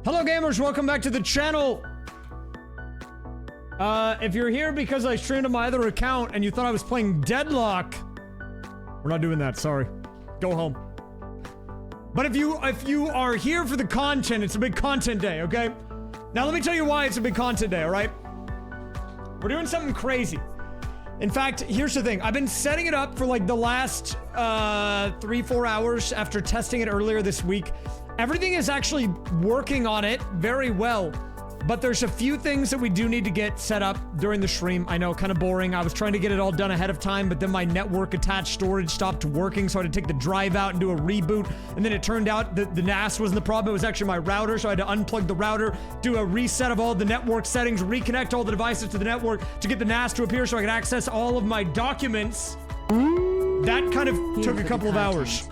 Hello gamers, welcome back to the channel. If you're here because I streamed on my other account and you thought I was playing Deadlock, we're not doing that, sorry. Go home. But if you are here for the content, it's a big content day, okay? Now let me tell you why it's a big content day, alright? We're doing something crazy. In fact, here's the thing. I've been setting it up for like the last 3-4 hours after testing it earlier this week. Everything is actually working on it very well, but there's a few things that we do need to get set up during the stream. I know, kind of boring. I was trying to get it all done ahead of time, but then my network attached storage stopped working, so I had to take the drive out and do a reboot, and then it turned out that the NAS wasn't the problem. It was actually my router, so I had to unplug the router, do a reset of all the network settings, reconnect all the devices to the network to get the NAS to appear so I could access all of my documents. That kind of took a couple of hours.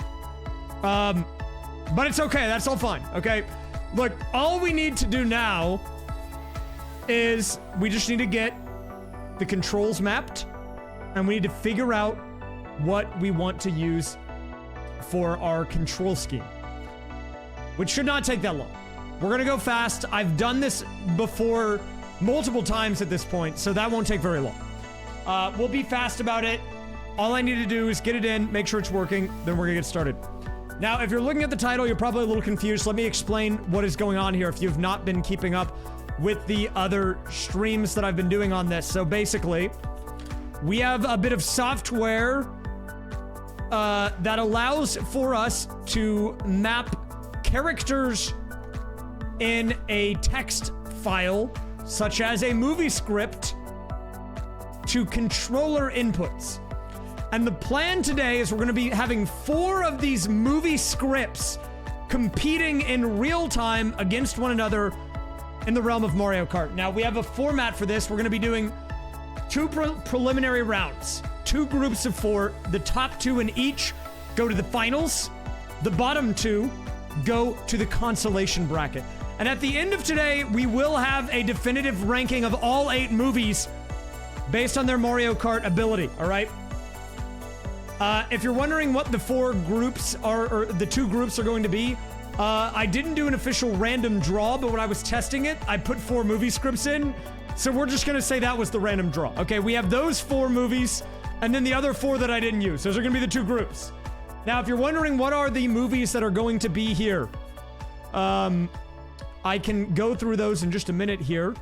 But it's okay, that's all fine, okay? Look, all we need to do now is we just need to get the controls mapped, and we need to figure out what we want to use for our control scheme, which should not take that long. We're gonna go fast. I've done this before multiple times at this point, so that won't take very long. We'll be fast about it. All I need to do is get it in, make sure it's working, then we're gonna get started. Now, if you're looking at the title, you're probably a little confused. Let me explain what is going on here if you've not been keeping up with the other streams that I've been doing on this. So basically, we have a bit of software that allows for us to map characters in a text file, such as a movie script, to controller inputs. And the plan today is we're going to be having 4 of these movie scripts competing in real time against one another in the realm of Mario Kart. Now, we have a format for this. We're going to be doing 2 preliminary rounds, 2 groups of 4. The top 2 in each go to the finals. The bottom 2 go to the consolation bracket. And at the end of today, we will have a definitive ranking of all 8 movies based on their Mario Kart ability, all right? If you're wondering what the 4 groups are, or the 2 groups are going to be, I didn't do an official random draw, but when I was testing it, I put 4 movie scripts in, so we're just gonna say that was the random draw. Okay, we have those 4 movies, and then the other 4 that I didn't use. Those are gonna be the 2 groups. Now, if you're wondering what are the movies that are going to be here, I can go through those in just a minute here.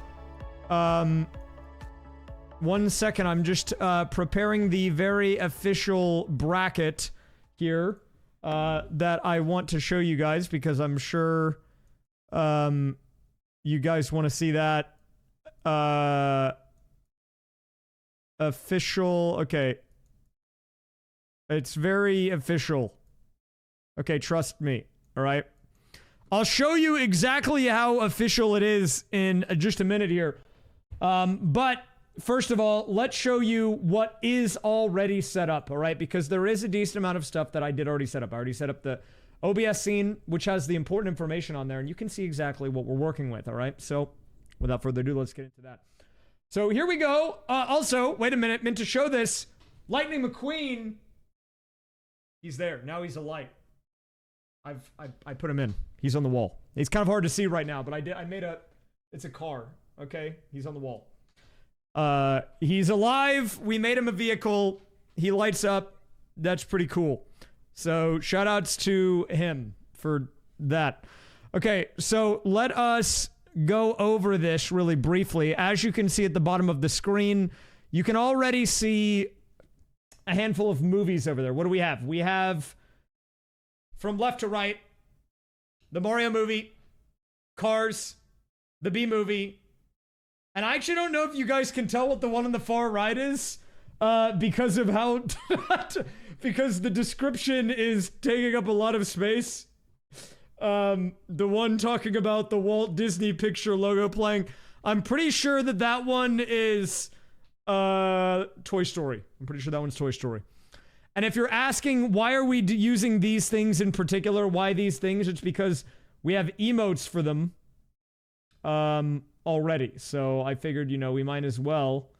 1 second, I'm just preparing the very official bracket here that I want to show you guys, because I'm sure you guys want to see that. Official, okay. It's very official. Okay, trust me, all right? I'll show you exactly how official it is in just a minute here. But first of all, let's show you what is already set up, all right? Because there is a decent amount of stuff that I did already set up. I already set up the OBS scene, which has the important information on there, and you can see exactly what we're working with, all right? So, without further ado, let's get into that. So, here we go. Also, wait a minute, meant to show this. Lightning McQueen, he's there. Now he's a light. I put him in. He's on the wall. He's kind of hard to see right now, but I made a, it's a car, okay? He's on the wall. He's alive. We made him a vehicle. He lights up. That's pretty cool. So shout outs to him for that. Okay, so let us go over this really briefly. As you can see at the bottom of the screen, you can already see a handful of movies over there. What do we have? We have, from left to right, the Mario movie, Cars, the B movie. And I actually don't know if you guys can tell what the one on the far right is, because of how, because the description is taking up a lot of space. The one talking about the Walt Disney Picture logo playing. I'm pretty sure that that one is, Toy Story. I'm pretty sure that one's Toy Story. And if you're asking, why are we using these things in particular? Why these things? It's because we have emotes for them. Already, so I figured, you know, we might as well,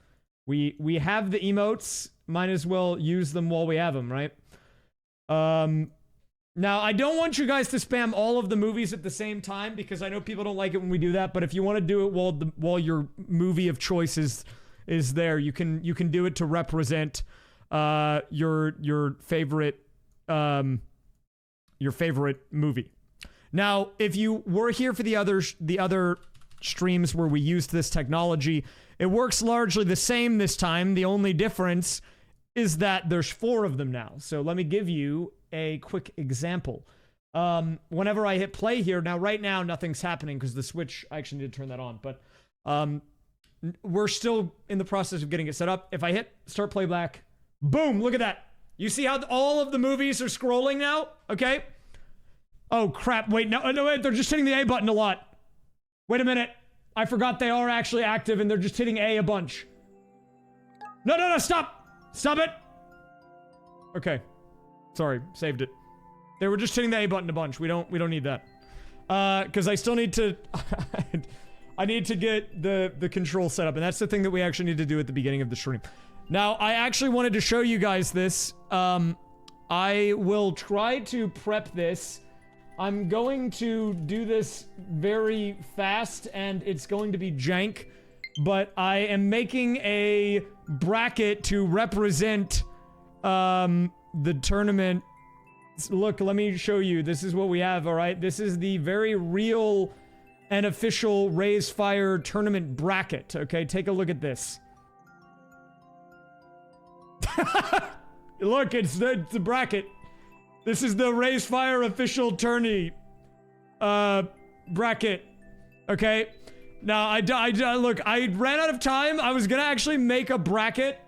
we have the emotes, might as well use them while we have them, right? Now, I don't want you guys to spam all of the movies at the same time because I know people don't like it when we do that. But if you want to do it while your movie of choice is there, you can do it to represent your favorite movie. Now, if you were here for the other streams where we used this technology, it works largely the same this time. The only difference is that there's 4 of them now. So let me give you a quick example. Whenever I hit play here, now right now nothing's happening because the Switch, I actually need to turn that on, but we're still in the process of getting it set up. If I hit start playback, boom, look at that. You see how all of the movies are scrolling now? Okay. Oh crap, wait, no, wait, they're just hitting the A button a lot. Wait a minute. I forgot they are actually active and they're just hitting A a bunch. No, stop! Stop it! Okay. Sorry, saved it. They were just hitting the A button a bunch. We don't need that. Because I still need to... I need to get the control set up, and that's the thing that we actually need to do at the beginning of the stream. Now, I actually wanted to show you guys this. I will try to prep this. I'm going to do this very fast, and it's going to be jank, but I am making a bracket to represent the tournament. Look, let me show you. This is what we have, all right? This is the very real and official raysfire tournament bracket, okay? Take a look at this. Look, it's the bracket. This is the raysfire official tourney bracket, okay? Now, look, I ran out of time. I was gonna actually make a bracket,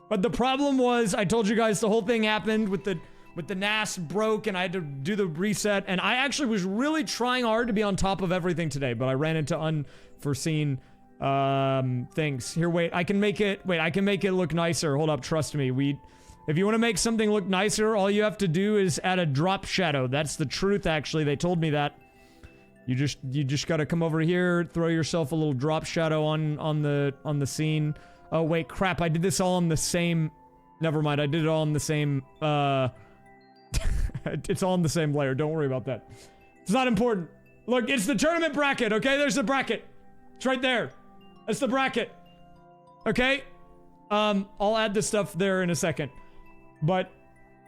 but the problem was, I told you guys the whole thing happened with the NAS broke and I had to do the reset, and I actually was really trying hard to be on top of everything today, but I ran into unforeseen things. Here, wait, I can make it look nicer. Hold up, trust me. If you want to make something look nicer, all you have to do is add a drop shadow. That's the truth, actually. They told me that. You just gotta come over here, throw yourself a little drop shadow on the scene. Oh wait, crap, I did this all on the same... Never mind, I did it all on the same, it's all in the same layer, don't worry about that. It's not important. Look, it's the tournament bracket, okay? There's the bracket. It's right there. That's the bracket. Okay? I'll add this stuff there in a second. But,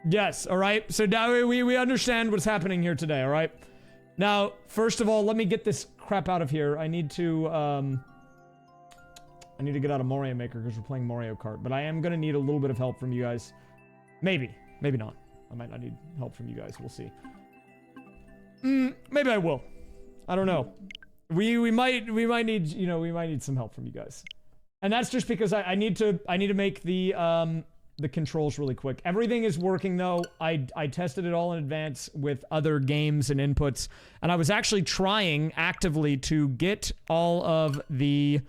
yes, alright? So now we understand what's happening here today, alright? Now, first of all, let me get this crap out of here. I need to get out of Mario Maker because we're playing Mario Kart. But I am going to need a little bit of help from you guys. Maybe. Maybe not. I might not need help from you guys. We'll see. Maybe I will. I don't know. We might need, you know, we might need some help from you guys. And that's just because I need to make the controls really quick. Everything is working though. I tested it all in advance with other games and inputs, and I was actually trying actively to get all of the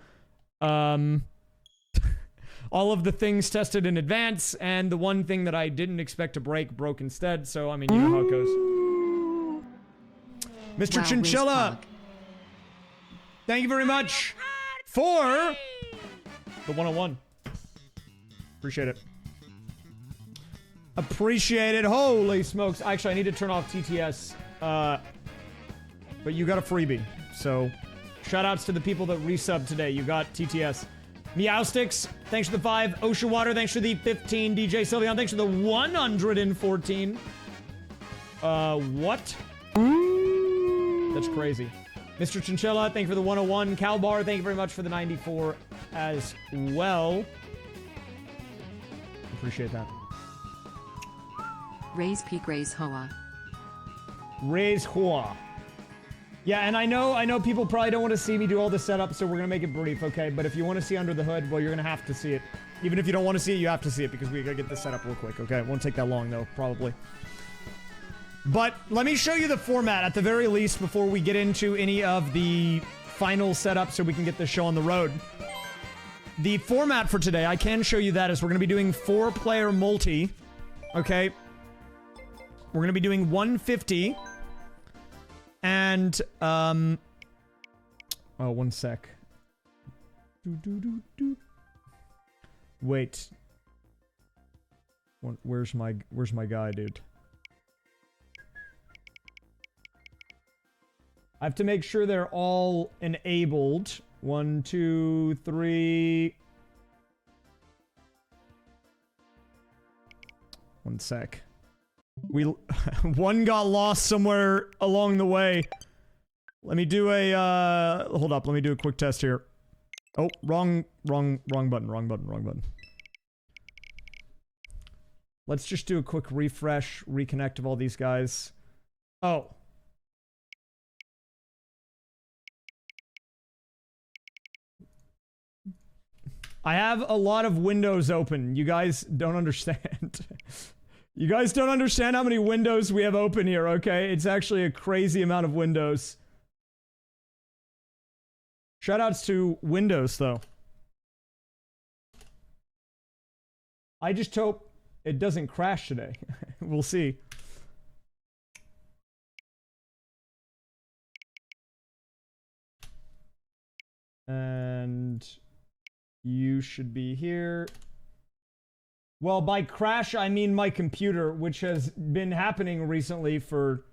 things tested in advance, and the one thing that I didn't expect to break broke instead. So I mean, you know how it goes. Mr. Chinchilla, thank you very much for the 101. Appreciate it. Appreciate it. Holy smokes. Actually, I need to turn off TTS. But you got a freebie. So, shout outs to the people that resubbed today. You got TTS. Meowsticks, thanks for the 5. Ocean Water, thanks for the 15. DJ Sylveon, thanks for the 114. What? That's crazy. Mr. Chinchilla, thank you for the 101. Calbar, thank you very much for the 94 as well. Appreciate that. Raise Peak, Raise Hoa. Raise Hoa. Yeah, and I know people probably don't want to see me do all the setup, so we're gonna make it brief, okay? But if you want to see under the hood, well, you're gonna have to see it. Even if you don't want to see it, you have to see it, because we gotta get this set up real quick, okay? It won't take that long, though, probably. But let me show you the format, at the very least, before we get into any of the final setup, so we can get this show on the road. The format for today, I can show you that, is we're gonna be doing 4-player multi, okay? We're gonna be doing 150. And, oh, one sec. Wait. Where's my guy, dude? I have to make sure they're all enabled. 1, 2, 3. One sec. One got lost somewhere along the way. Let me do a, hold up, let me do a quick test here. Oh, wrong button. Let's just do a quick refresh, reconnect of all these guys. Oh. I have a lot of windows open. You guys don't understand. You guys don't understand how many windows we have open here, okay? It's actually a crazy amount of windows. Shoutouts to Windows, though. I just hope it doesn't crash today. We'll see. And you should be here. Well, by crash, I mean my computer, which has been happening recently for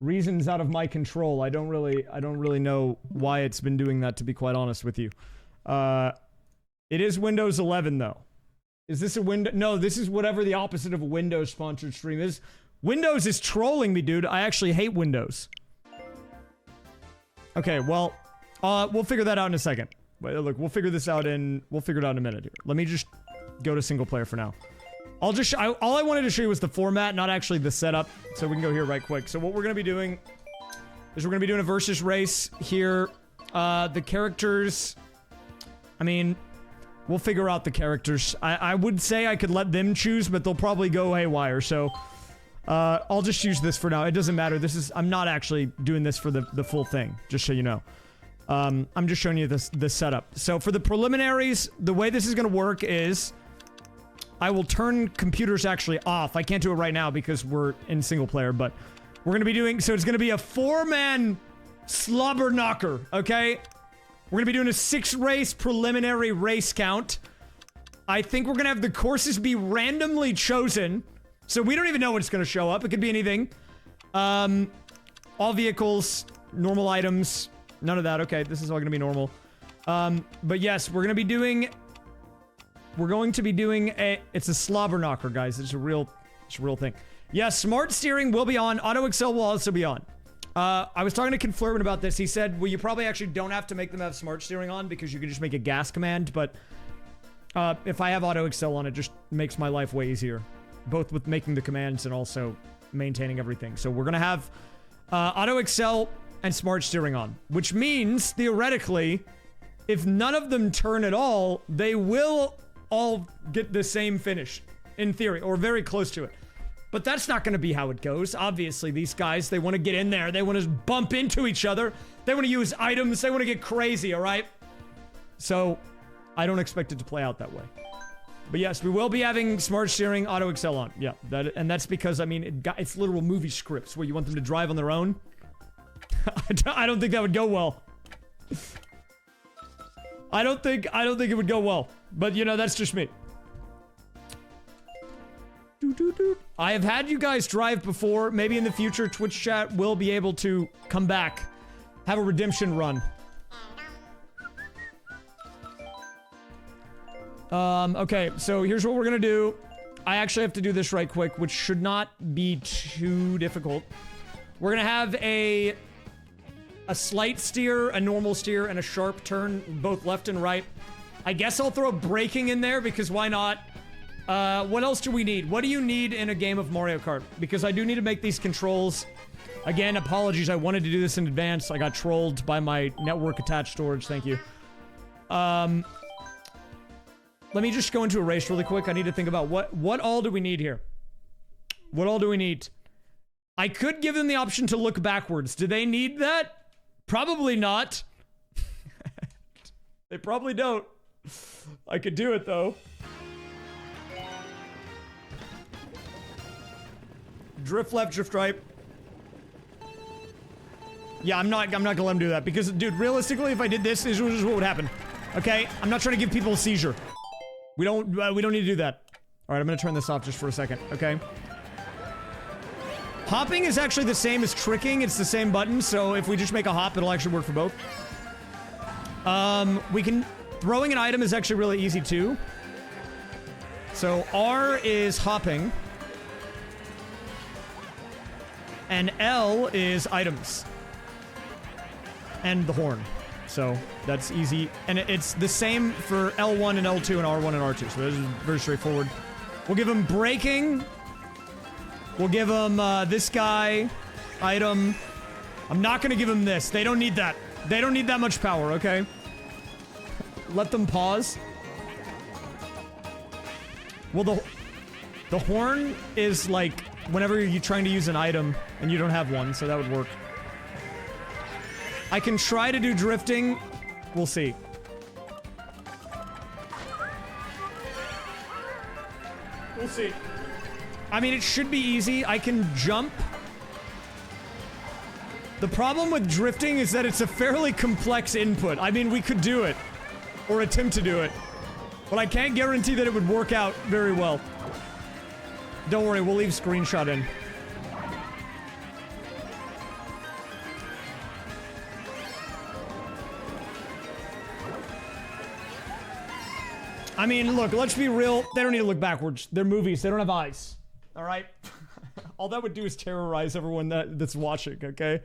reasons out of my control. I don't really know why it's been doing that, to be quite honest with you. It is Windows 11, though. Is this a window? No, this is whatever the opposite of a Windows sponsored stream is. Windows is trolling me, dude. I actually hate Windows. Okay, well, we'll figure that out in a second. Wait, look, we'll figure it out in a minute here. Let me just go to single player for now. All I wanted to show you was the format, not actually the setup. So we can go here right quick. So what we're going to be doing is we're going to be doing a versus race here. The characters, I mean, we'll figure out the characters. I would say I could let them choose, but they'll probably go haywire. So I'll just use this for now. It doesn't matter. I'm not actually doing this for the full thing, just so you know. I'm just showing you this setup. So for the preliminaries, the way this is going to work is I will turn computers actually off. I can't do it right now because we're in single player, but we're going to be doing, so it's going to be a 4-man slobber knocker, okay? We're going to be doing a 6-race preliminary race count. I think we're going to have the courses be randomly chosen, so we don't even know what's going to show up. It could be anything. All vehicles, normal items, none of that. Okay, this is all going to be normal. But yes, we're going to be doing it's a slobber knocker, guys. It's a real thing. Yeah, smart steering will be on. Auto Excel will also be on. I was talking to Conflurman about this. He said, well, you probably actually don't have to make them have smart steering on because you can just make a gas command, but if I have Auto Excel on, it just makes my life way easier, both with making the commands and also maintaining everything. So we're gonna have Auto Excel and smart steering on, which means, theoretically, if none of them turn at all, they will all get the same finish, in theory, or very close to it. But that's not going to be how it goes. Obviously, these guys, they want to get in there. They want to bump into each other. They want to use items. They want to get crazy, all right? So, I don't expect it to play out that way. But yes, we will be having smart steering, Auto Excel on. Yeah, and that's because, I mean, it's literal movie scripts where you want them to drive on their own. I don't think that would go well. I don't think it would go well. But, you know, that's just me. I have had you guys drive before. Maybe in the future, Twitch chat will be able to come back. Have a redemption run. Okay, so here's what we're gonna do. I actually have to do this right quick, which should not be too difficult. We're gonna have a slight steer, a normal steer, and a sharp turn, both left and right. I guess I'll throw braking in there, because why not? What else do we need? What do you need in a game of Mario Kart? Because I do need to make these controls. Again, apologies, I wanted to do this in advance. I got trolled by my network-attached storage, thank you. Let me just go into a race really quick. I need to think about what all do we need here? What all do we need? I could give them the option to look backwards. Do they need that? Probably not. They probably don't. I could do it, though. Drift left, drift right. Yeah, I'm not gonna let him do that, because, dude, realistically, if I did this is what would happen. Okay? I'm not trying to give people a seizure. We don't need to do that. Alright, I'm gonna turn this off just for a second, okay? Hopping is actually the same as tricking. It's the same button, so if we just make a hop, it'll actually work for both. Throwing an item is actually really easy too. So R is hopping. And L is items. And the horn. So that's easy. And it's the same for L1 and L2 and R1 and R2. So this is very straightforward. We'll give him braking. We'll give him this guy. Item. I'm not going to give him this. They don't need that. They don't need that much power, okay? Let them pause. Well, the horn is like whenever you're trying to use an item and you don't have one, so that would work. I can try to do drifting. We'll see. We'll see. I mean, it should be easy. I can jump. The problem with drifting is that it's a fairly complex input. I mean, we could do it. Or attempt to do it. But I can't guarantee that it would work out very well. Don't worry, we'll leave screenshot in. I mean, look, let's be real. They don't need to look backwards. They're movies. They don't have eyes. All right? All that would do is terrorize everyone that's watching, okay?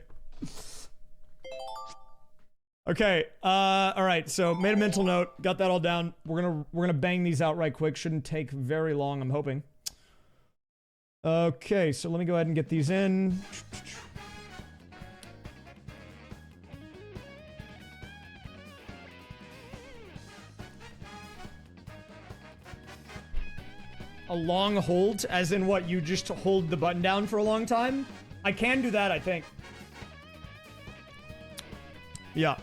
Okay, all right, so made a mental note, got that all down. We're gonna bang these out right quick. Shouldn't take very long, I'm hoping. Okay, so let me go ahead and get these in. A long hold, as in what, you just hold the button down for a long time? I can do that, I think. Yeah.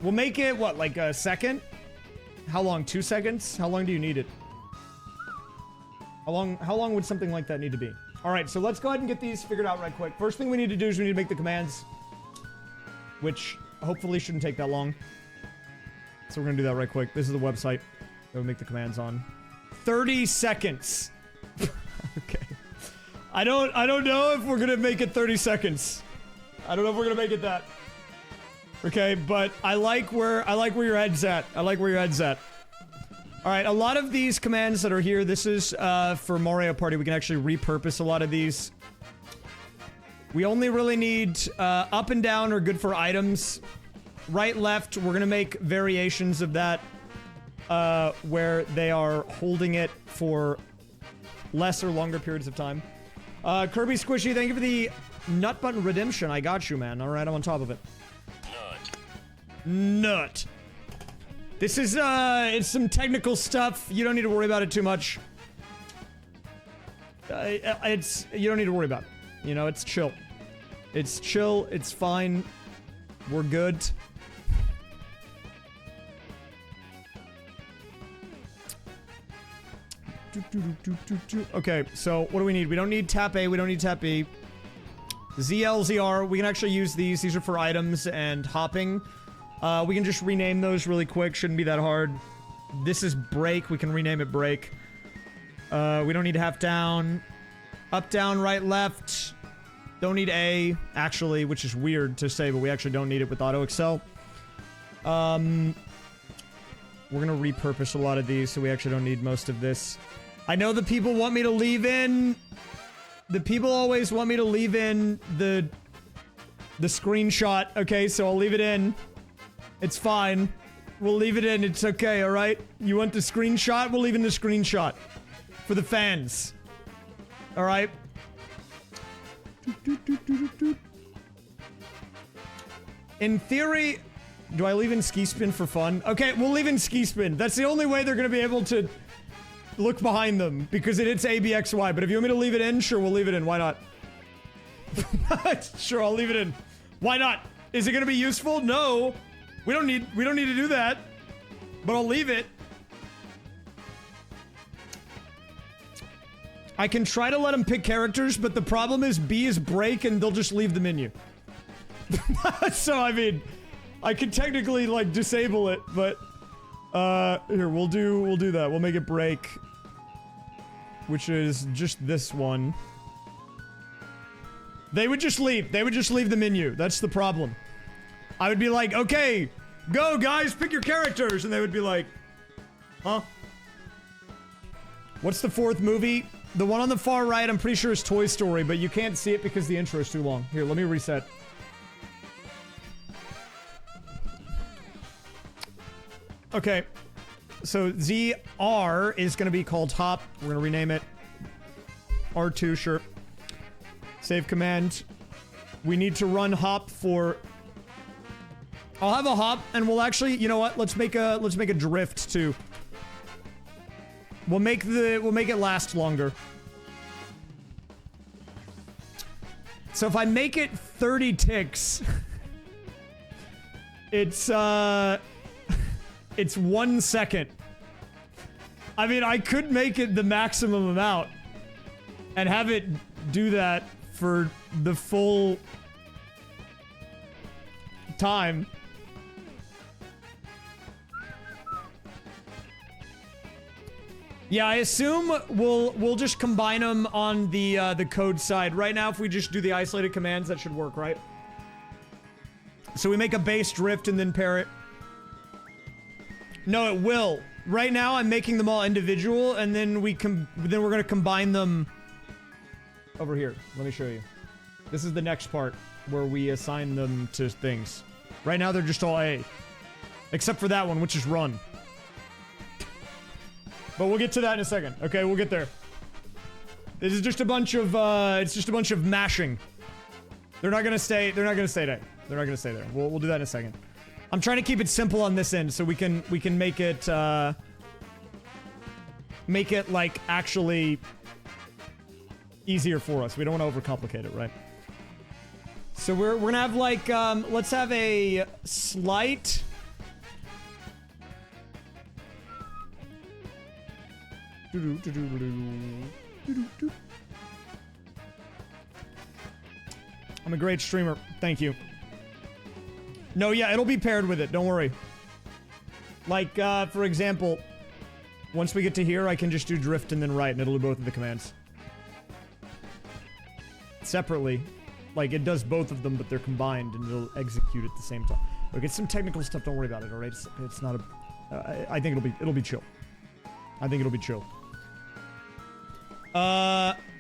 We'll make it, what, like a second? How long? 2 seconds? How long do you need it? How long would something like that need to be? Alright, so let's go ahead and get these figured out right quick. First thing we need to do is we need to make the commands. Which, hopefully shouldn't take that long. So we're gonna do that right quick. This is the website that we make the commands on. 30 seconds! Okay. I don't know if we're gonna make it 30 seconds. I don't know if we're gonna make it that. Okay, but I like where your head's at. I like where your head's at. Alright, a lot of these commands that are here, this is for Mario Party. We can actually repurpose a lot of these. We only really need up and down are good for items. Right, left, we're gonna make variations of that where they are holding it for less or longer periods of time. Kirby Squishy, thank you for the nut button redemption. I got you, man. Alright, I'm on top of it. Nut. This is, it's some technical stuff. You don't need to worry about it too much. You don't need to worry about it. You know, it's chill. It's chill. It's fine. We're good. Okay, so what do we need? We don't need tap A. We don't need tap B. ZL, ZR. We can actually use these. These are for items and hopping. We can just rename those really quick. Shouldn't be that hard. This is break. We can rename it break. We don't need half down. Up, down, right, left. Don't need A, actually, which is weird to say, but we actually don't need it with auto excel. We're gonna repurpose a lot of these, so we actually don't need most of this. I know the people want me to leave in... The people always want me to leave in the screenshot. Okay, so I'll leave it in. It's fine. We'll leave it in. It's okay, alright? You want the screenshot? We'll leave in the screenshot. For the fans. Alright? In theory... Do I leave in ski spin for fun? Okay, we'll leave in ski spin. That's the only way they're gonna be able to look behind them. Because it hits A, B, X, Y. But if you want me to leave it in, sure, we'll leave it in. Why not? Sure, I'll leave it in. Why not? Is it gonna be useful? No. We don't need to do that. But I'll leave it. I can try to let them pick characters, but the problem is B is break and they'll just leave the menu. So, I mean, I could technically, like, disable it, but, here, we'll do that. We'll make it break. which is just this one. They would just leave. They would just leave the menu. That's the problem. I would be like, okay, go guys, pick your characters. And they would be like, huh? What's the fourth movie? The one on the far right, I'm pretty sure is Toy Story, but you can't see it because the intro is too long. Here, let me reset. Okay. So ZR is going to be called Hop. We're going to rename it R2, sure. Save command. We need to run Hop for... I'll have a Hop, and we'll actually, you know what? Let's make a drift too. We'll make it last longer. So if I make it 30 ticks, it's 1 second. I mean, I could make it the maximum amount and have it do that for the full time. Yeah, I assume we'll just combine them on the code side. Right now, if we just do the isolated commands, that should work, right? So we make a base drift and then pair it. No, it will. Right now, I'm making them all individual, and then we're gonna combine them over here. Let me show you. This is the next part where we assign them to things. Right now, they're just all A, except for that one, which is run. But we'll get to that in a second. Okay, we'll get there. This is just a bunch of, it's just a bunch of mashing. They're not gonna stay there. They're not gonna stay there. We'll do that in a second. I'm trying to keep it simple on this end so we can make it, like, actually easier for us. We don't want to overcomplicate it, right? So we're gonna have, like, let's have a slight... I'm a great streamer. Thank you. No, yeah, it'll be paired with it. Don't worry. Like, for example, once we get to here, I can just do drift and then right, and it'll do both of the commands. Separately. Like, it does both of them, but they're combined, and it'll execute at the same time. Look, it's some technical stuff. Don't worry about it, alright? It's not a... I think it'll be chill. I think it'll be chill.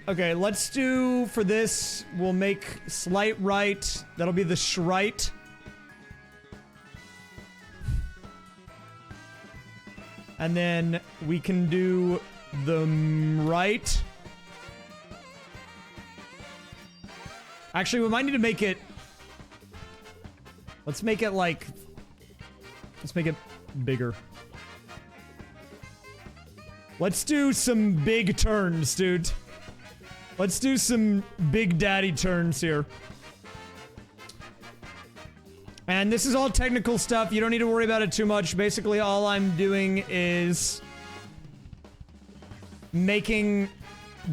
Okay, let's do, for this, we'll make slight right. That'll be the shrite. And then we can do the right. Actually, we might need to make it... Let's make it, like... Let's make it bigger. Let's do some big turns, dude. Let's do some big daddy turns here. And this is all technical stuff. You don't need to worry about it too much. Basically, all I'm doing is making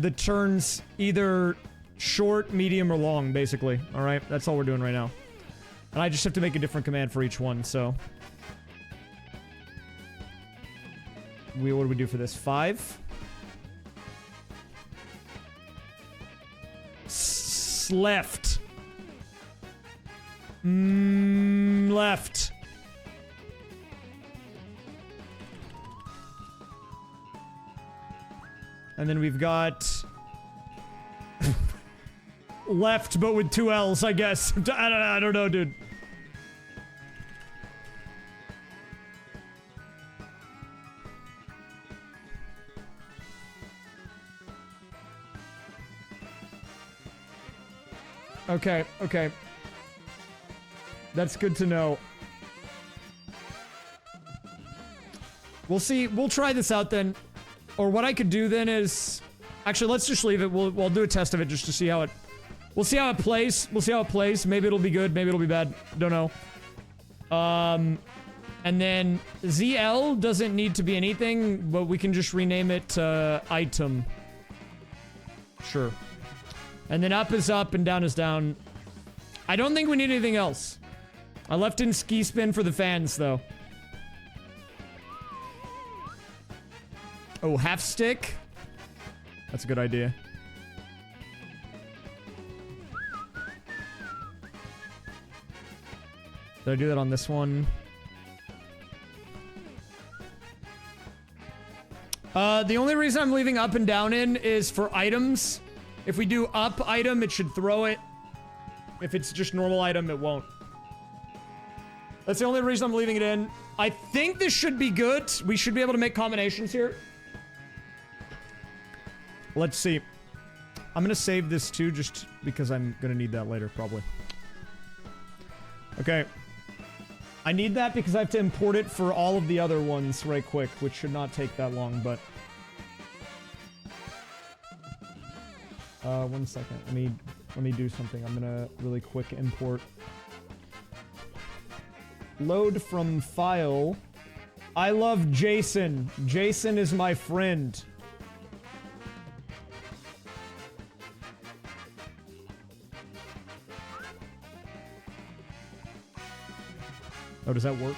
the turns either short, medium, or long, basically. All right? That's all we're doing right now. And I just have to make a different command for each one, so... What do we do for this? 5? Left. Left. And then we've got... left, but with 2 L's, I guess. I don't know, dude. Okay, okay. That's good to know. We'll see. We'll try this out then. Or what I could do then is... Actually, let's just leave it. We'll do a test of it just to see how it... We'll see how it plays. We'll see how it plays. Maybe it'll be good. Maybe it'll be bad. Don't know. And then ZL doesn't need to be anything, but we can just rename it item. Sure. And then up is up and down is down. I don't think we need anything else. I left in ski spin for the fans, though. Oh, half stick. That's a good idea. Did I do that on this one? The only reason I'm leaving up and down in is for items. If we do up item, it should throw it. If it's just normal item, it won't. That's the only reason I'm leaving it in. I think this should be good. We should be able to make combinations here. Let's see. I'm gonna save this too, just because I'm gonna need that later, probably. Okay. I need that because I have to import it for all of the other ones right quick, which should not take that long, but... 1 second. Let me do something. I'm gonna really quick import. Load from file. I love Jason. Jason is my friend. Oh, does that work?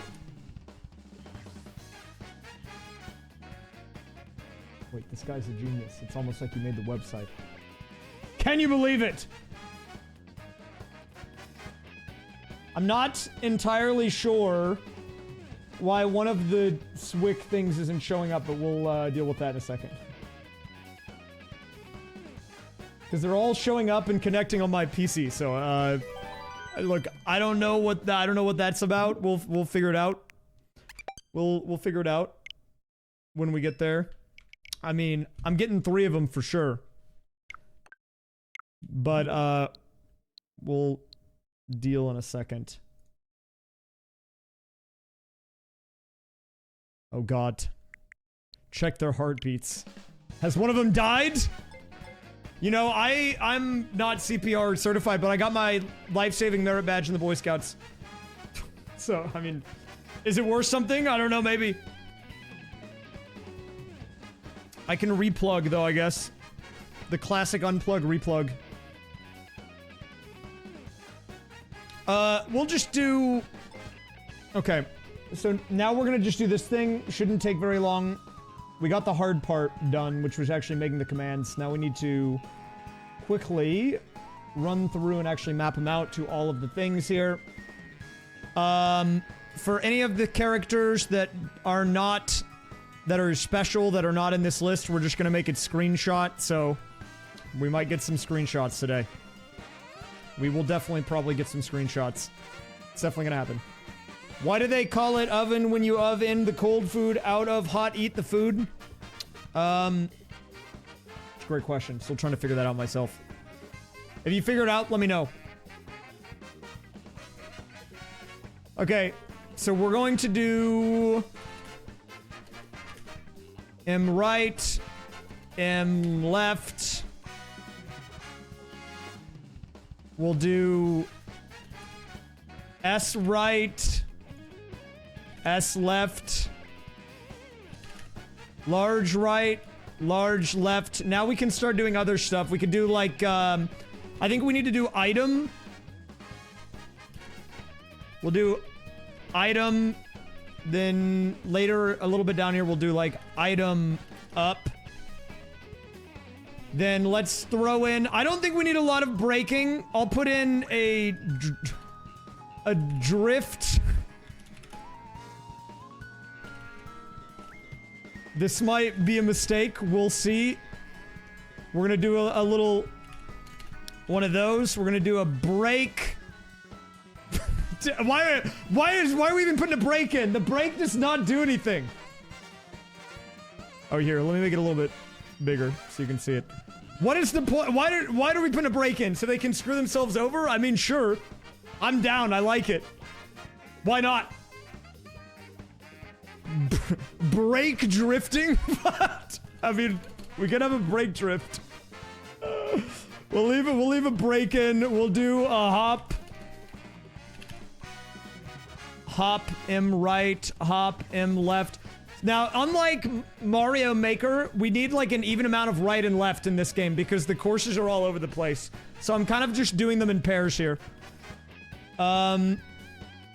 Wait, this guy's a genius. It's almost like he made the website. Can you believe it? I'm not entirely sure why one of the Swick things isn't showing up, but we'll deal with that in a second. Because they're all showing up and connecting on my PC, so look, I don't know what that's about. We'll figure it out. We'll figure it out when we get there. I mean, I'm getting 3 of them for sure. But we'll deal in a second. Oh god. Check their heartbeats. Has one of them died? You know, I'm not CPR certified, but I got my life-saving merit badge in the Boy Scouts. So, I mean, is it worth something? I don't know, maybe. I can replug, though, I guess. The classic unplug, replug. We'll just do... Okay. So, now we're gonna just do this thing. Shouldn't take very long. We got the hard part done, which was actually making the commands. Now we need to quickly run through and actually map them out to all of the things here. For any of the characters that are not... that are special, that are not in this list, we're just gonna make it screenshot, so... we might get some screenshots today. We will definitely probably get some screenshots. It's definitely gonna happen. Why do they call it oven when you oven the cold food out of hot eat the food? It's a great question. Still trying to figure that out myself. If you figure it out, let me know. Okay, so we're going to do... M right, M left. We'll do S right, S left, large right, large left. Now we can start doing other stuff. We could do like, I think we need to do item. We'll do item, then later a little bit down here we'll do like item up. Then let's throw in, I don't think we need a lot of braking. I'll put in a drift. This might be a mistake. We'll see. We're gonna do a little one of those. We're gonna do a brake. Why are we even putting a brake in? The brake does not do anything. Oh, here, let me make it a little bit bigger so you can see it. What is the point? Why do we put a brake in? So they can screw themselves over? I mean, sure. I'm down. I like it. Why not? Brake drifting? What? I mean, we can have a brake drift. We'll leave a brake in. We'll do a hop. Hop M right, hop M left. Now, unlike Mario Maker, we need like an even amount of right and left in this game because the courses are all over the place. So I'm kind of just doing them in pairs here.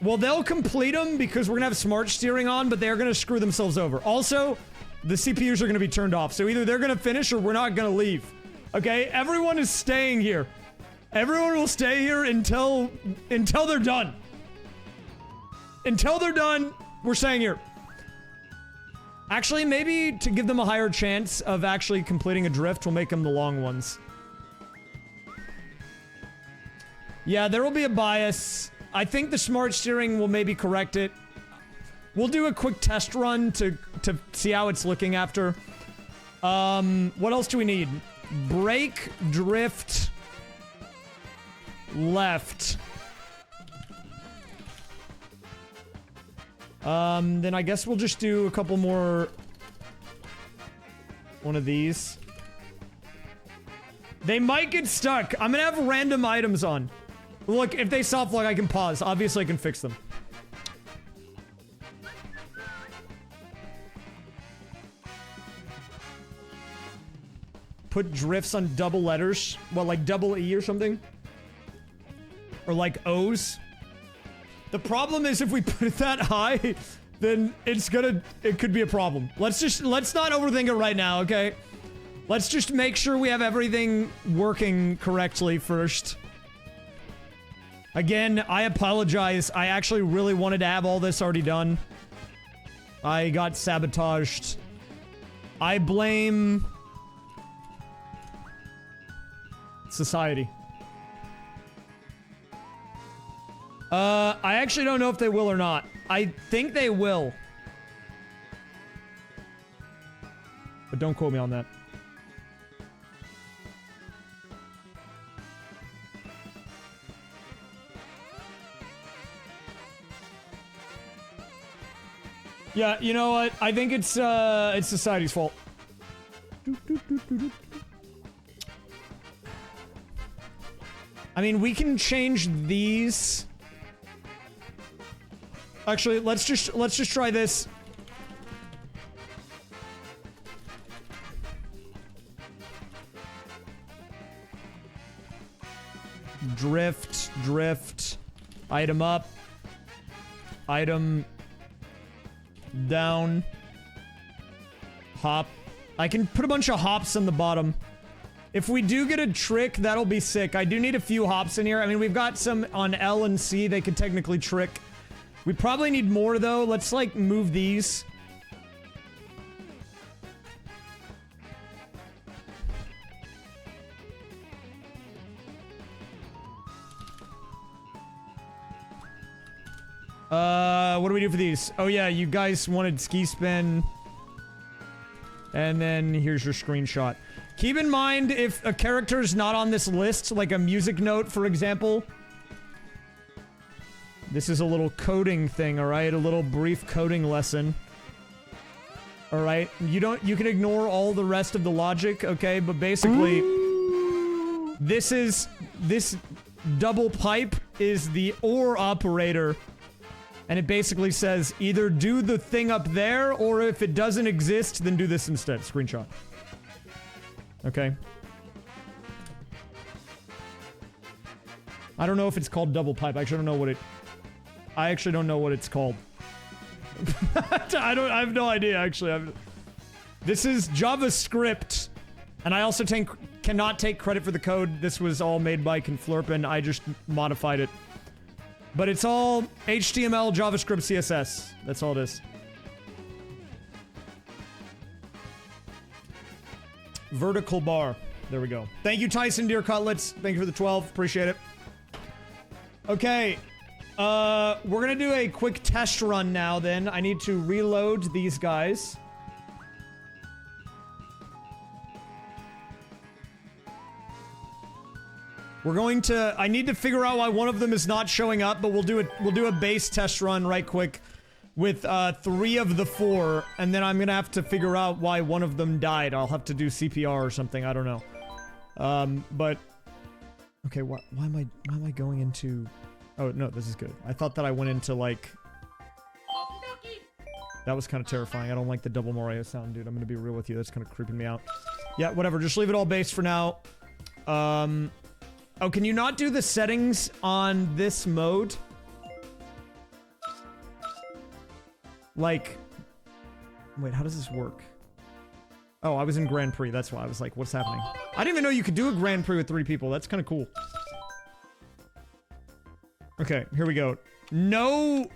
Well, they'll complete them because we're gonna have smart steering on, but they're gonna screw themselves over. Also, the CPUs are gonna be turned off. So either they're gonna finish or we're not gonna leave. Okay, everyone is staying here. Everyone will stay here until they're done. Until they're done, we're staying here. Actually, maybe to give them a higher chance of actually completing a drift, we'll make them the long ones. Yeah, there will be a bias. I think the smart steering will maybe correct it. We'll do a quick test run to see how it's looking after. What else do we need? Brake, drift, left. Then I guess we'll just do a couple more. One of these. They might get stuck. I'm gonna have random items on. Look, if they soft lock, I can pause. Obviously, I can fix them. Put drifts on double letters. What, like double E or something? Or like O's? The problem is if we put it that high, then it could be a problem. Let's not overthink it right now, okay? Let's just make sure we have everything working correctly first. Again, I apologize. I actually really wanted to have all this already done. I got sabotaged. I blame society. I actually don't know if they will or not. I think they will. But don't quote me on that. Yeah, you know what? I think it's society's fault. I mean, we can change these. Actually, let's just try this. Drift. Item up. Item down. Hop. I can put a bunch of hops on the bottom. If we do get a trick, that'll be sick. I do need a few hops in here. I mean, we've got some on L and C. They could technically trick. We probably need more, though. Let's, like, move these. What do we do for these? Oh, yeah, you guys wanted ski spin. And then here's your screenshot. Keep in mind, if a character is not on this list, like a music note, for example. This is a little coding thing, alright? A little brief coding lesson. Alright? You can ignore all the rest of the logic, okay? But basically, this double pipe is the OR operator. And it basically says, either do the thing up there, or if it doesn't exist, then do this instead. Screenshot. Okay. I don't know if it's called double pipe. I actually don't know what it's called. I have no idea, actually. This is JavaScript. And I also cannot take credit for the code. This was all made by Conflurpin. I just modified it. But it's all HTML, JavaScript, CSS. That's all it is. Vertical bar. There we go. Thank you, Tyson Deer Cutlets. Thank you for the 12. Appreciate it. Okay. We're gonna do a quick test run now, then. I need to reload these guys. We're going to... I need to figure out why one of them is not showing up, but we'll do a base test run right quick with 3 of the 4, and then I'm gonna have to figure out why one of them died. I'll have to do CPR or something, I don't know. But... Okay, why am I going into... Oh, no, this is good. I thought that I went into, like... That was kind of terrifying. I don't like the double Mario sound, dude. I'm gonna be real with you. That's kind of creeping me out. Yeah, whatever. Just leave it all base for now. Oh, can you not do the settings on this mode? Like... Wait, how does this work? Oh, I was in Grand Prix. That's why I was like, what's happening? I didn't even know you could do a Grand Prix with 3 people. That's kind of cool. Okay, here we go. No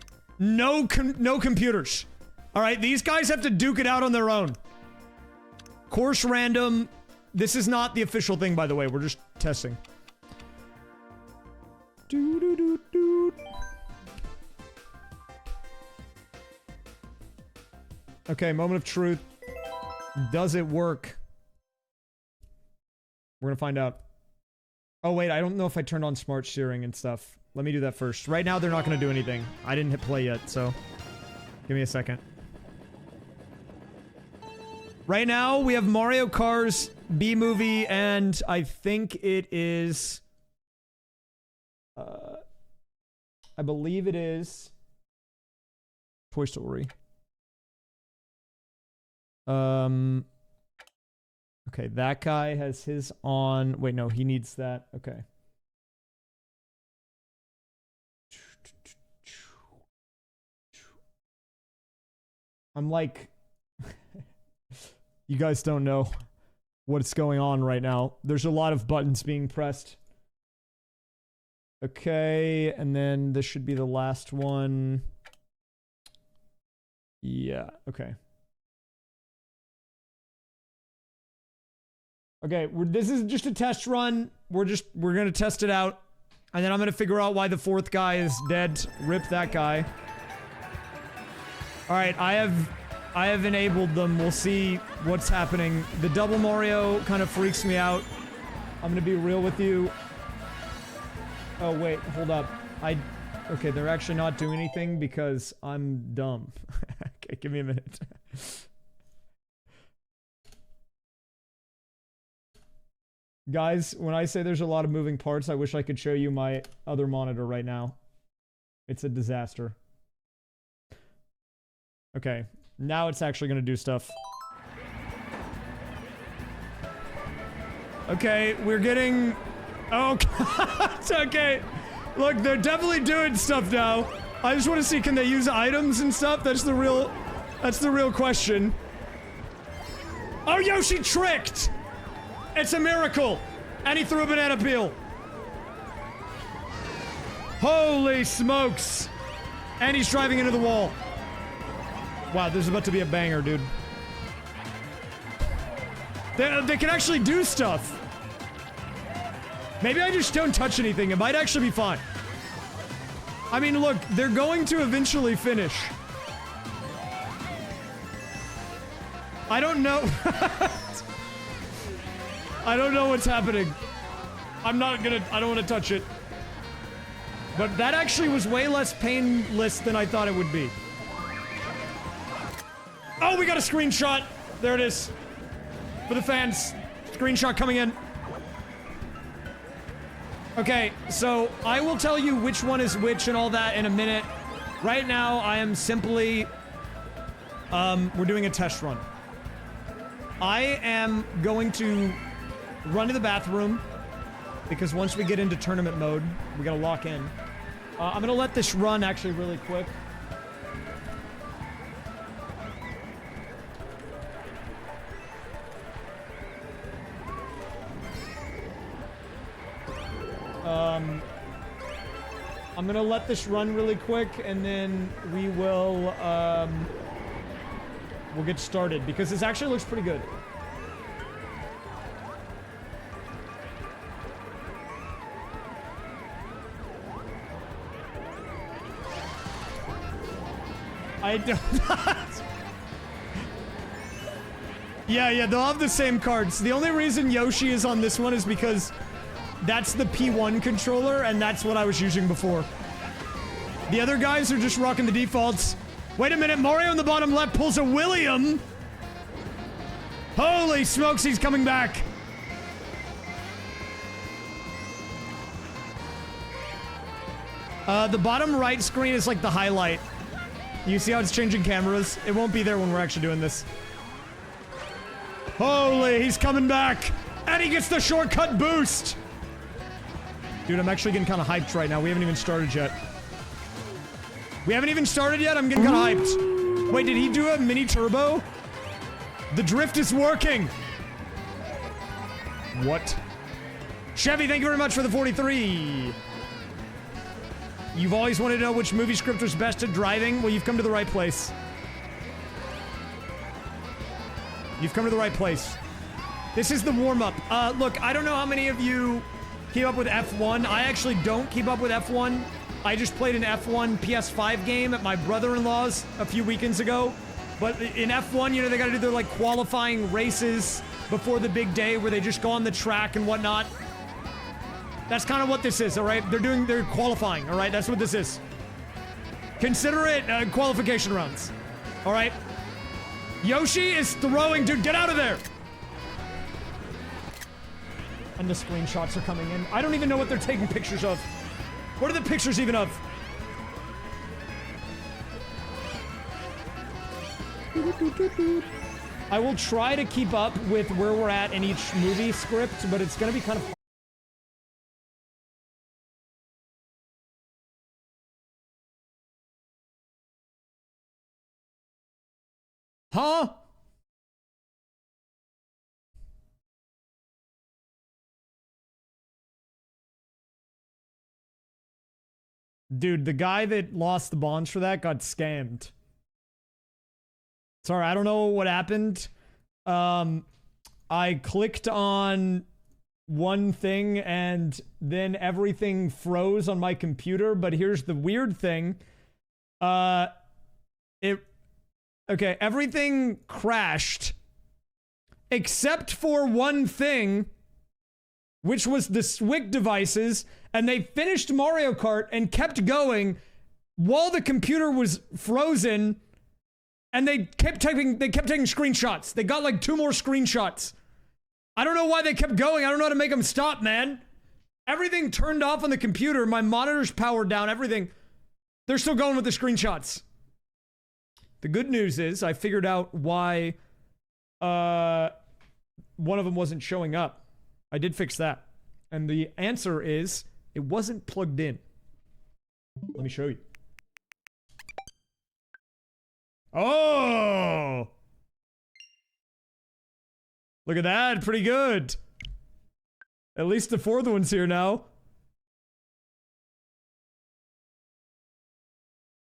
computers. All right, these guys have to duke it out on their own. Course random. This is not the official thing, by the way. We're just testing. Okay, moment of truth. Does it work? We're gonna find out. Oh, wait, I don't know if I turned on smart steering and stuff. Let me do that first. Right now, they're not gonna do anything. I didn't hit play yet, so... Give me a second. Right now, we have Mario Kart's B-movie, and I think it is... I believe it is... Toy Story. Okay, that guy has his on... Wait, no, he needs that. Okay. I'm like... You guys don't know what's going on right now. There's a lot of buttons being pressed. Okay, and then this should be the last one. Yeah, okay. Okay, this is just a test run. We're gonna test it out. And then I'm gonna figure out why the 4th guy is dead. Rip that guy. Alright, I have enabled them. We'll see what's happening. The double Mario kind of freaks me out. I'm gonna be real with you. Oh, wait, hold up. Okay, they're actually not doing anything because I'm dumb. Okay, give me a minute. Guys, when I say there's a lot of moving parts, I wish I could show you my other monitor right now. It's a disaster. Okay, now it's actually gonna do stuff. Okay, we're getting... Oh, God, okay. Look, they're definitely doing stuff now. I just want to see, can they use items and stuff? That's the real question. Oh, Yoshi tricked! It's a miracle! And he threw a banana peel. Holy smokes! And he's driving into the wall. Wow, there's about to be a banger, dude. They can actually do stuff. Maybe I just don't touch anything. It might actually be fine. I mean, look, they're going to eventually finish. I don't know. I don't know what's happening. I don't want to touch it. But that actually was way less painless than I thought it would be. Oh, we got a screenshot. There it is. For the fans. Screenshot coming in. Okay, so I will tell you which one is which and all that in a minute. Right now, I am simply... we're doing a test run. I am going to run to the bathroom, because once we get into tournament mode, we gotta lock in. I'm gonna let this run actually really quick. I'm gonna let this run really quick, and then we will, we'll get started, because this actually looks pretty good. I don't... Yeah, they'll have the same cards. The only reason Yoshi is on this one is because that's the P1 controller, and that's what I was using before. The other guys are just rocking the defaults. Wait a minute, Mario in the bottom left pulls a William. Holy smokes, he's coming back. The bottom right screen is like the highlight. You see how it's changing cameras? It won't be there when we're actually doing this. Holy, he's coming back. And he gets the shortcut boost. Dude, I'm actually getting kind of hyped right now. We haven't even started yet. I'm getting kind of hyped. Wait, did he do a mini turbo? The drift is working. What? Chevy, thank you very much for the 43. You've always wanted to know which movie script was best at driving? Well, you've come to the right place. You've come to the right place. This is the warm-up. Look, I don't know how many of you keep up with F1. I actually don't keep up with F1. I just played an F1 PS5 game at my brother-in-law's a few weekends ago. But in F1, you know, they gotta do their, like, qualifying races before the big day where they just go on the track and whatnot. That's kind of what this is, all right? They're qualifying, all right? That's what this is. Consider it qualification rounds, all right? Yoshi is throwing, dude, get out of there! And the screenshots are coming in. I don't even know what they're taking pictures of. What are the pictures even of? I will try to keep up with where we're at in each movie script, but it's gonna be kind of hard. Huh? Dude, the guy that lost the bonds for that got scammed. Sorry, I don't know what happened. I clicked on one thing and then everything froze on my computer, but here's the weird thing. Okay, everything crashed except for one thing, which was the SWIC devices, and they finished Mario Kart and kept going while the computer was frozen, and they kept taking screenshots. They got like 2 more screenshots. I don't know why they kept going. I don't know how to make them stop, man. Everything turned off on the computer. My monitor's powered down, everything. They're still going with the screenshots. The good news is I figured out why one of them wasn't showing up. I did fix that. And the answer is it wasn't plugged in. Let me show you. Oh! Look at that. Pretty good. At least the 4th one's here now.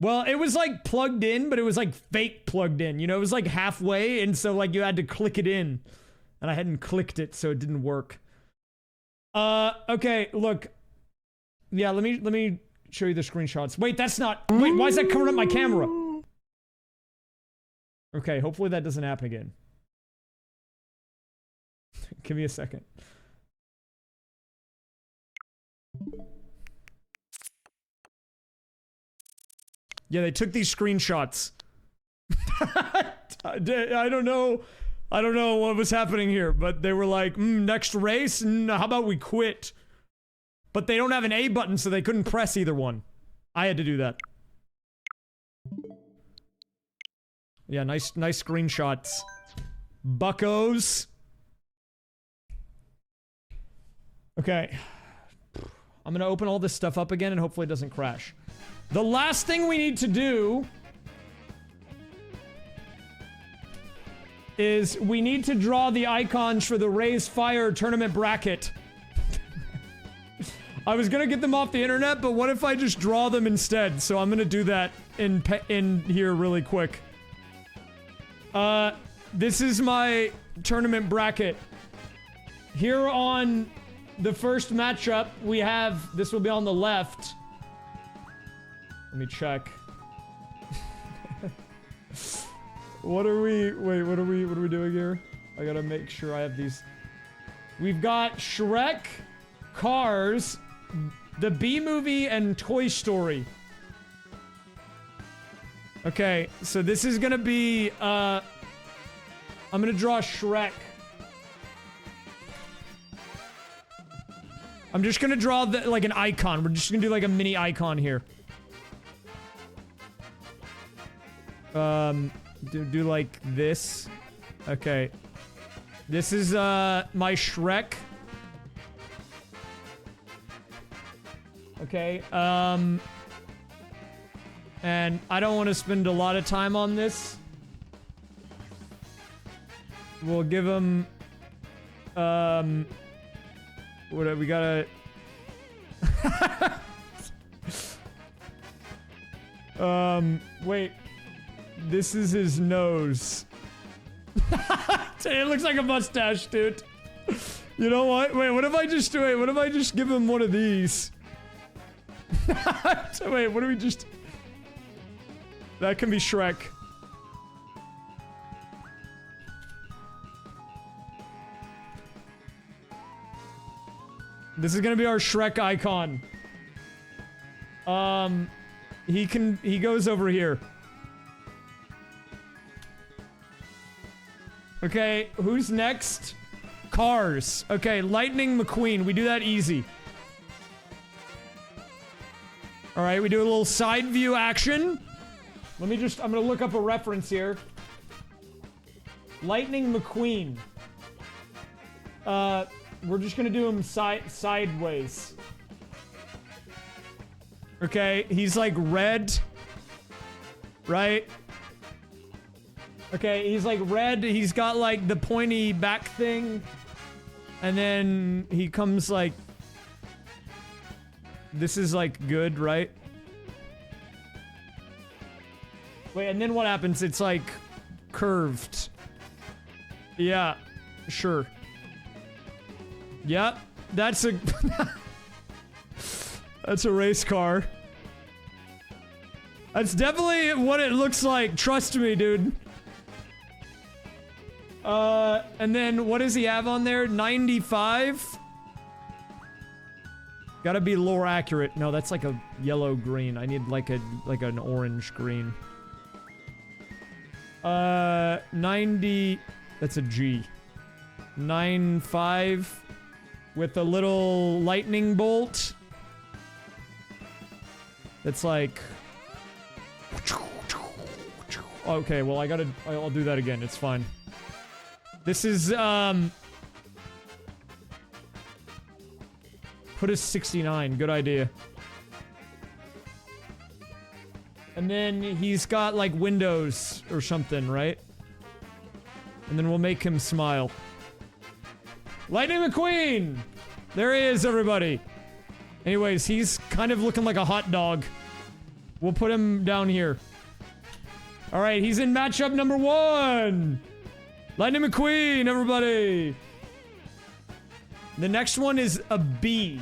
Well, it was like plugged in, but it was like fake plugged in. You know, it was like halfway, and so like you had to click it in. And I hadn't clicked it, so it didn't work. Okay, look. Yeah, let me show you the screenshots. Wait, that's not... Wait, why is that covering up my camera? Okay, hopefully that doesn't happen again. Give me a second. Yeah, they took these screenshots. I don't know what was happening here, but they were like, next race, how about we quit? But they don't have an A button, so they couldn't press either one. I had to do that. Yeah, nice screenshots. Buckos. Okay. I'm gonna open all this stuff up again and hopefully it doesn't crash. The last thing we need to do is we need to draw the icons for the raysfire tournament bracket. I was gonna get them off the internet, but what if I just draw them instead? So I'm gonna do that in here really quick. This is my tournament bracket. Here on the first matchup, we have, this will be on the left. Let me check. What are we doing here? I gotta make sure I have these. We've got Shrek, Cars, the Bee Movie, and Toy Story. Okay, so this is gonna be, I'm gonna draw Shrek. I'm just gonna draw like an icon. We're just gonna do like a mini icon here. Do like this. Okay. This is, my Shrek. Okay, and I don't want to spend a lot of time on this. We'll give him, what, we gotta... Wait. This is his nose. It looks like a mustache, dude. You know what? Wait, what if I just give him one of these? Wait, what do we just... That can be Shrek. This is gonna be our Shrek icon. He goes over here. Okay, who's next? Cars. Okay, Lightning McQueen. We do that easy. Alright, we do a little side view action. I'm gonna look up a reference here. Lightning McQueen. We're just gonna do him sideways. Okay, he's like red. Right? Okay, he's like red. He's got like the pointy back thing. And then he comes like... This is like good, right? Wait, and then what happens? It's like curved. Yeah, sure. Yep, that's a... That's a race car. That's definitely what it looks like. Trust me, dude. And then what does he have on there? 95? Gotta be more accurate. No, that's like a yellow green. I need like an orange green. 90. That's a G. 95 with a little lightning bolt. That's like... Okay, well I'll do that again, it's fine. This is, put a 69, good idea. And then he's got like windows or something, right? And then we'll make him smile. Lightning McQueen! There he is, everybody! Anyways, he's kind of looking like a hot dog. We'll put him down here. Alright, he's in matchup number 1! Lightning McQueen, everybody! The next one is a B.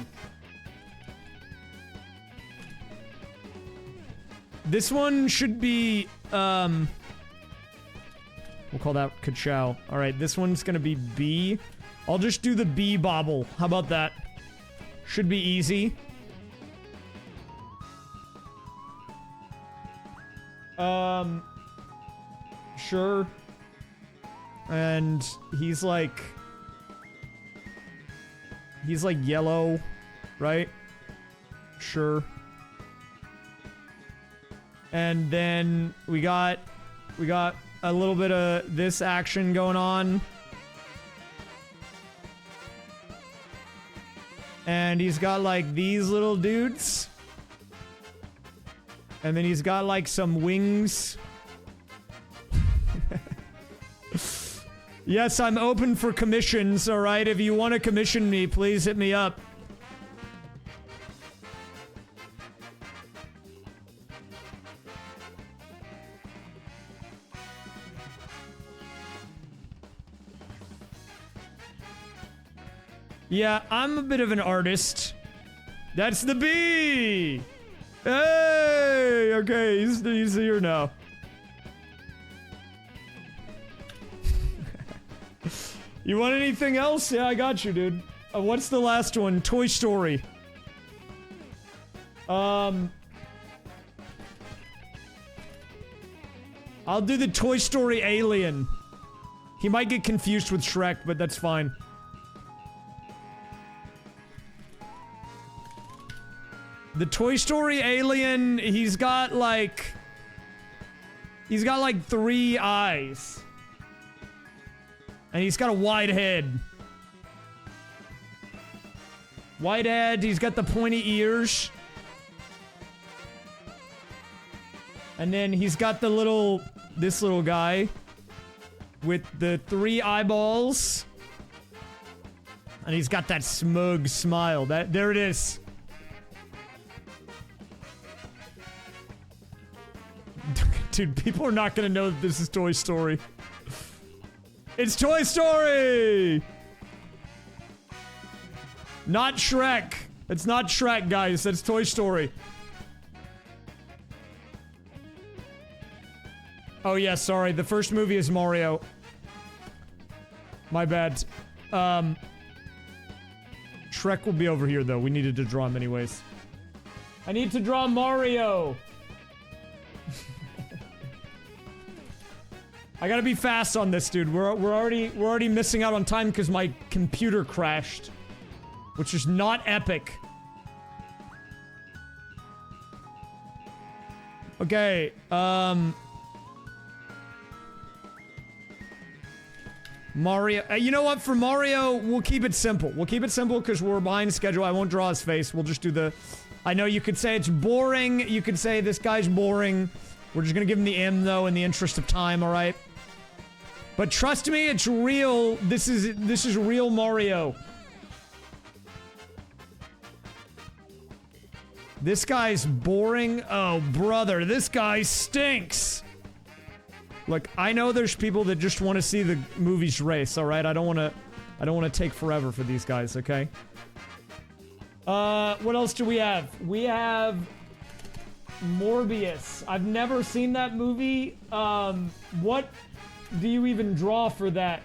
This one should be, we'll call that Ka-chow. Alright, this one's gonna be B. I'll just do the B bobble. How about that? Should be easy. Sure. And he's like yellow, right? Sure. And then we got a little bit of this action going on. And he's got like these little dudes. And then he's got like some wings. Yes, I'm open for commissions, alright? If you want to commission me, please hit me up. Yeah, I'm a bit of an artist. That's the bee! Hey! Okay, he's here now. You want anything else? Yeah, I got you, dude. What's the last one? Toy Story. I'll do the Toy Story alien. He might get confused with Shrek, but that's fine. The Toy Story alien, he's got like 3 eyes. And he's got a wide head. Wide head, he's got the pointy ears. And then he's got the this little guy. with the 3 eyeballs. And he's got that smug smile. There it is. Dude, people are not gonna know that this is Toy Story. It's Toy Story! Not Shrek. It's not Shrek, guys. That's Toy Story. Oh, yeah, sorry. The first movie is Mario. My bad. Shrek will be over here, though. We needed to draw him anyways. I need to draw Mario! I gotta be fast on this, dude. We're already missing out on time because my computer crashed. Which is not epic. Okay, Mario, you know what? For Mario, we'll keep it simple. We'll keep it simple because we're behind schedule. I won't draw his face. We'll just do the... I know you could say it's boring. You could say this guy's boring. We're just gonna give him the M, though, in the interest of time, alright? But trust me, it's real. This is real Mario. This guy's boring. Oh, brother, this guy stinks. Look, I know there's people that just want to see the movies race, all right? I don't want to take forever for these guys, okay? What else do we have? We have Morbius. I've never seen that movie. What do you even draw for that?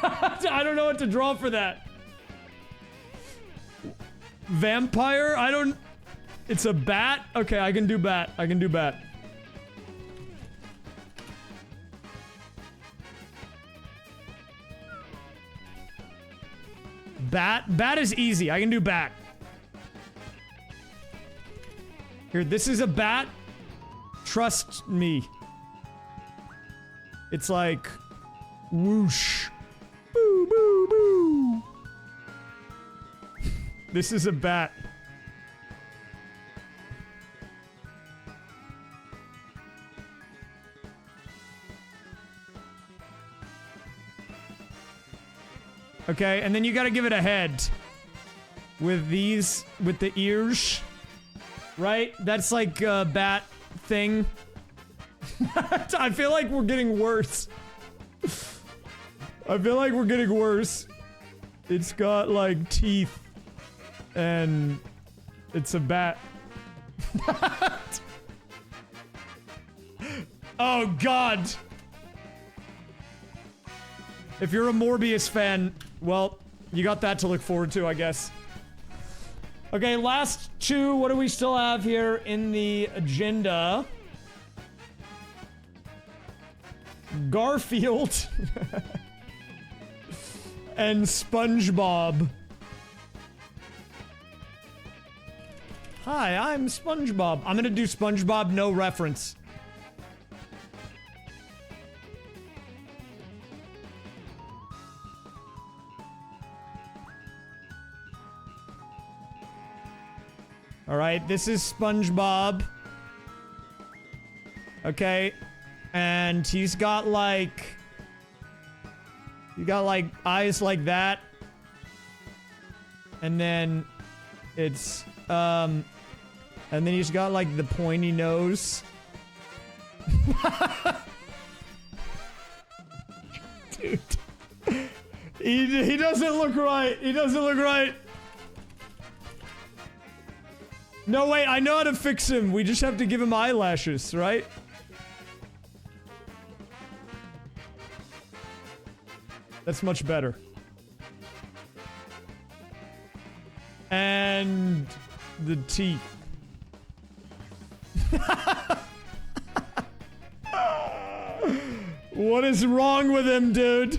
I don't know what to draw for that. Vampire? I don't... It's a bat? Okay, I can do bat. I can do bat. Bat? Bat is easy. I can do bat. Here, this is a bat. Trust me. It's like... whoosh. Boo, boo, boo. This is a bat. Okay, and then you gotta give it a head. With these, with the ears. Right? That's like a bat thing. I feel like we're getting worse. I feel like we're getting worse. It's got like teeth. And it's a bat. Oh god. If you're a Morbius fan, well, you got that to look forward to, I guess. Okay, last two. What do we still have here in the agenda? Garfield. And SpongeBob. Hi, I'm SpongeBob. I'm gonna do SpongeBob, no reference. Alright, this is SpongeBob. Okay. And he's got like... You got like eyes like that. And then it's and then he's got like the pointy nose. Dude. He doesn't look right. He doesn't look right. No, wait, I know how to fix him. We just have to give him eyelashes, right? That's much better. And the teeth. What is wrong with him, dude?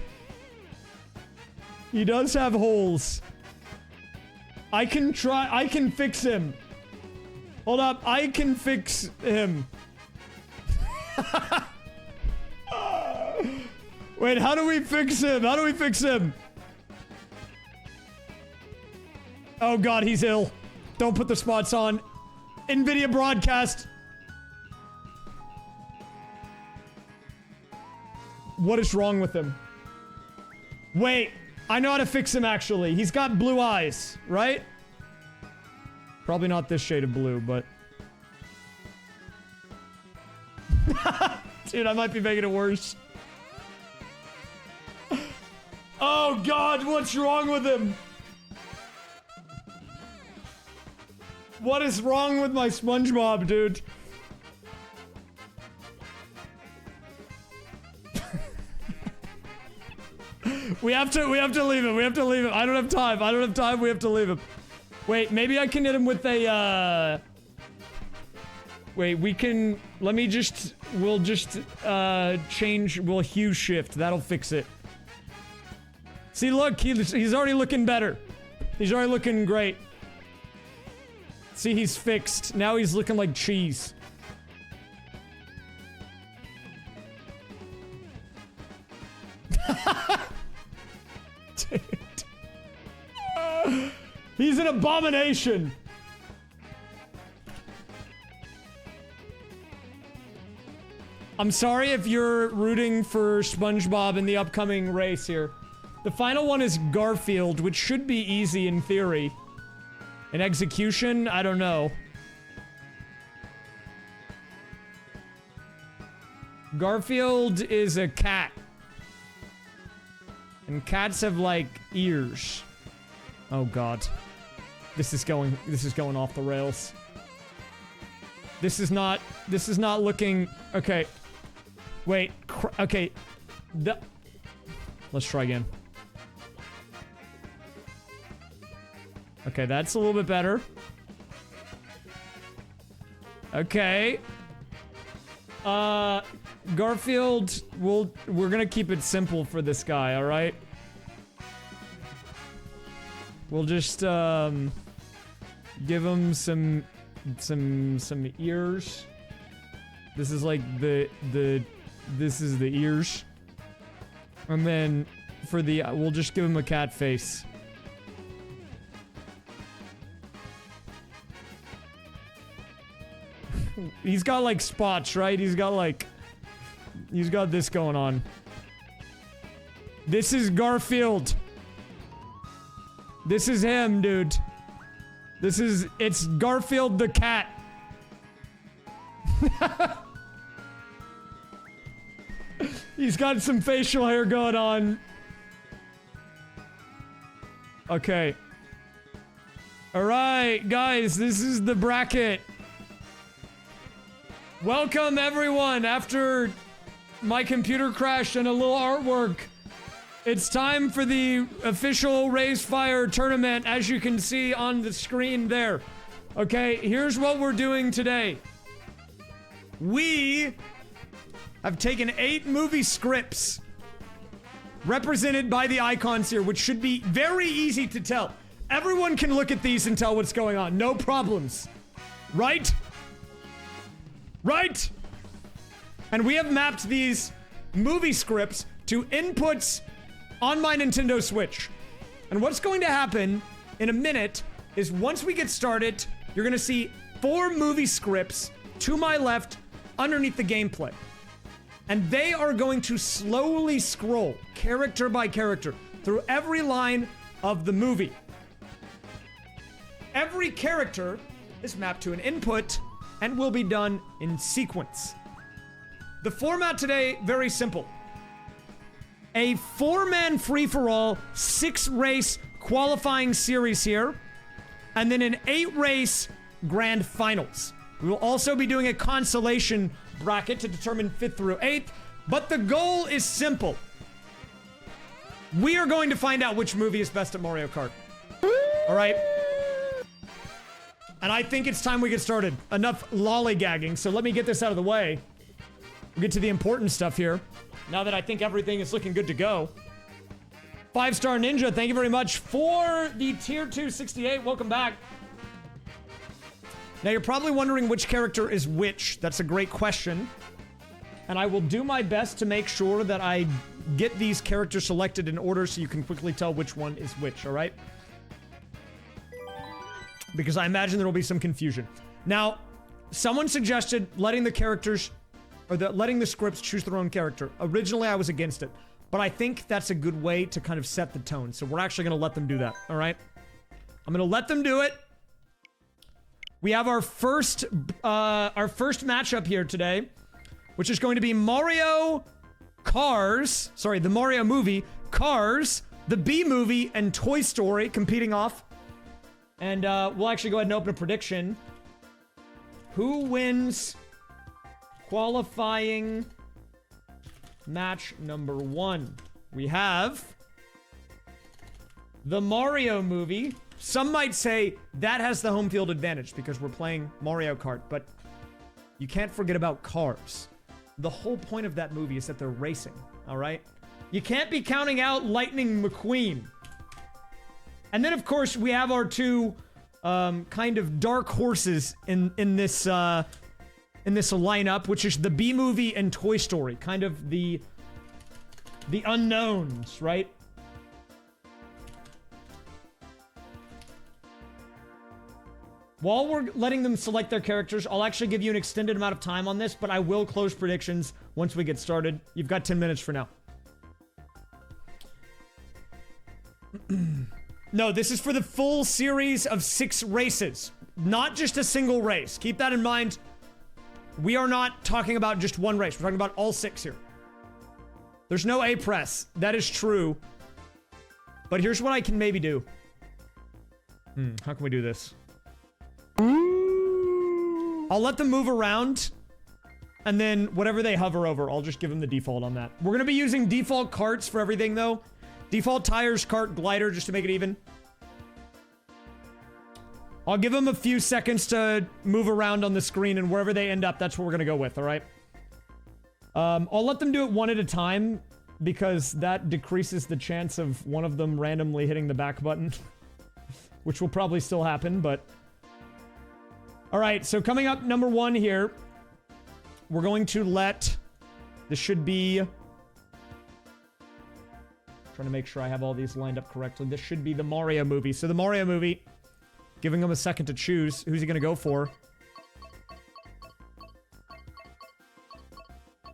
He does have holes. I can fix him. Hold up, I can fix him. Wait, how do we fix him? How do we fix him? Oh god, he's ill. Don't put the spots on. NVIDIA broadcast. what is wrong with him. Wait, I know how to fix him actually. He's got blue eyes, right? Probably not this shade of blue, but... Dude, I might be making it worse. Oh god, what's wrong with him? What is wrong with my SpongeBob, dude? We have to leave him. We have to leave him. I don't have time. I don't have time. We have to leave him. Wait, maybe I can hit him with a, Wait, we can... Let me just... We'll just, change... We'll hue shift. That'll fix it. See, look. He's already looking better. He's already looking great. See, he's fixed. Now he's looking like cheese. Dude. He's an abomination. I'm sorry if you're rooting for SpongeBob in the upcoming race here. The final one is Garfield, which should be easy in theory. In execution, I don't know. Garfield is a cat. And cats have, like, ears. Oh, God. This is going off the rails. This is not looking... Okay. Wait. Okay. Let's try again. Okay, that's a little bit better. Okay. Garfield, we're gonna keep it simple for this guy, alright? We'll just, give him some ears. This is like this is the ears. And then, for the, we'll just give him a cat face. He's got, like, spots, right? He's got this going on. This is Garfield. This is him, dude. It's Garfield the cat. He's got some facial hair going on. Okay. Alright, guys, this is the bracket. Welcome, everyone, after my computer crashed and a little artwork. It's time for the official raysfire tournament, as you can see on the screen there. Okay, here's what we're doing today. We have taken 8 movie scripts represented by the icons here, which should be very easy to tell. Everyone can look at these and tell what's going on. No problems. Right? Right? And we have mapped these movie scripts to inputs on my Nintendo Switch. And what's going to happen in a minute is once we get started, you're going to see 4 movie scripts to my left underneath the gameplay. And they are going to slowly scroll, character by character, through every line of the movie. Every character is mapped to an input and will be done in sequence. The format today, very simple. A 4-man free-for-all, 6-race qualifying series here, and then an 8-race grand finals. We will also be doing a consolation bracket to determine 5th through 8th, but the goal is simple. We are going to find out which movie is best at Mario Kart. Alright? And I think it's time we get started. Enough lollygagging, so let me get this out of the way. We'll get to the important stuff here. Now that I think everything is looking good to go. 5-Star Ninja, thank you very much for the Tier 2 68. Welcome back. Now you're probably wondering which character is which. That's a great question. And I will do my best to make sure that I get these characters selected in order so you can quickly tell which one is which, alright? Because I imagine there will be some confusion. Now, someone suggested letting the characters or letting the scripts choose their own character. Originally, I was against it, but I think that's a good way to kind of set the tone. So we're actually going to let them do that. All right. I'm going to let them do it. We have our first matchup here today, which is going to be Mario Cars. Sorry, the Mario movie, Cars, the B movie, and Toy Story competing off. And we'll actually go ahead and open a prediction. Who wins qualifying match number 1? We have the Mario movie. Some might say that has the home field advantage because we're playing Mario Kart, but you can't forget about Cars. The whole point of that movie is that they're racing, all right? You can't be counting out Lightning McQueen. And then, of course, we have our two kind of dark horses in this lineup, which is the B movie and Toy Story, kind of the unknowns, right? While we're letting them select their characters, I'll actually give you an extended amount of time on this, but I will close predictions once we get started. You've got 10 minutes for now. No, this is for the full series of 6 races, not just a single race. Keep that in mind. We are not talking about just one race. We're talking about all 6 here. There's no A-press. That is true. But here's what I can maybe do. How can we do this? I'll let them move around, and then whatever they hover over, I'll just give them the default on that. We're going to be using default carts for everything, though. Default tires, cart, glider, just to make it even. I'll give them a few seconds to move around on the screen, and wherever they end up, that's what we're going to go with, all right? I'll let them do it one at a time, because that decreases the chance of one of them randomly hitting the back button. Which will probably still happen, but... Alright, so coming up number 1 here, we're going to let... This should be... Trying to make sure I have all these lined up correctly. This should be the Mario movie. So the Mario movie, giving them a second to choose. Who's he going to go for?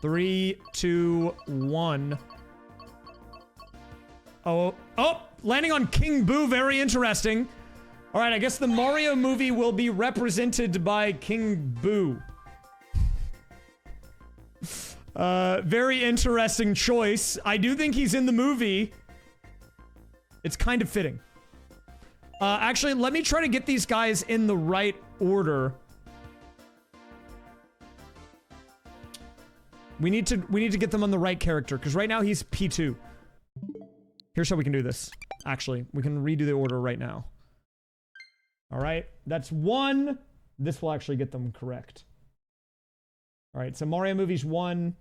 3, 2, 1. Oh, landing on King Boo, very interesting. All right, I guess the Mario movie will be represented by King Boo. Very interesting choice. I do think he's in the movie. It's kind of fitting. Actually, let me try to get these guys in the right order. We need to get them on the right character, because right now he's P2. Here's how we can do this. Actually, we can redo the order right now. All right, that's 1. This will actually get them correct. All right, so Mario movie's 1.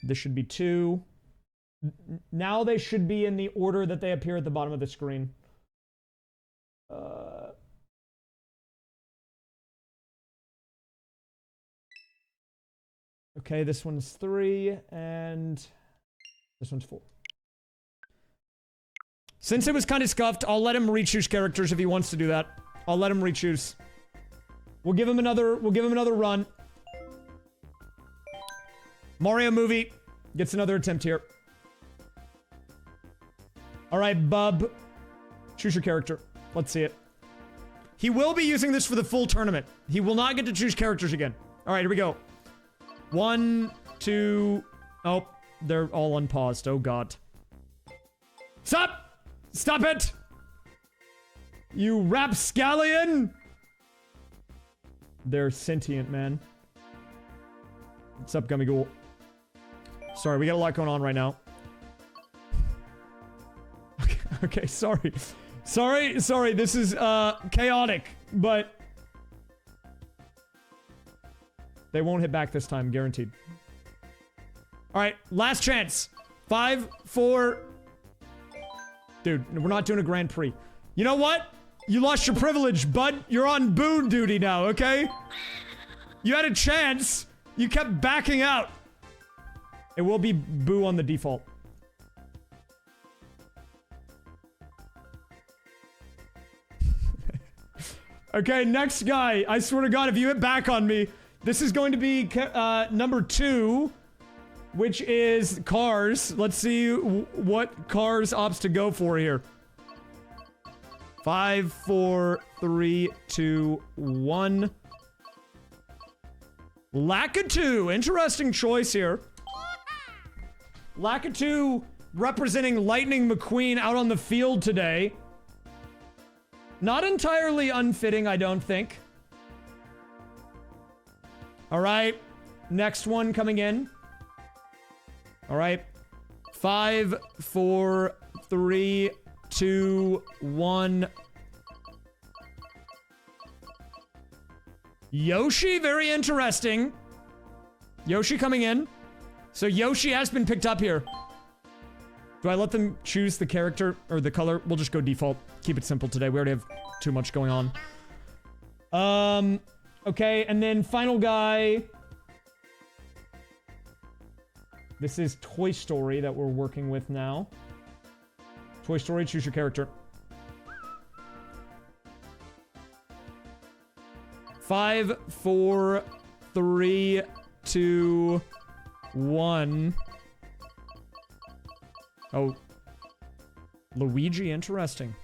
This should be 2. Now they should be in the order that they appear at the bottom of the screen. Okay, this one's 3, and this one's 4. Since it was kind of scuffed, I'll let him re-choose characters if he wants to do that. I'll let him re-choose. We'll give him another run. Mario movie gets another attempt here. All right, Bub. Choose your character. Let's see it. He will be using this for the full tournament. He will not get to choose characters again. All right, here we go. 1, 2... Oh, they're all unpaused. Oh, God. Stop! Stop it! You rapscallion! They're sentient, man. What's up, Gummy Ghoul? Sorry, we got a lot going on right now. Okay, sorry. Sorry, this is, chaotic, but... They won't hit back this time, guaranteed. Alright, last chance. 5, 4... Dude, we're not doing a Grand Prix. You know what? You lost your privilege, bud. You're on boo duty now, okay? You had a chance. You kept backing out. It will be boo on the default. Okay, next guy. I swear to God, if you hit back on me, This is going to be number 2, which is cars. Let's see what cars opts to go for here. 5, 4, 3, 2, 1. Lakitu, interesting choice here. Lakitu representing Lightning McQueen out on the field today. Not entirely unfitting, I don't think. All right, next one coming in. All right, 5, 4, 3, 2, 1. Yoshi, very interesting. Yoshi coming in. So Yoshi has been picked up here. Do I let them choose the character or the color? We'll just go default. Keep it simple today. We already have too much going on. Okay, and then final guy. This is Toy Story that we're working with now. Toy Story, choose your character. 5, 4, 3, 2, 1. Oh. Luigi, interesting.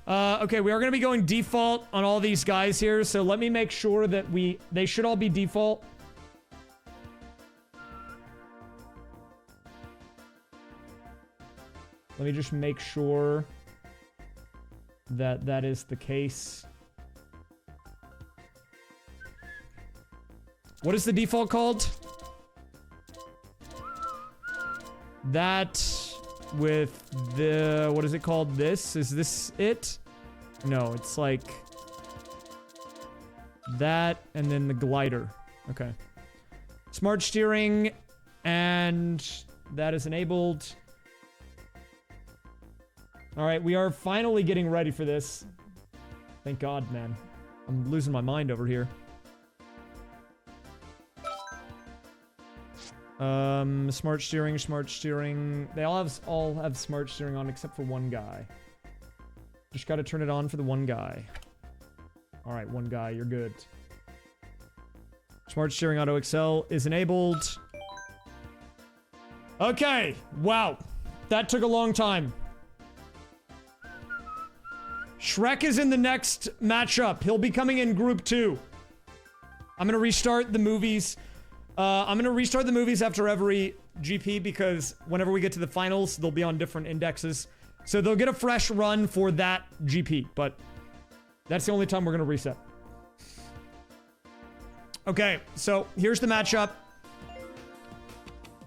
Okay, we are going to be going default on all these guys here, so let me make sure that they should all be default. Let me just make sure that that is the case. What is the default called? That with the, what is it called? This? Is this it? No, it's like that and then the glider. Okay. Smart steering, and that is enabled. All right, we are finally getting ready for this. Thank God, man. I'm losing my mind over here. Smart steering, smart steering. They all have smart steering on except for one guy. Just gotta turn it on for the one guy. All right, one guy, you're good. Smart steering auto excel is enabled. Okay, wow. That took a long time. Shrek is in the next matchup. He'll be coming in group 2. I'm gonna restart the movies. I'm gonna restart the movies after every GP because whenever we get to the finals, they'll be on different indexes. So they'll get a fresh run for that GP, but that's the only time we're gonna reset. Okay, so here's the matchup.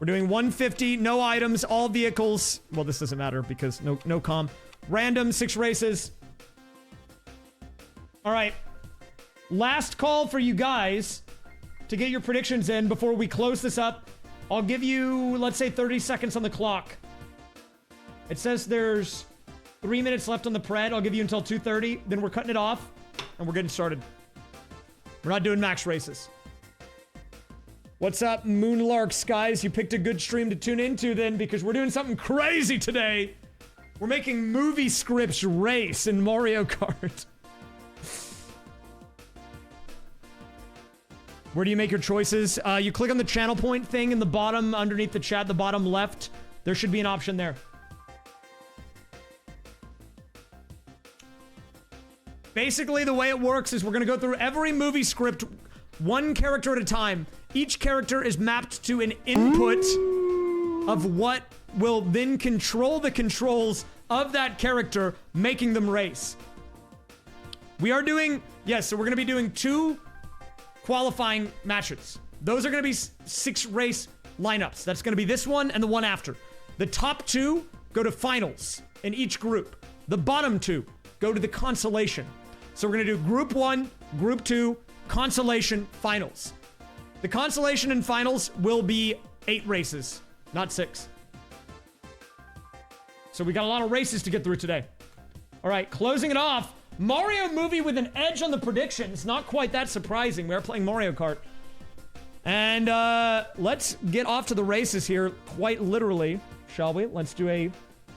We're doing 150, no items, all vehicles. Well, this doesn't matter because no comm. Random, 6 races. All right, last call for you guys to get your predictions in before we close this up. I'll give you, let's say, 30 seconds on the clock. It says there's 3 minutes left on the pred. I'll give you until 2:30. Then we're cutting it off, and we're getting started. We're not doing max races. What's up, Moonlark Skies? You picked a good stream to tune into then, because we're doing something crazy today. We're making movie scripts race in Mario Kart. Where do you make your choices? You click on the channel point thing in the bottom, underneath the chat, the bottom left. There should be an option there. Basically, the way it works is we're gonna go through every movie script, one character at a time. Each character is mapped to an input of what will then control the controls of that character, making them race. We are doing, yes, so we're gonna be doing 2 qualifying matches. Those are going to be 6 race lineups. That's going to be this one and the one after. The top 2 go to finals in each group. The bottom 2 go to the consolation. So we're going to do group 1, group 2, consolation, finals. The consolation and finals will be 8 races, not 6. So we got a lot of races to get through today. All right, closing it off. Mario movie with an edge on the predictions. Not quite that surprising. We are playing Mario Kart. And let's get off to the races here, quite literally, shall we? Let's do a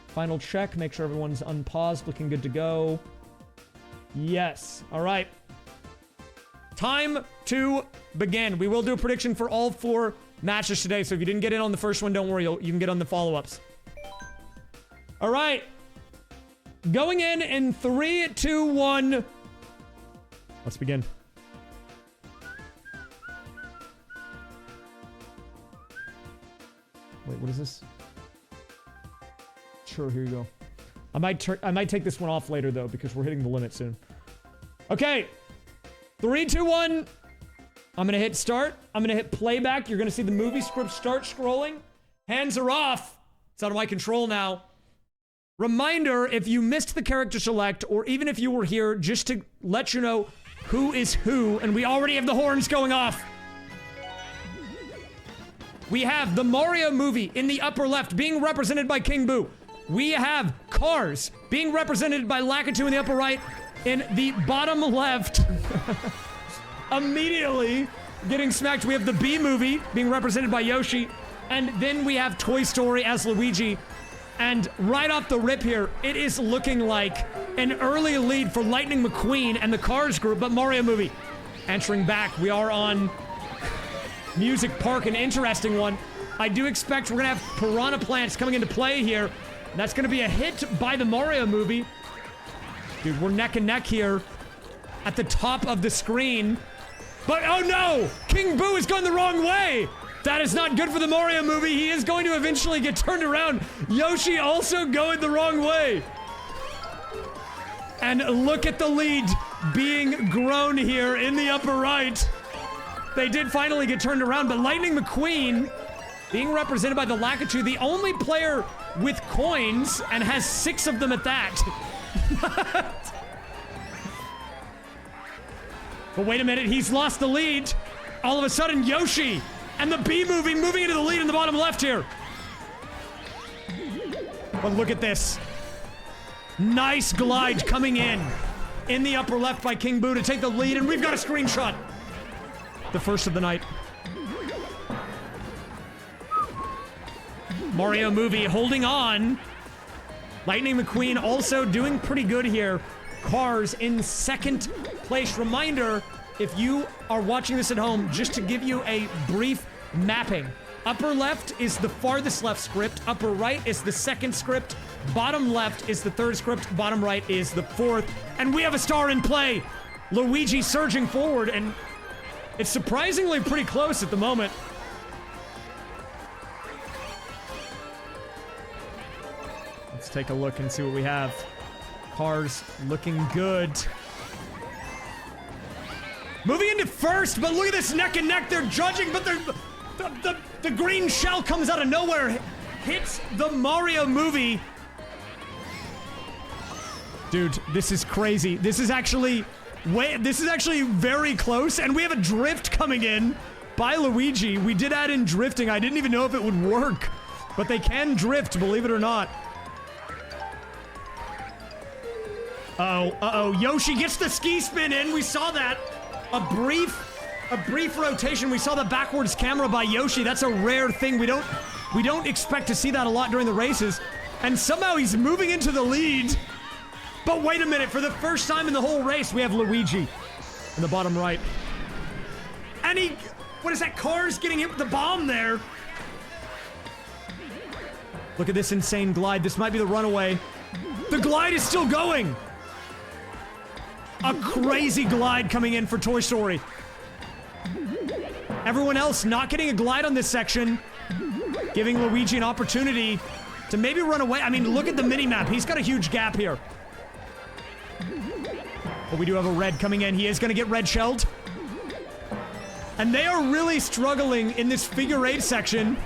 final check. Make sure everyone's unpaused, looking good to go. Yes. All right. time to begin. We will do a prediction for all 4 matches today, so if you didn't get in on the first one, don't worry, you can get on the follow-ups. All right. Going in 3, 2, 1. Let's begin. Wait, what is this? Sure, here you go. I might take this one off later, though, because we're hitting the limit soon. Okay. 3, 2, 1. I'm gonna hit start. I'm gonna hit playback. You're gonna see the movie script start scrolling. Hands are off. It's out of my control now. Reminder, if you missed the character select, or even if you were here, just to let you know who is who, and we already have the horns going off. We have the Mario movie in the upper left being represented by King Boo. We have Cars being represented by Lakitu in the upper right. In the bottom left, immediately getting smacked, we have the B movie being represented by Yoshi. And then we have Toy Story as Luigi. And right off the rip here, it is looking like an early lead for Lightning McQueen and the Cars group, but Mario movie. Entering back, we are on Music Park, an interesting one. I do expect we're gonna have Piranha Plants coming into play here. And that's gonna be a hit by the Mario movie. Dude, we're neck and neck here at the top of the screen. But, oh no! King Boo is going the wrong way! That is not good for the Mario movie. He is going to eventually get turned around. Yoshi also going the wrong way. And look at the lead being grown here in the upper right. They did finally get turned around, but Lightning McQueen being represented by the Lakitu, the only player with coins, and has 6 of them at that. But wait a minute, he's lost the lead. All of a sudden, Yoshi and the B movie moving into the lead in the bottom left here. But look at this. Nice glide coming in the upper left by King Boo to take the lead, and we've got a screenshot. The first of the night. Mario movie holding on. Lightning McQueen also doing pretty good here. Cars in second place. Reminder, if you are watching this at home, just to give you a brief mapping. Upper left is the farthest left script. Upper right is the second script. Bottom left is the third script. Bottom right is the fourth. And we have a star in play. Luigi surging forward, and it's surprisingly pretty close at the moment. Let's take a look and see what we have. Cars looking good. Moving into first, but look at this neck and neck. They're judging, but the green shell comes out of nowhere. Hits the Mario movie. Dude, this is crazy. This is actually very close, and we have a drift coming in by Luigi. We did add in drifting. I didn't even know if it would work, but they can drift, believe it or not. Uh-oh. Yoshi gets the ski spin in. We saw that. A brief rotation. We saw the backwards camera by Yoshi. That's a rare thing. We don't expect to see that a lot during the races. And somehow he's moving into the lead. But wait a minute. For the first time in the whole race, we have Luigi in the bottom right. And what is that? Cars getting hit with the bomb there. Look at this insane glide. This might be the runaway. The glide is still going. A crazy glide coming in for Toy Story. Everyone else not getting a glide on this section, giving Luigi an opportunity to maybe run away. I mean, look at the mini-map. He's got a huge gap here. But we do have a red coming in. He is going to get red shelled. And they are really struggling in this figure 8 section.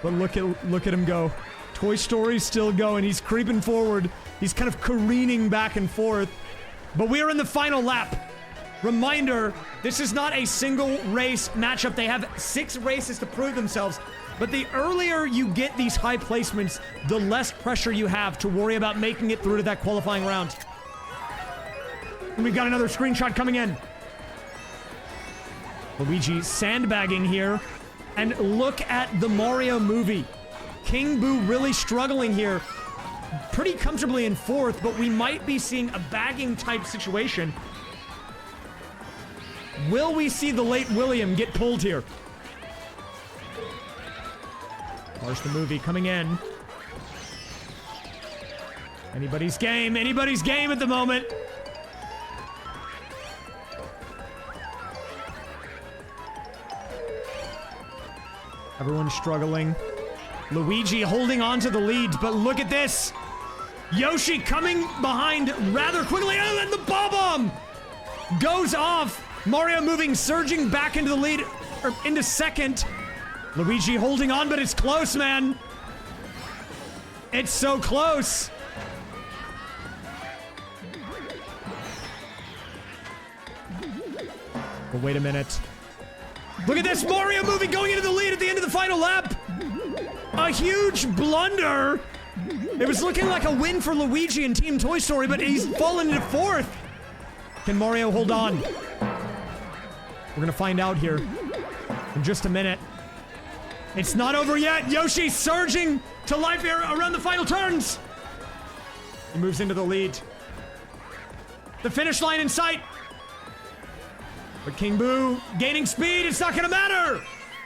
But look at him go. Toy Story's still going. He's creeping forward. He's kind of careening back and forth. But we are in the final lap. Reminder, this is not a single race matchup. They have 6 races to prove themselves. But the earlier you get these high placements, the less pressure you have to worry about making it through to that qualifying round. And we've got another screenshot coming in. Luigi sandbagging here. And look at the Mario movie. King Boo really struggling here. pretty comfortably in fourth, but we might be seeing a bagging type situation. Will we see the late William get pulled here? Cars the movie coming in. Anybody's game at the moment. Everyone's struggling. Luigi holding on to the lead, but look at this. Yoshi coming behind rather quickly, and then the ball bomb goes off. Mario moving, surging back into the lead, or into second. Luigi holding on, but it's close, man. It's so close. But wait a minute. Look at this, Mario moving, going into the lead at the end of the final lap. A huge blunder. It was looking like a win for Luigi and Team Toy Story, but he's fallen into fourth. Can Mario hold on? We're gonna find out here in just a minute. It's not over yet. Yoshi surging to life here around the final turns. He moves into the lead. The finish line in sight. But King Boo gaining speed. It's not gonna matter.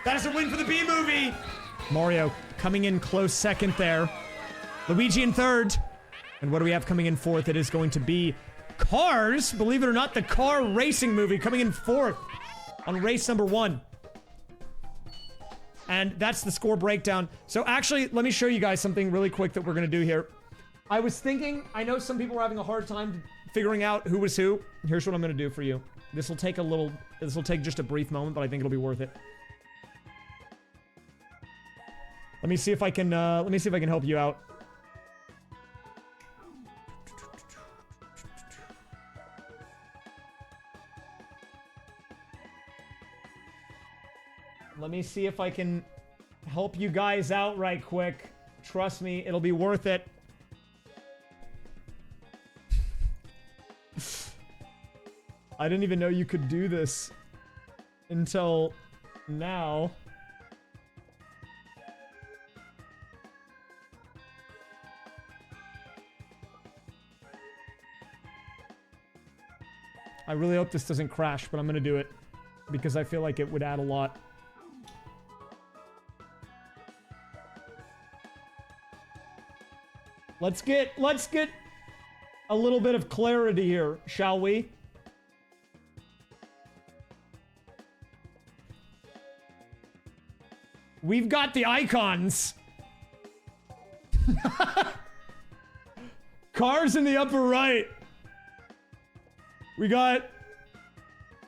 That is a win for the B-movie. Mario coming in close second there. Luigi in third. And what do we have coming in fourth? It is going to be Cars. Believe it or not, the car racing movie coming in fourth on race number 1. And that's the score breakdown. So actually, let me show you guys something really quick that we're gonna do here. I was thinking, I know some people are having a hard time figuring out who was who. Here's what I'm gonna do for you. This will take just a brief moment, but I think it'll be worth it. Let me see if I can help you out. Let me see if I can help you guys out right quick. Trust me, it'll be worth it. I didn't even know you could do this until now. I really hope this doesn't crash, but I'm gonna do it because I feel like it would add a lot. Let's get a little bit of clarity here, shall we? We've got the icons. Cars in the upper right. We got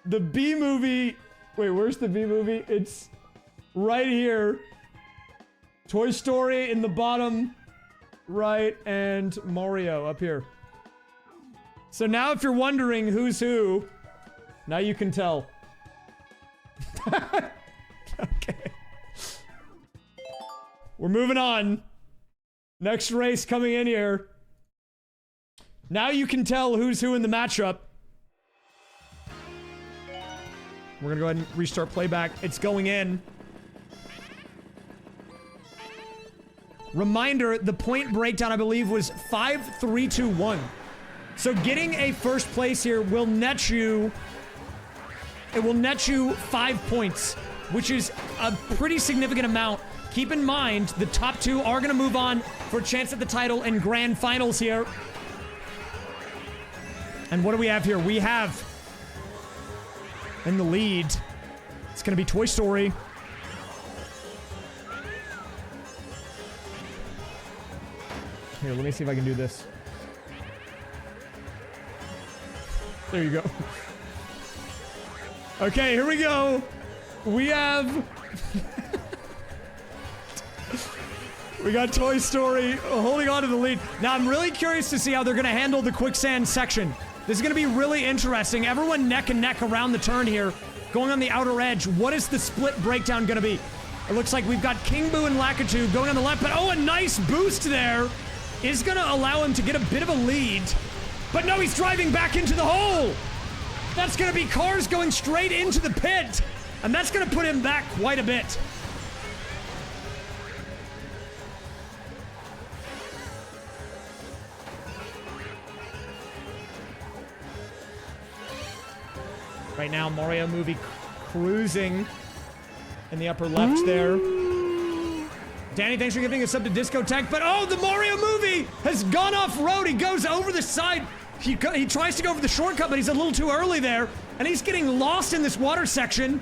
the B movie. Wait, where's the B movie? It's right here. Toy Story in the bottom right, and Mario up here. So now if you're wondering who's who, now you can tell. Okay. We're moving on. Next race coming in here. Now you can tell who's who in the matchup. We're gonna go ahead and restart playback. It's going in. Reminder, the point breakdown, I believe, was 5, 3, 2, 1. So getting a first place here will net you... It will net you 5 points, which is a pretty significant amount. Keep in mind, the top 2 are going to move on for a chance at the title in grand finals here. And what do we have here? We have... in the lead, it's going to be Toy Story. Here, let me see if I can do this. There you go. Okay, here we go. We have... we got Toy Story holding on to the lead. Now, I'm really curious to see how they're going to handle the quicksand section. This is going to be really interesting. Everyone neck and neck around the turn here, going on the outer edge. What is the split breakdown going to be? It looks like we've got King Boo and Lakitu going on the left, but oh, a nice boost there is going to allow him to get a bit of a lead. But no, he's driving back into the hole. That's going to be Cars going straight into the pit, and that's going to put him back quite a bit. Right now, Mario movie cruising in the upper left there. Danny, thanks for giving us up to Discotheque. But oh, the Mario movie has gone off-road. He goes over the side. He tries to go for the shortcut, but he's a little too early there. And he's getting lost in this water section.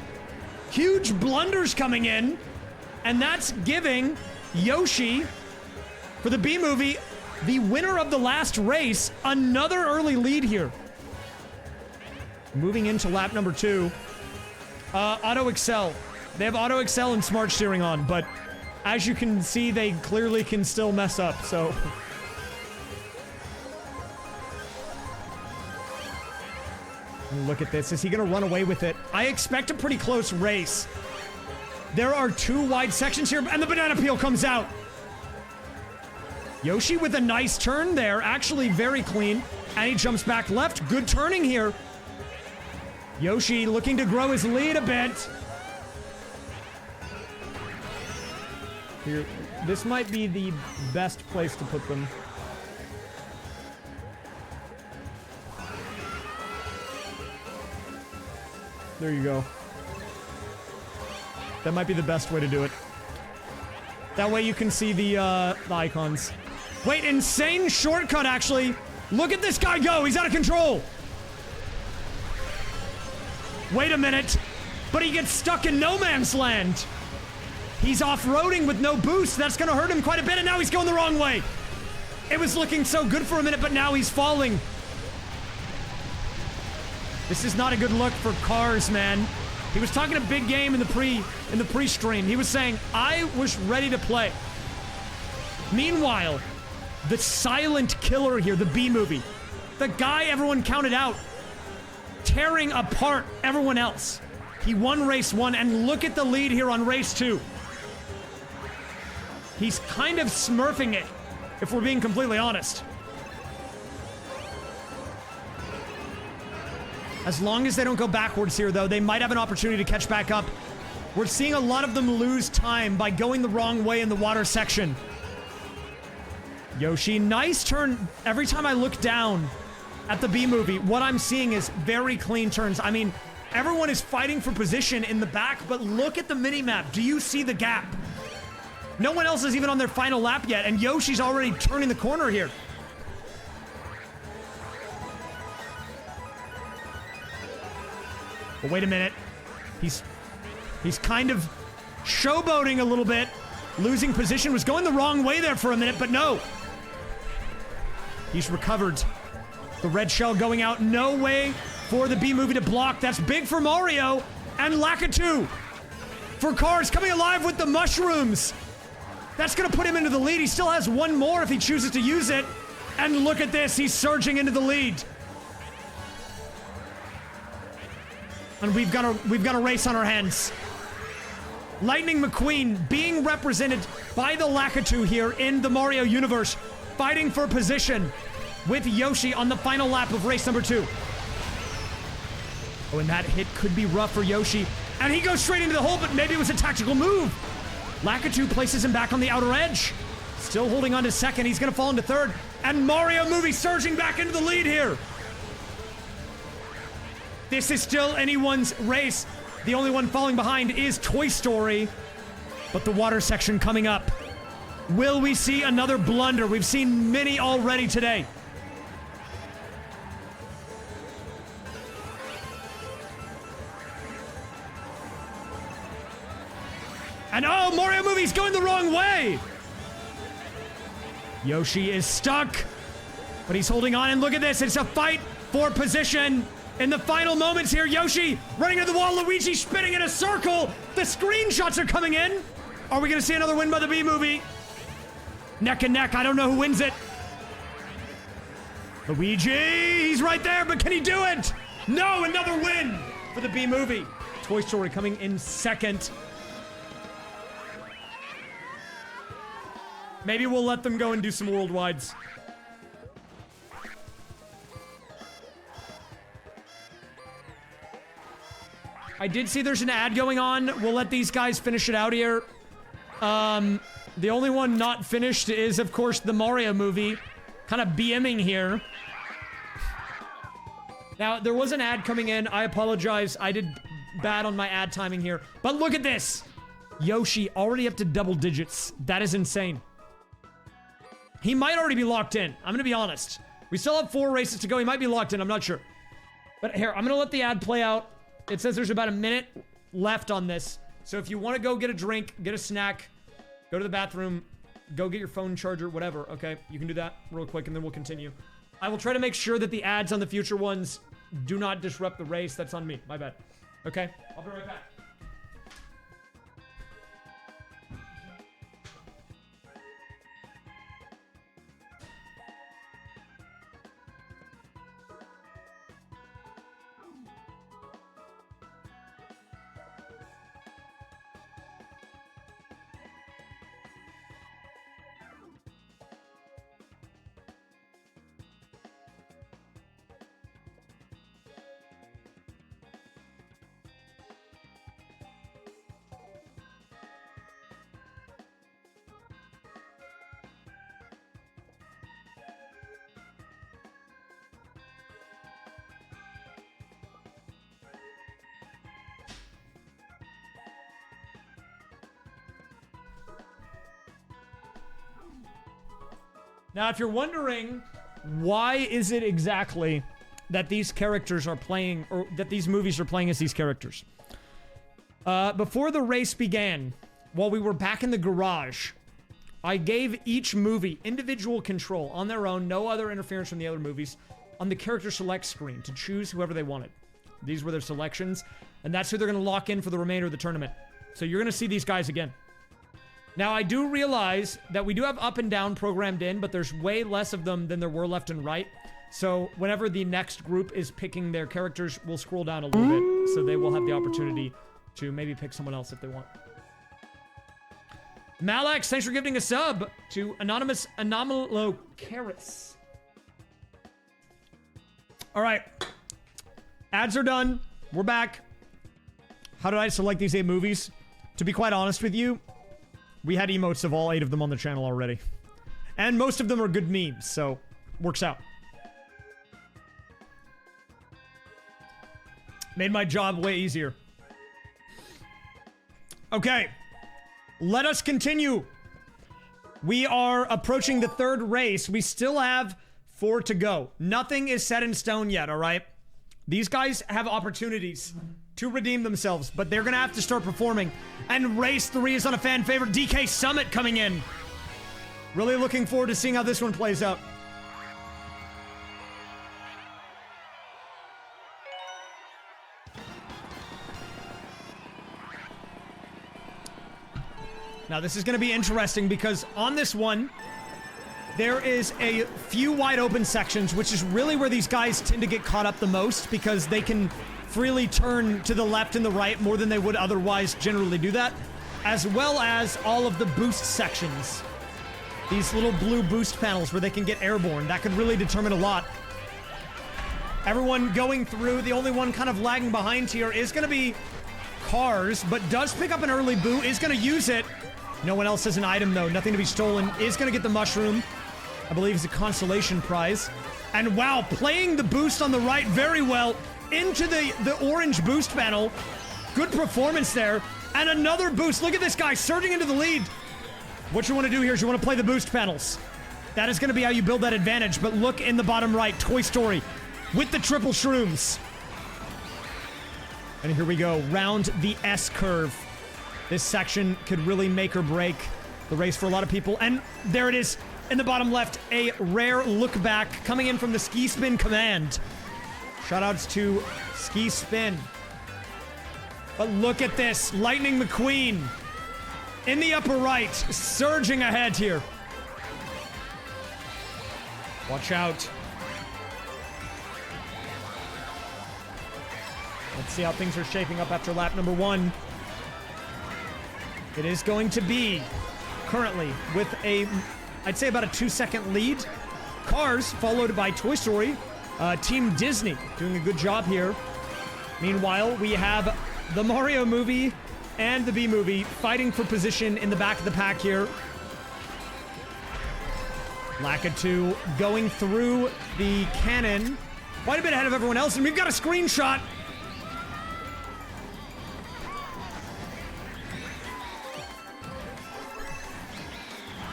Huge blunders coming in. And that's giving Yoshi, for the B movie, the winner of the last race, another early lead here. Moving into lap number 2. Auto Excel. They have Auto Excel and Smart Steering on, but as you can see, they clearly can still mess up, so. Look at this. Is he gonna run away with it? I expect a pretty close race. There are 2 wide sections here, and the banana peel comes out. Yoshi with a nice turn there, actually very clean, and he jumps back left. Good turning here. Yoshi looking to grow his lead a bit. Here, this might be the best place to put them. There you go. That might be the best way to do it. That way you can see the icons. Wait, insane shortcut, actually. Look at this guy go. He's out of control. Wait a minute. But he gets stuck in no man's land. He's off-roading with no boost. That's going to hurt him quite a bit, and now he's going the wrong way. It was looking so good for a minute, but now he's falling. This is not a good look for Cars, man. He was talking a big game in the pre-stream. He was saying, I was ready to play. Meanwhile, the silent killer here, the B movie, the guy everyone counted out, tearing apart everyone else. He won race 1, and look at the lead here on race 2. He's kind of smurfing it, if we're being completely honest. As long as they don't go backwards here, though, they might have an opportunity to catch back up. We're seeing a lot of them lose time by going the wrong way in the water section. Yoshi, nice turn. Every time I look down at the B movie, what I'm seeing is very clean turns. I mean, everyone is fighting for position in the back, but look at the mini-map. Do you see the gap? No one else is even on their final lap yet, and Yoshi's already turning the corner here. But wait a minute. He's kind of showboating a little bit. Losing position. Was going the wrong way there for a minute, but no. He's recovered. The red shell going out. No way for the B movie to block. That's big for Mario. And Lakitu for Cars coming alive with the mushrooms. That's going to put him into the lead. He still has one more if he chooses to use it. And look at this. He's surging into the lead. And we've got a race on our hands. Lightning McQueen being represented by the Lakitu here in the Mario universe, fighting for position with Yoshi on the final lap of race number 2. Oh, and that hit could be rough for Yoshi. And he goes straight into the hole, but maybe it was a tactical move. Lakitu places him back on the outer edge. Still holding on to second. He's going to fall into third. And Mario movie surging back into the lead here. This is still anyone's race. The only one falling behind is Toy Story. But the water section coming up. Will we see another blunder? We've seen many already today. And oh, Mario movie's going the wrong way. Yoshi is stuck, but he's holding on, and look at this. It's a fight for position. In the final moments here, Yoshi running into the wall, Luigi spinning in a circle. The screenshots are coming in. Are we going to see another win by the B movie? Neck and neck. I don't know who wins it. Luigi, he's right there, but can he do it? No, another win for the B movie. Toy Story coming in second. Maybe we'll let them go and do some worldwides. I did see there's an ad going on. We'll let these guys finish it out here. The only one not finished is, of course, the Mario movie. Kind of BMing here. Now, there was an ad coming in. I apologize. I did bad on my ad timing here. But look at this. Yoshi already up to double digits. That is insane. He might already be locked in. I'm going to be honest. We still have 4 races to go. He might be locked in. I'm not sure. But here, I'm going to let the ad play out. It says there's about a minute left on this. So if you want to go get a drink, get a snack, go to the bathroom, go get your phone charger, whatever, okay? You can do that real quick and then we'll continue. I will try to make sure that the ads on the future ones do not disrupt the race. That's on me. My bad. Okay? I'll be right back. Now, if you're wondering, why is it exactly that these characters are playing, or that these movies are playing as these characters? Before the race began, while we were back in the garage, I gave each movie individual control on their own, no other interference from the other movies, on the character select screen to choose whoever they wanted. These were their selections, and that's who they're going to lock in for the remainder of the tournament. So you're going to see these guys again. Now, I do realize that we do have up and down programmed in, but there's way less of them than there were left and right. So whenever the next group is picking their characters, we'll scroll down a little bit so they will have the opportunity to maybe pick someone else if they want. Malax, thanks for gifting a sub to Anonymous Anomalocaris. All right. Ads are done. We're back. How did I select these 8 movies? To be quite honest with you, we had emotes of all 8 of them on the channel already. And most of them are good memes, so works out. Made my job way easier. Okay. Let us continue. We are approaching the 3rd race. We still have 4 to go. Nothing is set in stone yet, all right? These guys have opportunities to redeem themselves, but they're gonna have to start performing. And race 3 is on a fan favorite, DK Summit coming in. Really looking forward to seeing how this one plays out. Now this is gonna be interesting because on this one, there is a few wide open sections, which is really where these guys tend to get caught up the most because they can freely turn to the left and the right more than they would otherwise generally do that, as well as all of the boost sections. These little blue boost panels where they can get airborne. That could really determine a lot. Everyone going through, the only one kind of lagging behind here is going to be Cars, but does pick up an early boot, is going to use it. No one else has an item though, nothing to be stolen. Is going to get the mushroom. I believe it's a consolation prize. And wow, playing the boost on the right very well into the orange boost panel. Good performance there. And another boost. Look at this guy surging into the lead. What you want to do here is you want to play the boost panels. That is going to be how you build that advantage. But look in the bottom right, Toy Story with the triple shrooms. And here we go, round the S curve. This section could really make or break the race for a lot of people. And there it is in the bottom left, a rare look back coming in from the Ski Spin Command. Shoutouts to Ski Spin. But look at this, Lightning McQueen in the upper right, surging ahead here. Watch out. Let's see how things are shaping up after lap number 1. It is going to be currently with a, I'd say about a 2-second lead. Cars followed by Toy Story. Team Disney doing a good job here. Meanwhile, we have the Mario movie and the B movie fighting for position in the back of the pack here. Lakitu going through the cannon. quite a bit ahead of everyone else, and we've got a screenshot.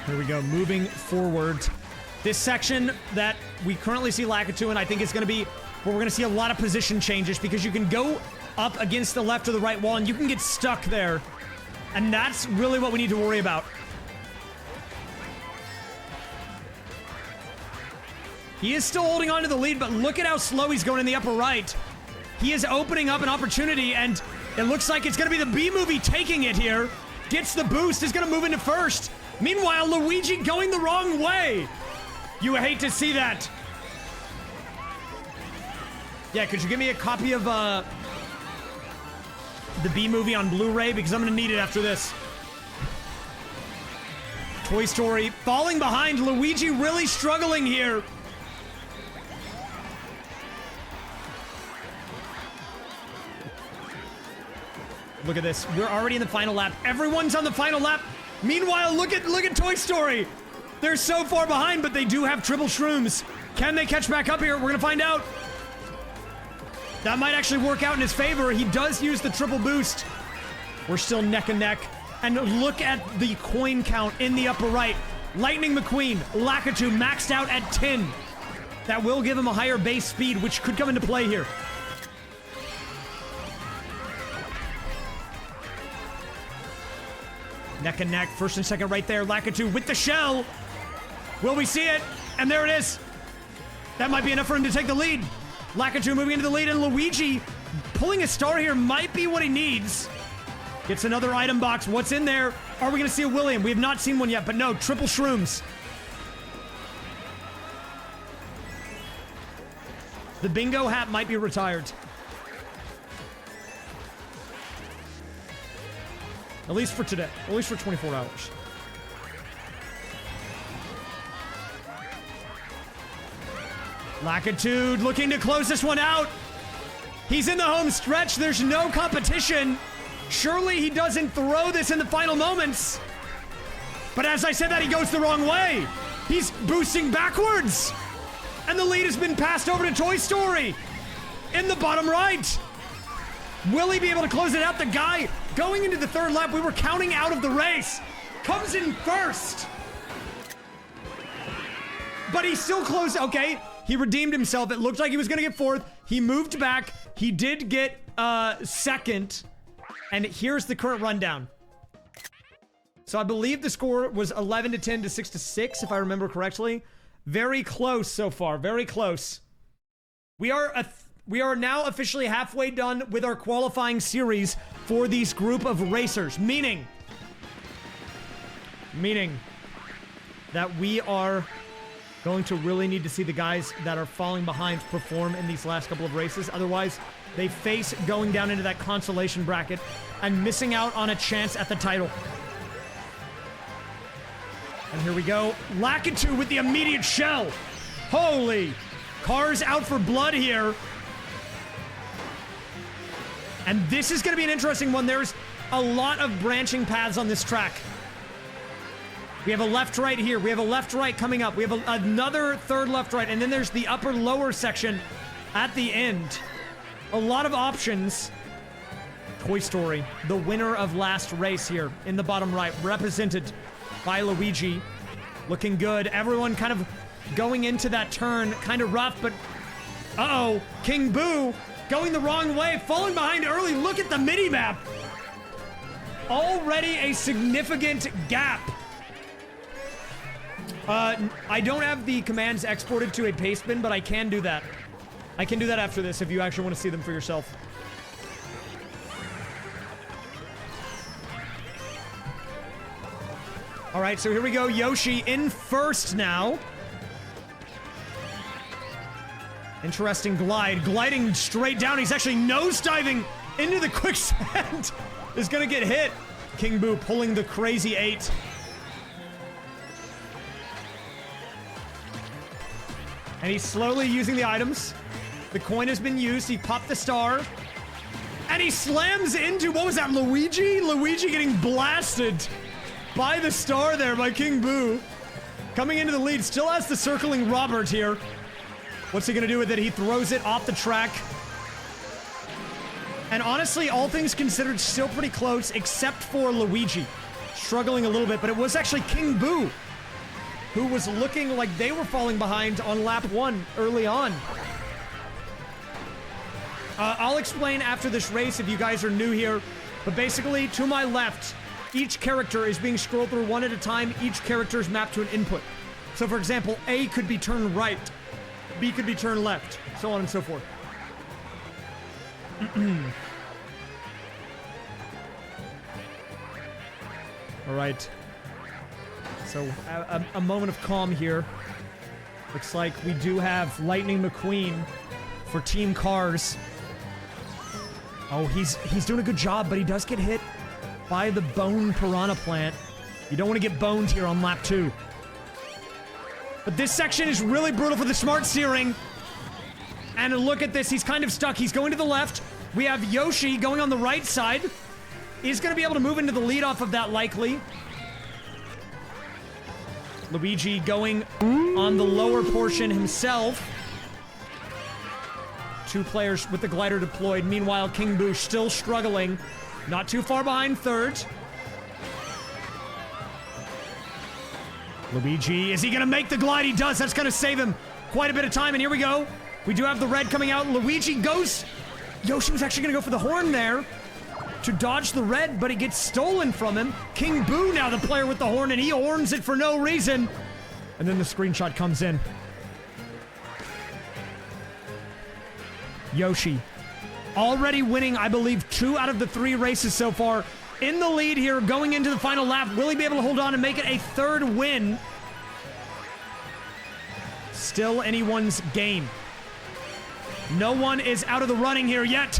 Here we go, moving forward. This section that we currently see Lakitu, and I think it's going to be where we're going to see a lot of position changes, because you can go up against the left or the right wall, and you can get stuck there. And that's really what we need to worry about. He is still holding on to the lead, but look at how slow he's going in the upper right. He is opening up an opportunity, and it looks like it's going to be the B-movie taking it here. Gets the boost, is going to move into first. Meanwhile, Luigi going the wrong way. You hate to see that. Yeah, could you give me a copy of the B-movie on Blu-ray? Because I'm going to need it after this. Toy Story falling behind. Luigi really struggling here. Look at this. We're already in the final lap. Everyone's on the final lap. Meanwhile, look at Toy Story. They're so far behind, but they do have triple shrooms. Can they catch back up here? We're going to find out. That might actually work out in his favor. He does use the triple boost. We're still neck and neck. And look at the coin count in the upper right. Lightning McQueen, Lakitu maxed out at 10. That will give him a higher base speed, which could come into play here. Neck and neck, first and second right there. Lakitu with the shell. Will we see it? And there it is. That might be enough for him to take the lead. Lakitu moving into the lead, and Luigi pulling a star here might be what he needs. Gets another item box. What's in there? Are we going to see a William? We have not seen one yet, but no, triple shrooms. The bingo hat might be retired. At least for today. At least for 24 hours. Lakitu looking to close this one out. He's in the home stretch. There's no competition. Surely he doesn't throw this in the final moments. But as I said that, he goes the wrong way. He's boosting backwards. And the lead has been passed over to Toy Story in the bottom right. Will he be able to close it out? The guy going into the third lap, we were counting out of the race, comes in first. But he still closed. Okay, he redeemed himself. It looked like he was going to get fourth. He moved back. He did get second. And here's the current rundown. So I believe the score was 11 to 10 to 6 to 6, if I remember correctly. Very close so far. Very close. We are now officially halfway done with our qualifying series for these group of racers, meaning that we are going to really need to see the guys that are falling behind perform in these last couple of races. Otherwise, they face going down into that consolation bracket and missing out on a chance at the title. And here we go. Lakitu with the immediate shell. Holy. Cars out for blood here. And this is going to be an interesting one. There's a lot of branching paths on this track. We have a left-right here. We have a left-right coming up. We have another third left-right. And then there's the upper-lower section at the end. A lot of options. Toy Story, the winner of last race here in the bottom right, represented by Luigi. Looking good. Everyone kind of going into that turn, kind of rough, but uh-oh. King Boo going the wrong way, falling behind early. Look at the mini-map. Already a significant gap. I don't have the commands exported to a paste bin, but I can do that. I can do that after this if you actually want to see them for yourself. All right, so here we go. Yoshi in first now. Interesting glide. Gliding straight down. He's actually nosediving into the quicksand. Is going to get hit. King Boo pulling the crazy 8. And he's slowly using the items. The coin has been used. He popped the star. And he slams into, what was that, Luigi? Luigi getting blasted by the star there by King Boo. Coming into the lead. Still has the circling Robert here. What's he gonna do with it? He throws it off the track. And honestly, all things considered, still pretty close, except for Luigi. Struggling a little bit, but it was actually King Boo who was looking like they were falling behind on lap 1 early on. I'll explain after this race if you guys are new here, but basically, to my left, each character is being scrolled through one at a time. Each character is mapped to an input. So, for example, A could be turned right, B could be turned left, so on and so forth. All right. So, a moment of calm here. Looks like we do have Lightning McQueen for Team Cars. Oh, he's doing a good job, but he does get hit by the bone piranha plant. You don't want to get boned here on lap 2. But this section is really brutal for the smart steering. And look at this, he's kind of stuck. He's going to the left. We have Yoshi going on the right side. He's going to be able to move into the lead off of that likely. Luigi going on the lower portion himself. 2 players with the glider deployed. Meanwhile, King Boo still struggling. Not too far behind third. Luigi, is he gonna make the glide? He does. That's gonna save him quite a bit of time. And here we go. We do have the red coming out. Luigi goes. Yoshi was actually gonna go for the horn there to dodge the red, but it gets stolen from him. King Boo now the player with the horn, and he horns it for no reason. And then the screenshot comes in. Yoshi already winning, I believe, 2 out of the 3 races so far. In the lead here, going into the final lap. Will he be able to hold on and make it a 3rd win? Still anyone's game. No one is out of the running here yet.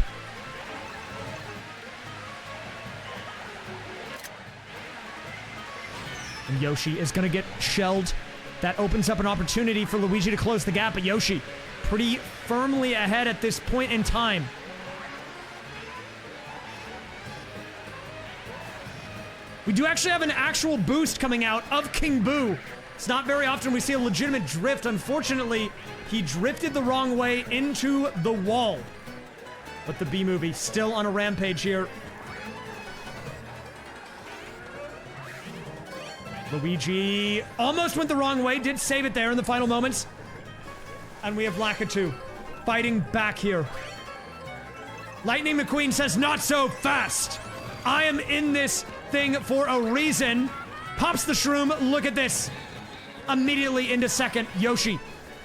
And Yoshi is going to get shelled. That opens up an opportunity for Luigi to close the gap, but Yoshi pretty firmly ahead at this point in time. We do actually have an actual boost coming out of King Boo. It's not very often we see a legitimate drift. Unfortunately, he drifted the wrong way into the wall. But the B-movie still on a rampage here. Luigi almost went the wrong way, did save it there in the final moments. And we have Lakitu fighting back here. Lightning McQueen says, not so fast. I am in this thing for a reason. Pops the shroom. Look at this. Immediately into second. Yoshi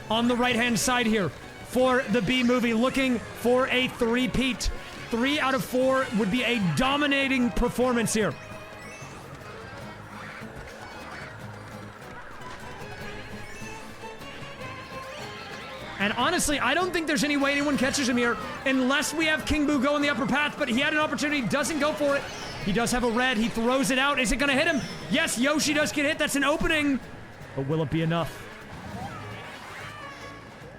on the right-hand side here for the B-movie, looking for a 3-peat. 3 out of 4 would be a dominating performance here. And honestly, I don't think there's any way anyone catches him here unless we have King Boo go in the upper path, but he had an opportunity, doesn't go for it. He does have a red, he throws it out. Is it gonna hit him? Yes, Yoshi does get hit, that's an opening. But will it be enough?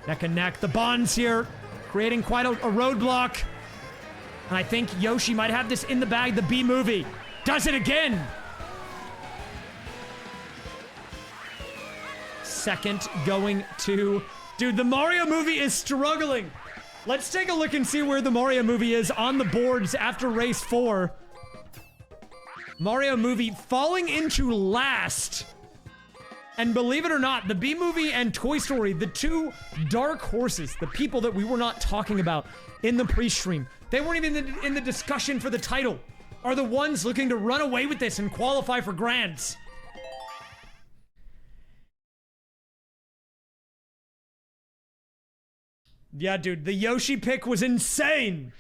Neck and neck, the bonds here, creating quite a roadblock. And I think Yoshi might have this in the bag. The B-movie does it again. Second going to... Dude, the Mario movie is struggling. Let's take a look and see where the Mario movie is on the boards after race 4. Mario movie falling into last. And believe it or not, the B-movie and Toy Story, the 2 dark horses, the people that we were not talking about in the pre-stream, they weren't even in the discussion for the title, are the ones looking to run away with this and qualify for grands. Yeah, dude, the Yoshi pick was insane.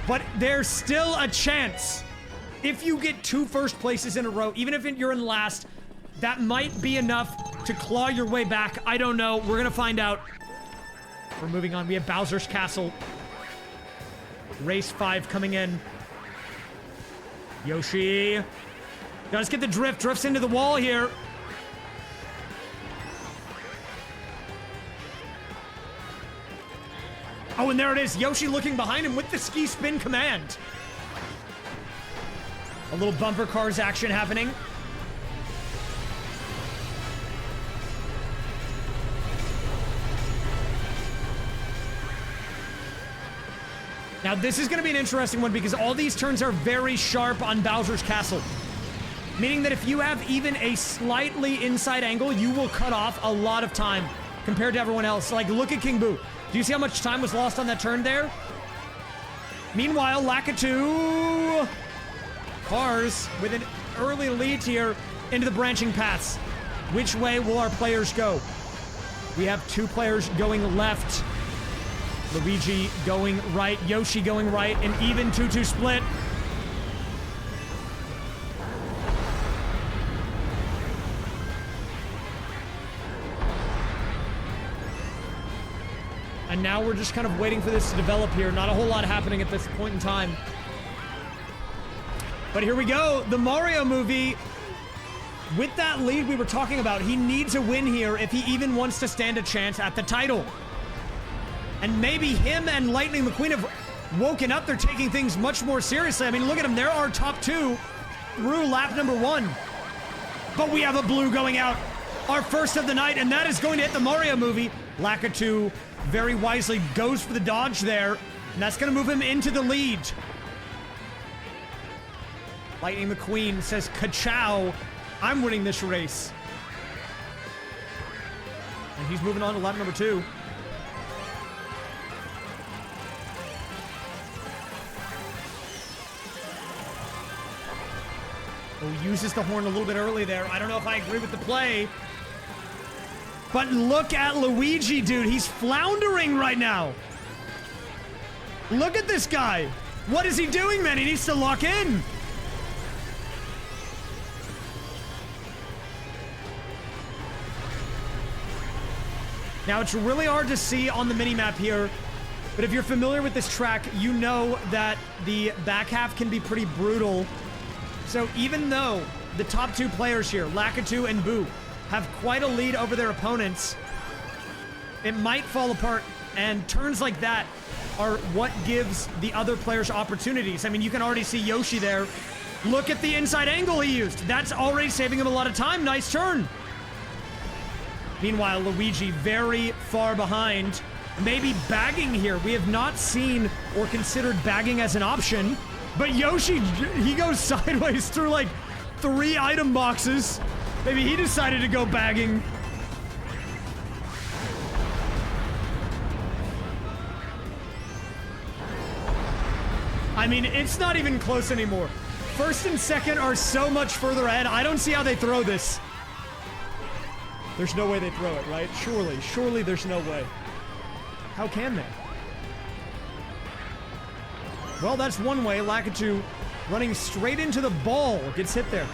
But there's still a chance. If you get 2 first places in a row, even if you're in last, that might be enough to claw your way back. I don't know. We're gonna find out. We're moving on. We have Bowser's Castle. Race 5 coming in. Yoshi does get the drift. Drifts into the wall here. Oh, and there it is. Yoshi looking behind him with the ski spin command. A little bumper cars action happening. Now, this is going to be an interesting one because all these turns are very sharp on Bowser's Castle. Meaning that if you have even a slightly inside angle, you will cut off a lot of time compared to everyone else. Like, look at King Boo. Do you see how much time was lost on that turn there? Meanwhile, Lakitu Cars with an early lead here into the branching paths. Which way will our players go? We have two players going left. Luigi going right, Yoshi going right, an even 2-2 split. And now we're just kind of waiting for this to develop here. Not a whole lot happening at this point in time. But here we go. The Mario movie, with that lead we were talking about, he needs a win here if he even wants to stand a chance at the title. And maybe him and Lightning McQueen have woken up. They're taking things much more seriously. I mean, look at them. They're our top two through lap number 1. But we have a blue going out. Our first of the night, and that is going to hit the Mario movie. Lakitu very wisely goes for the dodge there, and that's going to move him into the lead. Lightning McQueen says, "Ka-chow, I'm winning this race." And he's moving on to lap number 2. Oh, uses the horn a little bit early there. I don't know if I agree with the play. But look at Luigi, dude. He's floundering right now. Look at this guy. What is he doing, man? He needs to lock in. Now, it's really hard to see on the minimap here, but if you're familiar with this track, you know that the back half can be pretty brutal. So even though the top two players here, Lakitu and Boo, have quite a lead over their opponents, it might fall apart, and turns like that are what gives the other players opportunities. I mean, you can already see Yoshi there. Look at the inside angle he used. That's already saving him a lot of time. Nice turn. Meanwhile, Luigi very far behind. Maybe bagging here. We have not seen or considered bagging as an option. But Yoshi, he goes sideways through like 3 item boxes. Maybe he decided to go bagging. I mean, it's not even close anymore. First and second are so much further ahead. I don't see how they throw this. There's no way they throw it, right? Surely there's no way. How can they? Well, that's one way. Lakitu running straight into the ball. Gets hit there.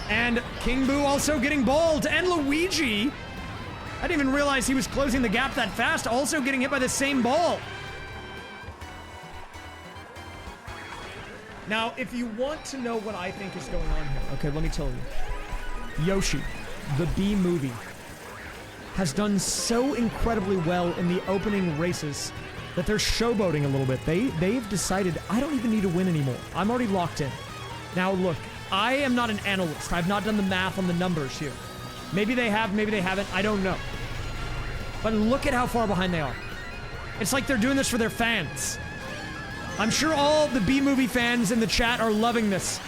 And King Boo also getting balled. And Luigi, I didn't even realize he was closing the gap that fast, also getting hit by the same ball. Now, if you want to know what I think is going on here, okay, let me tell you. Yoshi, the B movie, has done so incredibly well in the opening races that they're showboating a little bit. They've decided, I don't even need to win anymore. I'm already locked in. Now, look, I am not an analyst. I've not done the math on the numbers here. Maybe they have, maybe they haven't. I don't know. But look at how far behind they are. It's like they're doing this for their fans. I'm sure all the B-movie fans in the chat are loving this.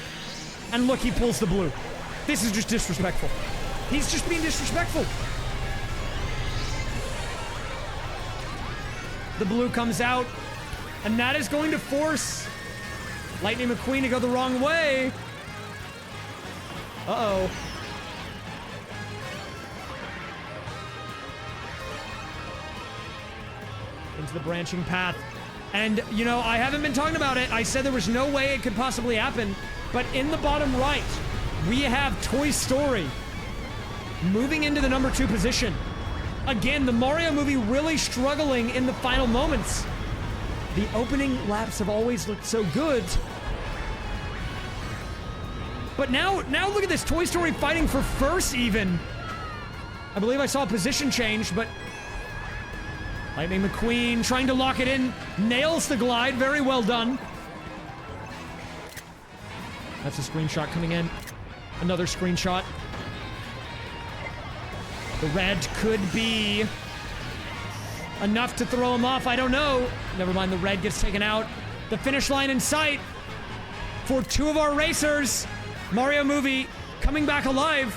And look, he pulls the blue. This is just disrespectful. He's just being disrespectful. The blue comes out, and that is going to force Lightning McQueen to go the wrong way. Uh-oh. Into the branching path. And, you know, I haven't been talking about it. I said there was no way it could possibly happen. But in the bottom right, we have Toy Story moving into the number 2 position. Again, the Mario movie really struggling in the final moments. The opening laps have always looked so good. But now look at this. Toy Story fighting for first even. I believe I saw a position change, but Lightning McQueen trying to lock it in. Nails the glide. Very well done. That's a screenshot coming in. Another screenshot. The red could be enough to throw him off? I don't know. Never mind, the red gets taken out. The finish line in sight for two of our racers. Mario Movie coming back alive.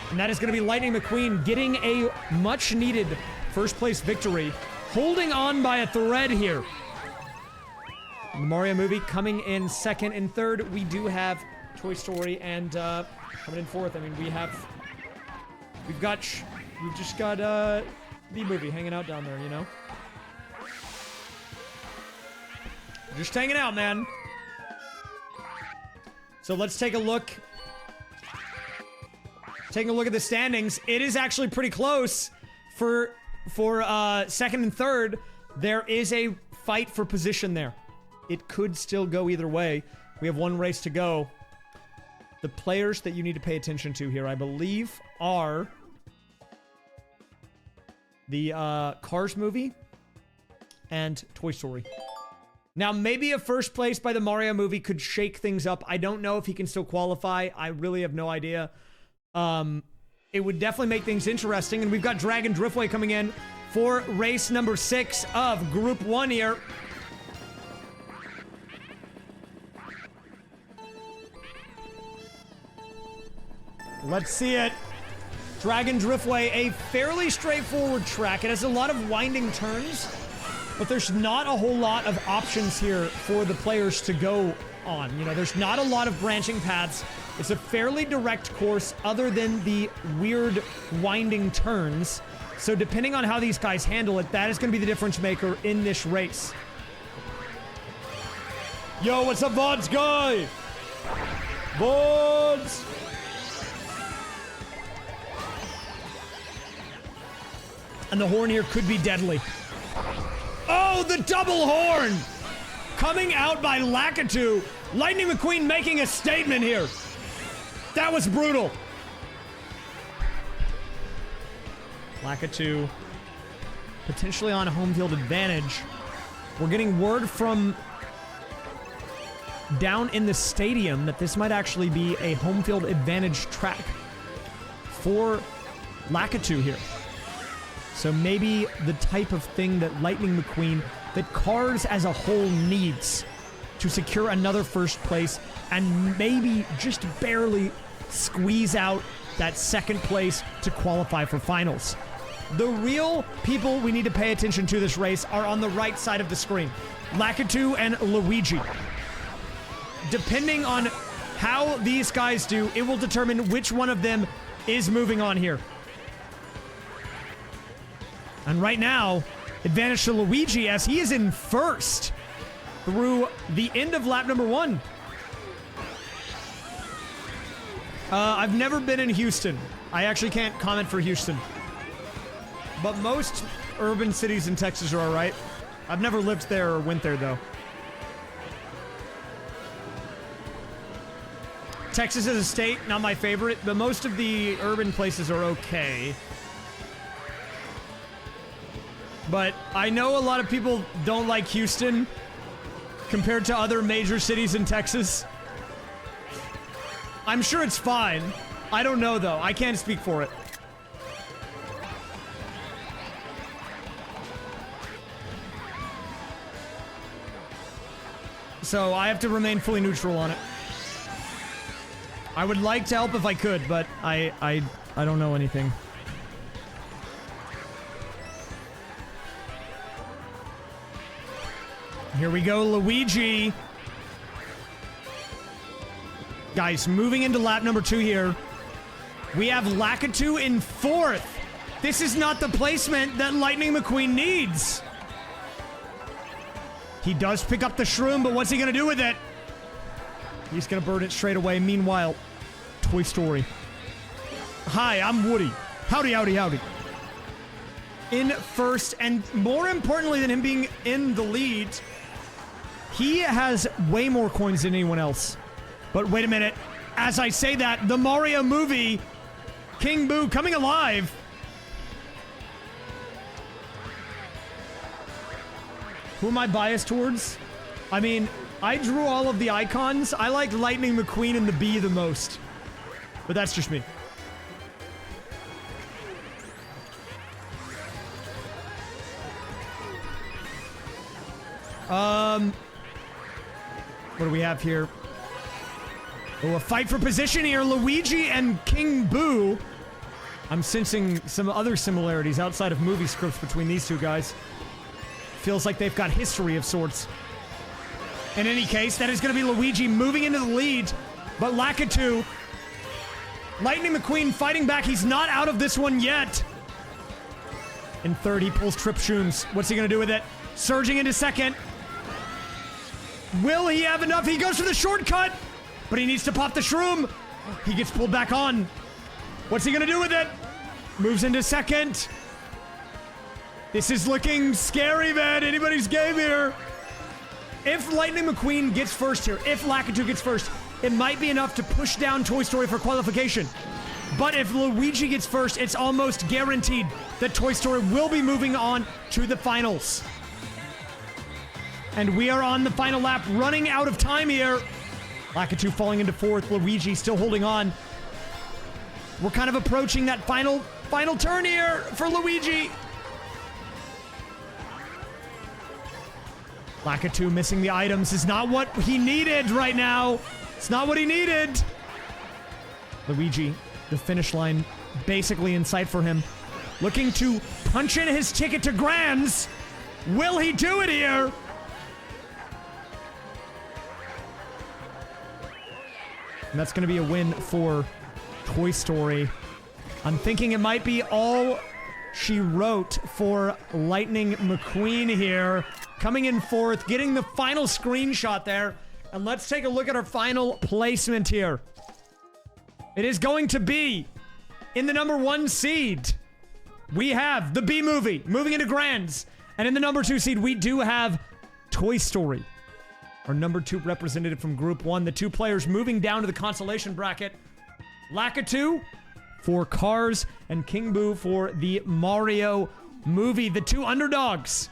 And that is going to be Lightning McQueen getting a much-needed first-place victory. Holding on by a thread here. The Mario Movie coming in second and third. We do have Toy Story and coming in fourth. I mean, we've just got the movie hanging out down there, you know? Just hanging out, man. So let's take a look. Taking a look at the standings. It is actually pretty close for second and third. There is a fight for position there. It could still go either way. We have one race to go. The players that you need to pay attention to here, I believe, are the Cars movie and Toy Story. Now, maybe a first place by the Mario Movie could shake things up. I don't know if he can still qualify. I really have no idea. It would definitely make things interesting. And we've got Dragon Driftway coming in for race number 6 of Group 1 here. Let's see it. Dragon Driftway, a fairly straightforward track. It has a lot of winding turns, but there's not a whole lot of options here for the players to go on. You know, there's not a lot of branching paths. It's a fairly direct course other than the weird winding turns. So depending on how these guys handle it, that is going to be the difference maker in this race. Yo, what's up, VODs guy? VODs! And the horn here could be deadly. Oh, the double horn! Coming out by Lakitu. Lightning McQueen making a statement here. That was brutal. Lakitu potentially on home field advantage. We're getting word from down in the stadium that this might actually be a home field advantage track for Lakitu here. So maybe the type of thing that Lightning McQueen, that Cars as a whole needs to secure another first place and maybe just barely squeeze out that second place to qualify for finals. The real people we need to pay attention to this race are on the right side of the screen. Lakitu and Luigi. Depending on how these guys do, it will determine which one of them is moving on here. And right now, advantage to Luigi as he is in first through the end of lap number 1. I've never been in Houston. I actually can't comment for Houston. But most urban cities in Texas are alright. I've never lived there or went there, though. Texas as a state, not my favorite, but most of the urban places are okay. But I know a lot of people don't like Houston compared to other major cities in Texas. I'm sure it's fine. I don't know, though. I can't speak for it. So I have to remain fully neutral on it. I would like to help if I could, but I don't know anything. Here we go, Luigi. Guys, moving into lap number 2 here. We have Lakitu in 4th. This is not the placement that Lightning McQueen needs. He does pick up the shroom, but what's he gonna do with it? He's gonna burn it straight away. Meanwhile, Toy Story. Hi, I'm Woody. Howdy, howdy, howdy. In first, and more importantly than him being in the lead, he has way more coins than anyone else. But wait a minute. As I say that, the Mario Movie, King Boo coming alive. Who am I biased towards? I mean, I drew all of the icons. I like Lightning McQueen and the Bee the most. But that's just me. What do we have here? Oh, a fight for position here. Luigi and King Boo. I'm sensing some other similarities outside of movie scripts between these two guys. Feels like they've got history of sorts. In any case, that is going to be Luigi moving into the lead. But Lakitu, Lightning McQueen fighting back. He's not out of this one yet. In third, he pulls Trip Shooms. What's he going to do with it? Surging into second. Will he have enough? He goes for the shortcut, but he needs to pop the shroom. He gets pulled back on. What's he going to do with it? Moves into second. This is looking scary, man. Anybody's game here. If Lightning McQueen gets first here, if Lakitu gets first, it might be enough to push down Toy Story for qualification. But if Luigi gets first, it's almost guaranteed that Toy Story will be moving on to the finals. And we are on the final lap, running out of time here. Lakitu falling into fourth, Luigi still holding on. We're kind of approaching that final turn here for Luigi. Lakitu missing the items is not what he needed right now. It's not what he needed. Luigi, the finish line basically in sight for him. Looking to punch in his ticket to Grands. Will he do it here? And that's going to be a win for Toy Story. I'm thinking it might be all she wrote for Lightning McQueen here. Coming in fourth, getting the final screenshot there. And let's take a look at our final placement here. It is going to be in the number 1 seed. We have the B movie moving into Grands. And in the number 2 seed, we do have Toy Story. Our number 2 representative from Group 1. The 2 players moving down to the consolation bracket. Lakitu for Cars and King Boo for the Mario movie. The 2 underdogs.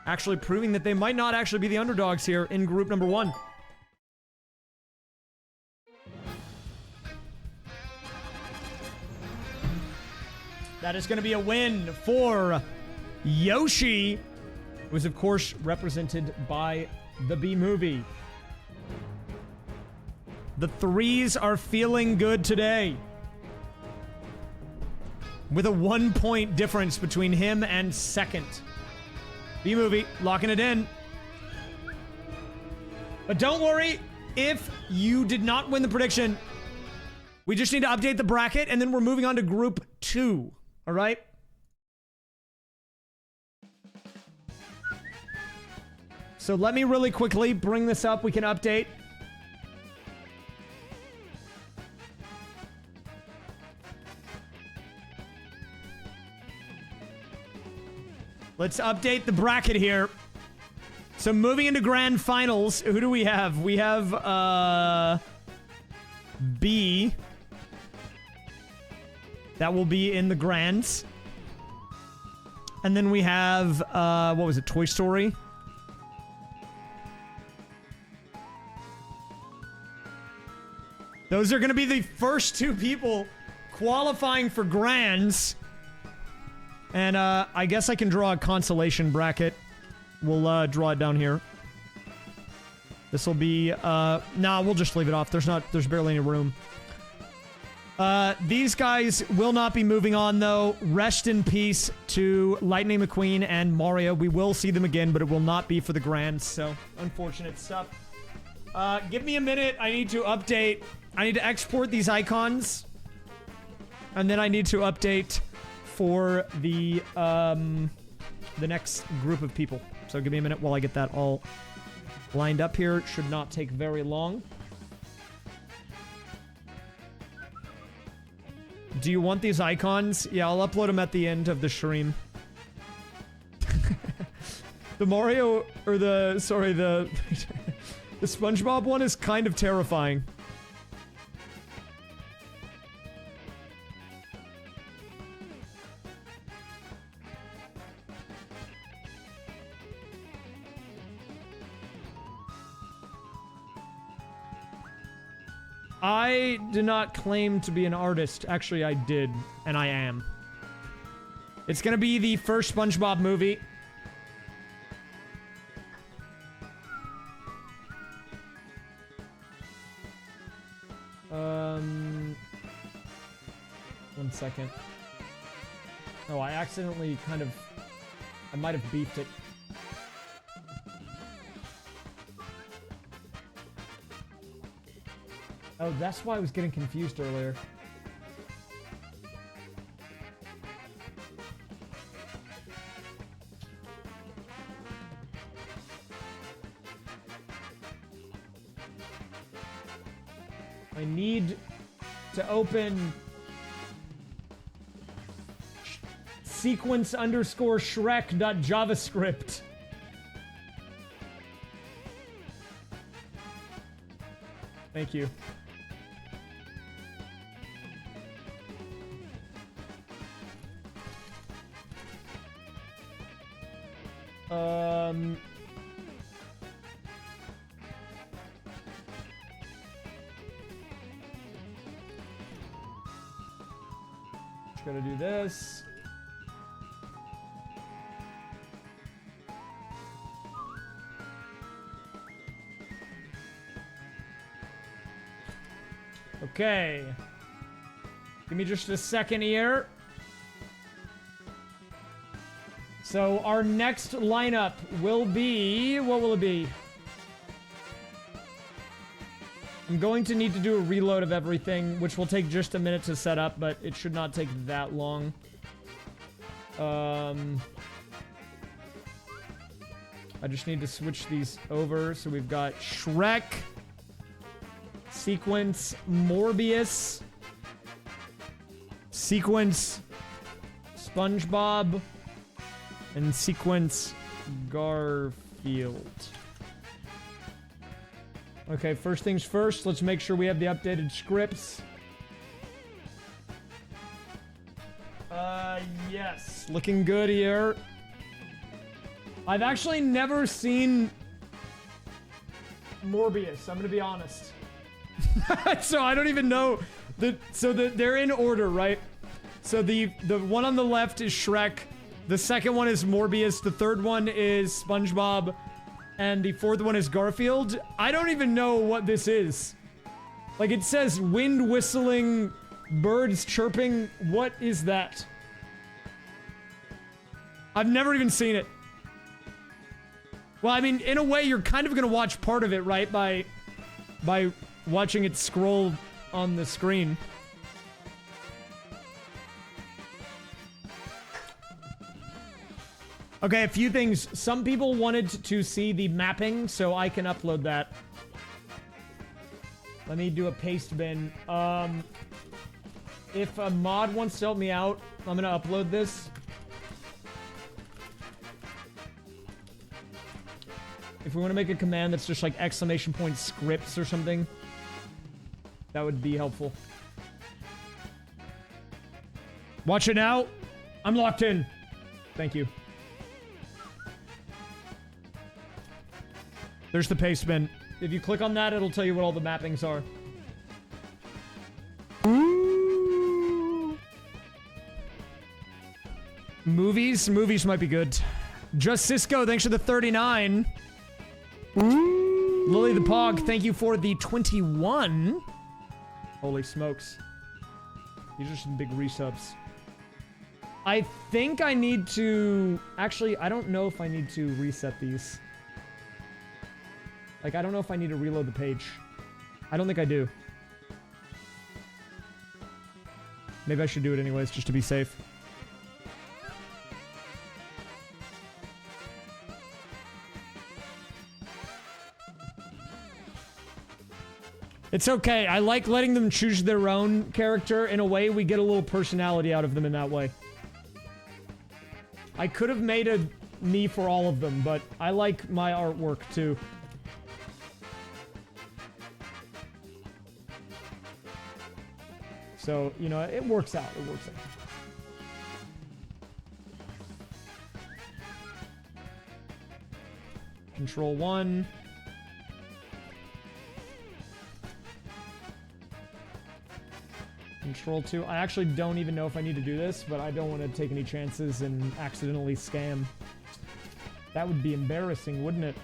Actually proving that they might not actually be the underdogs here in Group number 1. That is going to be a win for Yoshi, who is, of course, represented by the B movie. The 3s are feeling good today. With a 1-point difference between him and second. B movie, locking it in. But don't worry, if you did not win the prediction, we just need to update the bracket, and then we're moving on to Group 2. All right? So let me really quickly bring this up. We can update. Let's update the bracket here. So moving into grand finals, who do we have? We have B. That will be in the grands. And then we have what was it? Toy Story. Those are going to be the first 2 people qualifying for grands. And I guess I can draw a consolation bracket. We'll draw it down here. This will be nah, we'll just leave it off. There's barely any room. These guys will not be moving on though. Rest in peace to Lightning McQueen and Mario. We will see them again, but it will not be for the grands, so unfortunate stuff. Give me a minute. I need to update. I need to export these icons. And then I need to update for the next group of people. So give me a minute while I get that all lined up here. It should not take very long. Do you want these icons? Yeah, I'll upload them at the end of the stream. The Mario, or the, sorry, the SpongeBob one is kind of terrifying. I did not claim to be an artist. Actually, I did, and I am. It's gonna be the first SpongeBob movie. second. Oh, I accidentally kind of... I might have beefed it. Oh, that's why I was getting confused earlier. I need to open sequence_shrek.javascript. Thank you. Just gotta do this. Okay. Give me just a second here. So our next lineup will be... What will it be? I'm going to need to do a reload of everything, which will take just a minute to set up, but it should not take that long. I just need to switch these over. So we've got Shrek, Sequence Morbius, Sequence SpongeBob, and Sequence Garfield. Okay, first things first, let's make sure we have the updated scripts. Yes, looking good here. I've actually never seen Morbius, I'm gonna be honest. So I don't even know they're in order, right? So the one on the left is Shrek, the second one is Morbius, the third one is SpongeBob, and the fourth one is Garfield. I don't even know what this is. Like, it says wind whistling, birds chirping. What is that? I've never even seen it. Well, I mean, in a way, you're kind of gonna watch part of it, right? By watching it scroll on the screen. Okay, a few things. Some people wanted to see the mapping, so I can upload that. Let me do a paste bin. If a mod wants to help me out, I'm gonna upload this. If we want to make a command that's just like exclamation point scripts or something, that would be helpful. Watch it now. I'm locked in. Thank you. There's the paste bin. If you click on that, it'll tell you what all the mappings are. Ooh. Movies? Movies might be good. Just Cisco, thanks for the 39. Ooh. Lily the Pog, thank you for the 21. Holy smokes. These are some big resubs. I think I need to... Actually, I don't know if I need to reset these. Like, I don't know if I need to reload the page. I don't think I do. Maybe I should do it anyways, just to be safe. It's okay. I like letting them choose their own character. In a way, we get a little personality out of them in that way. I could have made a me for all of them, but I like my artwork too. So, you know, it works out. It works out. Control 1. Control 2. I actually don't even know if I need to do this, but I don't want to take any chances and accidentally scam. That would be embarrassing, wouldn't it?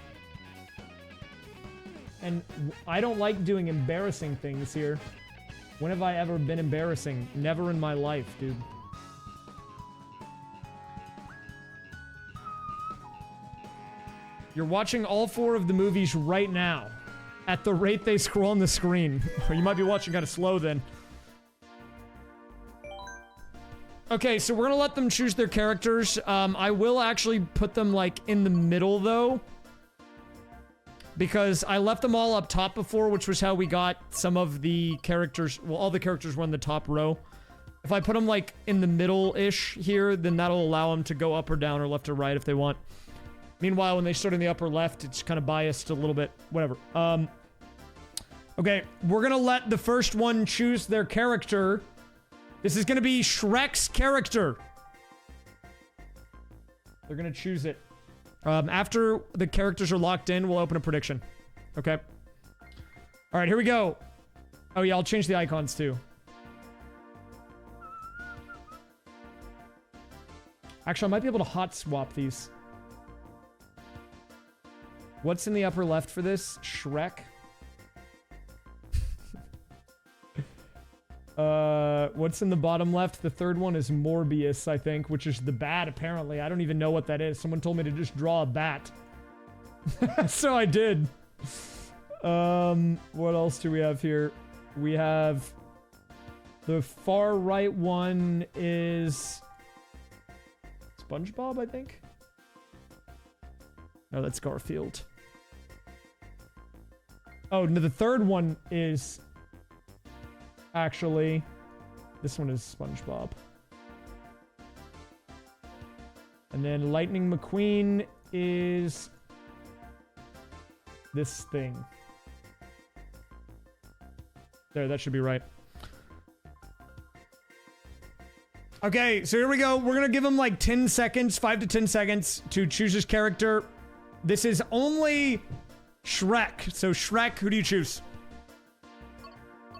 And I don't like doing embarrassing things here. When have I ever been embarrassing? Never in my life, dude. You're watching all 4 of the movies right now. At the rate they scroll on the screen. Or you might be watching kind of slow then. Okay, so we're gonna let them choose their characters. I will actually put them, like, in the middle, though. Because I left them all up top before, which was how we got some of the characters. Well, all the characters were in the top row. If I put them, like, in the middle-ish here, then that'll allow them to go up or down or left or right if they want. Meanwhile, when they start in the upper left, it's kind of biased a little bit. Whatever. Okay, we're gonna let the first one choose their character. This is gonna be Shrek's character. They're gonna choose it. After the characters are locked in, we'll open a prediction. Okay. Alright, here we go. Oh yeah, I'll change the icons too. Actually, I might be able to hot swap these. What's in the upper left for this? Shrek. What's in the bottom left? The third one is Morbius, I think, which is the bat, apparently. I don't even know what that is. Someone told me to just draw a bat. So I did. What else do we have here? We have... The far right one is... SpongeBob, I think? No, that's Garfield. Oh, no, the third one is... Actually, this one is SpongeBob. And then Lightning McQueen is this thing. There, that should be right. Okay, so here we go. We're gonna give him like 10 seconds, 5 to 10 seconds to choose his character. This is only Shrek. So Shrek, who do you choose?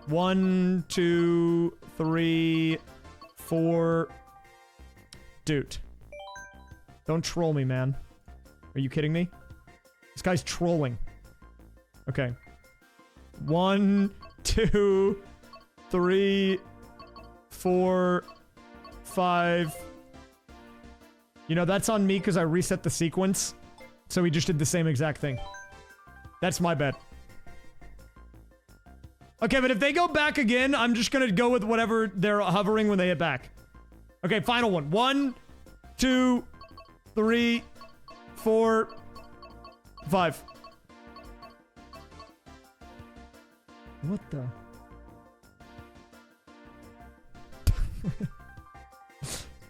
1, 2, 3, 4. Dude. Don't troll me, man. Are you kidding me? This guy's trolling. Okay. 1, 2, 3, 4, 5. You know, that's on me because I reset the sequence. So he just did the same exact thing. That's my bet. Okay, but if they go back again, I'm just gonna go with whatever they're hovering when they hit back. Okay, final one. 1, 2, 3, 4, 5. What the?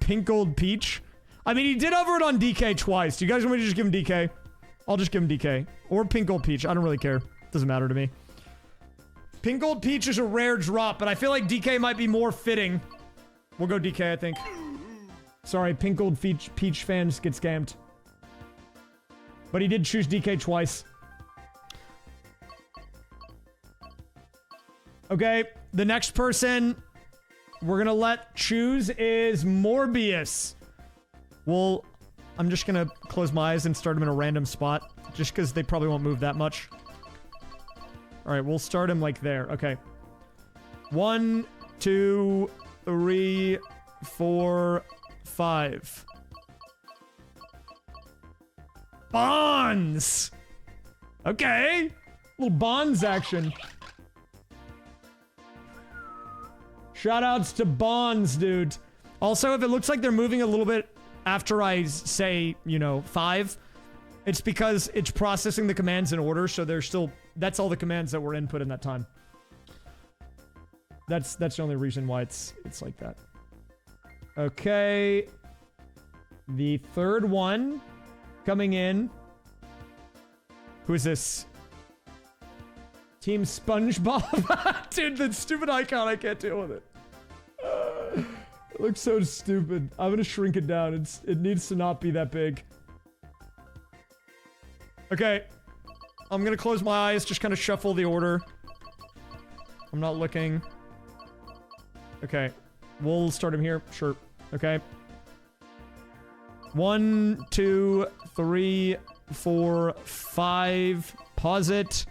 Pink Gold Peach? I mean, he did hover it on DK twice. Do you guys want me to just give him DK? I'll just give him DK. Or Pink Gold Peach. I don't really care. Doesn't matter to me. Pink Gold Peach is a rare drop, but I feel like DK might be more fitting. We'll go DK, I think. Sorry, Pink Gold Peach fans get scammed. But he did choose DK twice. Okay, the next person we're gonna let choose is Morbius. Well, I'm just gonna close my eyes and start him in a random spot, just because they probably won't move that much. Alright, we'll start him like there. Okay. 1, 2, 3, 4, 5. Bonds! Okay. Little Bonds action. Shoutouts to Bonds, dude. Also, if it looks like they're moving a little bit after I say, you know, 5, it's because it's processing the commands in order, so they're still... That's all the commands that were input in that time. That's the only reason why it's like that. Okay. The third one coming in. Who is this? Team SpongeBob? Dude, that stupid icon, I can't deal with it. It looks so stupid. I'm gonna shrink it down. It needs to not be that big. Okay. I'm gonna close my eyes, just kind of shuffle the order. I'm not looking. Okay. We'll start him here. Sure. Okay. 1, 2, 3, 4, 5. Pause it.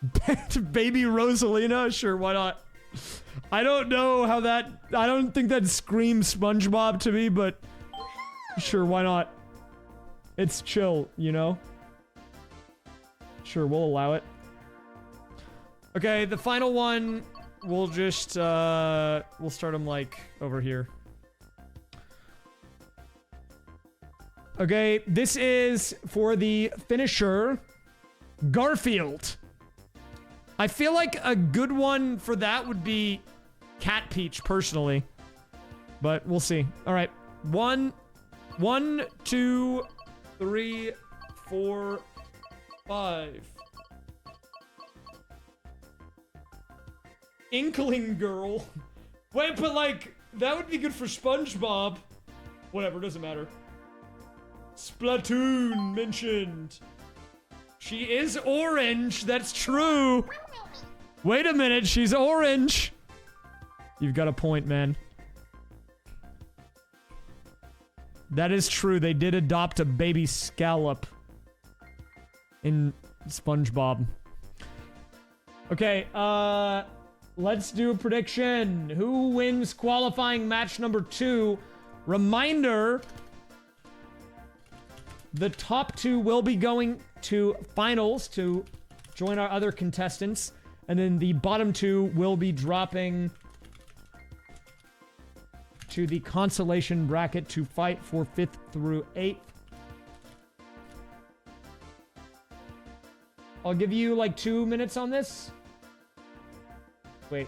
Baby Rosalina? Sure, why not? I don't know how that... I don't think that screams SpongeBob to me, but... Sure, why not? It's chill, you know? Sure, we'll allow it. Okay, the final one, we'll just, we'll start them, like, over here. Okay, this is for the finisher, Garfield. I feel like a good one for that would be Cat Peach, personally. But we'll see. Alright, 1, 2, 3, 4, 5. Inkling Girl. Wait, but like, that would be good for SpongeBob. Whatever, doesn't matter. Splatoon mentioned. She is orange, that's true. Wait a minute, she's orange. You've got a point, man. That is true, they did adopt a baby scallop in SpongeBob. Okay, let's do a prediction. Who wins qualifying match number 2? Reminder, the top 2 will be going to finals to join our other contestants. And then the bottom 2 will be dropping to the consolation bracket to fight for 5th through 8th. I'll give you like 2 minutes on this. Wait.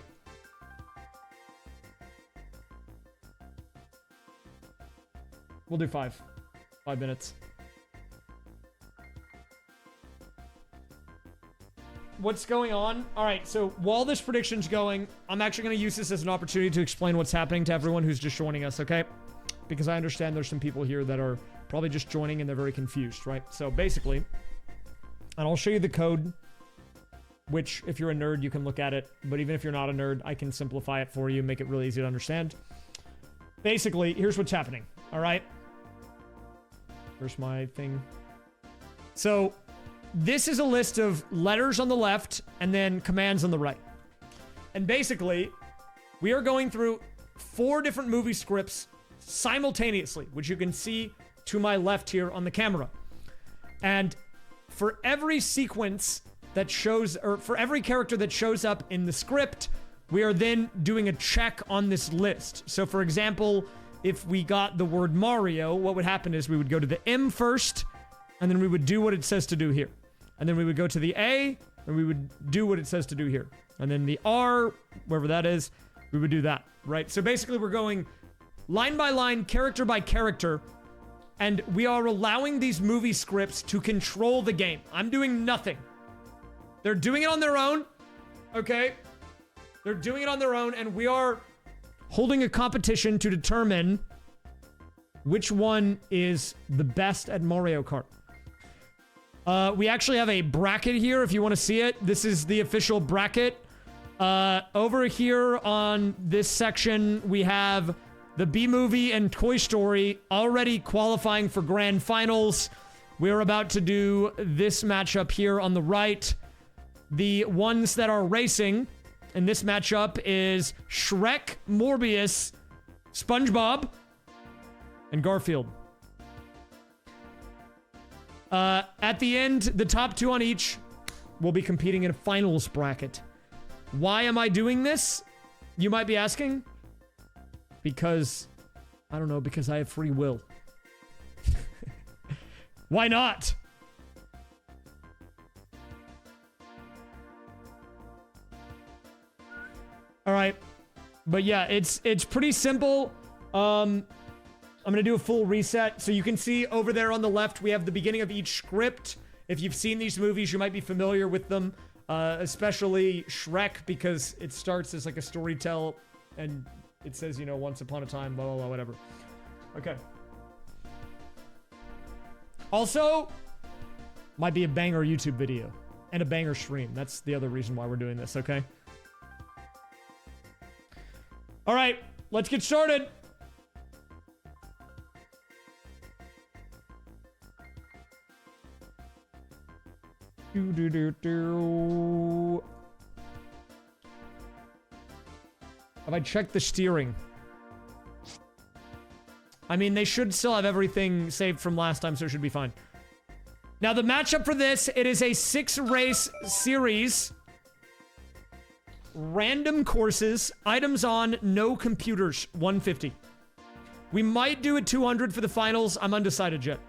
We'll do 5. 5 minutes. What's going on? Alright, so while this prediction's going, I'm actually going to use this as an opportunity to explain what's happening to everyone who's just joining us, okay? Because I understand there's some people here that are probably just joining and they're very confused, right? So basically, and I'll show you the code, which if you're a nerd, you can look at it. But even if you're not a nerd, I can simplify it for you, make it really easy to understand. Basically, here's what's happening, alright? Where's my thing? So, this is a list of letters on the left and then commands on the right. And basically, we are going through 4 different movie scripts simultaneously, which you can see to my left here on the camera. And for every sequence that shows, or for every character that shows up in the script, we are then doing a check on this list. So for example, if we got the word Mario, what would happen is we would go to the M first, and then we would do what it says to do here. And then we would go to the A, and we would do what it says to do here. And then the R, wherever that is, we would do that, right? So basically we're going line by line, character by character, and we are allowing these movie scripts to control the game. I'm doing nothing. They're doing it on their own, okay? They're doing it on their own, and we are holding a competition to determine which one is the best at Mario Kart. We actually have a bracket here if you want to see it. This is the official bracket. Over here on this section, we have the B-Movie and Toy Story already qualifying for grand finals. We're about to do this matchup here on the right. The ones that are racing in this matchup is Shrek, Morbius, SpongeBob, and Garfield. At the end, the top 2 on each will be competing in a finals bracket. Why am I doing this? You might be asking. Because, I don't know, because I have free will. Why not? Alright. But yeah, it's pretty simple. I'm gonna do a full reset. So you can see over there on the left, we have the beginning of each script. If you've seen these movies, you might be familiar with them. Especially Shrek, because it starts as like a storytell, and it says, you know, once upon a time, blah, blah, blah, whatever. Okay. Also, might be a banger YouTube video. And a banger stream. That's the other reason why we're doing this, okay? Alright, let's get started. Have I checked the steering? I mean, they should still have everything saved from last time, so it should be fine. Now, the matchup for this, it is a 6-race series. Random courses, items on, no computers, 150. We might do a 200 for the finals. I'm undecided yet.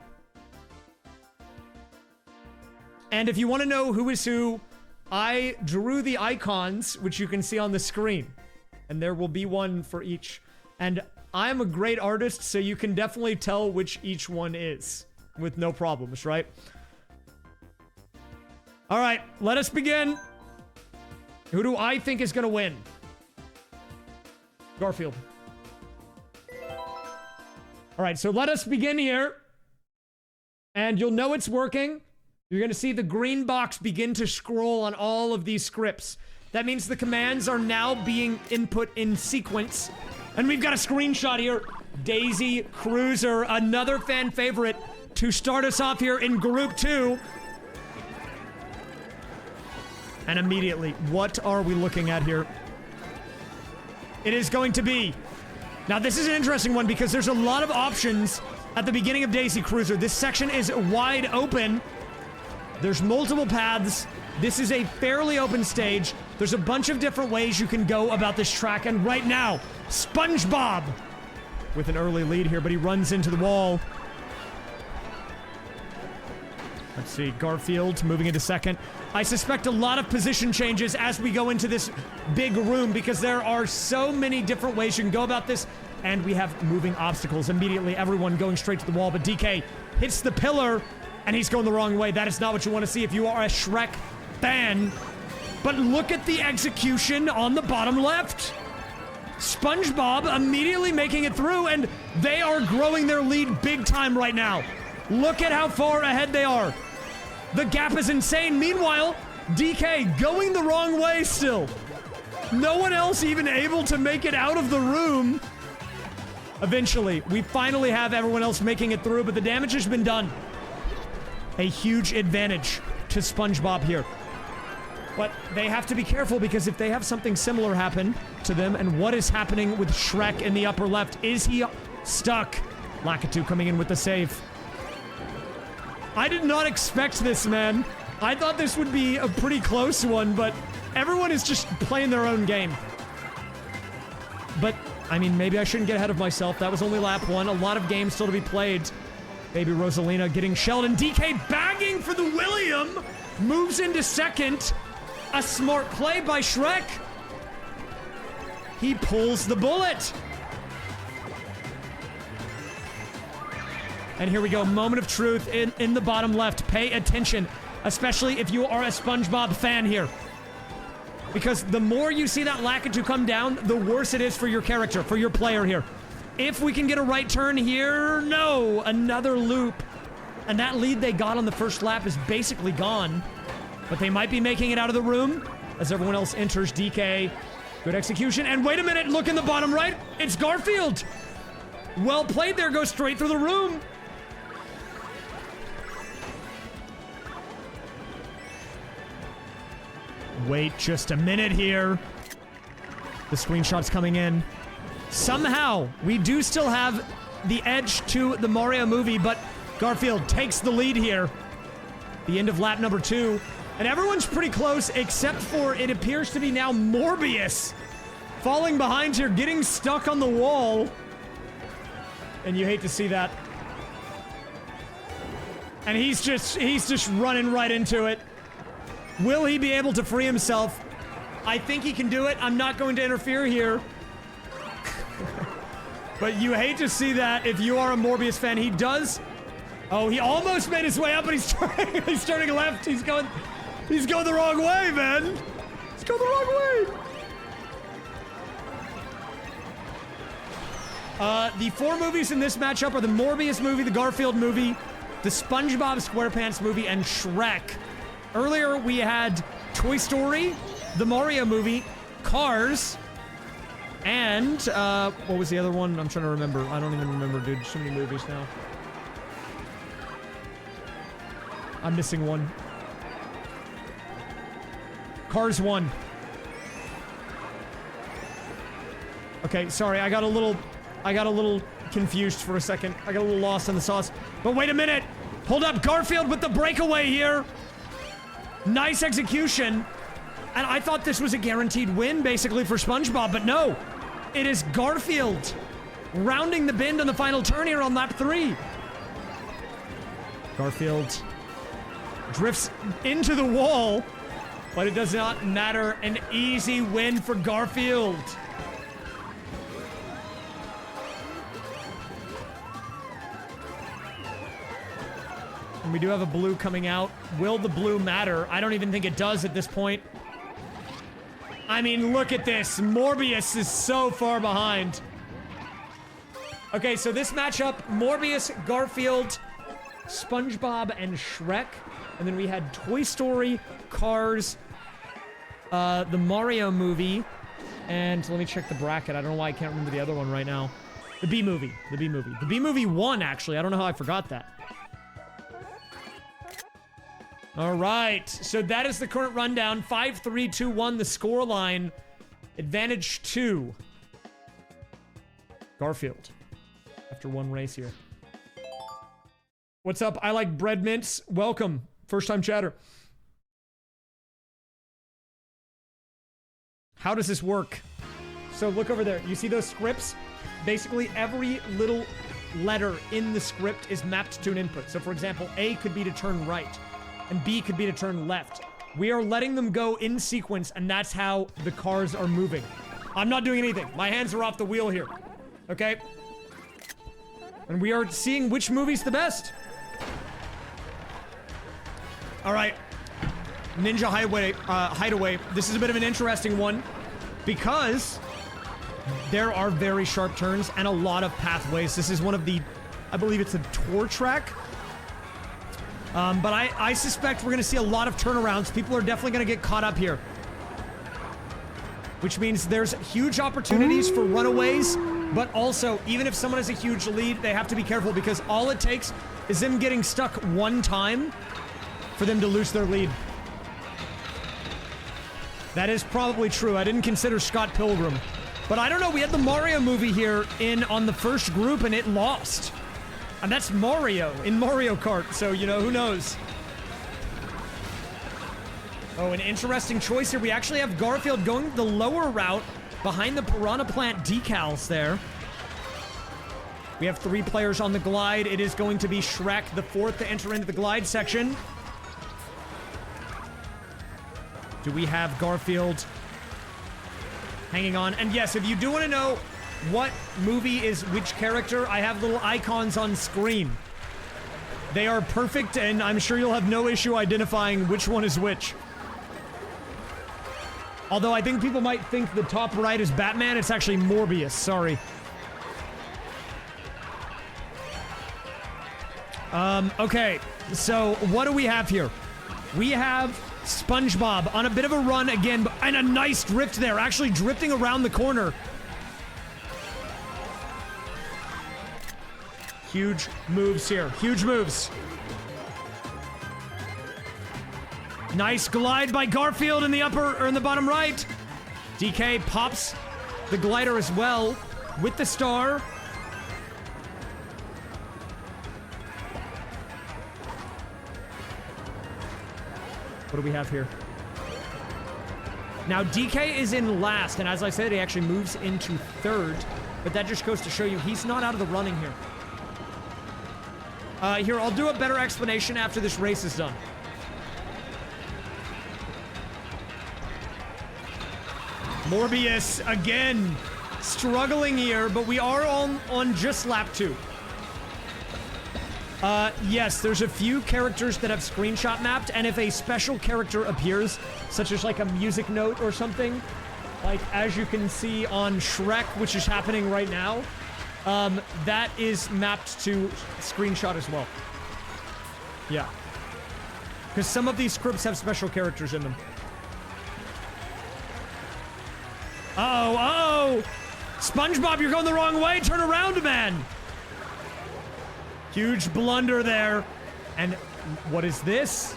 And if you want to know who is who, I drew the icons, which you can see on the screen. And there will be one for each. And I'm a great artist, so you can definitely tell which each one is. With no problems, right? Alright, let us begin. Who do I think is gonna win? Garfield. Alright, so let us begin here. And you'll know it's working. You're gonna see the green box begin to scroll on all of these scripts. That means the commands are now being input in sequence. And we've got a screenshot here. Daisy Cruiser, another fan favorite, to start us off here in Group 2. And immediately, what are we looking at here? It is going to be... Now, this is an interesting one because there's a lot of options at the beginning of Daisy Cruiser. This section is wide open. There's multiple paths. This is a fairly open stage. There's a bunch of different ways you can go about this track. And right now, SpongeBob with an early lead here, but he runs into the wall. Let's see, Garfield moving into second. I suspect a lot of position changes as we go into this big room because there are so many different ways you can go about this. And we have moving obstacles. Immediately, everyone going straight to the wall. But DK hits the pillar and he's going the wrong way. That is not what you want to see if you are a Shrek fan. But look at the execution on the bottom left. SpongeBob immediately making it through, and they are growing their lead big time right now. Look at how far ahead they are. The gap is insane. Meanwhile, DK going the wrong way still. No one else even able to make it out of the room. Eventually, we finally have everyone else making it through, but the damage has been done. A huge advantage to SpongeBob here. But they have to be careful because if they have something similar happen to them, and what is happening with Shrek in the upper left, is he stuck? Lakitu coming in with the save. I did not expect this, man. I thought this would be a pretty close one, but everyone is just playing their own game. But, I mean, maybe I shouldn't get ahead of myself. That was only lap 1. A lot of games still to be played. Baby Rosalina getting shelled, and DK bagging for the William. Moves into second. A smart play by Shrek. He pulls the bullet. And here we go. Moment of truth in the bottom left. Pay attention, especially if you are a SpongeBob fan here. Because the more you see that Lakitu come down, the worse it is for your character, for your player here. If we can get a right turn here, no. Another loop. And that lead they got on the first lap is basically gone. But they might be making it out of the room as everyone else enters. DK, good execution. And wait a minute, look in the bottom right. It's Garfield. Well played there, goes straight through the room. Wait just a minute here. The screenshot's coming in. Somehow, we do still have the edge to the Mario movie, but Garfield takes the lead here. The end of lap number 2. And everyone's pretty close, except for it appears to be now Morbius. Falling behind here, getting stuck on the wall. And you hate to see that. And he's just running right into it. Will he be able to free himself? I think he can do it. I'm not going to interfere here. But you hate to see that if you are a Morbius fan. He does. Oh, he almost made his way up, but he's turning left. He's going the wrong way, man. He's going the wrong way. The 4 movies in this matchup are the Morbius movie, the Garfield movie, the SpongeBob SquarePants movie, and Shrek. Earlier, we had Toy Story, the Mario movie, Cars, and, what was the other one? I'm trying to remember. I don't even remember, dude. So many movies now. I'm missing one. Cars 1. Okay, sorry, I got a little confused for a second. I got a little lost in the sauce. But wait a minute! Hold up, Garfield with the breakaway here! Nice execution. And I thought this was a guaranteed win, basically, for SpongeBob, but no. It is Garfield rounding the bend on the final turn here on lap 3. Garfield drifts into the wall, but it does not matter. An easy win for Garfield. And we do have a blue coming out. Will the blue matter? I don't even think it does at this point. I mean, look at this. Morbius is so far behind. Okay, so this matchup, Morbius, Garfield, SpongeBob, and Shrek. And then we had Toy Story, Cars, the Mario movie, and let me check the bracket. I don't know why I can't remember the other one right now. The B movie. The B movie. The B movie won, actually. I don't know how I forgot that. All right, so that is the current rundown. 5-3-2-1, the score line. Advantage 2. Garfield. After one race here. What's up? I like bread mints. Welcome. First time chatter. How does this work? So look over there. You see those scripts? Basically, every little letter in the script is mapped to an input. So for example, A could be to turn right, and B could be to turn left. We are letting them go in sequence, and that's how the cars are moving. I'm not doing anything. My hands are off the wheel here. Okay? And we are seeing which movie's the best. All right. Ninja Hideaway. This is a bit of an interesting one because there are very sharp turns and a lot of pathways. This is one of the, I believe it's a tour track. But I suspect we're going to see a lot of turnarounds. People are definitely going to get caught up here. Which means there's huge opportunities for runaways, but also, even if someone has a huge lead, they have to be careful because all it takes is them getting stuck one time for them to lose their lead. That is probably true. I didn't consider Scott Pilgrim. But I don't know, we had the Mario movie here on the first group and it lost. And that's Mario in Mario Kart, so, you know, who knows? Oh, an interesting choice here. We actually have Garfield going the lower route behind the Piranha Plant decals there. We have 3 players on the glide. It is going to be Shrek, the 4th to enter into the glide section. Do we have Garfield hanging on? And yes, if you do want to know what movie is which character, I have little icons on screen. They are perfect, and I'm sure you'll have no issue identifying which one is which. Although I think people might think the top right is Batman, it's actually Morbius, sorry. Okay, so what do we have here? We have SpongeBob on a bit of a run again, and a nice drift there, actually drifting around the corner. Huge moves here, huge moves. Nice glide by Garfield in the upper, or in the bottom right. DK pops the glider as well with the star. What do we have here? Now, DK is in last, and as I said, he actually moves into 3rd, but that just goes to show you he's not out of the running here. Here, I'll do a better explanation after this race is done. Morbius, again, struggling here, but we are on just lap 2. Yes, there's a few characters that have screenshot mapped, and if a special character appears, such as like a music note or something, like as you can see on Shrek, which is happening right now, that is mapped to screenshot as well. Yeah. Because some of these scripts have special characters in them. Uh-oh, uh-oh! SpongeBob, you're going the wrong way! Turn around, man! Huge blunder there. And what is this?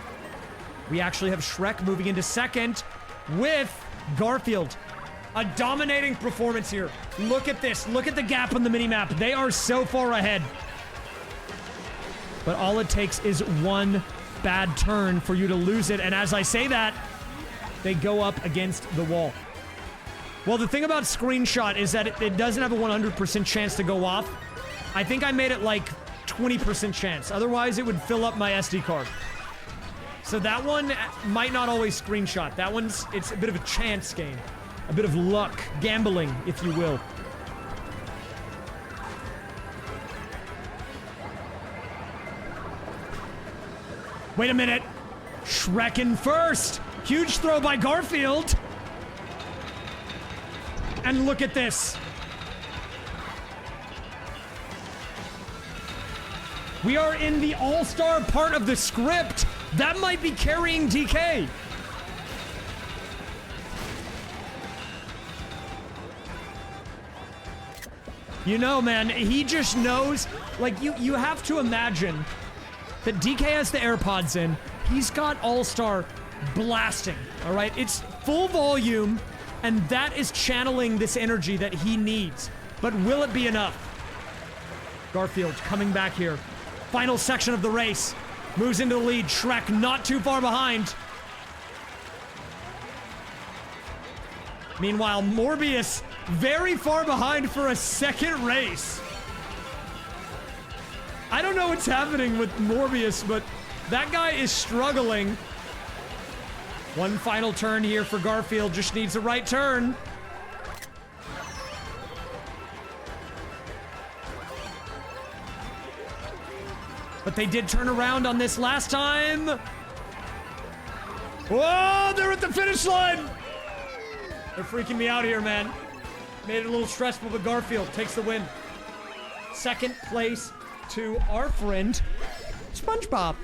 We actually have Shrek moving into 2nd. with Garfield. A dominating performance here. Look at this. Look at the gap on the minimap. They are so far ahead. But all it takes is one bad turn for you to lose it. And as I say that, they go up against the wall. Well, the thing about Screenshot is that it doesn't have a 100% chance to go off. I think I made it like 20% chance. Otherwise, it would fill up my SD card. So that one might not always Screenshot. That one's, it's a bit of a chance game. A bit of luck. Gambling, if you will. Wait a minute. Shrekin first. Huge throw by Garfield. And look at this. We are in the all-star part of the script. That might be carrying DK. You know, man, he just knows. Like, you have to imagine that DK has the AirPods in. He's got all-star blasting, all right? It's full volume. And that is channeling this energy that he needs. But will it be enough? Garfield coming back here. Final section of the race. Moves into the lead. Shrek not too far behind. Meanwhile, Morbius very far behind for a second race. I don't know what's happening with Morbius, but that guy is struggling. One final turn here for Garfield. Just needs the right turn. But they did turn around on this last time. Whoa, they're at the finish line. They're freaking me out here, man. Made it a little stressful, but Garfield takes the win. Second place to our friend, SpongeBob.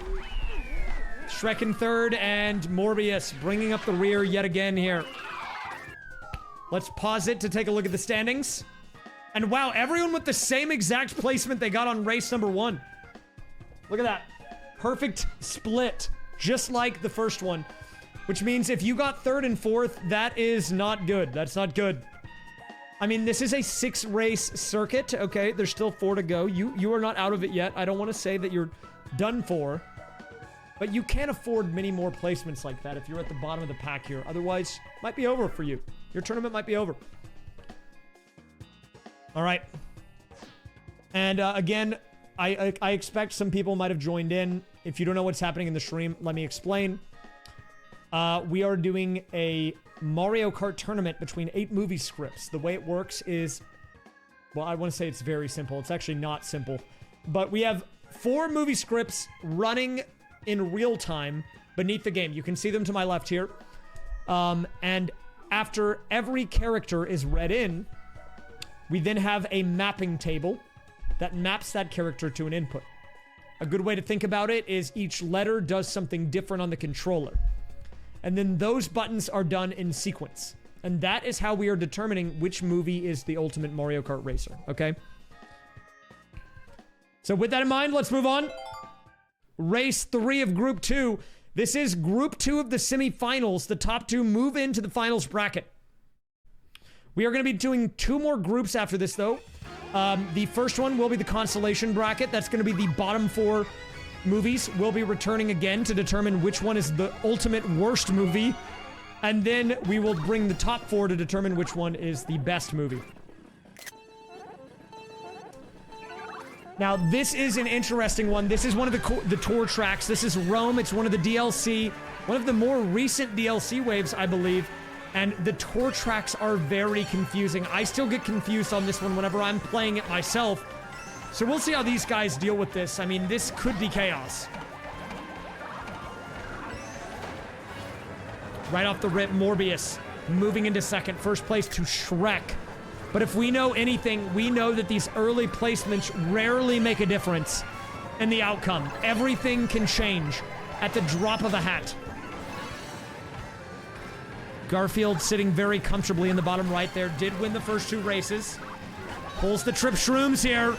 Shrek in third, and Morbius bringing up the rear yet again here. Let's pause it to take a look at the standings. And wow, everyone with the same exact placement they got on race number 1. Look at that. Perfect split, just like the first one. Which means if you got third and fourth, that is not good. That's not good. I mean, this is a 6-race circuit, okay? There's still 4 to go. You are not out of it yet. I don't want to say that you're done for. But you can't afford many more placements like that if you're at the bottom of the pack here. Otherwise, it might be over for you. Your tournament might be over. All right. And again, I expect some people might have joined in. If you don't know what's happening in the stream, let me explain. We are doing a Mario Kart tournament between 8 movie scripts. The way it works is, well, I want to say it's very simple. It's actually not simple. But we have 4 movie scripts running in real time beneath the game. You can see them to my left here. And after every character is read in, we then have a mapping table that maps that character to an input. A good way to think about it is each letter does something different on the controller. And then those buttons are done in sequence. And that is how we are determining which movie is the ultimate Mario Kart racer, okay? So with that in mind, let's move on. Race 3 of Group 2. This is Group 2 of the semifinals. The top 2 move into the finals bracket. We are going to be doing 2 more groups after this, though. The first one will be the Consolation bracket. That's going to be the bottom 4 movies. We'll be returning again to determine which one is the ultimate worst movie. And then we will bring the top 4 to determine which one is the best movie. Now, this is an interesting one. This is one of the tour tracks. This is Rome. It's one of the DLC, one of the more recent DLC waves, I believe. And the tour tracks are very confusing. I still get confused on this one whenever I'm playing it myself. So we'll see how these guys deal with this. I mean, this could be chaos. Right off the rip, Morbius moving into second. First place to Shrek. But if we know anything, we know that these early placements rarely make a difference in the outcome. Everything can change at the drop of a hat. Garfield sitting very comfortably in the bottom right there. Did win the first 2 races. Pulls the trip shrooms here.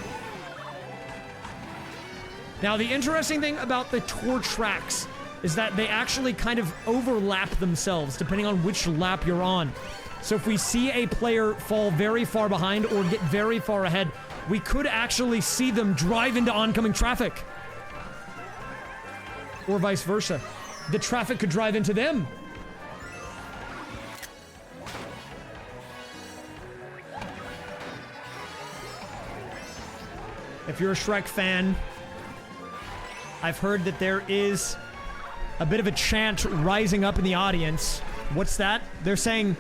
Now, the interesting thing about the tour tracks is that they actually kind of overlap themselves depending on which lap you're on. So if we see a player fall very far behind or get very far ahead, we could actually see them drive into oncoming traffic. Or vice versa. The traffic could drive into them. If you're a Shrek fan, I've heard that there is a bit of a chant rising up in the audience. What's that? They're saying,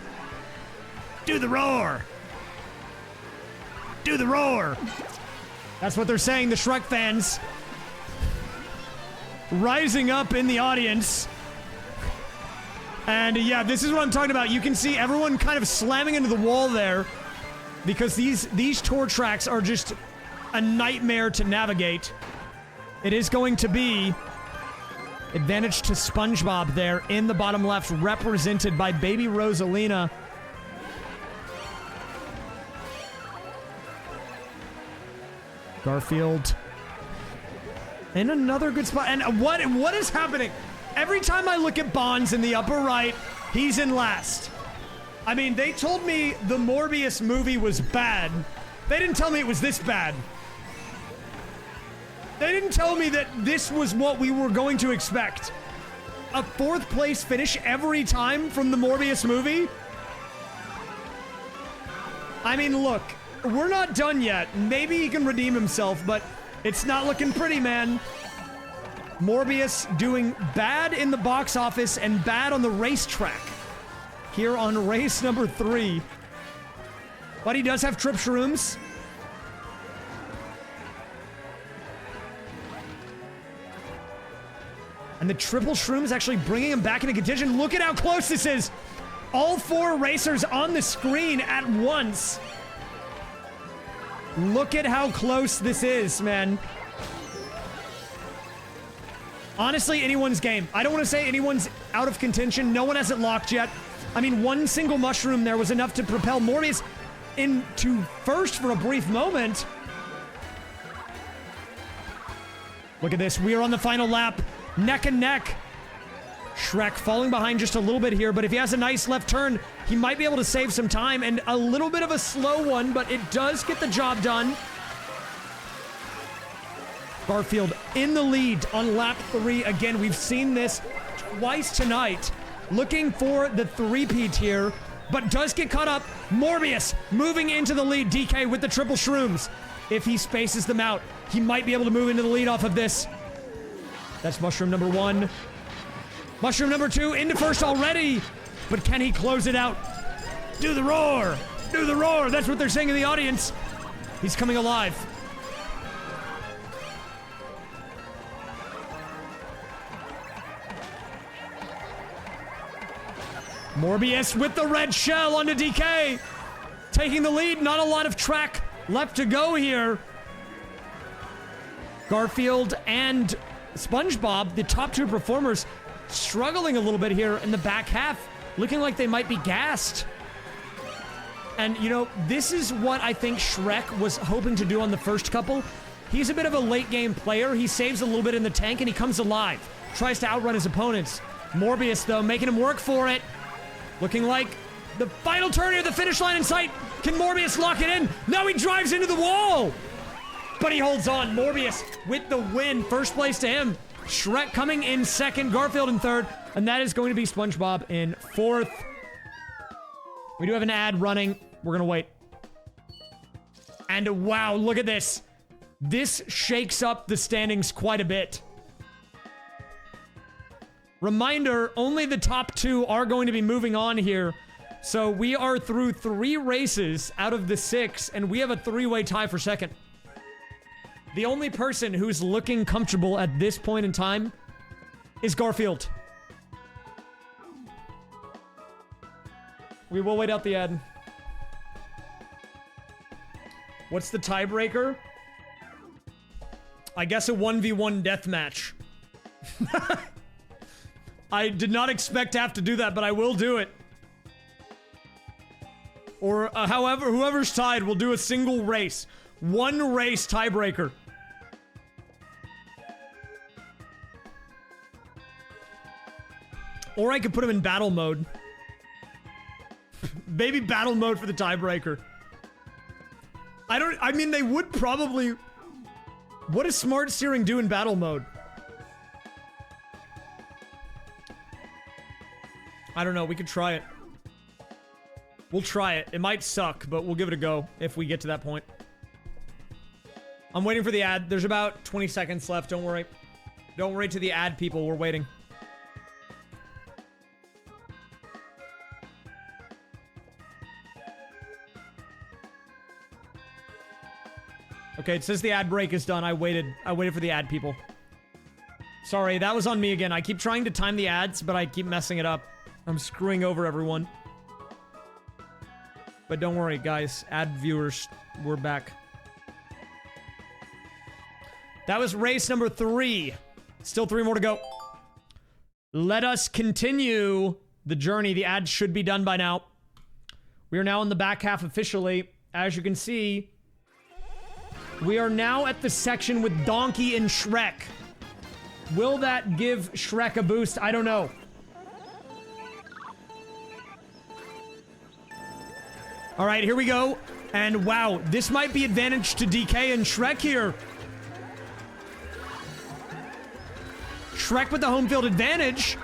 "Do the roar! Do the roar!" That's what they're saying, the Shrek fans. Rising up in the audience. And yeah, this is what I'm talking about. You can see everyone kind of slamming into the wall there because these tour tracks are just a nightmare to navigate. It is going to be advantage to SpongeBob there in the bottom left, represented by Baby Rosalina. Garfield in another good spot. And what is happening? Every time I look at Bonds in the upper right, he's in last. I mean, they told me the Morbius movie was bad. They didn't tell me it was this bad. They didn't tell me that this was what we were going to expect. A 4th place finish every time from the Morbius movie? I mean, look, we're not done yet. Maybe he can redeem himself, but it's not looking pretty, man. Morbius doing bad in the box office and bad on the racetrack. Here on race number 3. But he does have trip shrooms. And the triple shrooms actually bringing him back into contention. Look at how close this is. All 4 racers on the screen at once. Look at how close this is, man. Honestly, anyone's game. I don't want to say anyone's out of contention. No one has it locked yet. I mean, one single mushroom there was enough to propel Morbius into first for a brief moment. Look at this. We are on the final lap. Neck and neck. Shrek falling behind just a little bit here, but if he has a nice left turn, he might be able to save some time, and a little bit of a slow one, but it does get the job done. Garfield in the lead on lap 3. Again, we've seen this twice tonight. Looking for the three-peat here, but does get caught up. Morbius moving into the lead. DK with the triple shrooms. If he spaces them out, he might be able to move into the lead off of this. That's mushroom number 1. Mushroom number 2 into first already. But can he close it out? Do the roar! Do the roar! That's what they're saying in the audience. He's coming alive. Morbius with the red shell onto DK. Taking the lead. Not a lot of track left to go here. Garfield and SpongeBob, the top 2 performers, struggling a little bit here in the back half. Looking like they might be gassed. And, you know, this is what I think Shrek was hoping to do on the first couple. He's a bit of a late game player. He saves a little bit in the tank and he comes alive. Tries to outrun his opponents. Morbius, though, making him work for it. Looking like the final turn here, the finish line in sight. Can Morbius lock it in? No, he drives into the wall. But he holds on. Morbius with the win. First place to him. Shrek coming in second. Garfield in third. And that is going to be SpongeBob in fourth. We do have an ad running. We're going to wait. And wow, look at this. This shakes up the standings quite a bit. Reminder, only the top 2 are going to be moving on here. So we are through 3 races out of the 6, and we have a 3-way tie for second. The only person who's looking comfortable at this point in time is Garfield. We will wait out the ad. What's the tiebreaker? I guess a 1v1 deathmatch. I did not expect to have to do that, but I will do it. Or however, whoever's tied will do a single race. 1 race tiebreaker. Or I could put him in battle mode. Maybe battle mode for the tiebreaker. I mean, they would probably... What does smart steering do in battle mode? I don't know. We could try it. We'll try it. It might suck, but we'll give it a go if we get to that point. I'm waiting for the ad. There's about 20 seconds left. Don't worry. Don't worry to the ad people. We're waiting. Okay, it says the ad break is done. I waited for the ad people. Sorry, that was on me again. I keep trying to time the ads, but I keep messing it up. I'm screwing over everyone. But don't worry, guys. Ad viewers, we're back. That was race number 3. Still 3 more to go. Let us continue the journey. The ads should be done by now. We are now in the back half officially. As you can see, we are now at the section with Donkey and Shrek. Will that give Shrek a boost? I don't know. All right, here we go. And wow, this might be advantage to DK and Shrek here. Shrek with the home field advantage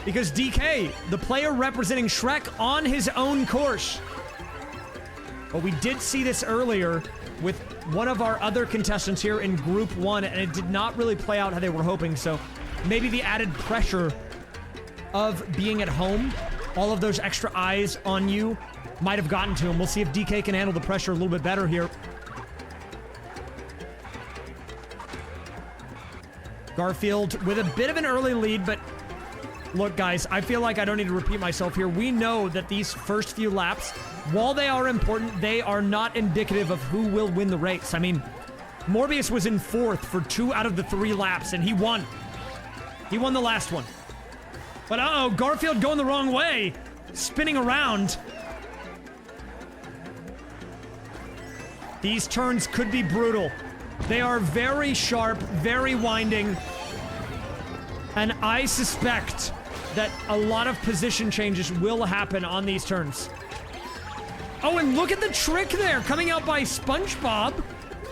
because DK, the player representing Shrek on his own course. But we did see this earlier with one of our other contestants here in Group 1, and it did not really play out how they were hoping, so maybe the added pressure of being at home, all of those extra eyes on you, might have gotten to him. We'll see if DK can handle the pressure a little bit better here. Garfield with a bit of an early lead, but look, guys, I feel like I don't need to repeat myself here. We know that these first few laps, while they are important, they are not indicative of who will win the race. I mean, Morbius was in 4th for 2 out of the 3 laps, and he won. He won the last one. But uh-oh, Garfield going the wrong way. Spinning around. These turns could be brutal. They are very sharp, very winding. And I suspect that a lot of position changes will happen on these turns. Oh, and look at the trick there, coming out by SpongeBob.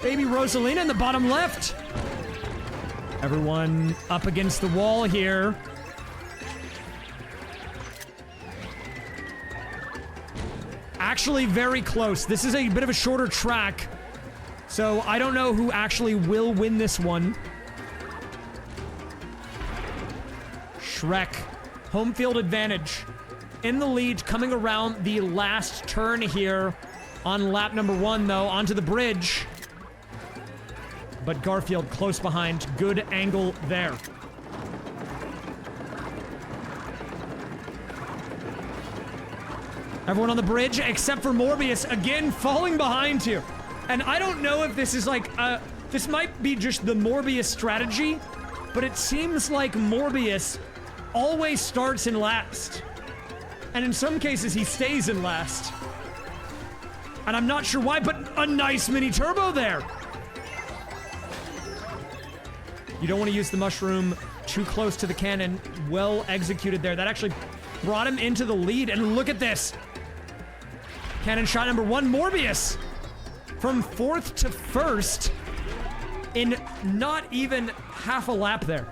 Baby Rosalina in the bottom left. Everyone up against the wall here. Actually very close. This is a bit of a shorter track, so I don't know who actually will win this one. Shrek, home field advantage. In the lead, coming around the last turn here on lap number 1, though, onto the bridge. But Garfield close behind. Good angle there. Everyone on the bridge except for Morbius, again falling behind here. And I don't know if this is like, this might be just the Morbius strategy, but it seems like Morbius always starts in last. And in some cases, he stays in last. And I'm not sure why, but a nice mini turbo there. You don't want to use the mushroom too close to the cannon. Well executed there. That actually brought him into the lead. And look at this. Cannon shot number 1, Morbius. From 4th to 1st in not even half a lap there.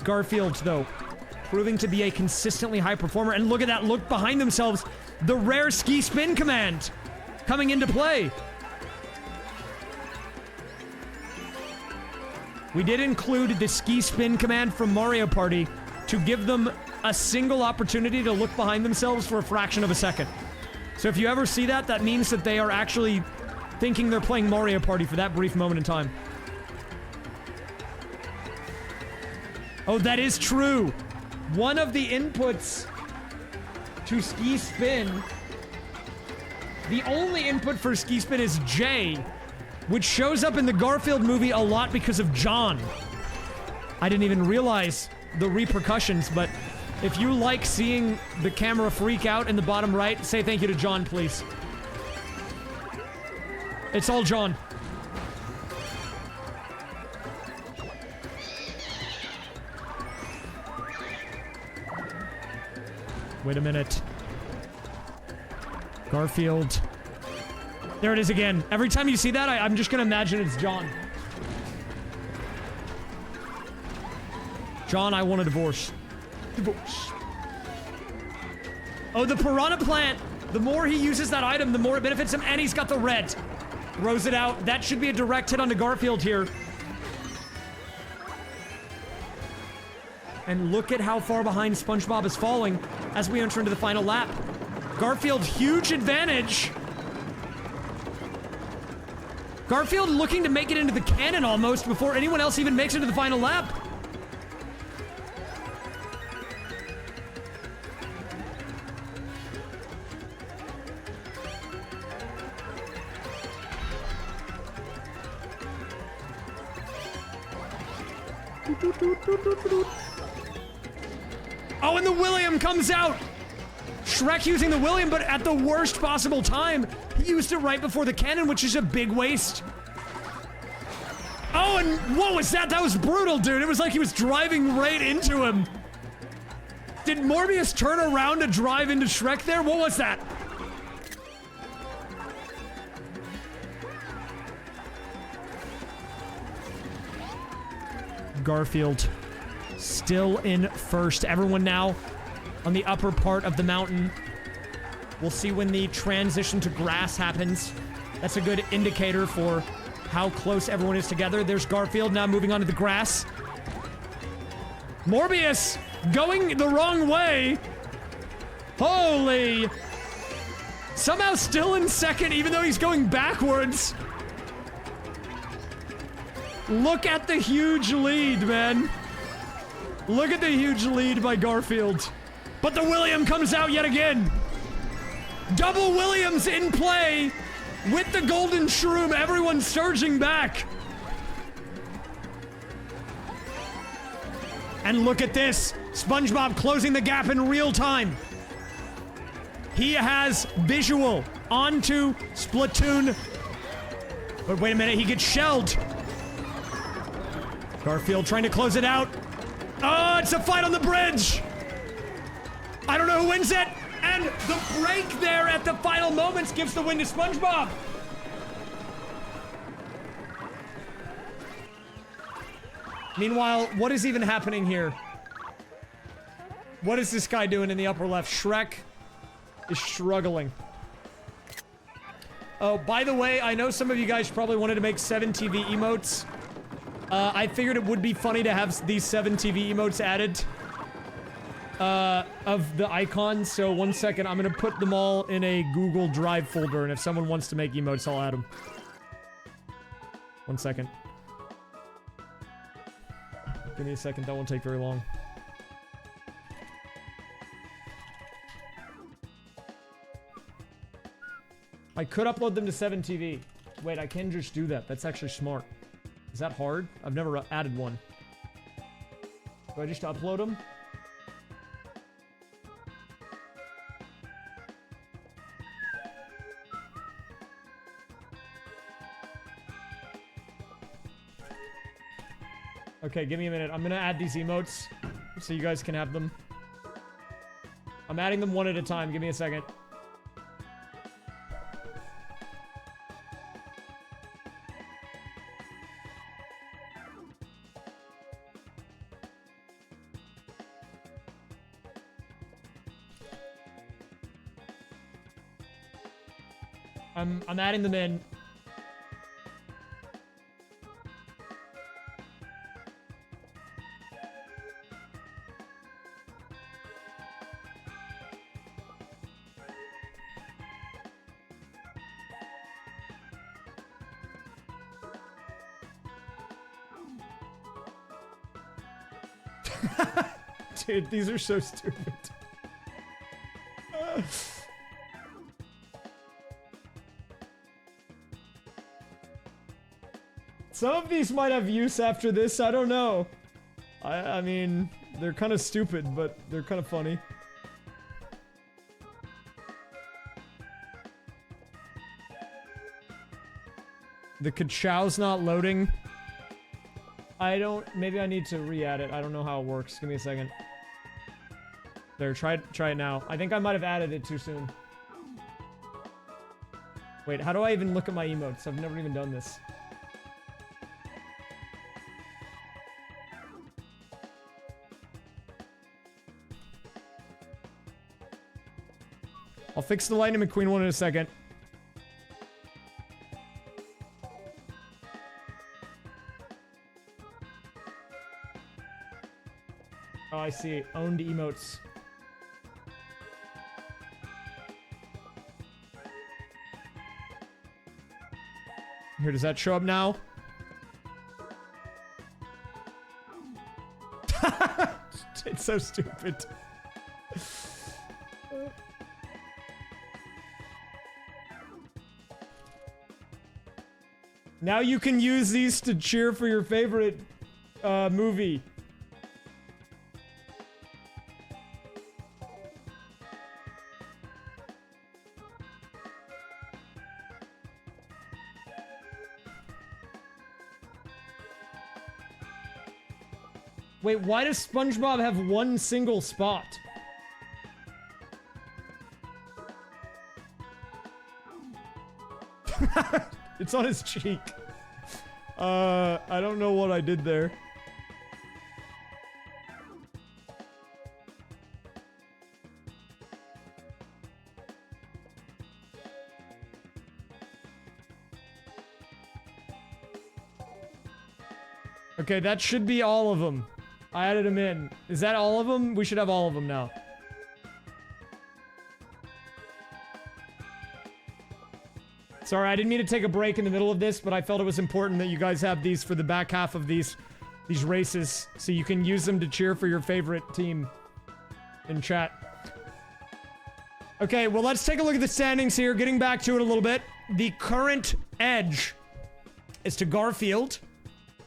Garfield, though, proving to be a consistently high performer. And look at that look behind themselves. The rare ski spin command coming into play. We did include the ski spin command from Mario Party to give them a single opportunity to look behind themselves for a fraction of a second. So if you ever see that, that means that they are actually thinking they're playing Mario Party for that brief moment in time. Oh, that is true. One of the inputs to ski spin, the only input for ski spin is J, which shows up in the Garfield movie a lot because of John. I didn't even realize the repercussions, but if you like seeing the camera freak out in the bottom right, say thank you to John, please. It's all John. Wait a minute. Garfield. There it is again. Every time you see that, I'm just gonna imagine it's John. John, I want a divorce. Divorce. Oh, the piranha plant. The more he uses that item, the more it benefits him, and he's got the red. Throws it out. That should be a direct hit onto Garfield here. And look at how far behind SpongeBob is falling as we enter into the final lap. Garfield, huge advantage. Garfield looking to make it into the cannon almost before anyone else even makes it to the final lap. Oh, and the William comes out! Shrek using the William, but at the worst possible time. He used it right before the cannon, which is a big waste. Oh, and what was that? That was brutal, dude. It was like he was driving right into him. Did Morbius turn around to drive into Shrek there? What was that? Garfield still in first. Everyone now on the upper part of the mountain. We'll see when the transition to grass happens. That's a good indicator for how close everyone is together. There's Garfield now moving on to the grass. Morbius going the wrong way. Holy. Somehow still in second even though he's going backwards. Look at the huge lead, man. Look at the huge lead by Garfield. But the William comes out yet again. Double Williams in play with the golden shroom. Everyone surging back. And look at this. SpongeBob closing the gap in real time. He has visual onto Splatoon. But wait a minute, he gets shelled. Garfield trying to close it out. Oh, it's a fight on the bridge. I don't know who wins it. And the break there at the final moments gives the win to SpongeBob. Meanwhile, what is even happening here? What is this guy doing in the upper left? Shrek is struggling. Oh, by the way, I know some of you guys probably wanted to make 7 TV emotes. I figured it would be funny to have these 7 TV emotes added. Of the icons, so 1 second, I'm gonna put them all in a Google Drive folder, and if someone wants to make emotes, I'll add them. 1 second. Give me a second, that won't take very long. I could upload them to 7TV. Wait, I can just do that. That's actually smart. Is that hard? I've never added one. Do I just upload them? Okay, give me a minute. I'm gonna add these emotes so you guys can have them. I'm adding them one at a time. Give me a second. I'm adding them in. Dude, these are so stupid. Some of these might have use after this, I don't know. I mean, they're kind of stupid, but they're kind of funny. The Kachow's not loading. Maybe I need to re-add it. I don't know how it works. Give me a second. There, try it now. I think I might have added it too soon. Wait, how do I even look at my emotes? I've never even done this. I'll fix the Lightning McQueen one in a second. Oh, I see. Owned emotes. Here, does that show up now? It's so stupid. Now you can use these to cheer for your favorite movie. Wait, why does SpongeBob have one single spot? It's on his cheek. I don't know what I did there. Okay, that should be all of them. I added them in. Is that all of them? We should have all of them now. Sorry, I didn't mean to take a break in the middle of this, but I felt it was important that you guys have these for the back half of these races, so you can use them to cheer for your favorite team in chat. Okay, well, let's take a look at the standings here. Getting back to it a little bit. The current edge is to Garfield.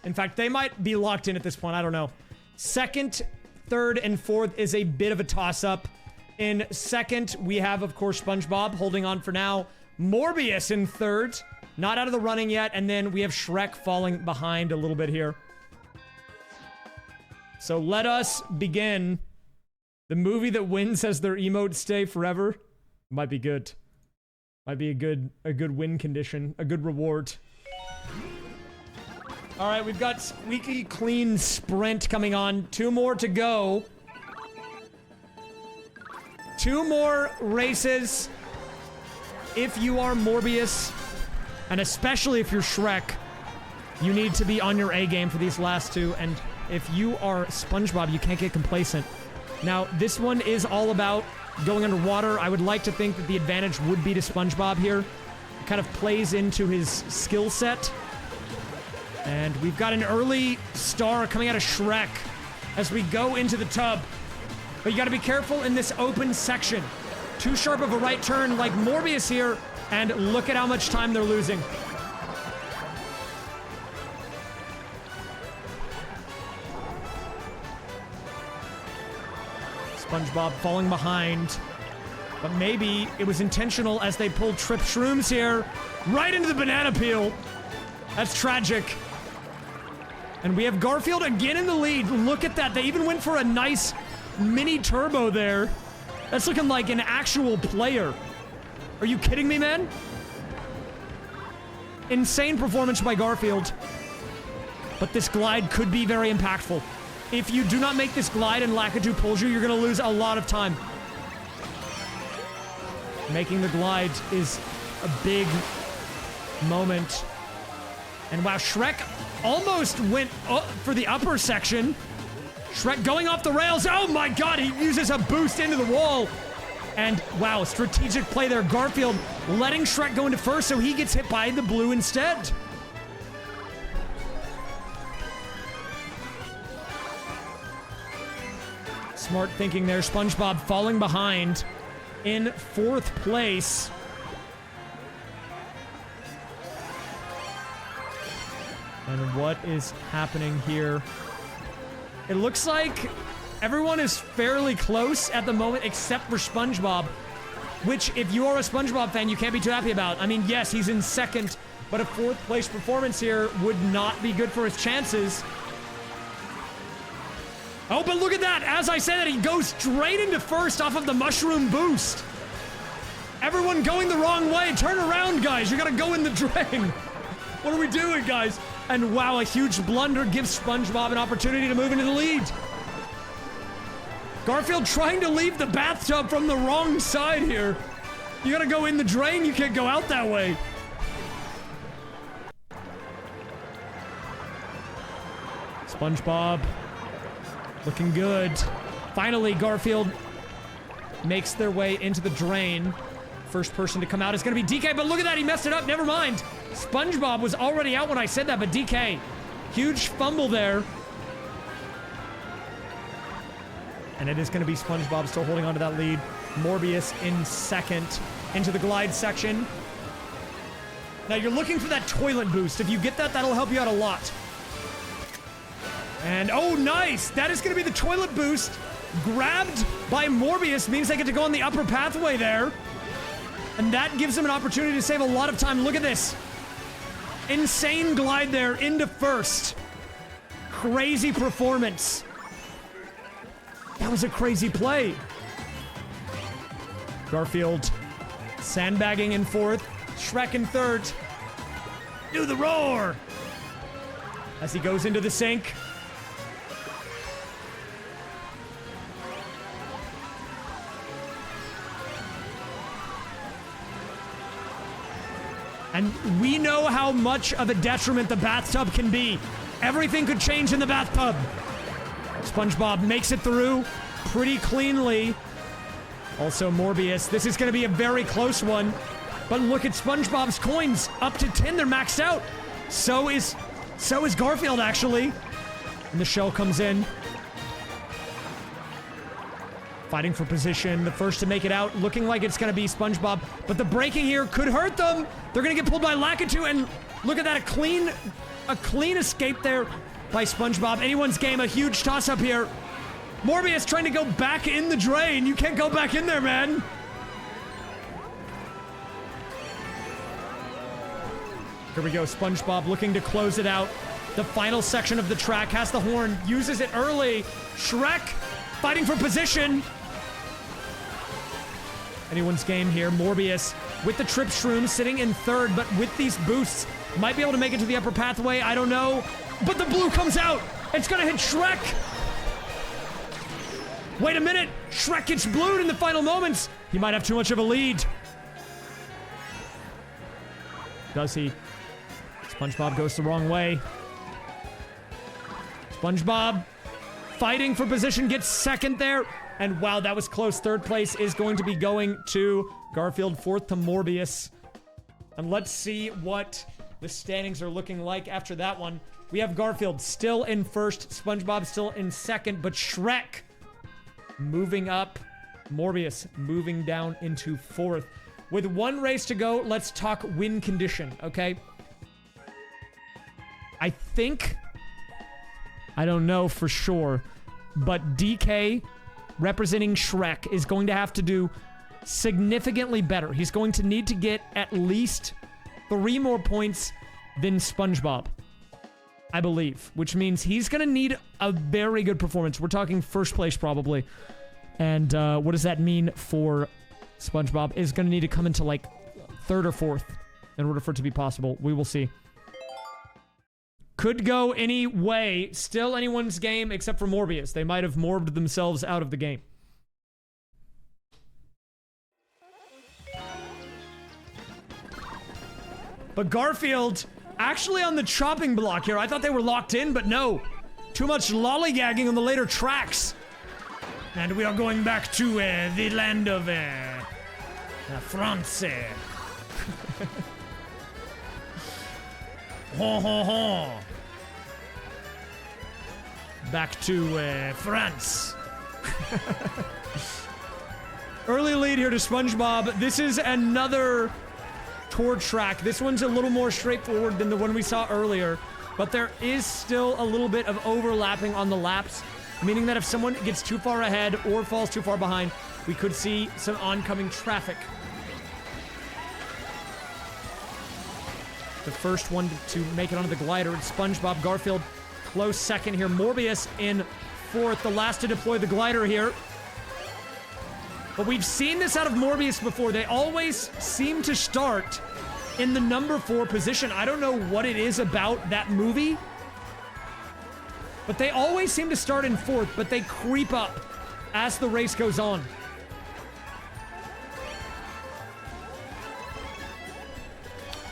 In fact, they might be locked in at this point. I don't know. Second, third, and fourth is a bit of a toss-up. In second, we have, of course, SpongeBob holding on for now. Morbius in third. Not out of the running yet. And then we have Shrek falling behind a little bit here. So let us begin. The movie that wins has their emote stay forever. Might be good. Might be a good win condition. A good reward. All right, we've got Squeaky Clean Sprint coming on. 2 more to go. 2 more races. If you are Morbius, and especially if you're Shrek, you need to be on your A game for these last 2. And if you are SpongeBob, you can't get complacent. Now, this one is all about going underwater. I would like to think that the advantage would be to SpongeBob here. It kind of plays into his skill set. And we've got an early star coming out of Shrek as we go into the tub. But you gotta be careful in this open section. Too sharp of a right turn like Morbius here, and look at how much time they're losing. SpongeBob falling behind. But maybe it was intentional as they pulled Trip Shrooms here. Right into the banana peel. That's tragic. And we have Garfield again in the lead. Look at that. They even went for a nice mini turbo there. That's looking like an actual player. Are you kidding me, man? Insane performance by Garfield. But this glide could be very impactful. If you do not make this glide and Lakitu pulls you, you're going to lose a lot of time. Making the glide is a big moment. And wow, Shrek almost went up for the upper section. Shrek going off the rails. Oh my god, he uses a boost into the wall. And wow, strategic play there. Garfield letting Shrek go into first so he gets hit by the blue instead. Smart thinking there. SpongeBob falling behind in 4th place. And what is happening here? It looks like everyone is fairly close at the moment except for SpongeBob, which if you are a SpongeBob fan, you can't be too happy about. I mean, yes, he's in 2nd, but a 4th place performance here would not be good for his chances. Oh, but look at that. As I said that, he goes straight into first off of the mushroom boost. Everyone going the wrong way. Turn around, guys. You gotta go in the drain. What are we doing, guys? And wow, a huge blunder gives SpongeBob an opportunity to move into the lead. Garfield trying to leave the bathtub from the wrong side here. You gotta go in the drain. You can't go out that way. SpongeBob looking good. Finally, Garfield makes their way into the drain. First person to come out is going to be DK, but look at that. He messed it up. Never mind. SpongeBob was already out when I said that, but DK. Huge fumble there. And it is going to be SpongeBob still holding on to that lead. Morbius in second into the glide section. Now you're looking for that toilet boost. If you get that, that'll help you out a lot. And oh, nice! That is going to be the toilet boost. Grabbed by Morbius means they get to go on the upper pathway there. And that gives him an opportunity to save a lot of time. Look at this. Insane glide there into first. Crazy performance. That was a crazy play. Garfield sandbagging in fourth. Shrek in third. Do the roar! As he goes into the sink. And we know how much of a detriment the bathtub can be. Everything could change in the bathtub. SpongeBob makes it through pretty cleanly. Also Morbius. This is going to be a very close one. But look at SpongeBob's coins. Up to 10. They're maxed out. So is Garfield, actually. And the shell comes in. Fighting for position. The first to make it out. Looking like it's going to be SpongeBob. But the braking here could hurt them. They're going to get pulled by Lakitu. And look at that. A clean escape there by SpongeBob. Anyone's game. A huge toss-up here. Morbius trying to go back in the drain. You can't go back in there, man. Here we go. SpongeBob looking to close it out. The final section of the track has the horn. Uses it early. Shrek fighting for position. Anyone's game here. Morbius with the trip shroom sitting in third, but with these boosts, might be able to make it to the upper pathway. I don't know. But the blue comes out. It's going to hit Shrek. Wait a minute. Shrek gets blued in the final moments. He might have too much of a lead. Does he? SpongeBob goes the wrong way. SpongeBob fighting for position, gets second there. And wow, that was close. Third place is going to be going to Garfield, fourth to Morbius. And let's see what the standings are looking like after that one. We have Garfield still in first, SpongeBob still in second, but Shrek moving up, Morbius moving down into fourth. With one race to go, let's talk win condition, okay? I think, I don't know for sure, but DK representing Shrek is going to have to do significantly better. He's going to need to get at least 3 more points than SpongeBob, I believe, which means he's going to need a very good performance. We're talking first place probably. And what does that mean for SpongeBob? Is going to need to come into like third or fourth in order for it to be possible. We will see. Could go any way. Still anyone's game except for Morbius. They might have morbed themselves out of the game. But Garfield actually on the chopping block here. I thought they were locked in, but no. Too much lollygagging on the later tracks. And we are going back to the land of France. Ho ho ho. Back to France. Early lead here to SpongeBob. This is another tour track. This one's a little more straightforward than the one we saw earlier, but there is still a little bit of overlapping on the laps, meaning that if someone gets too far ahead or falls too far behind, we could see some oncoming traffic. The first one to make it onto the glider is SpongeBob. Garfield close second here. Morbius in fourth, the last to deploy the glider here. But we've seen this out of Morbius before. They always seem to start in the number 4 position. I don't know what it is about that movie, but they always seem to start in 4th, but they creep up as the race goes on.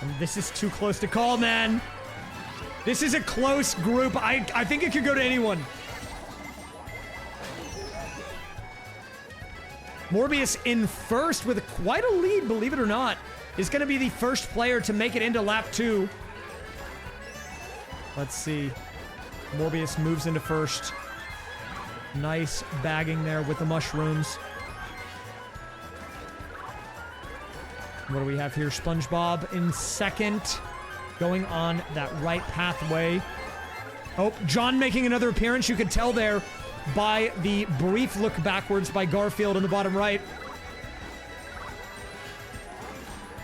And this is too close to call, man. This is a close group. I think it could go to anyone. Morbius in first with quite a lead, believe it or not, is going to be the first player to make it into lap 2. Let's see. Morbius moves into first. Nice bagging there with the mushrooms. What do we have here? SpongeBob in second, going on that right pathway. Oh, John making another appearance. You could tell there by the brief look backwards by Garfield in the bottom right.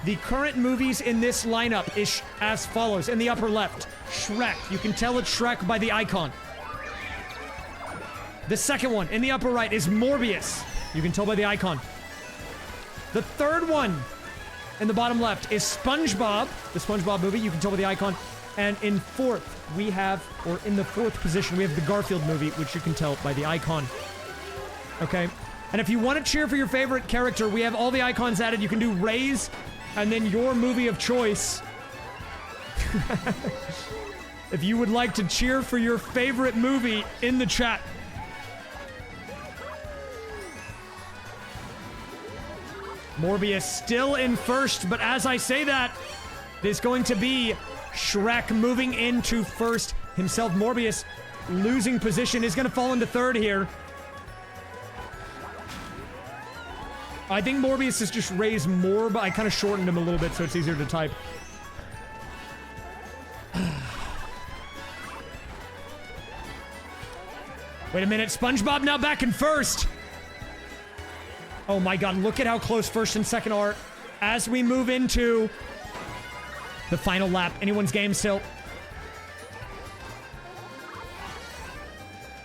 The current movies in this lineup is as follows. In the upper left, Shrek. You can tell it's Shrek by the icon. The second one in the upper right is Morbius. You can tell by the icon. The third one in the bottom left is SpongeBob, the SpongeBob movie. You can tell by the icon. And in fourth, we have, or in the fourth position, we have the Garfield movie, which you can tell by the icon. Okay. And if you want to cheer for your favorite character, we have all the icons added. You can do Rays and then your movie of choice. If you would like to cheer for your favorite movie in the chat. Morbius still in first, but as I say that, there's going to be Shrek moving into first himself. Morbius losing position is going to fall into third here. I think Morbius has just raised more, but I kind of shortened him a little bit so it's easier to type. Wait a minute, SpongeBob now back in first. Oh my god, look at how close first and second are as we move into the final lap. Anyone's game still.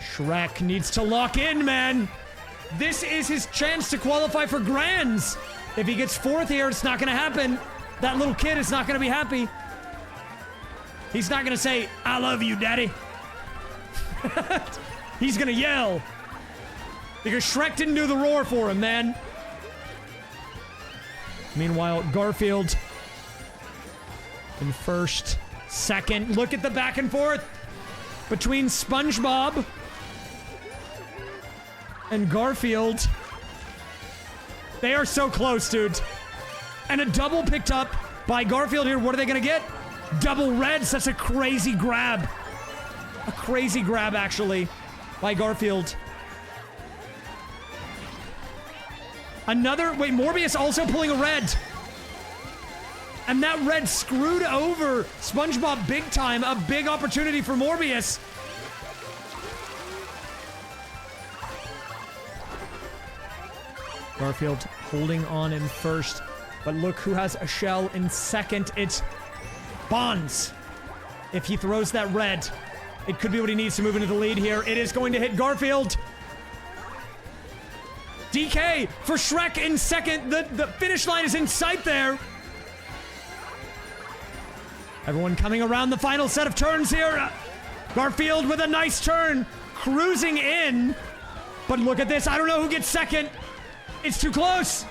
Shrek needs to lock in, man. This is his chance to qualify for Grands. If he gets fourth here, it's not going to happen. That little kid is not going to be happy. He's not going to say, "I love you, Daddy." He's going to yell. Because Shrek didn't do the roar for him, man. Meanwhile, Garfield in first, second. Look at the back and forth between SpongeBob and Garfield. They are so close, dude. And a double picked up by Garfield here. What are they going to get? Double reds. That's a crazy grab. A crazy grab, actually, by Garfield. Another, wait, Morbius also pulling a red. And that red screwed over SpongeBob big time. A big opportunity for Morbius. Garfield holding on in first. But look who has a shell in second. It's Bonds. If he throws that red, it could be what he needs to move into the lead here. It is going to hit Garfield. DK for Shrek in second. The finish line is in sight there. Everyone coming around the final set of turns here. Garfield with a nice turn. Cruising in. But look at this. I don't know who gets second. It's too close.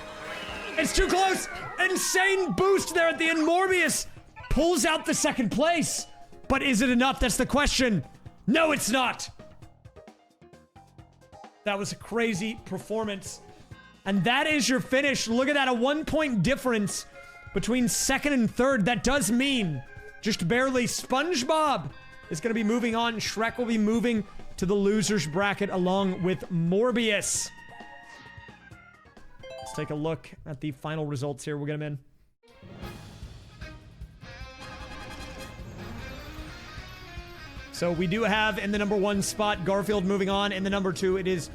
It's too close. Insane boost there at the end. Morbius pulls out the second place. But is it enough? That's the question. No, it's not. That was a crazy performance. And that is your finish. Look at that, a 1-point difference between second and third. That does mean just barely SpongeBob is going to be moving on. Shrek will be moving to the losers bracket along with Morbius. Let's take a look at the final results here. We'll get them in. So we do have in the number 1 spot Garfield moving on. In the number 2, it is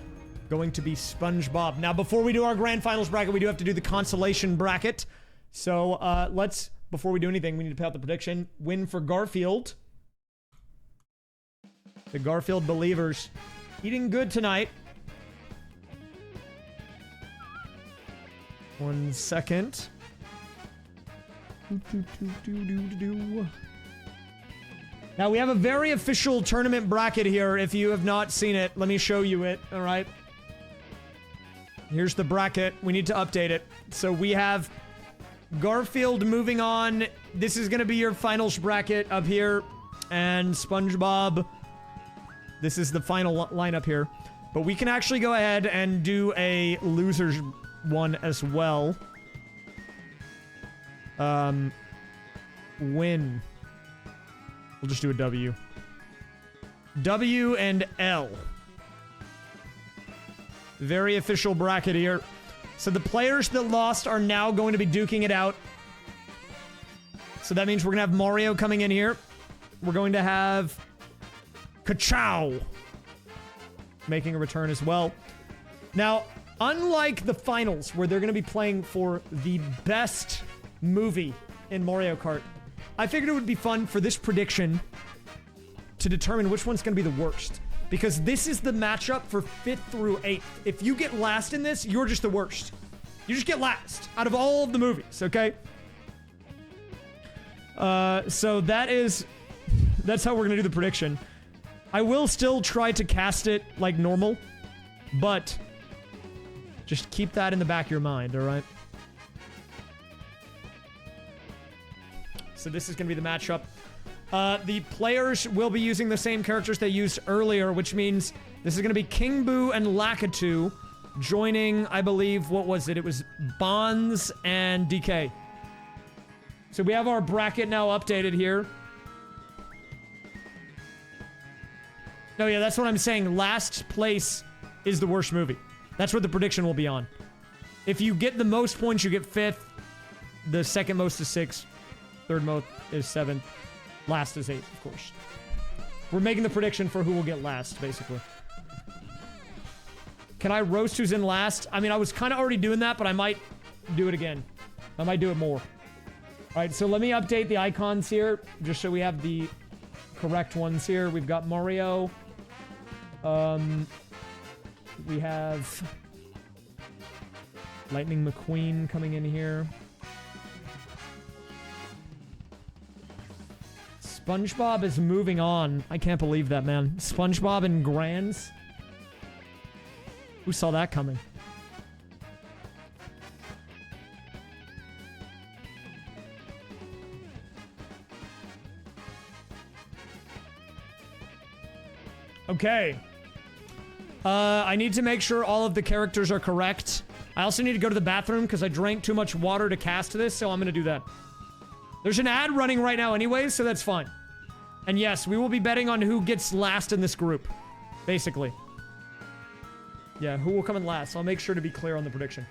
going to be SpongeBob. Now, before we do our grand finals bracket, we do have to do the consolation bracket. So let's, before we do anything, we need to put out the prediction. Win for Garfield. The Garfield believers Eating good tonight. 1 second. Now we have a very official tournament bracket here. If you have not seen it, let me show you it. All right. Here's the bracket. We need to update it. So we have Garfield moving on. This is going to be your finals bracket up here. And SpongeBob. This is the final lineup here. But we can actually go ahead and do a losers one as well. Win. We'll just do a W. W and L. Very official bracket here. So the players that lost are now going to be duking it out. So that means we're going to have Mario coming in here. We're going to have Ka-chow making a return as well. Now, unlike the finals, where they're going to be playing for the best movie in Mario Kart, I figured it would be fun for this prediction to determine which one's going to be the worst. Because this is the matchup for 5th through 8th. If you get last in this, you're just the worst. You just get last out of all of the movies, okay? So that's how we're going to do the prediction. I will still try to cast it like normal, but just keep that in the back of your mind, all right? So this is going to be the matchup. The players will be using the same characters they used earlier, which means this is going to be King Boo and Lakitu joining, I believe, what was it? It was Bonds and DK. So we have our bracket now updated here. No, yeah, that's what I'm saying. Last place is the worst movie. That's what the prediction will be on. If you get the most points, you get 5th. The second most is 6th. Third most is 7th. Last is 8th, of course. We're making the prediction for who will get last, basically. Can I roast who's in last? I mean, I was kind of already doing that, but I might do it again. I might do it more. All right, so let me update the icons here, just so we have the correct ones here. We've got Mario. We have Lightning McQueen coming in here. SpongeBob is moving on. I can't believe that, man. SpongeBob and Grands. Who saw that coming? Okay. I need to make sure all of the characters are correct. I also need to go to the bathroom because I drank too much water to cast this, so I'm going to do that. There's an ad running right now anyways, so that's fine. And yes, we will be betting on who gets last in this group. Basically. Yeah, who will come in last. I'll make sure to be clear on the prediction.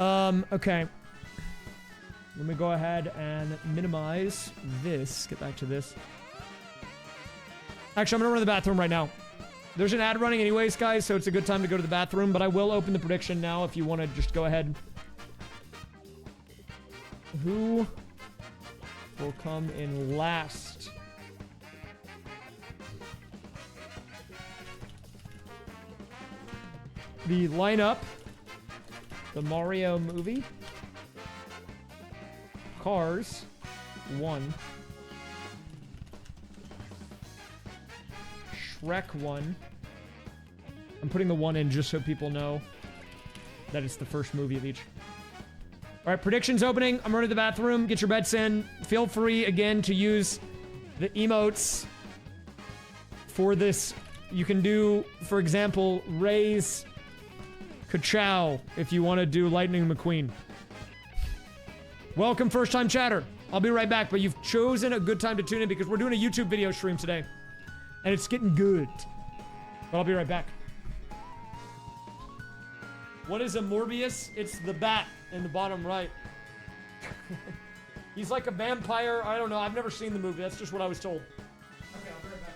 Okay. Let me go ahead and minimize this. Get back to this. Actually, I'm gonna run to the bathroom right now. There's an ad running anyways, guys, so it's a good time to go to the bathroom, but I will open the prediction now if you want to just go ahead. Who will come in last? The lineup. The Mario movie. Cars. 1. Shrek 1. I'm putting the 1 in just so people know that it's the first movie of each. Alright, predictions opening. I'm running to the bathroom. Get your bets in. Feel free, again, to use the emotes for this. You can do, for example, Rays Ka-chow if you want to do Lightning McQueen. Welcome, first-time chatter. I'll be right back, but you've chosen a good time to tune in because we're doing a YouTube video stream today. And it's getting good. But I'll be right back. What is a Morbius? It's the bat in the bottom right. He's like a vampire. I don't know. I've never seen the movie. That's just what I was told. Okay, I'll be right back.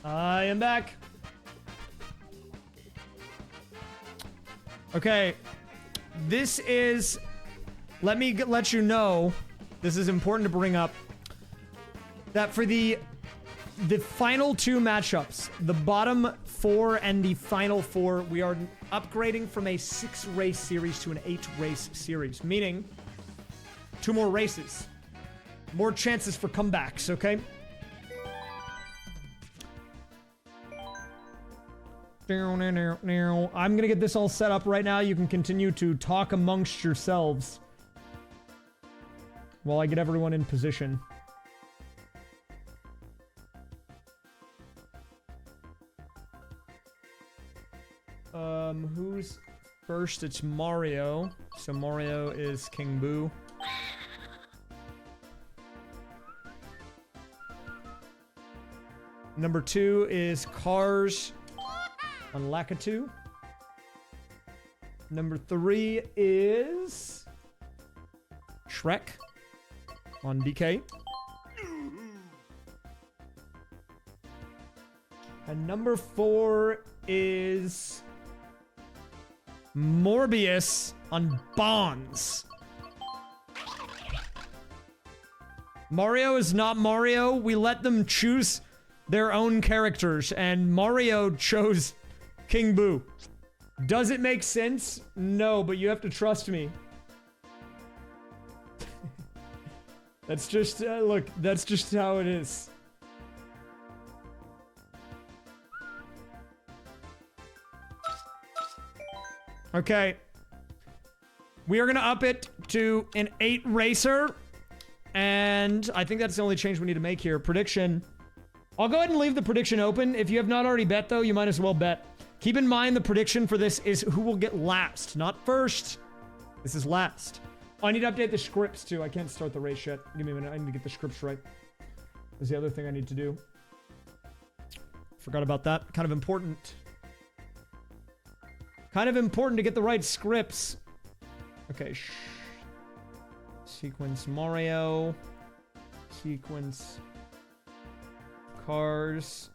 I am back. Okay. This is... Let me let you know, this is important to bring up, that for the final 2 matchups, the bottom 4 and the final 4, we are upgrading from a 6-race series to an 8-race series, meaning 2 more races. More chances for comebacks, okay? I'm gonna get this all set up right now. You can continue to talk amongst yourselves while I get everyone in position. Who's first? It's Mario. So Mario is King Boo. Number 2 is Cars on Lakitu. Number 3 is Shrek on DK. And number 4 is Morbius on Bonds. Mario is not Mario. We let them choose their own characters, and Mario chose King Boo. Does it make sense? No, but you have to trust me. That's just, look, that's just how it is. Okay. We are gonna up it to an 8 racer. And I think that's the only change we need to make here. Prediction. I'll go ahead and leave the prediction open. If you have not already bet, though, you might as well bet. Keep in mind the prediction for this is who will get last, not first. This is last. Oh, I need to update the scripts, too. I can't start the race yet. Give me a minute. I need to get the scripts right. Is the other thing I need to do. Forgot about that. Kind of important. Kind of important to get the right scripts. Okay. Sequence Mario. Sequence Cars.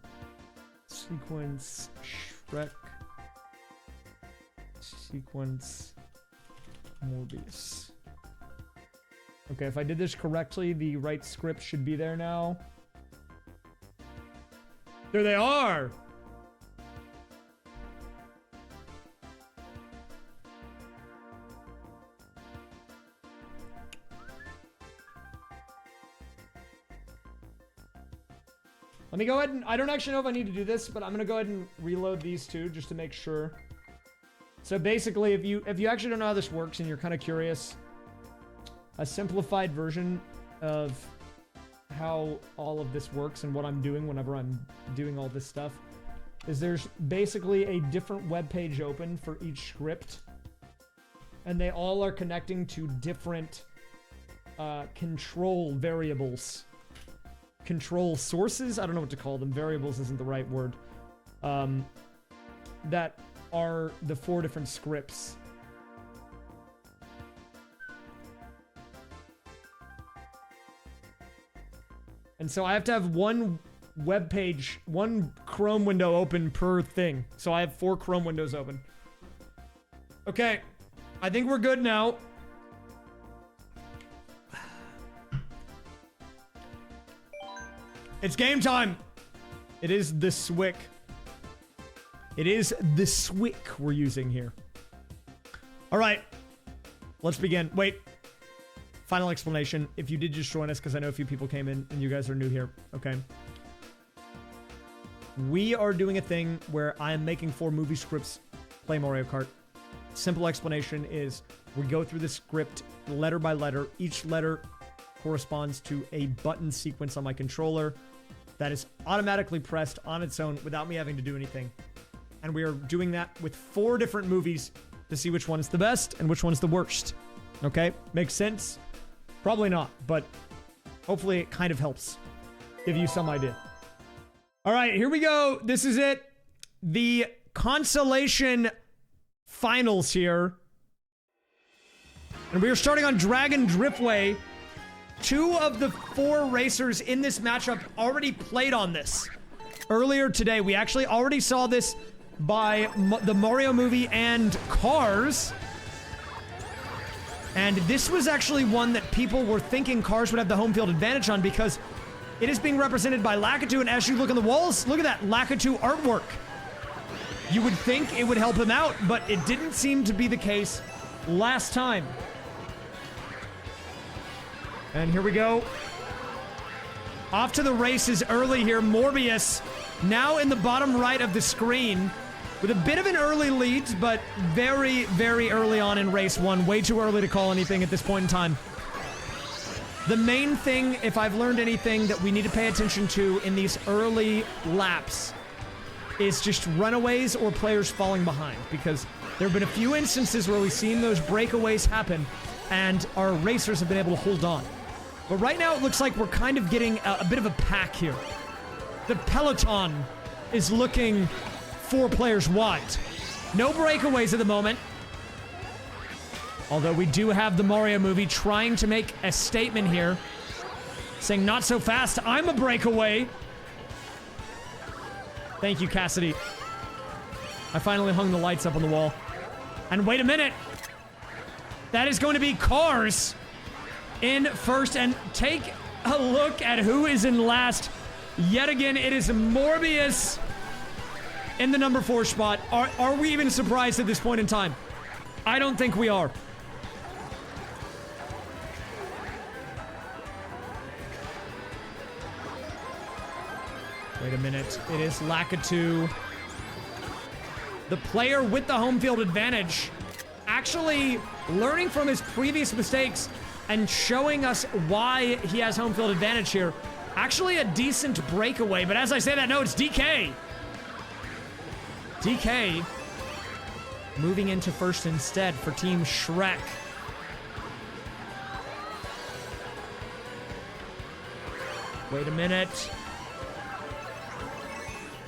Sequence Shrek. Sequence Morbius. Okay, if I did this correctly, the right script should be there now. There they are! Let me go ahead and... I don't actually know if I need to do this, but I'm gonna go ahead and reload these two just to make sure. So basically, if you actually don't know how this works and you're kind of curious, a simplified version of how all of this works and what I'm doing whenever I'm doing all this stuff is there's basically a different web page open for each script, and they all are connecting to different control variables. Control sources? I don't know what to call them. Variables isn't the right word. That are the 4 different scripts. And so I have to have one web page, one Chrome window open per thing. So I have 4 Chrome windows open. Okay. I think we're good now. It's game time. It is the Swick. It is the Swick we're using here. All right. Let's begin. Wait. Final explanation. If you did just join us, because I know a few people came in and you guys are new here. Okay. We are doing a thing where I am making 4 movie scripts play Mario Kart. Simple explanation is we go through the script letter by letter. Each letter corresponds to a button sequence on my controller that is automatically pressed on its own without me having to do anything. And we are doing that with 4 different movies to see which one is the best and which one's the worst. Okay? Makes sense? Probably not, but hopefully it kind of helps give you some idea. All right, here we go. This is it. The Consolation finals here. And we are starting on Dragon Driftway. 2 of the 4 racers in this matchup already played on this. earlier today. We actually already saw this by the Mario movie and Cars. And this was actually one that people were thinking Cars would have the home field advantage on because it is being represented by Lakitu. And as you look on the walls, look at that Lakitu artwork. You would think it would help him out, but it didn't seem to be the case last time. And here we go. Off to the races early here. Morbius now in the bottom right of the screen with a bit of an early lead, but very, very early on in race one. Way too early to call anything at this point in time. The main thing, if I've learned anything that we need to pay attention to in these early laps, is just runaways or players falling behind, because there have been a few instances where we've seen those breakaways happen and our racers have been able to hold on. But right now it looks like we're kind of getting a bit of a pack here. The peloton is looking 4 players wide. No breakaways at the moment. Although we do have the Mario movie trying to make a statement here, saying not so fast, I'm a breakaway. Thank you, Cassidy. I finally hung the lights up on the wall. And wait a minute. That is going to be Cars in first. And take a look at who is in last. Yet again, it is Morbius in the number 4 spot. Are we even surprised at this point in time? I don't think we are. Wait a minute. It is Lakitu, the player with the home field advantage, actually learning from his previous mistakes and showing us why he has home field advantage here. Actually a decent breakaway, but as I say that, no, it's DK. DK moving into first instead for Team Shrek. Wait a minute.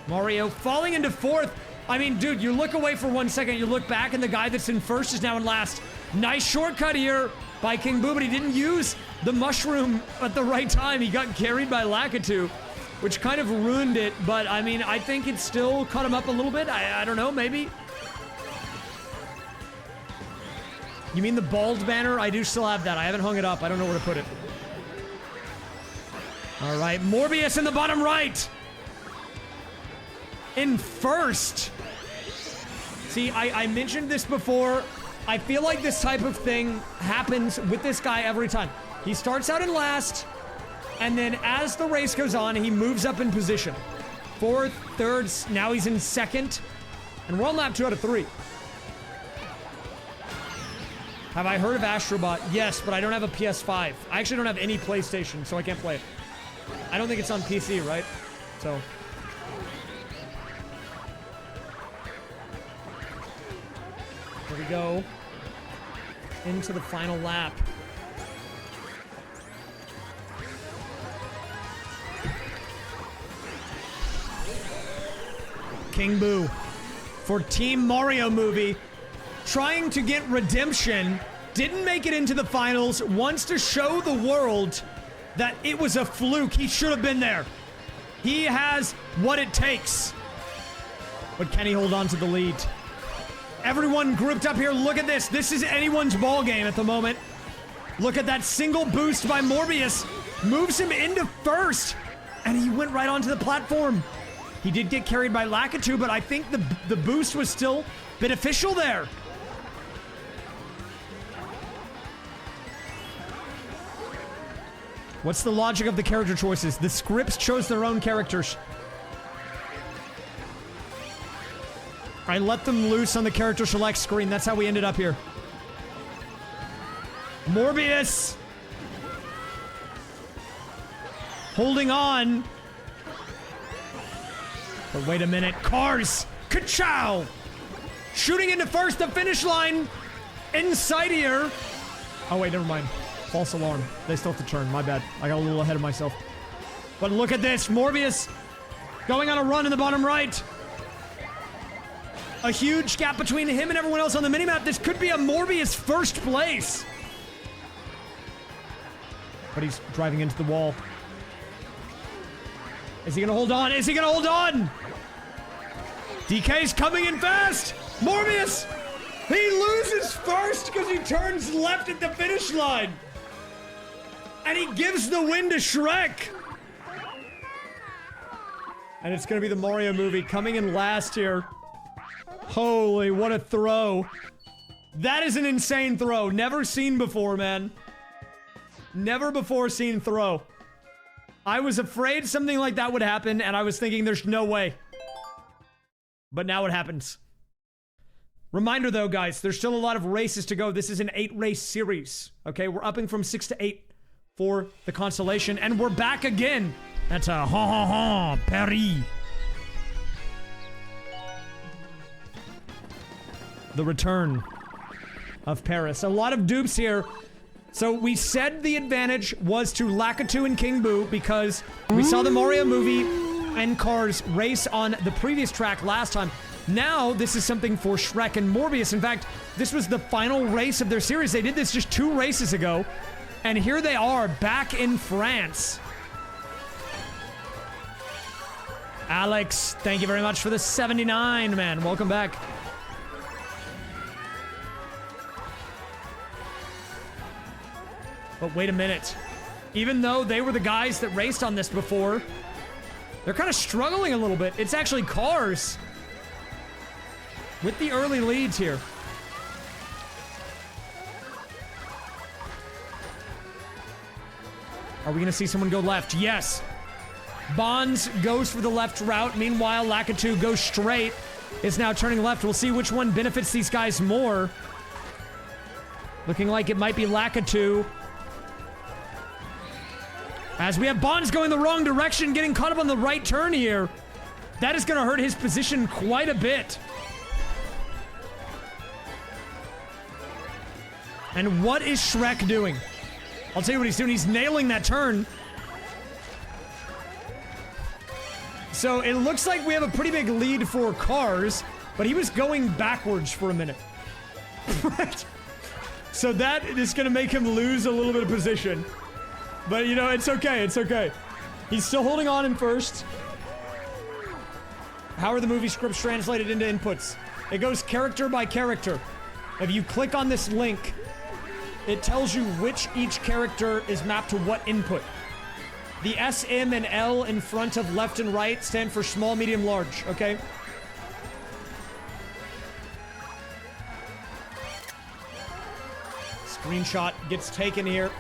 Mario falling into 4th. I mean, dude, you look away for 1 second, you look back, and the guy that's in first is now in last. Nice shortcut here by King Boo, but he didn't use the mushroom at the right time. He got carried by Lakitu, which kind of ruined it, but I mean, I think it still caught him up a little bit. I don't know, maybe. You mean the bald banner? I do still have that. I haven't hung it up. I don't know where to put it. All right, Morbius in the bottom right. In first. See, I mentioned this before. I feel like this type of thing happens with this guy every time. He starts out in last, and then as the race goes on, he moves up in position. 4th, 3rd, now he's in 2nd, and we're on lap 2 out of 3. Have I heard of Astrobot? Yes, but I don't have a PS5. I actually don't have any PlayStation, so I can't play it. I don't think it's on PC, right? So... here we go. Into the final lap. King Boo for Team Mario movie. Trying to get redemption. Didn't make it into the finals. Wants to show the world that it was a fluke. He should have been there. He has what it takes. But can he hold on to the lead? Everyone grouped up here. Look at this. This is anyone's ball game at the moment. Look at that single boost by Morbius. Moves him into first. And he went right onto the platform. He did get carried by Lakitu, but I think the boost was still beneficial there. What's the logic of the character choices? The scripts chose their own characters. I let them loose on the character select screen. That's how we ended up here. Morbius. Holding on. But wait a minute. Cars. Ka-chow. Shooting into first. The finish line. Inside here. Oh, wait. Never mind. False alarm. They still have to turn. My bad. I got a little ahead of myself. But look at this. Morbius going on a run in the bottom right. A huge gap between him and everyone else on the minimap. This could be a Morbius first place. But he's driving into the wall. Is he gonna hold on? Is he gonna hold on? DK's coming in fast! Morbius! He loses first because he turns left at the finish line. And he gives the win to Shrek. And it's gonna be the Mario movie coming in last here. Holy, what a throw. That is an insane throw. Never seen before, man. Never before seen throw. I was afraid something like that would happen, and I was thinking there's no way. But now it happens. Reminder though, guys, there's still a lot of races to go. This is an 8-race series. Okay, we're upping from 6 to 8 for the Consolation, and we're back again. That's a ha Paris. The return of Paris. A lot of dupes here. So we said the advantage was to Lakitu and King Boo because we saw the Mario movie and Cars race on the previous track last time. Now this is something for Shrek and Morbius. In fact, this was the final race of their series. They did this just 2 races ago. And here they are back in France. Alex, thank you very much for the 79, man. Welcome back. But wait a minute. Even though they were the guys that raced on this before, they're kind of struggling a little bit. It's actually Cars with the early leads here. Are we going to see someone go left? Yes. Bonds goes for the left route. Meanwhile, Lakitu goes straight. Is now turning left. We'll see which one benefits these guys more. Looking like it might be Lakitu. As we have Bonds going the wrong direction, getting caught up on the right turn here. That is going to hurt his position quite a bit. And what is Shrek doing? I'll tell you what he's doing. He's nailing that turn. So it looks like we have a pretty big lead for Cars, but he was going backwards for a minute. So that is going to make him lose a little bit of position. But, you know, it's okay. It's okay. He's still holding on in first. How are the movie scripts translated into inputs? It goes character by character. If you click on this link, it tells you which each character is mapped to what input. The S, M, and L in front of left and right stand for small, medium, large, okay? Screenshot gets taken here.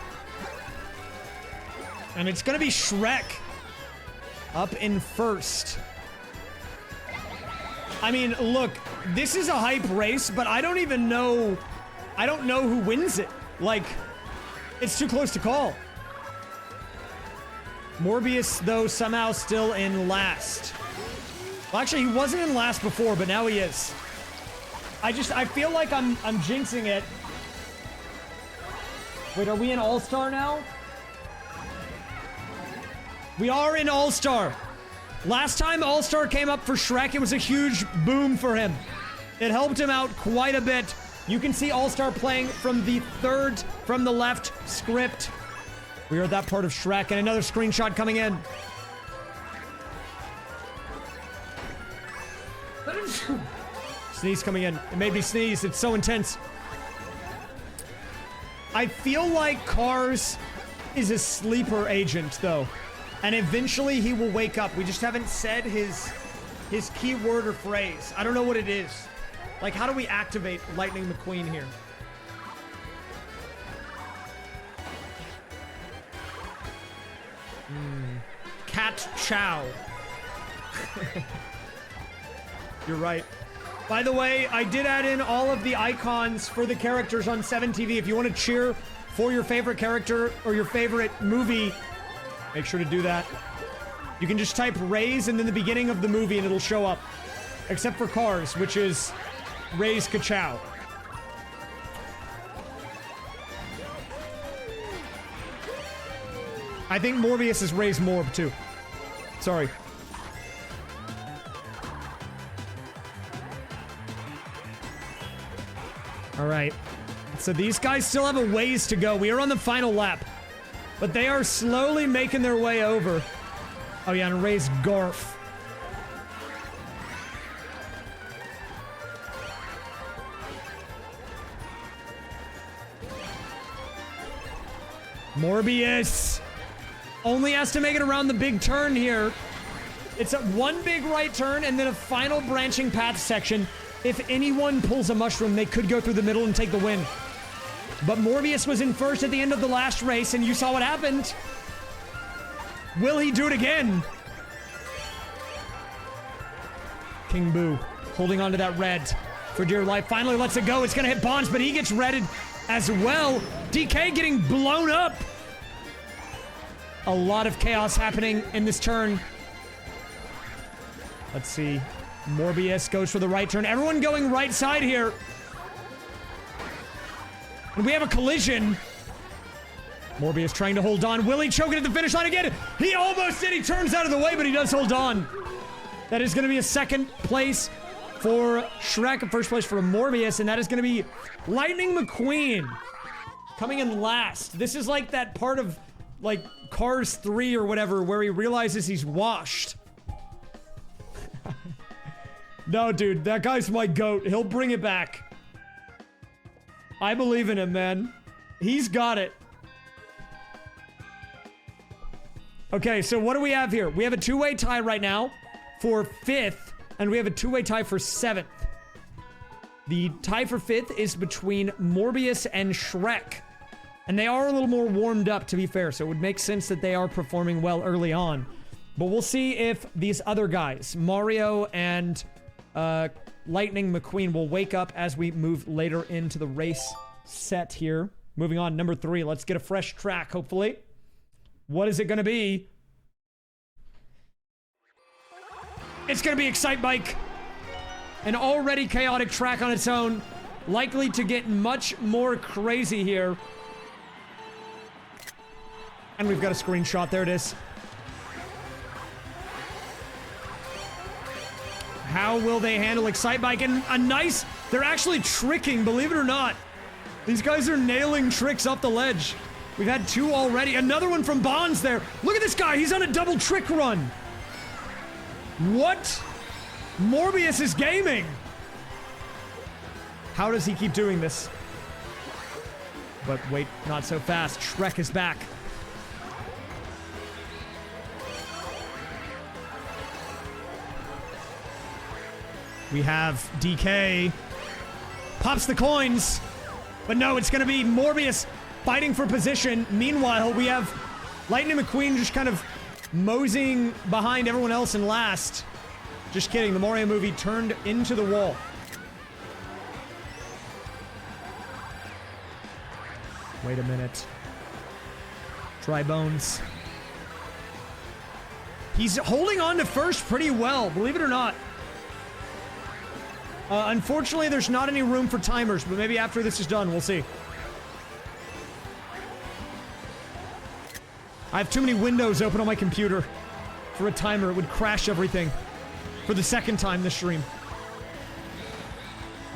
And it's gonna be Shrek up in first. I mean, look, this is a hype race, but I don't even know... I don't know who wins it. Like, it's too close to call. Morbius, though, somehow still in last. Well, actually, he wasn't in last before, but now he is. I feel like I'm jinxing it. Wait, are we in All-Star now? We are in All-Star. Last time All-Star came up for Shrek, it was a huge boom for him. It helped him out quite a bit. You can see All-Star playing from the third from the left script. We are at that part of Shrek, and another screenshot coming in. Sneeze coming in. It made me sneeze. It's so intense. I feel like Cars is a sleeper agent, though. And eventually he will wake up. We just haven't said his keyword or phrase. I don't know what it is. Like, how do we activate Lightning McQueen here? Cat Chow. You're right. By the way, I did add in all of the icons for the characters on 7TV. If you want to cheer for your favorite character or your favorite movie, make sure to do that. You can just type Rays and then the beginning of the movie and it'll show up. Except for Cars, which is Rays Ka-chow. I think Morbius is Rays Morb, too. Sorry. Alright. So these guys still have a ways to go. We are on the final lap. But they are slowly making their way over. Oh yeah, and Ray's Garf. Morbius only has to make it around the big turn here. It's a one big right turn and then a final branching path section. If anyone pulls a mushroom, they could go through the middle and take the win. But Morbius was in first at the end of the last race, and you saw what happened. Will he do it again? King Boo holding on to that red for dear life. Finally lets it go. It's going to hit Bonds, but he gets redded as well. DK getting blown up. A lot of chaos happening in this turn. Let's see. Morbius goes for the right turn. Everyone going right side here. And we have a collision. Morbius trying to hold on. Will he choke it at the finish line again? He almost did. He turns out of the way, but he does hold on. That is going to be a second place for Shrek, a first place for Morbius, and that is going to be Lightning McQueen coming in last. This is like that part of, like, Cars 3 or whatever, where he realizes he's washed. No, dude, that guy's my goat. He'll bring it back. I believe in him, man. He's got it. Okay, so what do we have here? We have a two-way tie right now for 5th, and we have a two-way tie for 7th. The tie for 5th is between Morbius and Shrek. And they are a little more warmed up, to be fair, so it would make sense that they are performing well early on. But we'll see if these other guys, Mario and Lightning McQueen, will wake up as we move later into the race set here. Moving on, number 3. Let's get a fresh track, hopefully. What is it going to be? It's going to be Excite Bike. An already chaotic track on its own. Likely to get much more crazy here. And we've got a screenshot. There it is. How will they handle Excite Bike? And a nice... They're actually tricking, believe it or not. These guys are nailing tricks off the ledge. We've had 2 already. Another one from Bonds there. Look at this guy. He's on a double trick run. What? Morbius is gaming. How does he keep doing this? But wait, not so fast. Shrek is back. We have DK. Pops the coins. But no, it's going to be Morbius fighting for position. Meanwhile, we have Lightning McQueen just kind of moseying behind everyone else in last. Just kidding. The Mario movie turned into the wall. Wait a minute. Dry Bones. He's holding on to first pretty well, believe it or not. Unfortunately, there's not any room for timers, but maybe after this is done, we'll see. I have too many windows open on my computer for a timer. It would crash everything for the second time this stream.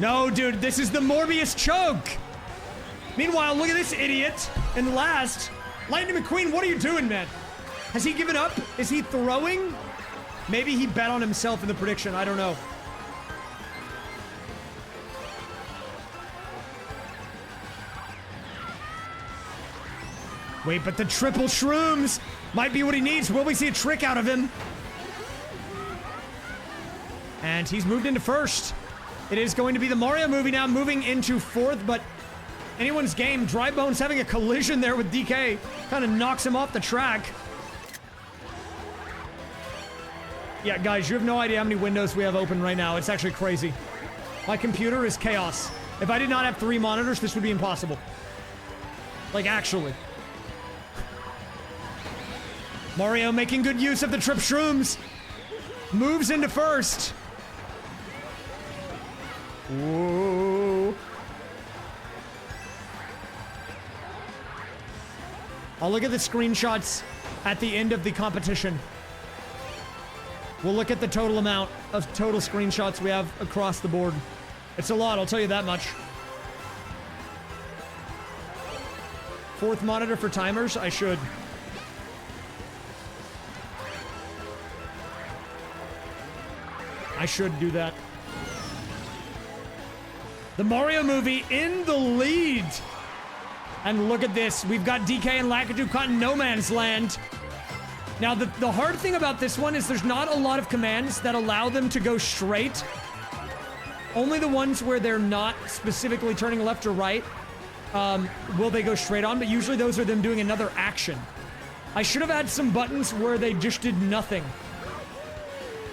No, dude, this is the Morbius choke. Meanwhile, look at this idiot. And last, Lightning McQueen, what are you doing, man? Has he given up? Is he throwing? Maybe he bet on himself in the prediction. I don't know. Wait, but the triple shrooms might be what he needs. Will we see a trick out of him? And he's moved into first. It is going to be the Mario movie now moving into 4th, but anyone's game. Dry Bones having a collision there with DK. Kind of knocks him off the track. Yeah, guys, you have no idea how many windows we have open right now. It's actually crazy. My computer is chaos. If I did not have 3 monitors, this would be impossible. Like, actually. Mario making good use of the trip shrooms. Moves into first. Whoa. I'll look at the screenshots at the end of the competition. We'll look at the total amount of total screenshots we have across the board. It's a lot, I'll tell you that much. 4th monitor for timers? I should. I should do that. The Mario movie in the lead. And look at this. We've got DK and Lakitu caught in no man's land. Now, the hard thing about this one is there's not a lot of commands that allow them to go straight. Only the ones where they're not specifically turning left or right will they go straight on, but usually those are them doing another action. I should have had some buttons where they just did nothing.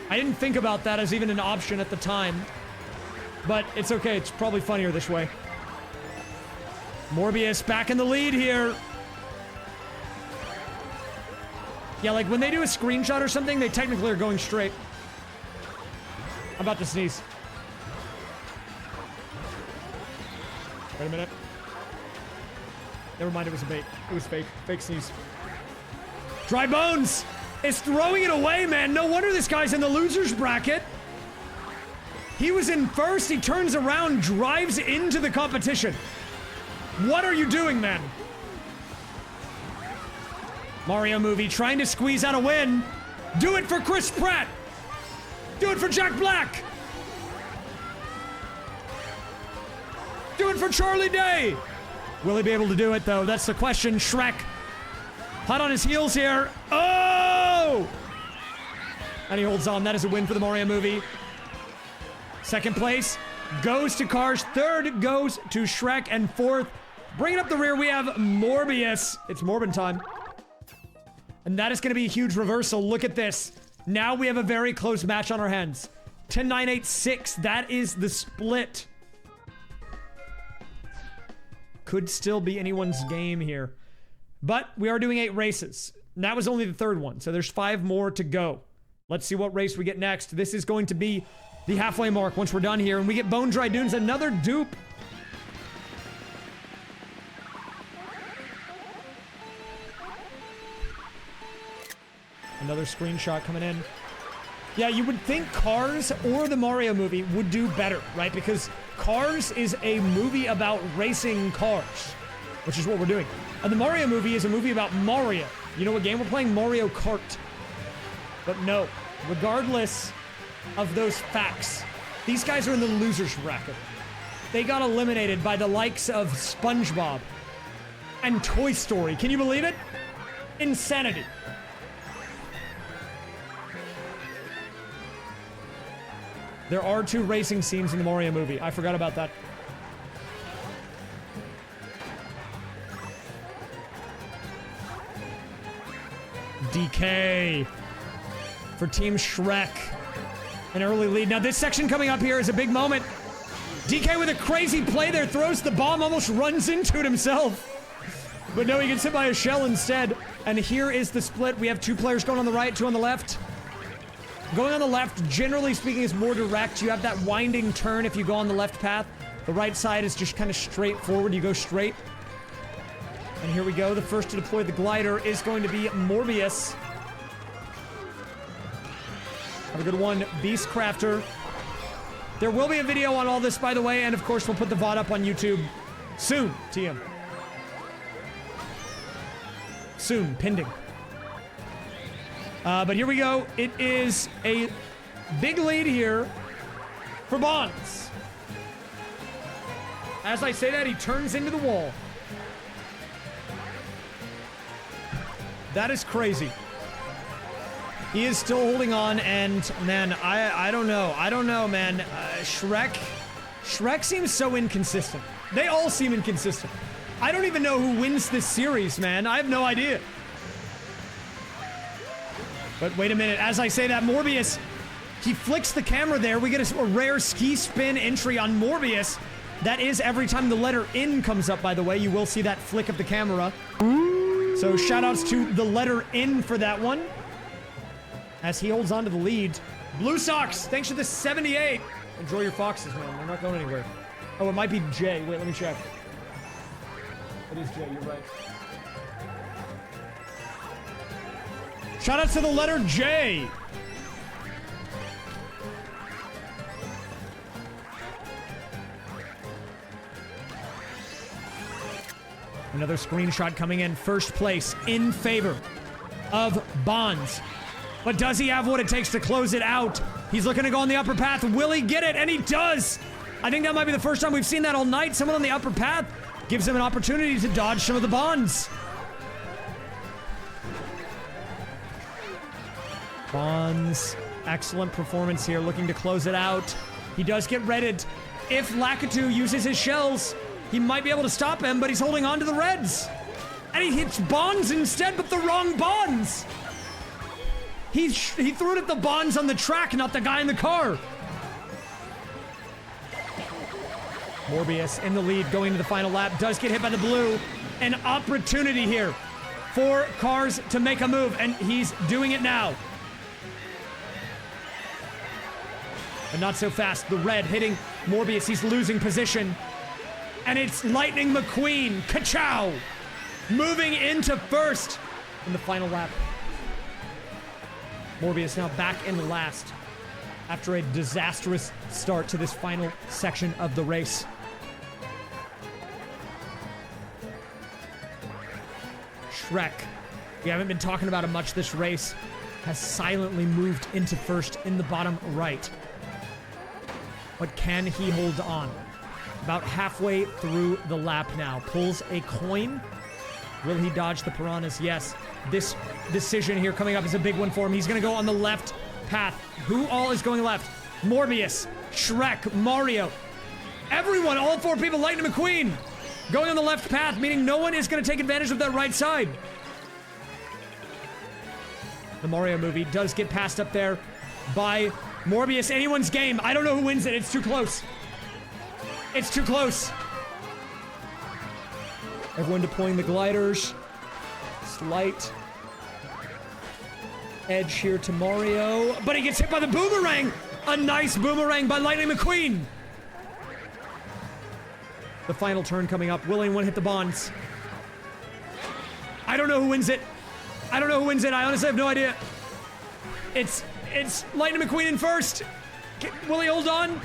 I didn't think about that as even an option at the time. But it's okay, it's probably funnier this way. Morbius back in the lead here. Yeah, like when they do a screenshot or something, they technically are going straight. I'm about to sneeze. Wait a minute. Never mind, it was a bait. It was fake. Fake sneeze. Dry Bones is throwing it away, man. No wonder this guy's in the loser's bracket. He was in first. He turns around, drives into the competition. What are you doing, man? Mario movie trying to squeeze out a win. Do it for Chris Pratt. Do it for Jack Black. Do it for Charlie Day. Will he be able to do it, though? That's the question. Shrek. Hot on his heels here. Oh! And he holds on. That is a win for the Mario movie. Second place goes to Cars. Third goes to Shrek. And fourth, bringing up the rear, we have Morbius. It's Morbin time. And that is going to be a huge reversal. Look at this. Now we have a very close match on our hands. 10-9-8-6. That is the split. Could still be anyone's game here. But we are doing 8 races. And that was only the third one. So there's 5 more to go. Let's see what race we get next. This is going to be the halfway mark once we're done here. And we get Bone Dry Dunes, another dupe. Another screenshot coming in. Yeah, you would think Cars or the Mario movie would do better, right? Because Cars is a movie about racing cars, which is what we're doing. And the Mario movie is a movie about Mario. You know what game we're playing? Mario Kart. But no, regardless of those facts, these guys are in the loser's bracket. They got eliminated by the likes of SpongeBob and Toy Story. Can you believe it? Insanity. There are 2 racing scenes in the Mario movie. I forgot about that. DK for Team Shrek. An early lead. Now this section coming up here is a big moment. DK with a crazy play there, throws the bomb, almost runs into it himself. But no, he gets hit by a shell instead. And here is the split. We have 2 players going on the right, 2 on the left. Going on the left, generally speaking, is more direct. You have that winding turn if you go on the left path. The right side is just kind of straightforward. You go straight. And here we go. The first to deploy the glider is going to be Morbius. Have a good one, Beast Crafter. There will be a video on all this, by the way, and of course, we'll put the VOD up on YouTube soon, TM. Soon, pending. But here we go. It is a big lead here for Bonds. As I say that, he turns into the wall. That is crazy. He is still holding on, and man, I don't know. I don't know, man. Shrek seems so inconsistent. They all seem inconsistent. I don't even know who wins this series, man. I have no idea. But wait a minute, as I say that, Morbius, he flicks the camera there. We get a rare ski spin entry on Morbius. That is every time the letter N comes up, by the way. You will see that flick of the camera. So shoutouts to the letter N for that one. As he holds on to the lead. Blue Sox, thanks for the 78. Enjoy your foxes, man. They're not going anywhere. Oh, it might be J. Wait, let me check. It is J, you're right. Shout out to the letter J. Another screenshot coming in. First place in favor of Bonds. But does he have what it takes to close it out? He's looking to go on the upper path. Will he get it? And he does! I think that might be the first time we've seen that all night. Someone on the upper path gives him an opportunity to dodge some of the bonds. Bonds, excellent performance here, looking to close it out. He does get redded. If Lakitu uses his shells, he might be able to stop him, but he's holding on to the reds. And he hits bonds instead, but the wrong bonds. He threw it at the bonds on the track, not the guy in the car. Morbius in the lead going to the final lap, does get hit by the blue. An opportunity here for cars to make a move, and he's doing it now. But not so fast. The red hitting Morbius. He's losing position. And it's Lightning McQueen. Ka-chow! Moving into first in the final lap. Morbius now back in last after a disastrous start to this final section of the race. Shrek, we haven't been talking about him much this race, has silently moved into first in the bottom right. But can he hold on? About halfway through the lap now. Pulls a coin. Will he dodge the piranhas? Yes. This decision here coming up is a big one for him. He's going to go on the left path. Who all is going left? Morbius, Shrek, Mario. Everyone, all four people, Lightning McQueen, going on the left path, meaning no one is going to take advantage of that right side. The Mario movie does get passed up there by Morbius. Anyone's game. I don't know who wins it. It's too close. It's too close. Everyone deploying the gliders. Slight edge here to Mario, but he gets hit by the boomerang. A nice boomerang by Lightning McQueen. The final turn coming up. Will anyone hit the bonds? I don't know who wins it. I don't know who wins it. I honestly have no idea. It's Lightning McQueen in first. Will he hold on?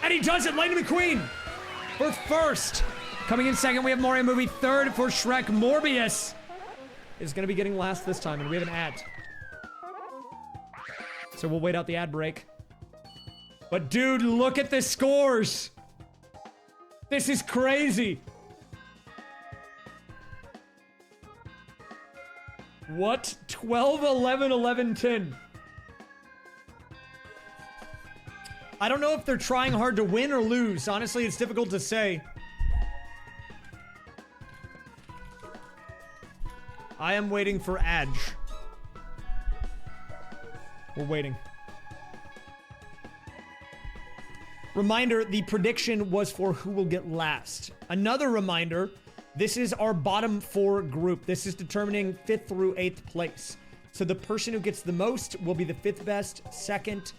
And he does it. Lightning McQueen for first. Coming in second, we have Mario Movie. Third for Shrek. Morbius is going to be getting last this time, and we have an ad. So we'll wait out the ad break. But dude, look at the scores. This is crazy. What? 12, 11, 11, 10. I don't know if they're trying hard to win or lose. Honestly, it's difficult to say. I am waiting for Adge. We're waiting. Reminder, the prediction was for who will get last. Another reminder, this is our bottom four group. This is determining 5th through 8th place. So the person who gets the most will be the 5th best, 2nd,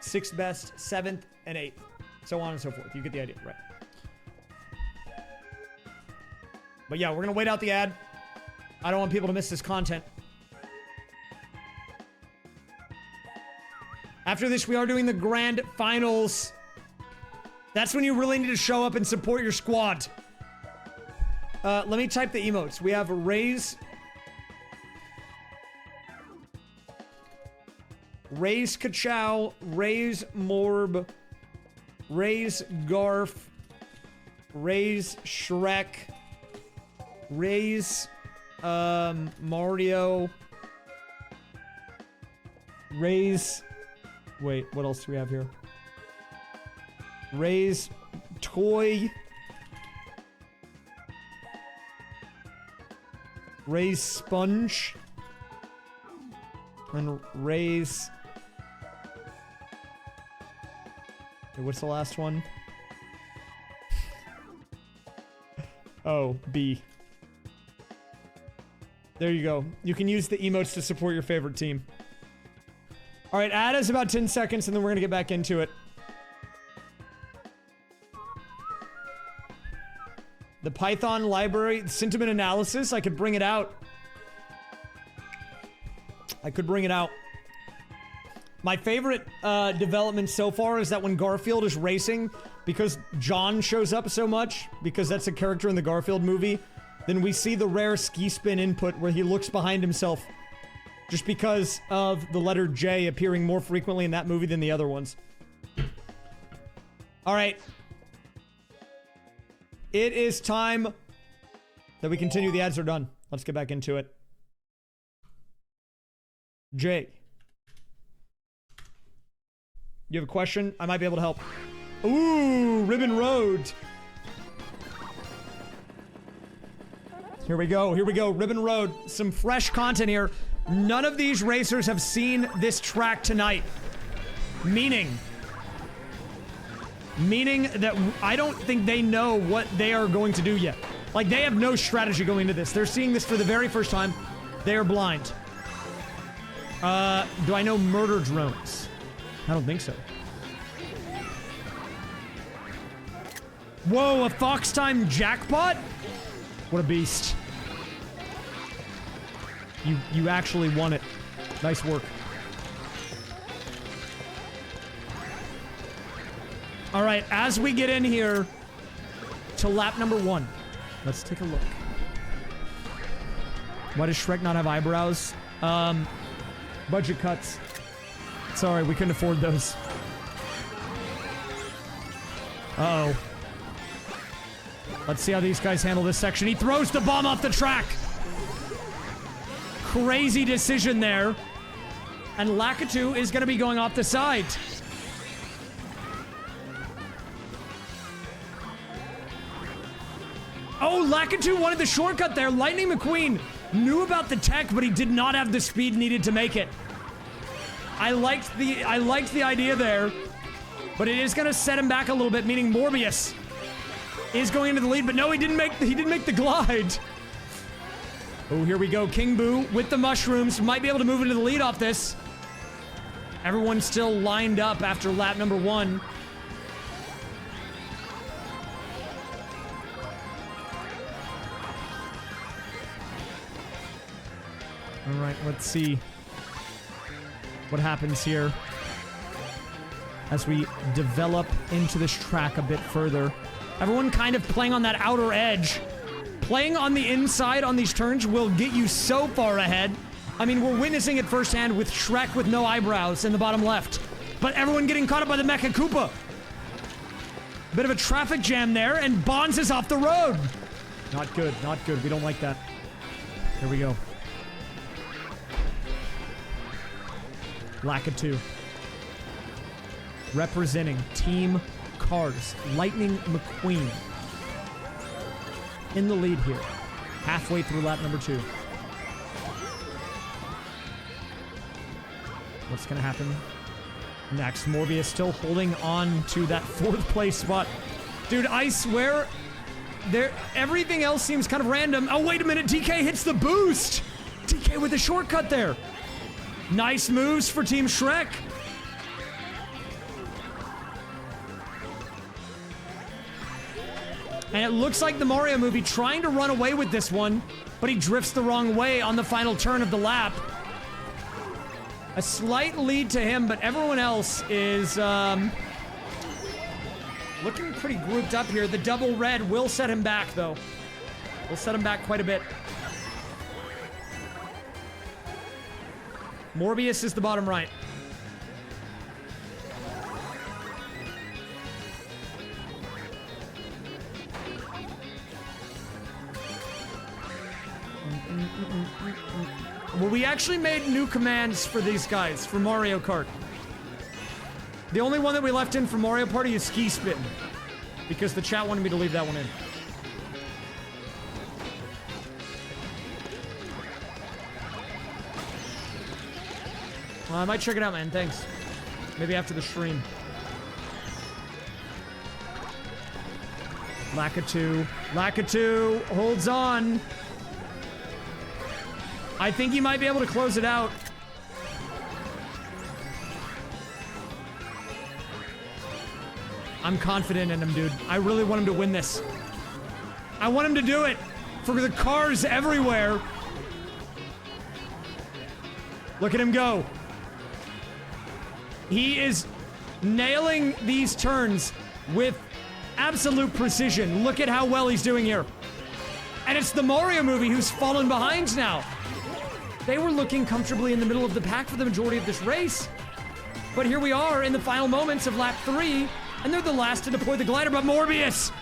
6th best, 7th, and 8th. So on and so forth. You get the idea, right? But yeah, we're gonna wait out the ad. I don't want people to miss this content. After this, we are doing the grand finals. That's when you really need to show up and support your squad. Let me type the emotes. We have Rays Ka-chow, Rays Morb, Rays Garf, Rays Shrek, Rays Mario, Rays, wait, what else do we have here? Rays Toy, Rays Sponge, and Rays, okay, what's the last one? Oh, B. There you go. You can use the emotes to support your favorite team. All right, ad is about 10 seconds, and then we're going to get back into it. The Python library, sentiment analysis, I could bring it out. I could bring it out. My favorite development so far is that when Garfield is racing, because John shows up so much, because that's a character in the Garfield movie, then we see the rare ski spin input where he looks behind himself just because of the letter J appearing more frequently in that movie than the other ones. All right. It is time that we continue. The ads are done. Let's get back into it. J. You have a question? I might be able to help. Ooh, Ribbon Road. Here we go. Here we go. Ribbon Road. Some fresh content here. None of these racers have seen this track tonight. Meaning that I don't think they know what they are going to do yet. Like, they have no strategy going into this. They're seeing this for the very first time. They are blind. Do I know murder drones? I don't think so. Whoa, a Fox Time jackpot? What a beast. You actually won it. Nice work. All right, as we get in here to lap number 1, let's take a look. Why does Shrek not have eyebrows? Budget cuts. Sorry, we couldn't afford those. Uh-oh. Let's see how these guys handle this section. He throws the bomb off the track. Crazy decision there. And Lakitu is going to be going off the side. Oh, Lakitu wanted the shortcut there. Lightning McQueen knew about the tech, but he did not have the speed needed to make it. I liked the idea there, but it is going to set him back a little bit, meaning Morbius is going into the lead, but no, he didn't make the glide. Oh, here we go. King Boo with the mushrooms might be able to move into the lead off this. Everyone's still lined up after lap number 1. All right, let's see what happens here as we develop into this track a bit further. Everyone kind of playing on that outer edge. Playing on the inside on these turns will get you so far ahead. I mean, we're witnessing it firsthand with Shrek with no eyebrows in the bottom left. But everyone getting caught up by the Mecha Koopa. Bit of a traffic jam there, and Bonds is off the road. Not good, not good. We don't like that. Here we go. Lakitu. Representing Team Cars. Lightning McQueen. In the lead here. Halfway through lap number 2. What's going to happen next? Morbius still holding on to that 4th place spot. Dude, I swear, everything else seems kind of random. Oh, wait a minute. DK hits the boost. DK with a shortcut there. Nice moves for Team Shrek. And it looks like the Mario movie trying to run away with this one, but he drifts the wrong way on the final turn of the lap. A slight lead to him, but everyone else is looking pretty grouped up here. The double red will set him back, though. Will set him back quite a bit. Morbius is the bottom right. Well, we actually made new commands for these guys, for Mario Kart. The only one that we left in for Mario Party is Ski Spin, because the chat wanted me to leave that one in. I might check it out, man. Thanks. Maybe after the stream. Lakitu. Lakitu holds on. I think he might be able to close it out. I'm confident in him, dude. I really want him to win this. I want him to do it for the cars everywhere. Look at him go. He is nailing these turns with absolute precision. Look at how well he's doing here. And it's the Mario movie who's fallen behind now. They were looking comfortably in the middle of the pack for the majority of this race. But here we are in the final moments of lap 3, and they're the last to deploy the glider, but Morbius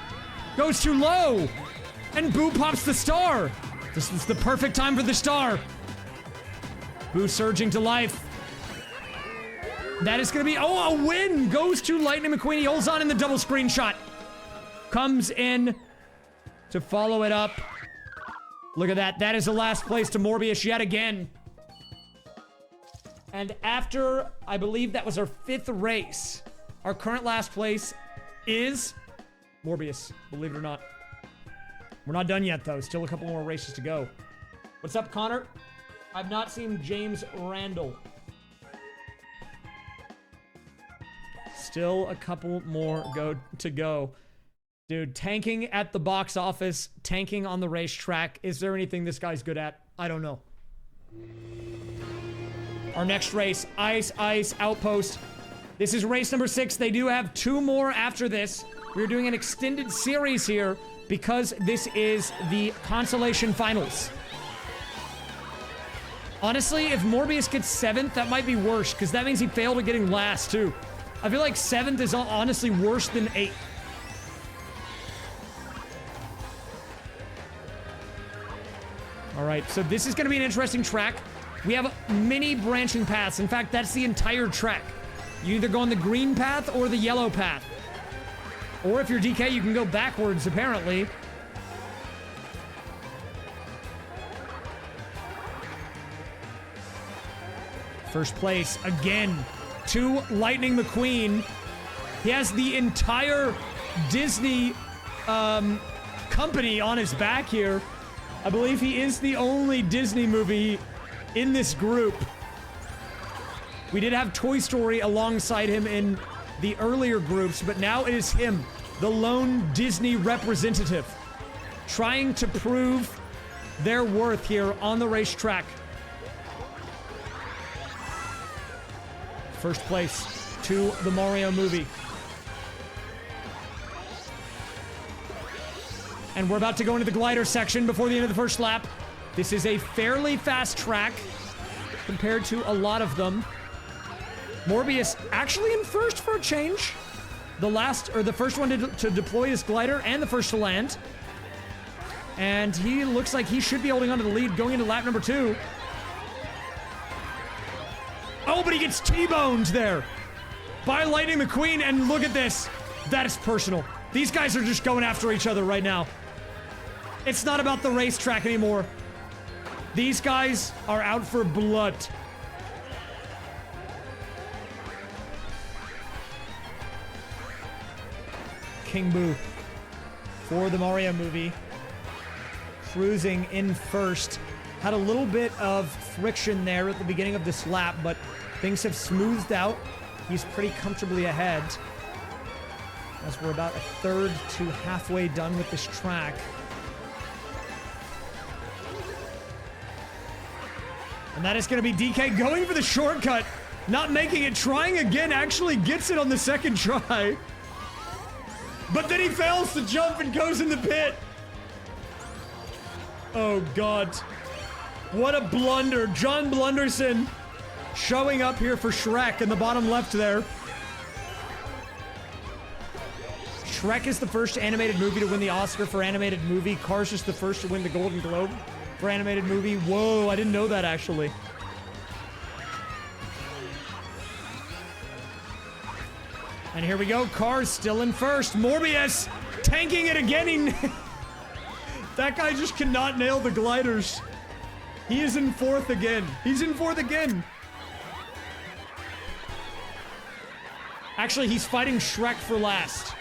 goes too low, and Boo pops the star. This is the perfect time for the star. Boo surging to life. That is going to be, oh, a win goes to Lightning McQueen. He holds on in the double screenshot. Comes in to follow it up. Look at that. That is the last place to Morbius yet again. And after, I believe that was our 5th race, our current last place is Morbius, believe it or not. We're not done yet, though. Still a couple more races to go. What's up, Connor? I've not seen James Randall. Still a couple more to go. Dude, tanking at the box office, tanking on the racetrack. Is there anything this guy's good at? I don't know. Our next race, Ice Outpost. This is race number 6. They do have 2 more after this. We're doing an extended series here because this is the Consolation Finals. Honestly, if Morbius gets 7th, that might be worse, because that means he failed at getting last, too. I feel like 7th is honestly worse than 8th. Alright, so this is going to be an interesting track. We have many branching paths. In fact, that's the entire track. You either go on the green path or the yellow path. Or if you're DK, you can go backwards, apparently. First place, again, to Lightning McQueen. He has the entire Disney company on his back here. I believe he is the only Disney movie in this group. We did have Toy Story alongside him in the earlier groups, but now it is him, the lone Disney representative, trying to prove their worth here on the racetrack. First place to the Mario movie. And we're about to go into the glider section before the end of the first lap. This is a fairly fast track compared to a lot of them. Morbius actually in first for a change. The first one to deploy his glider and the first to land. And he looks like he should be holding on to the lead going into lap number 2. Oh, but he gets T-boned there by Lightning McQueen, and look at this. That is personal. These guys are just going after each other right now. It's not about the racetrack anymore. These guys are out for blood. King Boo for the Mario movie. Cruising in first. Had a little bit of friction there at the beginning of this lap, but things have smoothed out. He's pretty comfortably ahead. As we're about a third to halfway done with this track. And that is going to be DK going for the shortcut. Not making it, trying again, actually gets it on the second try. But then he fails to jump and goes in the pit. Oh, God. What a blunder. John Blunderson showing up here for Shrek in the bottom left there. Shrek is the first animated movie to win the Oscar for animated movie. Cars is the first to win the Golden Globe for animated movie. Whoa, I didn't know that, actually. And here we go. Cars still in first. Morbius tanking it again. That guy just cannot nail the gliders. He is in fourth again. He's in fourth again. Actually, he's fighting Shrek for last.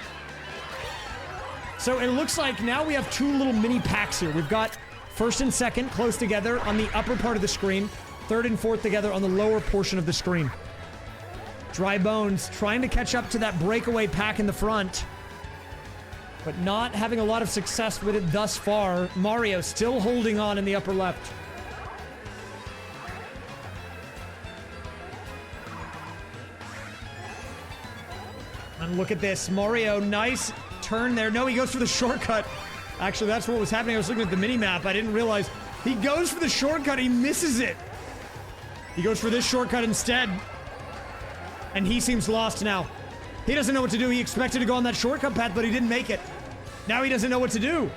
So it looks like now we have 2 little mini packs here. We've got first and second close together on the upper part of the screen. Third and fourth together on the lower portion of the screen. Dry Bones trying to catch up to that breakaway pack in the front, but not having a lot of success with it thus far. Mario still holding on in the upper left. And look at this. Mario, nice turn there. No, he goes for the shortcut. Actually, that's what was happening. I was looking at the mini-map. I didn't realize. He goes for the shortcut. He misses it. He goes for this shortcut instead. And he seems lost now. He doesn't know what to do. He expected to go on that shortcut path, but he didn't make it. Now he doesn't know what to do.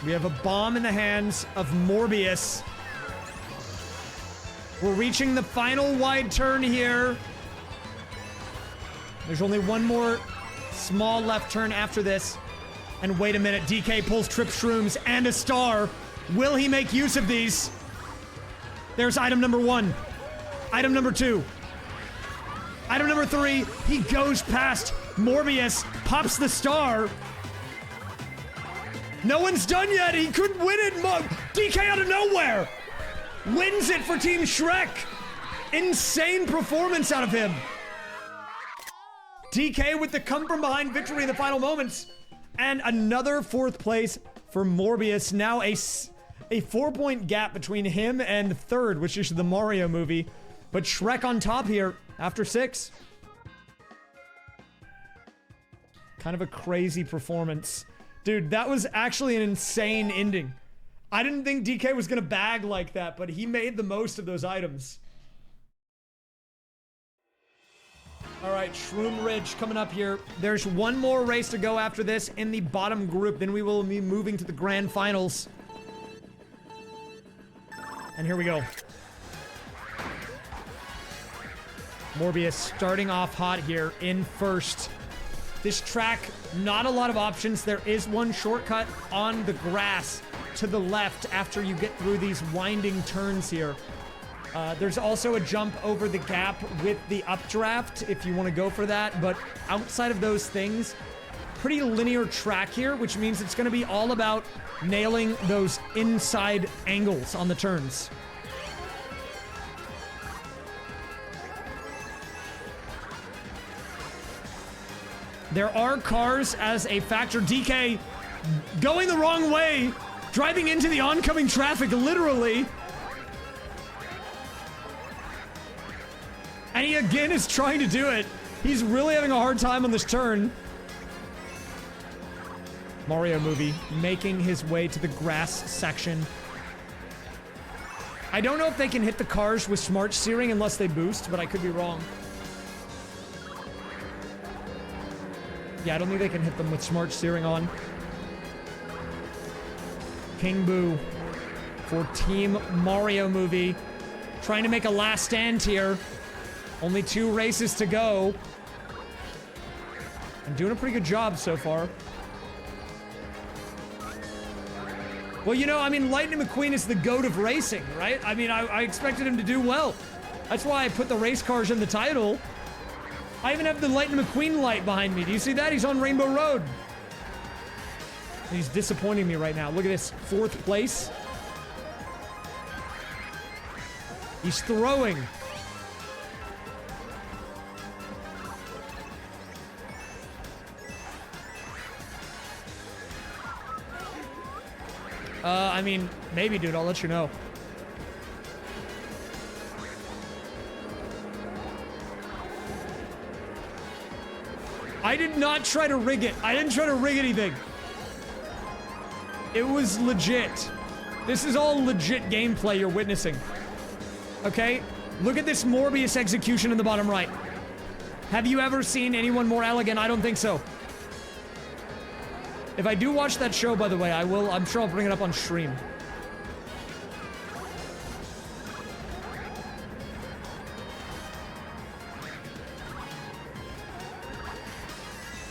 We have a bomb in the hands of Morbius. We're reaching the final wide turn here. There's only one more small left turn after this. And wait a minute, DK pulls Trip Shrooms and a star. Will he make use of these? There's item number 1. Item number 2. Item number 3. He goes past Morbius, pops the star. No one's done yet. He couldn't win it. DK out of nowhere wins it for Team Shrek. Insane performance out of him. DK with the come from behind victory in the final moments. And another 4th place for Morbius. Now a 4-point gap between him and 3rd, which is the Mario movie. But Shrek on top here after 6. Kind of a crazy performance. Dude, that was actually an insane ending. I didn't think DK was going to bag like that, but he made the most of those items. All right, Shroom Ridge coming up here. There's one more race to go after this in the bottom group. Then we will be moving to the grand finals. And here we go. Morbius starting off hot here in first. This track, not a lot of options. There is one shortcut on the grass to the left after you get through these winding turns here. There's also a jump over the gap with the updraft if you want to go for that. But outside of those things, pretty linear track here, which means it's going to be all about nailing those inside angles on the turns. There are cars as a factor. DK going the wrong way, driving into the oncoming traffic, literally. And he again is trying to do it. He's really having a hard time on this turn. Mario movie making his way to the grass section. I don't know if they can hit the cars with smart steering unless they boost, but I could be wrong. Yeah, I don't think they can hit them with smart steering on. King Boo for Team Mario movie. Trying to make a last stand here. Only 2 races to go. I'm doing a pretty good job so far. Well, you know, I mean, Lightning McQueen is the GOAT of racing, right? I mean, I expected him to do well. That's why I put the race cars in the title. I even have the Lightning McQueen light behind me. Do you see that? He's on Rainbow Road. He's disappointing me right now. Look at this. 4th place. He's throwing. I mean, maybe, dude. I'll let you know. I did not try to rig it. I didn't try to rig anything. It was legit. This is all legit gameplay you're witnessing. Okay? Look at this Morbius execution in the bottom right. Have you ever seen anyone more elegant? I don't think so. If I do watch that show, by the way, I'm sure I'll bring it up on stream.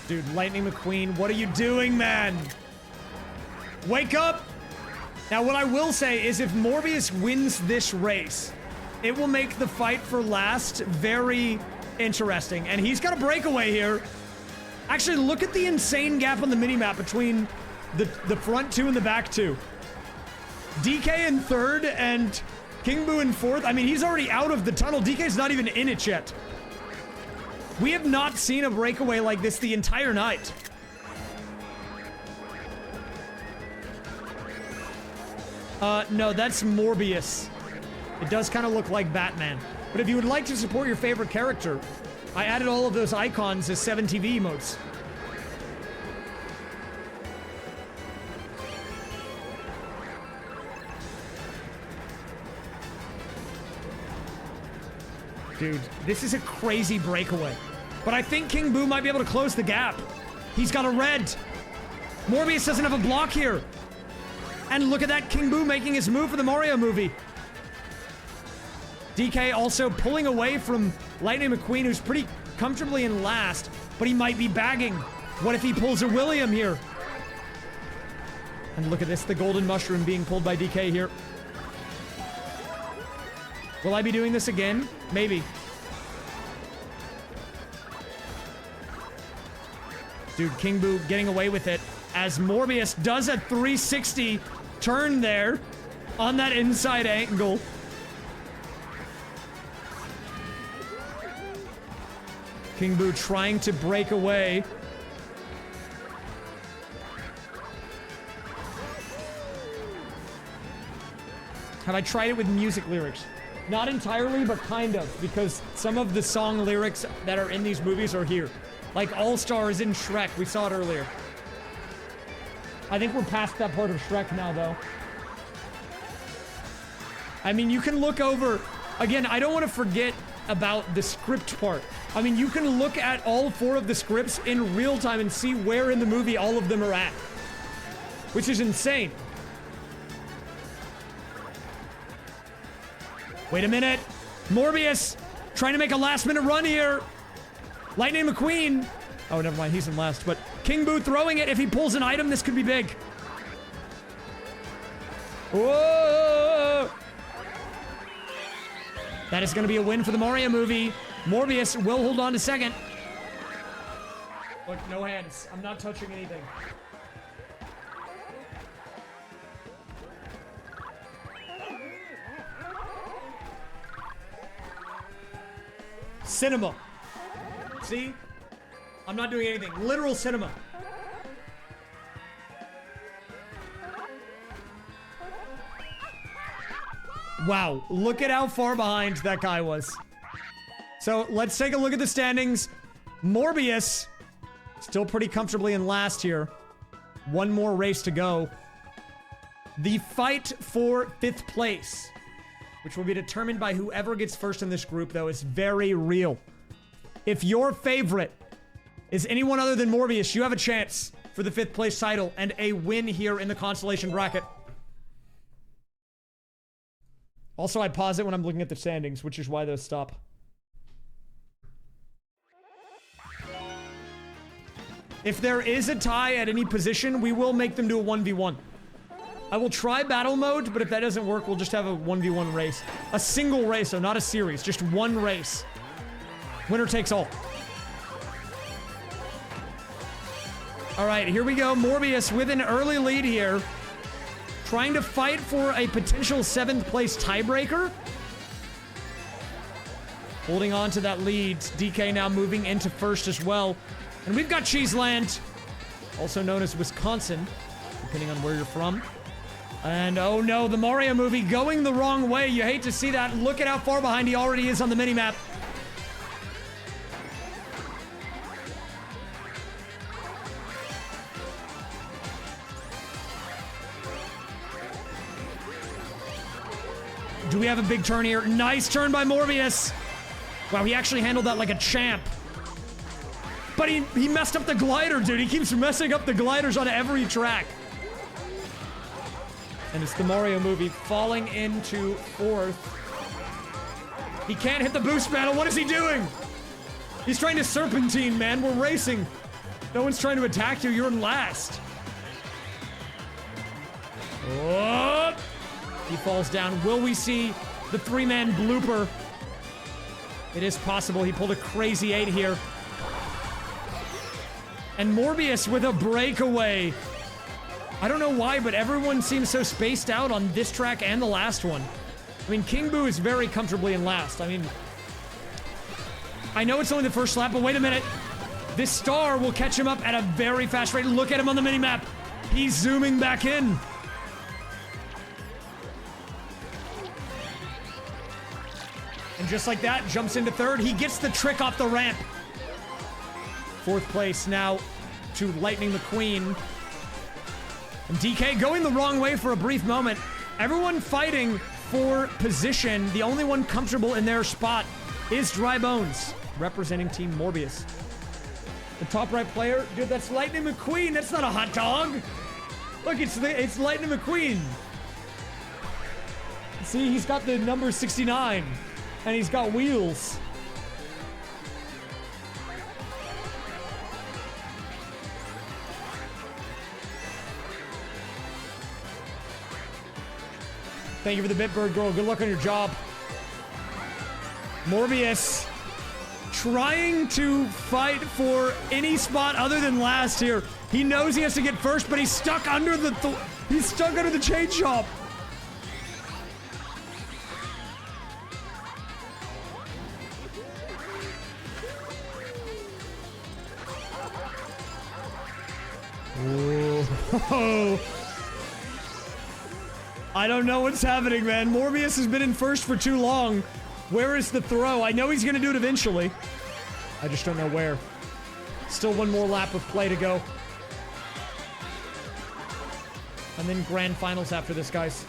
Dude, Lightning McQueen, what are you doing, man? Wake up! Now, what I will say is if Morbius wins this race, it will make the fight for last very interesting. And he's got a breakaway here. Actually, look at the insane gap on the minimap between the front 2 and the back 2. DK in 3rd and King Boo in 4th. I mean, he's already out of the tunnel. DK's not even in it yet. We have not seen a breakaway like this the entire night. No, that's Morbius. It does kind of look like Batman. But if you would like to support your favorite character, I added all of those icons as 7TV emotes. Dude, this is a crazy breakaway. But I think King Boo might be able to close the gap. He's got a red. Morbius doesn't have a block here. And look at that, King Boo making his move for the Mario movie. DK also pulling away from Lightning McQueen, who's pretty comfortably in last, but he might be bagging. What if he pulls a William here? And look at this, the golden mushroom being pulled by DK here. Will I be doing this again? Maybe. Dude, King Boo getting away with it as Morbius does a 360 turn there on that inside angle. King Boo trying to break away. Have I tried it with music lyrics? Not entirely, but kind of, because some of the song lyrics that are in these movies are here. Like All Stars in Shrek, we saw it earlier. I think we're past that part of Shrek now, though. I mean, you can look over... Again, I don't want to forget about the script part. I mean, you can look at all 4 of the scripts in real time and see where in the movie all of them are at. Which is insane. Wait a minute. Morbius trying to make a last-minute run here. Lightning McQueen. Oh, never mind. He's in last. But King Boo throwing it. If he pulls an item, this could be big. Whoa! That is going to be a win for the Mario movie. Morbius will hold on to second. Look, no hands. I'm not touching anything. Cinema. See? I'm not doing anything. Literal cinema. Wow, look at how far behind that guy was. So let's take a look at the standings. Morbius still pretty comfortably in last here. One more race to go. The fight for 5th place, which will be determined by whoever gets first in this group, though, is very real. If your favorite is anyone other than Morbius, you have a chance for the 5th place title and a win here in the Consolation bracket. Also, I pause it when I'm looking at the standings, which is why those stop. If there is a tie at any position, we will make them do a 1v1. I will try battle mode, but if that doesn't work, we'll just have a 1v1 race. A single race, so not a series, just one race. Winner takes all. All right, here we go. Morbius with an early lead here. Trying to fight for a potential 7th place tiebreaker. Holding on to that lead. DK now moving into first as well. And we've got Cheeseland, also known as Wisconsin, depending on where you're from. And oh no, the Mario movie going the wrong way. You hate to see that. Look at how far behind he already is on the minimap. Do we have a big turn here? Nice turn by Morbius. Wow, he actually handled that like a champ. But he messed up the glider, dude. He keeps messing up the gliders on every track. And it's the Mario movie falling into 4th. He can't hit the boost battle. What is he doing? He's trying to serpentine, man. We're racing. No one's trying to attack you. You're in last. Oh! He falls down. Will we see the 3-man blooper? It is possible. He pulled a crazy 8 here. And Morbius with a breakaway. I don't know why, but everyone seems so spaced out on this track and the last one. I mean, King Boo is very comfortably in last. I mean, I know it's only the first lap, but wait a minute. This star will catch him up at a very fast rate. Look at him on the minimap. He's zooming back in. And just like that, jumps into 3rd. He gets the trick off the ramp. 4th place now to Lightning McQueen. And DK going the wrong way for a brief moment. Everyone fighting for position. The only one comfortable in their spot is Dry Bones, representing Team Morbius. The top right player, dude, that's Lightning McQueen. That's not a hot dog. Look, it's Lightning McQueen. See, he's got the number 69, and he's got wheels. Thank you for the Bitbird girl. Good luck on your job. Morbius trying to fight for any spot other than last here. He knows he has to get first, but he's stuck under the chain shop. Whoa. I don't know what's happening, man. Morbius has been in first for too long. Where is the throw? I know he's going to do it eventually. I just don't know where. Still one more lap of play to go. And then grand finals after this, guys.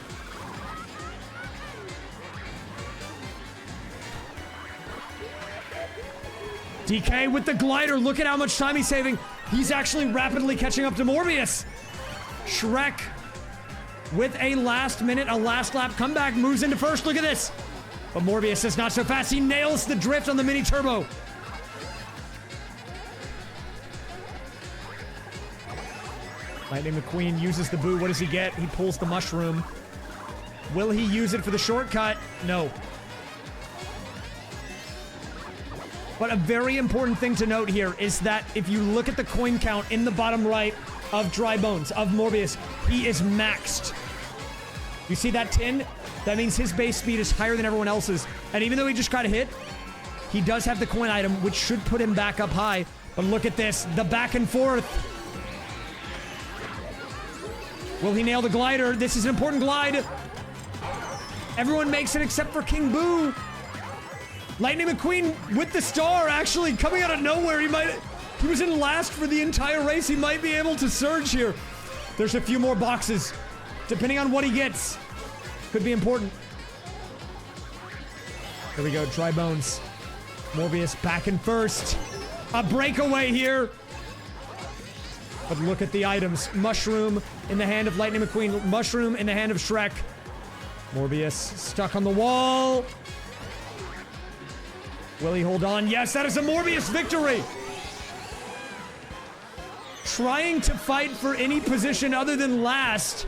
DK with the glider. Look at how much time he's saving. He's actually rapidly catching up to Morbius. Shrek with a last lap comeback, moves into first. Look at this. But Morbius is not so fast. He nails the drift on the mini turbo. Lightning McQueen uses the boo. What does he get? He pulls the mushroom. Will he use it for the shortcut? No. But a very important thing to note here is that if you look at the coin count in the bottom right of Dry Bones, of Morbius, he is maxed. You see that 10? That means his base speed is higher than everyone else's. And even though he just got a hit, he does have the coin item, which should put him back up high. But look at this, the back and forth. Will he nail the glider? This is an important glide. Everyone makes it except for King Boo. Lightning McQueen with the star, actually coming out of nowhere. He was in last for the entire race. He might be able to surge here. There's a few more boxes. Depending on what he gets, could be important. Here we go, Dry Bones. Morbius back in first. A breakaway here. But look at the items. Mushroom in the hand of Lightning McQueen. Mushroom in the hand of Shrek. Morbius stuck on the wall. Will he hold on? Yes, that is a Morbius victory. Trying to fight for any position other than last.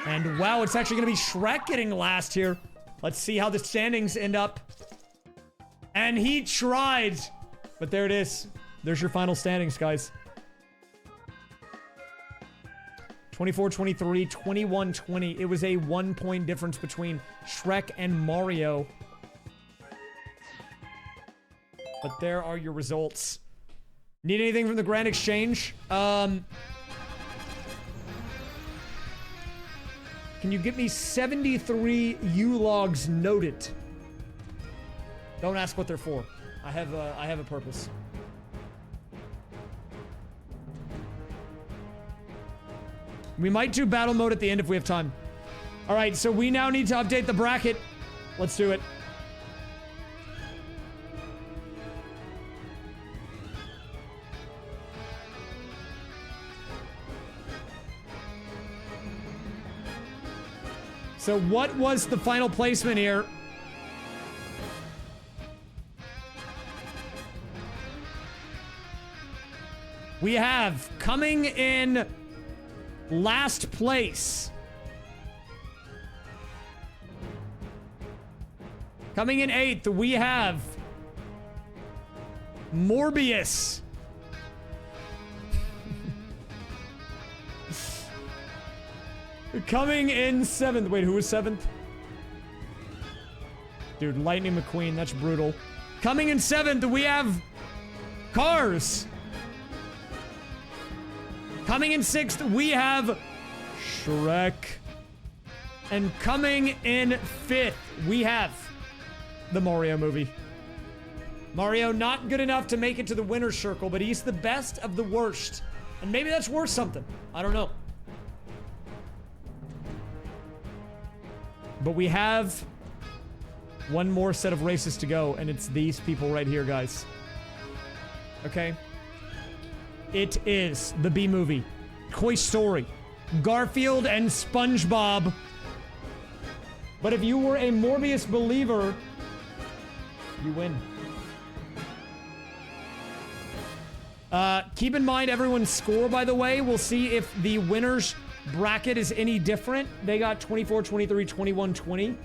And wow, it's actually going to be Shrek getting last here. Let's see how the standings end up. And he tried. But there it is. There's your final standings, guys. 24-23, 21-20. It was a 1-point difference between Shrek and Mario. But there are your results. Need anything from the Grand Exchange? Can you get me 73 U-logs noted? Don't ask what they're for. I have a purpose. We might do battle mode at the end if we have time. All right, so we now need to update the bracket. Let's do it. So what was the final placement here? We have coming in last place. Coming in 8th, we have Morbius. Coming in 7th. Wait, who was 7th? Dude, Lightning McQueen, that's brutal. Coming in 7th, we have Cars. Coming in 6th, we have Shrek. And coming in 5th, we have the Mario movie. Mario not good enough to make it to the winner's circle, but he's the best of the worst. And maybe that's worth something. I don't know. But we have One more set of races to go, and it's these people right here, guys. Okay? It is the B movie, Toy Story, Garfield, and SpongeBob. But if you were a Morbius believer, you win. Keep in mind everyone's score, by the way. We'll see if the winner's bracket is any different. They got 24, 23, 21, 20.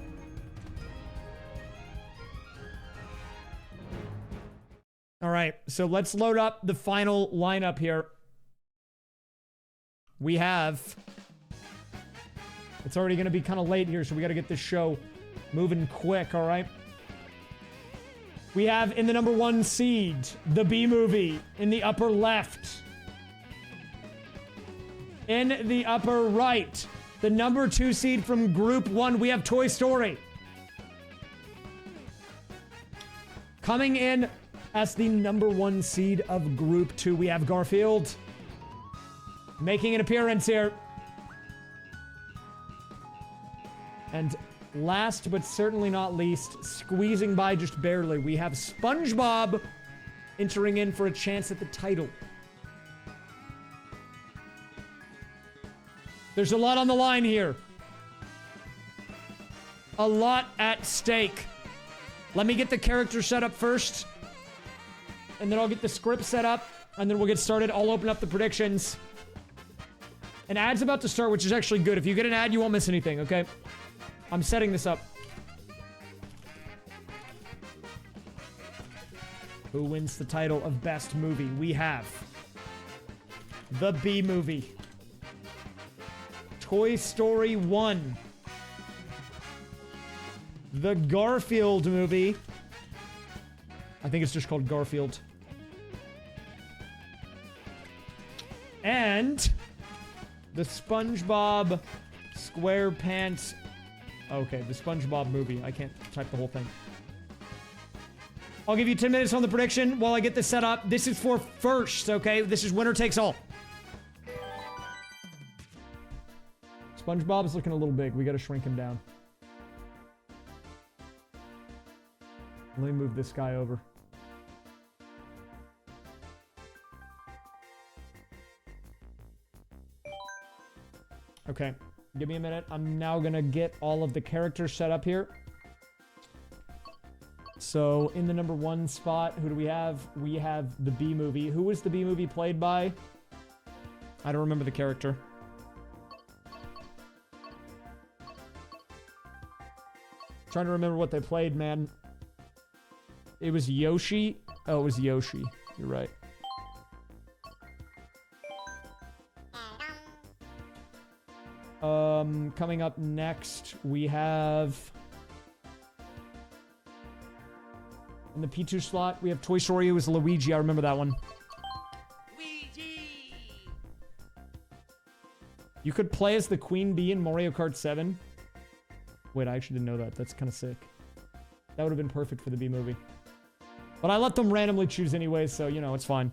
All right, so let's load up the final lineup here. We have... It's already going to be kind of late here, so we got to get this show moving quick, all right? We have in the number 1 seed, the B movie, in the upper left. In the upper right, the number 2 seed from Group 1, we have Toy Story. Coming in as the number 1 seed of Group 2, we have Garfield. Making an appearance here. And last but certainly not least, squeezing by just barely, we have SpongeBob entering in for a chance at the title. There's a lot on the line here. A lot at stake. Let me get the character set up first. And then I'll get the script set up. And then we'll get started. I'll open up the predictions. An ad's about to start, which is actually good. If you get an ad, you won't miss anything, okay? I'm setting this up. Who wins the title of Best Movie? We have the B movie, Toy Story 1, the Garfield movie. I think it's just called Garfield. And the SpongeBob SquarePants. Okay, the SpongeBob movie. I can't type the whole thing. I'll give you 10 minutes on the prediction while I get this set up. This is for first, okay? This is winner takes all. SpongeBob's looking a little big. We gotta shrink him down. Let me move this guy over. Okay. Give me a minute. I'm now gonna get all of the characters set up here. So, in the number 1 spot, who do we have? We have the B movie. Who was the B movie played by? I don't remember the character. Trying to remember what they played, man. It was Yoshi. Oh, it was Yoshi. You're right. Coming up next, we have... In the P2 slot, we have Toy Story. It was Luigi. I remember that one. Luigi! You could play as the Queen Bee in Mario Kart 7. Wait, I actually didn't know that. That's kind of sick. That would have been perfect for the B movie. But I let them randomly choose anyway, so, you know, it's fine.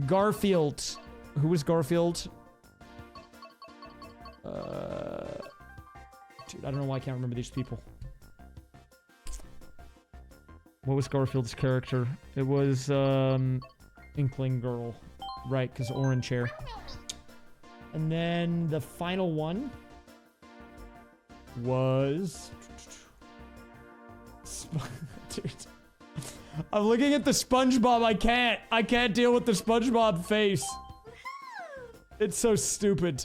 Garfield. Who was Garfield? Dude, I don't know why I can't remember these people. What was Garfield's character? It was, Inkling Girl. Right, because orange hair. And then the final one was... Dude. I'm looking at the SpongeBob. I can't deal with the SpongeBob face. It's so stupid.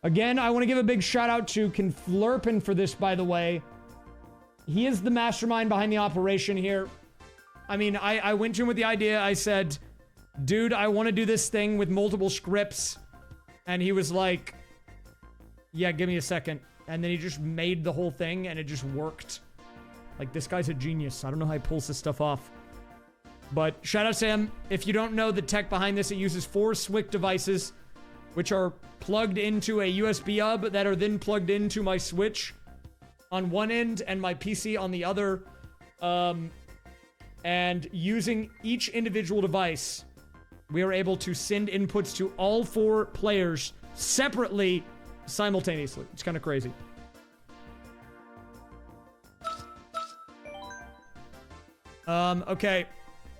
Again, I want to give a big shout out to Conflurpin for this, by the way. He is the mastermind behind the operation here. I mean, I went to him with the idea. I said, dude, I want to do this thing with multiple scripts. And he was like, yeah, give me a second. And then he just made the whole thing and it just worked. Like, this guy's a genius. I don't know how he pulls this stuff off. But shout out to him. If you don't know the tech behind this, it uses 4 SWIC devices, which are plugged into a USB hub that are then plugged into my Switch on one end and my PC on the other. And using each individual device, we are able to send inputs to all 4 players separately, simultaneously. It's kind of crazy. Okay.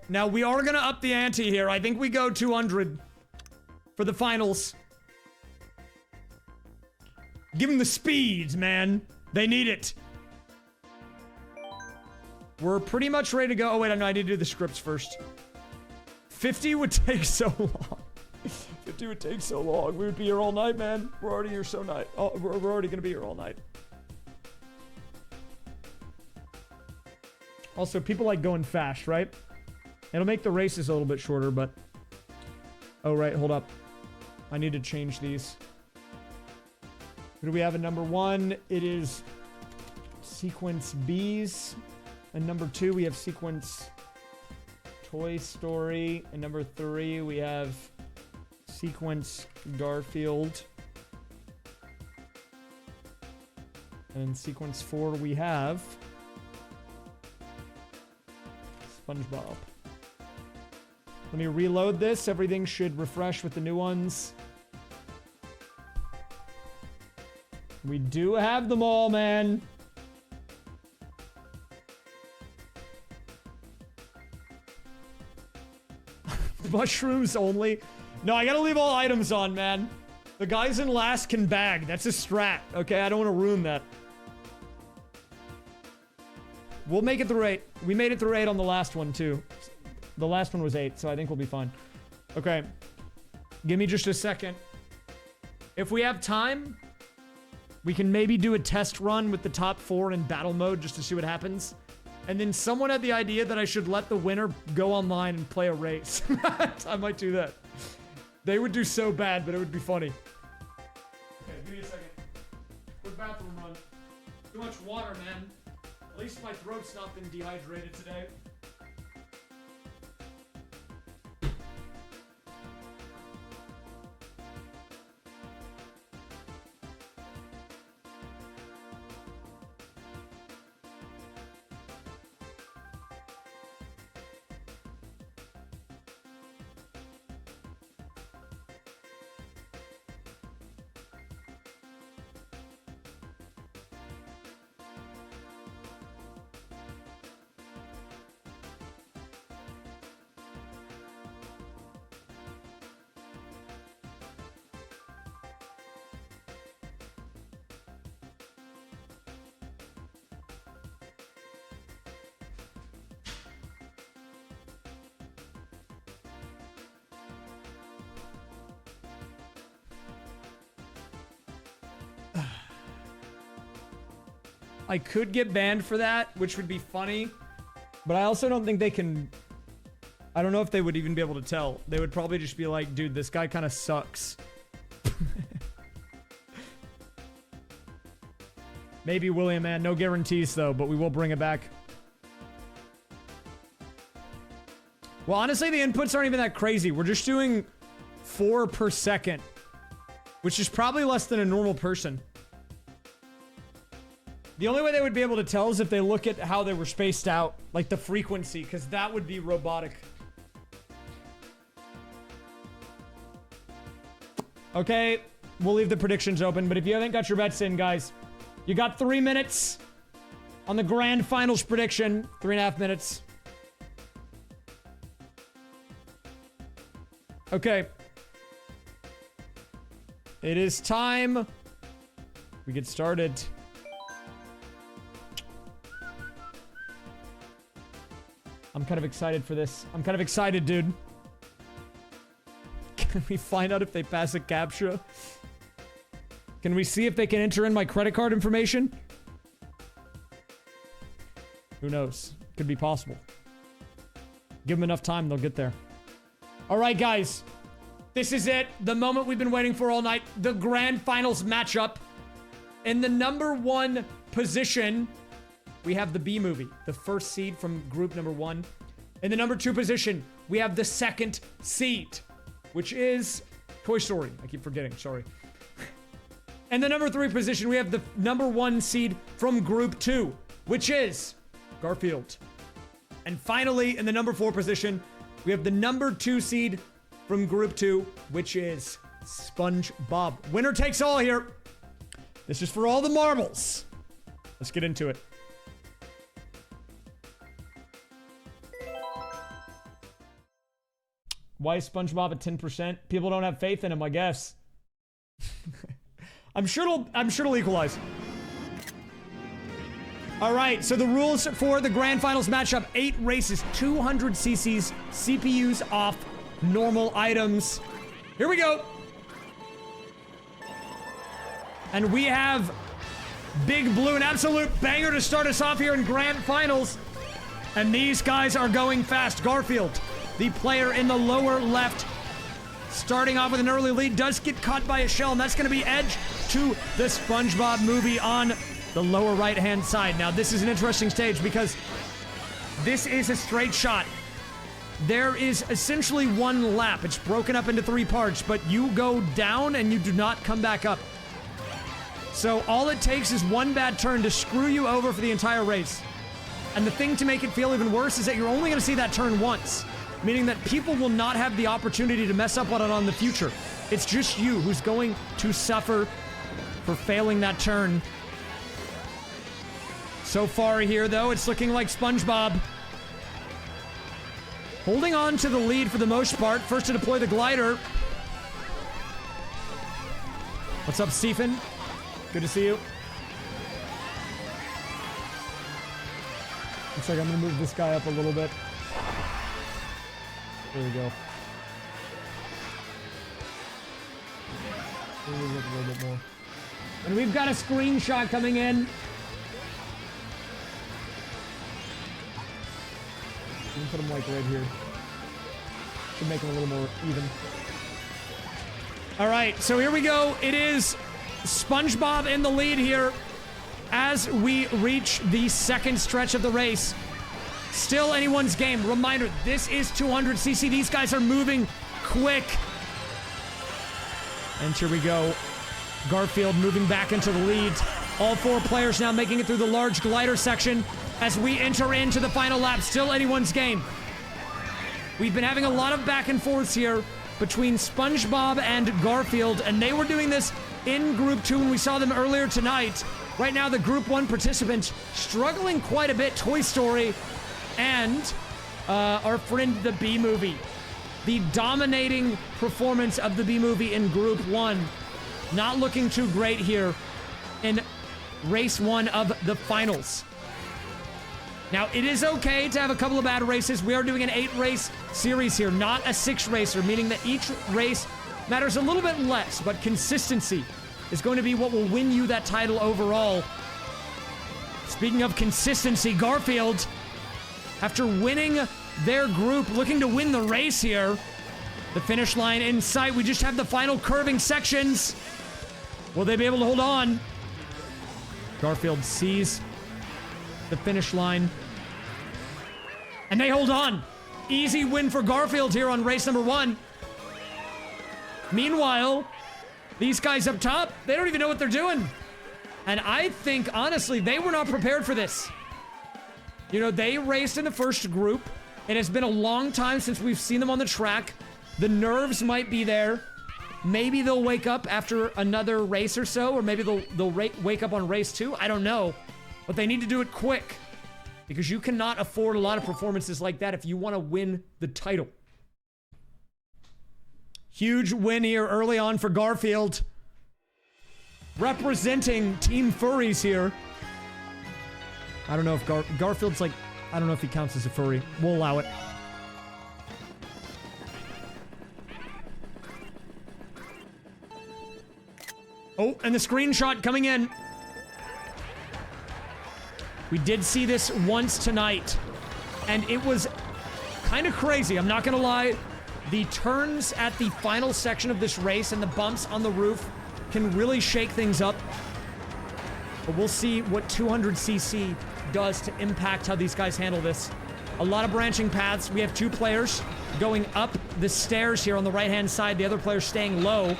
Now, we are gonna up the ante here. I think we go 200 for the finals. Give them the speed, man. They need it. We're pretty much ready to go. Oh, wait, I need to do the scripts first. 50 would take so long. 50 would take so long. We would be here all night, man. We're already here so night. Oh, we're already gonna be here all night. Also, people like going fast, right? It'll make the races a little bit shorter, but... Oh, right, hold up. I need to change these. Who do we have at number 1? It is... Sequence B's. And number 2, we have Sequence... Toy Story. And number 3, we have... Sequence Garfield. And in Sequence 4, we have... SpongeBob. Let me reload this. Everything should refresh with the new ones. We do have them all, man. Mushrooms only. No, I gotta leave all items on, man. The guys in last can bag. That's a strat, okay? I don't want to ruin that. We'll make it through 8. We made it through 8 on the last one, too. The last one was 8, so I think we'll be fine. Okay. Give me just a second. If we have time, we can maybe do a test run with the top 4 in battle mode just to see what happens. And then someone had the idea that I should let the winner go online and play a race. I might do that. They would do so bad, but it would be funny. Okay, give me a second. Quick bathroom run. Too much water, man. At least my throat's not been dehydrated today. I could get banned for that, which would be funny, but I also don't think they can... I don't know if they would even be able to tell. They would probably just be like, dude, this guy kind of sucks. Maybe William, man. No guarantees, though, but we will bring it back. Well, honestly, the inputs aren't even that crazy. We're just doing 4 per second, which is probably less than a normal person. The only way they would be able to tell is if they look at how they were spaced out, like the frequency, because that would be robotic. Okay, we'll leave the predictions open, but if you haven't got your bets in, guys, you got 3 minutes on the grand finals prediction. 3.5 minutes. Okay. It is time. We get started. I'm kind of excited for this. I'm kind of excited, dude. Can we find out if they pass a CAPTCHA? Can we see if they can enter in my credit card information? Who knows? Could be possible. Give them enough time, they'll get there. All right, guys. This is it. The moment we've been waiting for all night. The grand finals matchup. In the number 1 position... we have the B movie, the first seed from group number 1. In the number 2 position, we have the second seed, which is Toy Story. I keep forgetting, sorry. In the number 3 position, we have the number 1 seed from group 2, which is Garfield. And finally, in the number 4 position, we have the number 2 seed from Group 2, which is SpongeBob. Winner takes all here. This is for all the marbles. Let's get into it. Why is SpongeBob at 10%? People don't have faith in him, I guess. I'm sure it'll equalize. All right, so the rules for the grand finals matchup: 8 races, 200 cc's, CPUs off, normal items. Here we go. And we have Big Blue, an absolute banger to start us off here in grand finals. And these guys are going fast. Garfield, the player in the lower left, starting off with an early lead, does get caught by a shell, and that's going to be edge to the SpongeBob movie on the lower right-hand side. Now, this is an interesting stage because this is a straight shot. There is essentially one lap. It's broken up into 3 parts, but you go down and you do not come back up. So all it takes is one bad turn to screw you over for the entire race. And the thing to make it feel even worse is that you're only going to see that turn once, meaning that people will not have the opportunity to mess up on it on the future. It's just you who's going to suffer for failing that turn. So far here, though, it's looking like SpongeBob holding on to the lead for the most part. First to deploy the glider. What's up, Stephen? Good to see you. Looks like I'm gonna move this guy up a little bit. There we go. Move it up a little bit more. And we've got a screenshot coming in. We can put him like right here. Should make him a little more even. All right, so here we go. It is SpongeBob in the lead here as we reach the second stretch of the race. Still anyone's game. Reminder, this is 200cc. These guys are moving quick. And here we go. Garfield moving back into the lead. All 4 players now making it through the large glider section as we enter into the final lap. Still anyone's game. We've been having a lot of back and forths here between SpongeBob and Garfield, and they were doing this in Group 2 when we saw them earlier tonight. Right now, the Group 1 participants struggling quite a bit. Toy Story and our friend the Bee Movie. The dominating performance of the Bee Movie in Group 1. Not looking too great here in race 1 of the finals. Now, it is okay to have a couple of bad races. We are doing an 8-race series here, not a 6-racer, meaning that each race matters a little bit less, but consistency is going to be what will win you that title overall. Speaking of consistency, Garfield, after winning their group, looking to win the race here. The finish line in sight. We just have the final curving sections. Will they be able to hold on? Garfield sees the finish line. And they hold on. Easy win for Garfield here on race number 1. Meanwhile, these guys up top, they don't even know what they're doing. And I think, honestly, they were not prepared for this. You know, they raced in the first group. It has been a long time since we've seen them on the track. The nerves might be there. Maybe they'll wake up after another race or so, or maybe they'll wake up on race 2. I don't know. But they need to do it quick, because you cannot afford a lot of performances like that if you want to win the title. Huge win here early on for Garfield. Representing Team Furries here. I don't know if Garfield's like, I don't know if he counts as a furry. We'll allow it. Oh, and the screenshot coming in. We did see this once tonight, and it was kind of crazy. I'm not gonna lie. The turns at the final section of this race and the bumps on the roof can really shake things up. But we'll see what 200cc does to impact how these guys handle this. A lot of branching paths. We have 2 players going up the stairs here on the right-hand side. The other player staying low.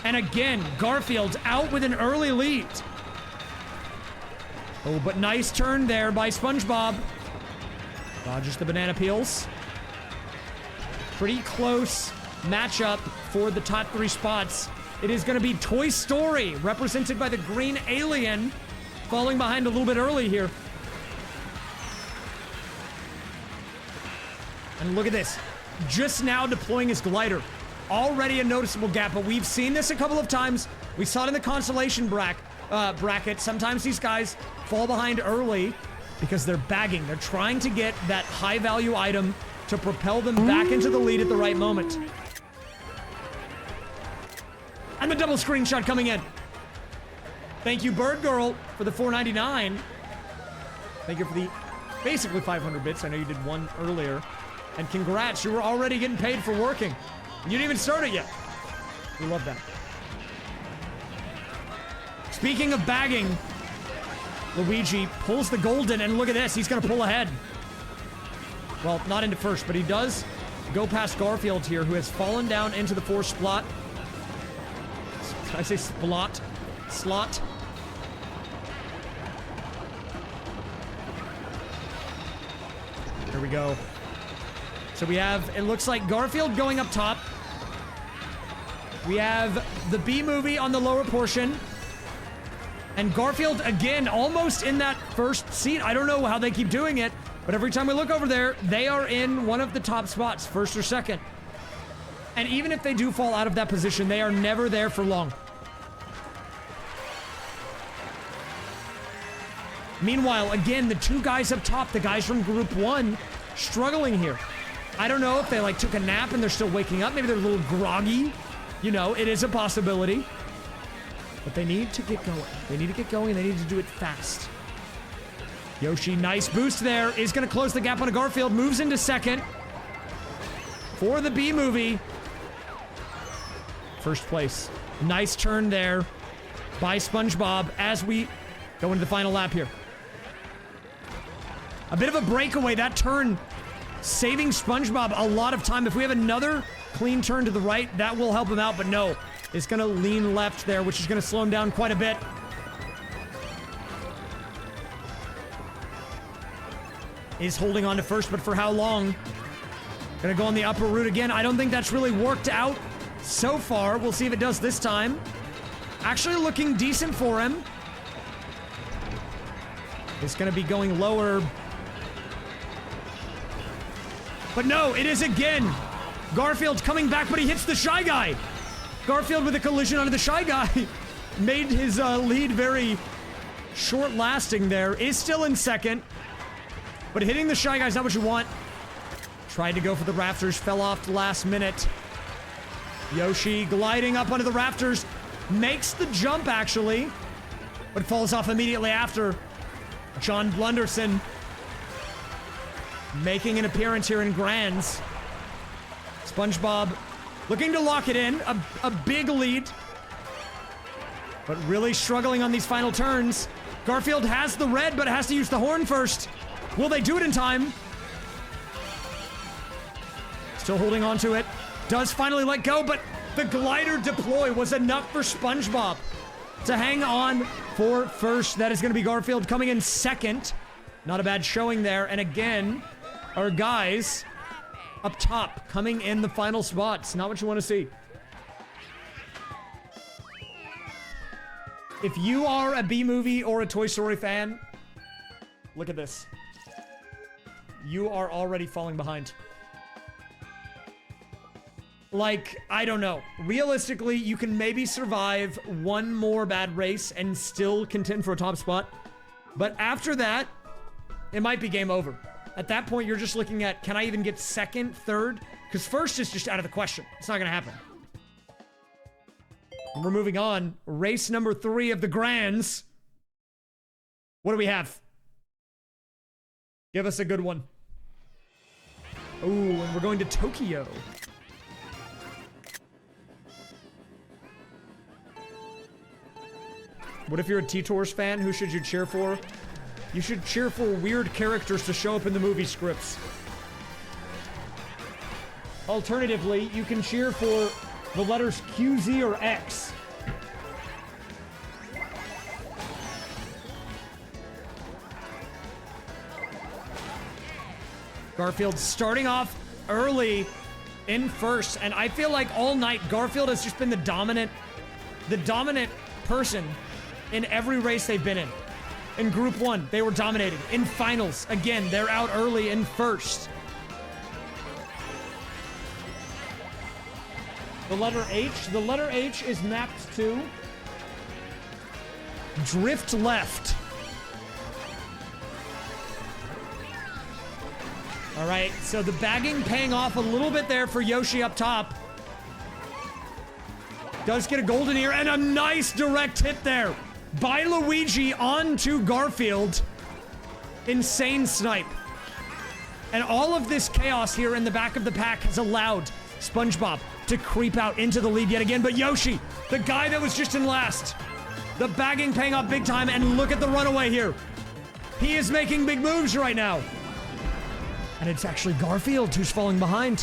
And again, Garfield out with an early lead. Oh, but nice turn there by SpongeBob. Dodges the banana peels. Pretty close matchup for the top 3 spots. It is going to be Toy Story, represented by the green alien, falling behind a little bit early here. And look at this. Just now deploying his glider. Already a noticeable gap, but we've seen this a couple of times. We saw it in the Consolation bracket. Sometimes these guys fall behind early because they're bagging. They're trying to get that high-value item to propel them back into the lead at the right moment. And the double screenshot coming in. Thank you, Bird Girl, for the $4.99. Thank you for the basically 500 bits. I know you did one earlier. And congrats, you were already getting paid for working. You didn't even start it yet. We love that. Speaking of bagging, Luigi pulls the golden, and look at this. He's going to pull ahead. Well, not into first, but he does go past Garfield here, who has fallen down into the 4th slot. Did I say splot? Slot? Here we go. So we have, it looks like Garfield going up top. We have the B movie on the lower portion. And Garfield, again, almost in that first seat. I don't know how they keep doing it, but every time we look over there, they are in one of the top spots, first or second. And even if they do fall out of that position, they are never there for long. Meanwhile, again, the 2 guys up top, the guys from Group 1, struggling here. I don't know if they, like, took a nap and they're still waking up. Maybe they're a little groggy. You know, it is a possibility. But they need to get going. They need to get going, and they need to do it fast. Yoshi, nice boost there. Is going to close the gap on a Garfield. Moves into second. For the B movie. First place. Nice turn there by SpongeBob as we go into the final lap here. A bit of a breakaway. That turn saving SpongeBob a lot of time. If we have another clean turn to the right, that will help him out, but no. It's going to lean left there, which is going to slow him down quite a bit. Is holding on to first, but for how long? Going to go on the upper route again. I don't think that's really worked out so far. We'll see if it does this time. Actually looking decent for him. It's going to be going lower. But no, it is again. Garfield coming back, but he hits the Shy Guy. Garfield with a collision onto the Shy Guy. Made his lead very short-lasting there. Is still in second. But hitting the Shy Guy is not what you want. Tried to go for the rafters. Fell off last minute. Yoshi gliding up onto the rafters. Makes the jump, actually. But falls off immediately after. John Blunderson making an appearance here in Grands. SpongeBob looking to lock it in. A big lead. But really struggling on these final turns. Garfield has the red, but has to use the horn first. Will they do it in time? Still holding on to it. Does finally let go, but the glider deploy was enough for SpongeBob to hang on for first. That is going to be Garfield coming in second. Not a bad showing there. And again, our guys up top coming in the final spots. Not what you want to see. If you are a B-movie or a Toy Story fan, look at this. You are already falling behind. Like, I don't know. Realistically, you can maybe survive one more bad race and still contend for a top spot. But after that, it might be game over. At that point, you're just looking at, can I even get second, third? Because first is just out of the question. It's not going to happen. And we're moving on. Race number 3 of the Grands. What do we have? Give us a good one. Ooh, and we're going to Tokyo. What if you're a T-Tours fan? Who should you cheer for? You should cheer for weird characters to show up in the movie scripts. Alternatively, you can cheer for the letters Q, Z, or X. Garfield starting off early in first. And I feel like all night, Garfield has just been the dominant person in every race they've been in. In Group 1, they were dominating. In finals, again, they're out early in first. The letter H is mapped to drift left. All right, so the bagging paying off a little bit there for Yoshi up top. Does get a golden ear and a nice direct hit there by Luigi onto Garfield. Insane snipe. And all of this chaos here in the back of the pack has allowed SpongeBob to creep out into the lead yet again. But Yoshi, the guy that was just in last, the bagging paying off big time. And look at the runaway here. He is making big moves right now. And it's actually Garfield who's falling behind.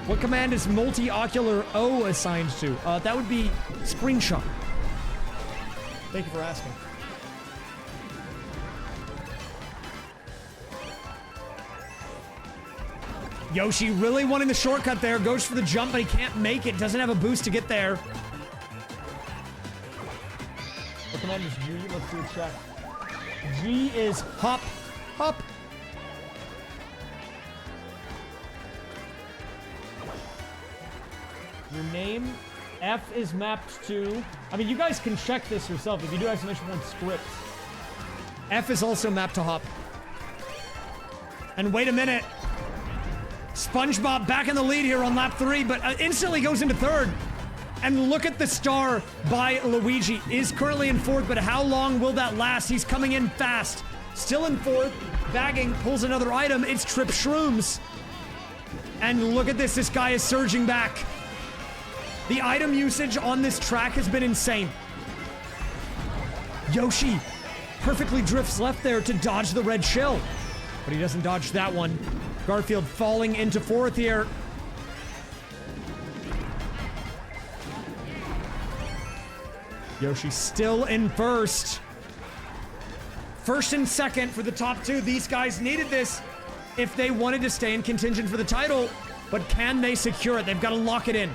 What command is multi-ocular O assigned to? That would be screenshot. Thank you for asking. Yoshi really wanting the shortcut there. Goes for the jump, but he can't make it. Doesn't have a boost to get there. What command is G? Let's do a check. G is hop. Hop. Your name. F is mapped to... I mean, you guys can check this yourself if you do exclamation point script. F is also mapped to hop. And wait a minute. SpongeBob back in the lead here on lap 3, but instantly goes into third. And look at the star by Luigi. Is currently in fourth, but how long will that last? He's coming in fast. Still in fourth. Bagging, pulls another item. It's Trip Shrooms. And look at this. This guy is surging back. The item usage on this track has been insane. Yoshi perfectly drifts left there to dodge the red shell. But he doesn't dodge that one. Garfield falling into fourth here. Yoshi still in first. First and second for the top two. These guys needed this if they wanted to stay in contention for the title. But can they secure it? They've got to lock it in.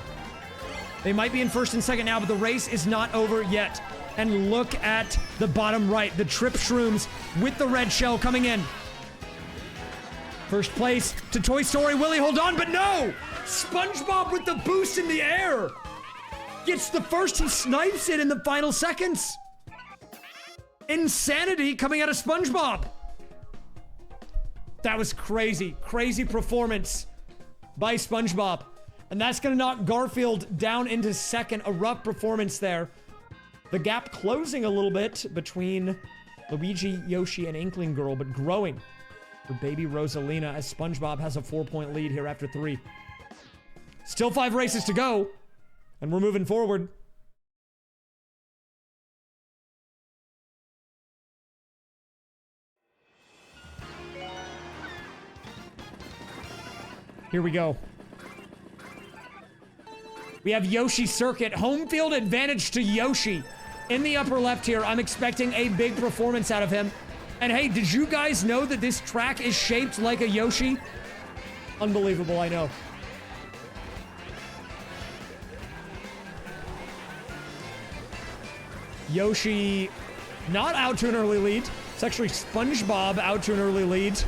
They might be in first and second now, but the race is not over yet. And look at the bottom right. The Trip Shrooms with the red shell coming in. First place to Toy Story. Will he hold on? But no! SpongeBob with the boost in the air. Gets the first. He snipes it in the final seconds. Insanity coming out of SpongeBob. That was crazy. Crazy performance by SpongeBob. And that's going to knock Garfield down into second. A rough performance there. The gap closing a little bit between Luigi, Yoshi, and Inkling Girl, but growing for baby Rosalina as SpongeBob has a 4-point lead here after 3. Still 5 races to go, and we're moving forward. Here we go. We have Yoshi Circuit. Home field advantage to Yoshi. In the upper left here, I'm expecting a big performance out of him. And hey, did you guys know that this track is shaped like a Yoshi? Unbelievable, I know. Yoshi not out to an early lead. It's actually SpongeBob out to an early lead.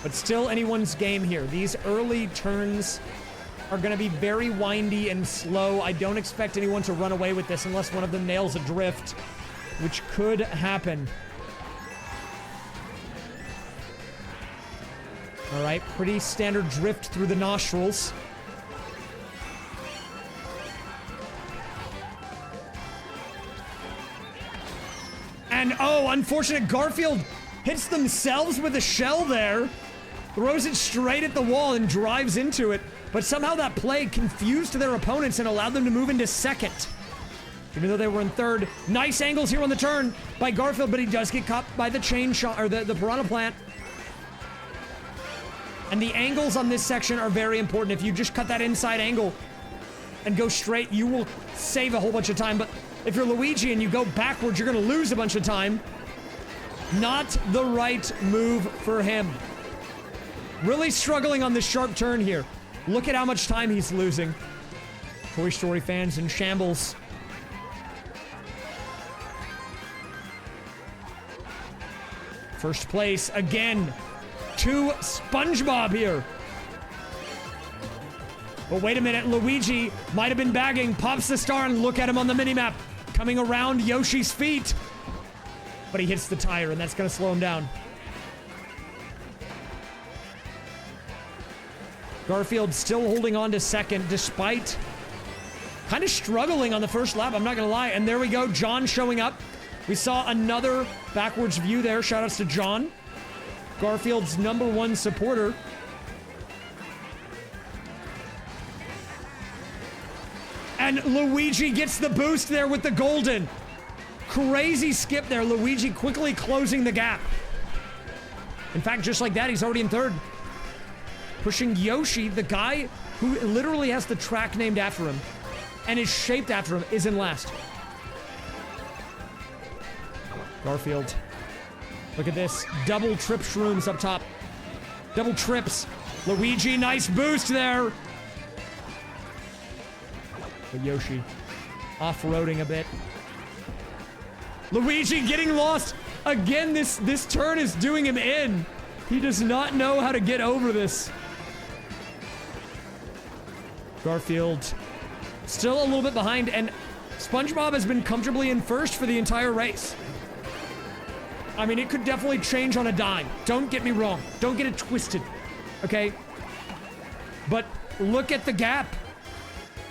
But still anyone's game here. These early turns are going to be very windy and slow. I don't expect anyone to run away with this unless one of them nails a drift, which could happen. All right, pretty standard drift through the nostrils. And oh, unfortunate, Garfield hits themselves with a shell there. Throws it straight at the wall and drives into it. But somehow that play confused their opponents and allowed them to move into second. Even though they were in third. Nice angles here on the turn by Garfield, but he does get caught by the chain shot, or the piranha plant. And the angles on this section are very important. If you just cut that inside angle and go straight, you will save a whole bunch of time. But if you're Luigi and you go backwards, you're going to lose a bunch of time. Not the right move for him. Really struggling on this sharp turn here. Look at how much time he's losing. Toy Story fans in shambles. First place again to SpongeBob here. But wait a minute, Luigi might have been bagging, pops the star, and look at him on the minimap. Coming around Yoshi's feet. But he hits the tire, and that's gonna slow him down. Garfield still holding on to second, despite kind of struggling on the first lap, I'm not gonna lie. And there we go, John showing up. We saw another backwards view there. Shoutouts to John, Garfield's #1 supporter. And Luigi gets the boost there with the golden. Crazy skip there. Luigi quickly closing the gap. In fact, just like that, he's already in third. Pushing Yoshi, the guy who literally has the track named after him and is shaped after him, is in last. Garfield. Look at this. Double trip shrooms up top. Double trips. Luigi, nice boost there. But Yoshi off-roading a bit. Luigi getting lost. Again, this turn is doing him in. He does not know how to get over this. Garfield still a little bit behind, and SpongeBob has been comfortably in first for the entire race. I mean, it could definitely change on a dime. Don't get me wrong. Don't get it twisted, okay? But look at the gap.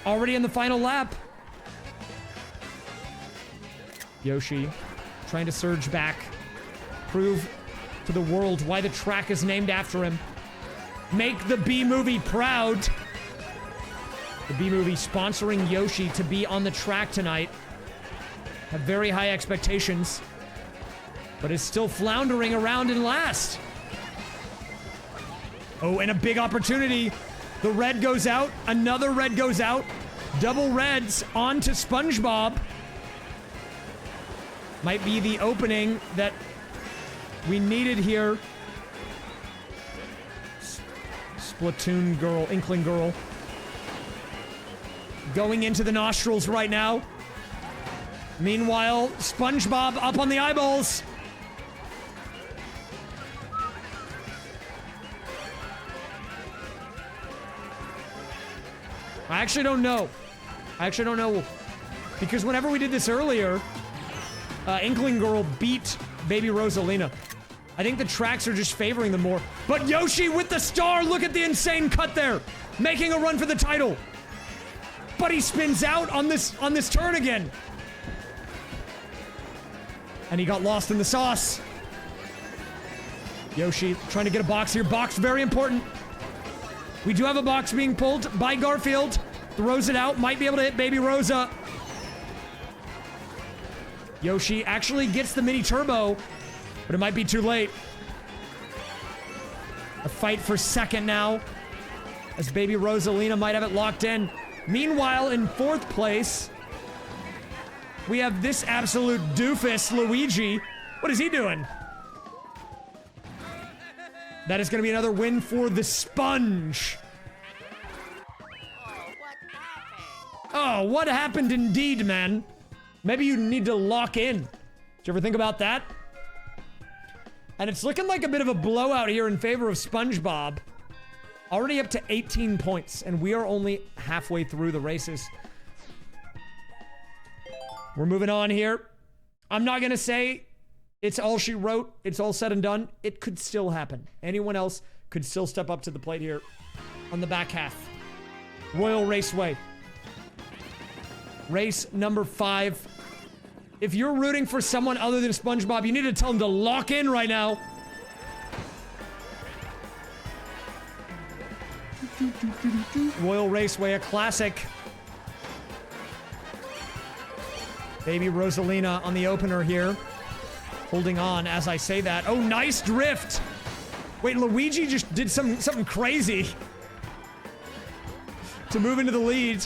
Already in the final lap. Yoshi trying to surge back. Prove to the world why the track is named after him. Make the B-Movie proud. The B-Movie sponsoring Yoshi to be on the track tonight. Have very high expectations. But is still floundering around in last. Oh, and a big opportunity. The red goes out. Another red goes out. Double reds onto SpongeBob. Might be the opening that we needed here. Splatoon girl, Inkling girl. Going into the nostrils right now. Meanwhile, SpongeBob up on the eyeballs. I actually don't know. Because whenever we did this earlier, Inkling Girl beat Baby Rosalina. I think the tracks are just favoring them more. But Yoshi with the star! Look at the insane cut there! Making a run for the title! But he spins out on this turn again! And he got lost in the sauce. Yoshi trying to get a box here. Box, very important. We do have a box being pulled by Garfield. Throws it out. Might be able to hit Baby Rosa. Yoshi actually gets the mini turbo, but it might be too late. A fight for second now, as Baby Rosalina might have it locked in. Meanwhile, in fourth place, we have this absolute doofus, Luigi. What is he doing? That is going to be another win for the Sponge. Oh, what happened indeed, man? Maybe you need to lock in. Did you ever think about that? And it's looking like a bit of a blowout here in favor of SpongeBob. Already up to 18 points, and we are only halfway through the races. We're moving on here. I'm not going to say it's all she wrote. It's all said and done. It could still happen. Anyone else could still step up to the plate here on the back half. Royal Raceway. Race number 5. If you're rooting for someone other than SpongeBob, you need to tell him to lock in right now. Royal Raceway, a classic. Baby Rosalina on the opener here. Holding on as I say that. Oh, nice drift. Wait, Luigi just did something crazy to move into the lead.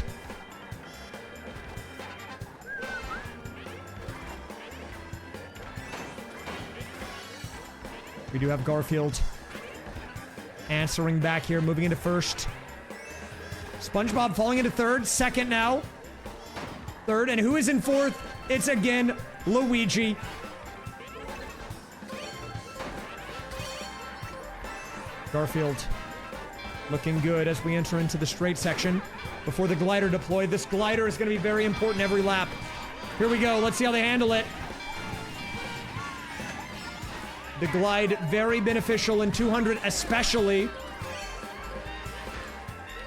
We do have Garfield answering back here, moving into first. SpongeBob falling into third, second now. Third, and who is in fourth? It's again Luigi. Garfield looking good as we enter into the straight section. Before the glider deployed, this glider is going to be very important every lap. Here we go. Let's see how they handle it. The glide, very beneficial in 200 especially.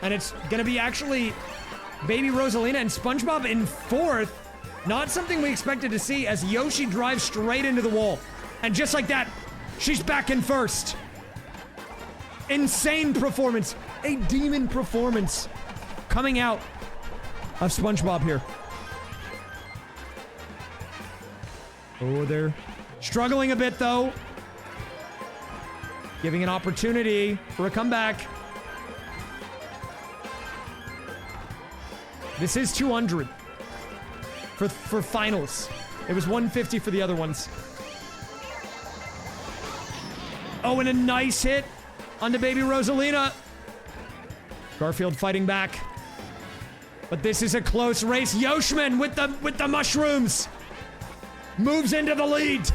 And it's going to be actually Baby Rosalina and SpongeBob in fourth. Not something we expected to see as Yoshi drives straight into the wall. And just like that, she's back in first. Insane performance. A demon performance coming out of SpongeBob here. Oh, they're struggling a bit though. Giving an opportunity for a comeback. This is 200 for finals. It was 150 for the other ones. Oh, and a nice hit onto Baby Rosalina. Garfield fighting back. But this is a close race. Yoshman with the mushrooms moves into the lead.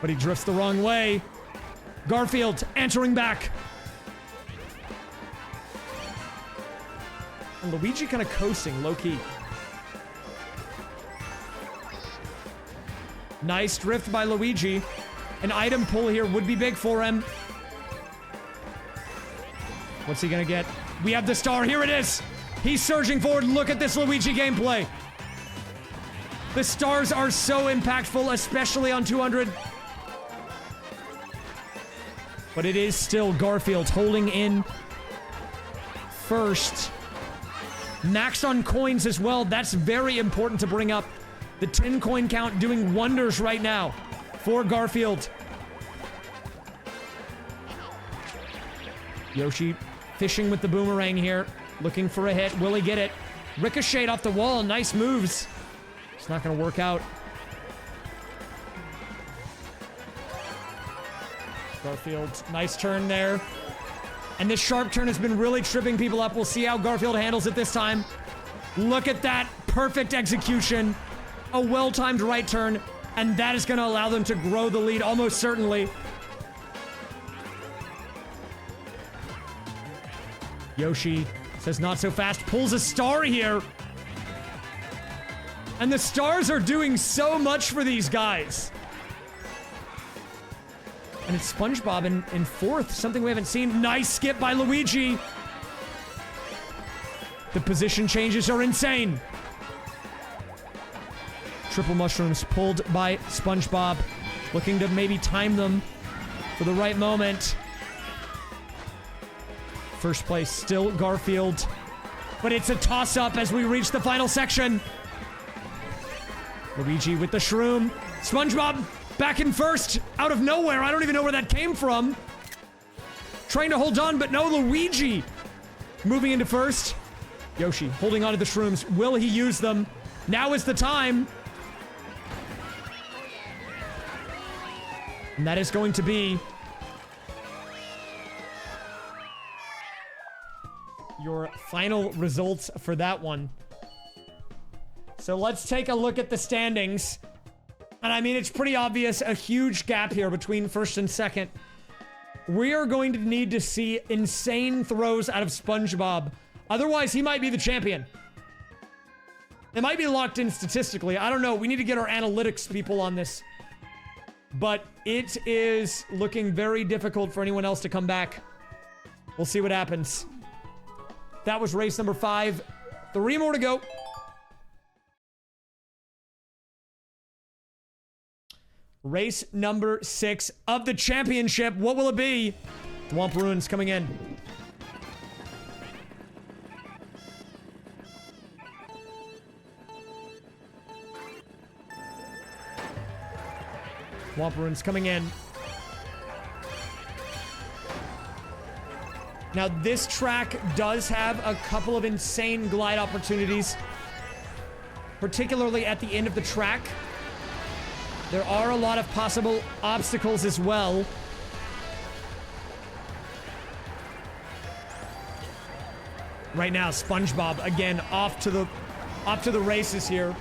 But he drifts the wrong way. Garfield answering back. And Luigi kind of coasting, low-key. Nice drift by Luigi. An item pull here would be big for him. What's he gonna get? We have the star. Here it is. He's surging forward. Look at this Luigi gameplay. The stars are so impactful, especially on 200. But it is still Garfield holding in first. Maxed on coins as well. That's very important to bring up. The 10 coin count doing wonders right now for Garfield. Yoshi fishing with the boomerang here. Looking for a hit. Will he get it? Ricocheted off the wall. Nice moves. It's not going to work out. Garfield, nice turn there. And this sharp turn has been really tripping people up. We'll see how Garfield handles it this time. Look at that. Perfect execution. A well-timed right turn. And that is going to allow them to grow the lead almost certainly. Yoshi says not so fast. Pulls a star here. And the stars are doing so much for these guys. And it's SpongeBob in fourth, something we haven't seen. Nice skip by Luigi. The position changes are insane. Triple mushrooms pulled by SpongeBob. Looking to maybe time them for the right moment. First place still Garfield. But it's a toss-up as we reach the final section. Luigi with the shroom. SpongeBob back in first, out of nowhere. I don't even know where that came from. Trying to hold on, but no, Luigi moving into first. Yoshi holding on to the shrooms. Will he use them? Now is the time. And that is going to be your final results for that one. So let's take a look at the standings. And I mean, it's pretty obvious, a huge gap here between first and second. We are going to need to see insane throws out of SpongeBob. Otherwise, he might be the champion. It might be locked in statistically. I don't know. We need to get our analytics people on this. But it is looking very difficult for anyone else to come back. We'll see what happens. That was race number 5. 3 more to go. Race number 6 of the championship. What will it be? Thwomp Ruins coming in. Thwomp Ruins coming in. Now, this track does have a couple of insane glide opportunities, particularly at the end of the track. There are a lot of possible obstacles as well. right now. SpongeBob, again, off to the races here.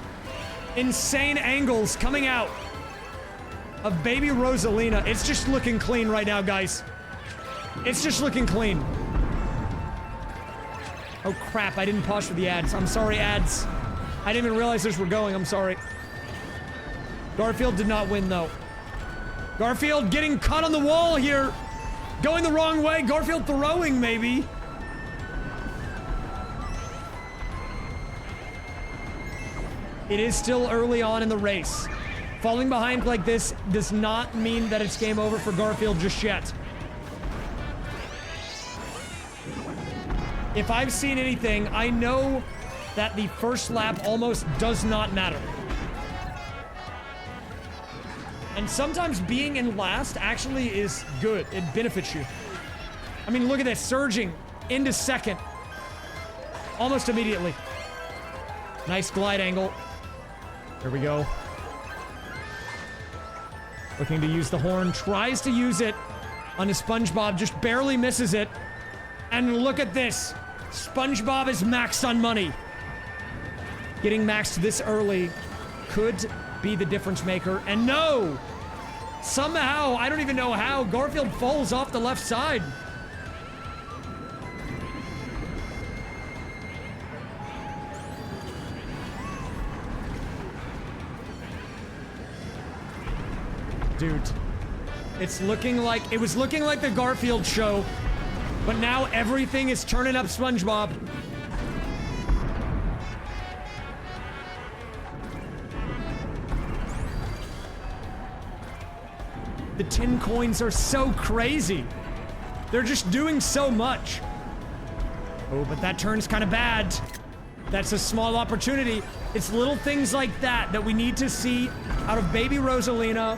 Insane angles coming out of baby Rosalina. It's just looking clean right now, guys. It's just looking clean. Oh, crap. I didn't pause for the ads. I'm sorry, ads. I didn't even realize those were going. I'm sorry. Garfield did not win, though. Garfield getting caught on the wall here. Going the wrong way. Garfield throwing, maybe. It is still early on in the race. Falling behind like this does not mean that it's game over for Garfield just yet. If I've seen anything, I know that the first lap almost does not matter. And sometimes being in last actually is good. It benefits you. I mean, look at this, surging into second. Almost immediately. Nice glide angle. There we go. Looking to use the horn, tries to use it on a SpongeBob, just barely misses it. And look at this. SpongeBob is maxed on money. Getting maxed this early could be the difference maker. And no! Somehow, I don't even know how, Garfield falls off the left side. Dude, it's looking like, it was looking like the Garfield show, but now everything is turning up SpongeBob. The 10 coins are so crazy. They're just doing so much. Oh, but that turn's kind of bad. That's a small opportunity. It's little things like that that we need to see out of baby Rosalina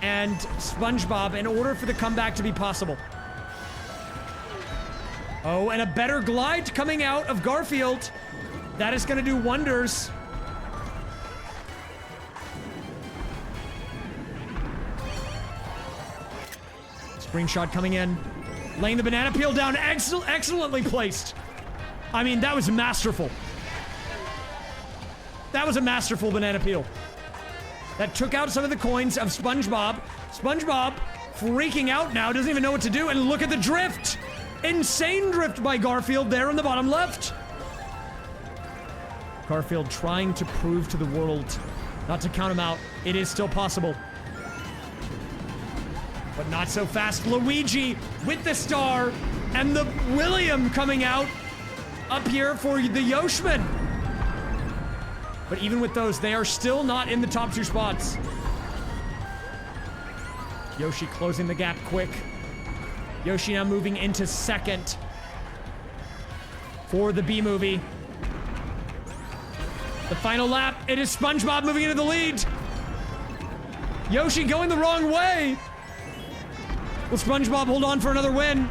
and SpongeBob in order for the comeback to be possible. Oh, and a better glide coming out of Garfield. That is going to do wonders. Screenshot coming in. Laying the banana peel down. Excellently placed. I mean, that was masterful. That was a masterful banana peel. That took out some of the coins of SpongeBob. SpongeBob freaking out now. Doesn't even know what to do. And look at the drift. Insane drift by Garfield there in the bottom left. Garfield trying to prove to the world not to count him out. It is still possible. But not so fast. Luigi with the star and the William coming out up here for the Yoshman. But even with those, they are still not in the top two spots. Yoshi closing the gap quick. Yoshi now moving into second for the B movie. The final lap, it is SpongeBob moving into the lead. Yoshi going the wrong way. Will SpongeBob hold on for another win?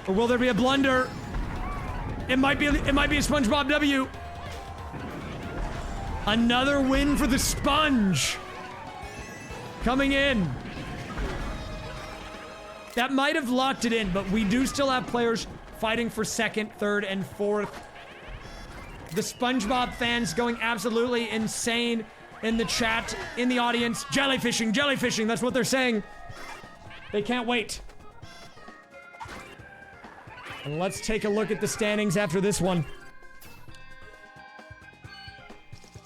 Or will there be a blunder? It might be a SpongeBob W. Another win for the Sponge. Coming in. That might have locked it in, but we do still have players fighting for second, third, and fourth. The SpongeBob fans going absolutely insane in the chat, in the audience. Jellyfishing, jellyfishing, that's what they're saying. They can't wait. And let's take a look at the standings after this one.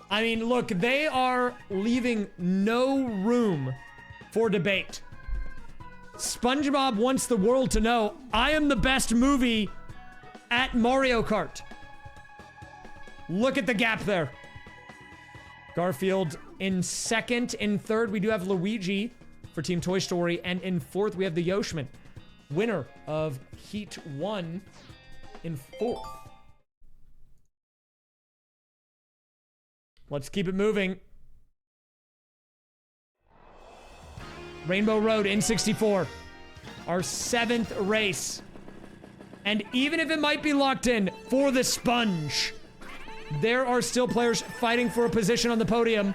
I mean, look, they are leaving no room for debate. SpongeBob wants the world to know, I am the best movie at Mario Kart. Look at the gap there. Garfield in second. In third, we do have Luigi for Team Toy Story. And in fourth, we have the Yoshman, winner of Heat 1 in fourth. Let's keep it moving. Rainbow Road N64, our 7th race. And even if it might be locked in for the Sponge, there are still players fighting for a position on the podium.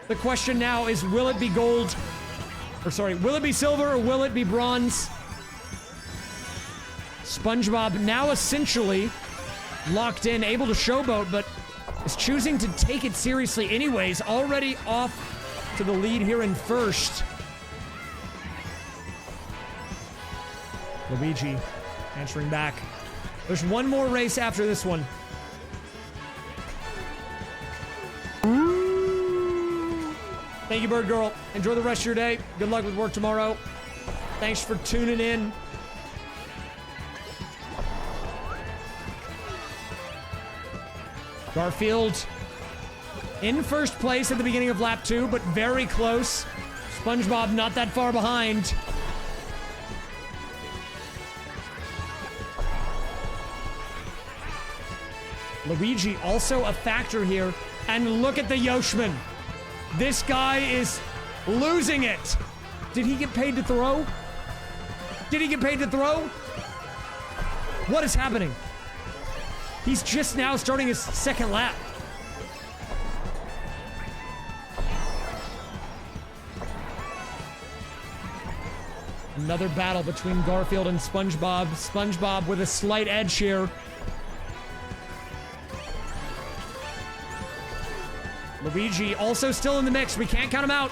The question now is, will it be gold? Or sorry, will it be silver or will it be bronze? SpongeBob now essentially locked in, able to showboat, but is choosing to take it seriously anyways. Already off to the lead here in first. Luigi answering back. There's one more race after this one. Thank you, Bird Girl. Enjoy the rest of your day. Good luck with work tomorrow. Thanks for tuning in. Garfield in first place at the beginning of lap 2, but very close. SpongeBob not that far behind. Luigi also a factor here. And look at the Yoshman. This guy is losing it. Did he get paid to throw? Did he get paid to throw? What is happening? He's just now starting his second lap. Another battle between Garfield and SpongeBob. SpongeBob with a slight edge here. Luigi also still in the mix. We can't count him out.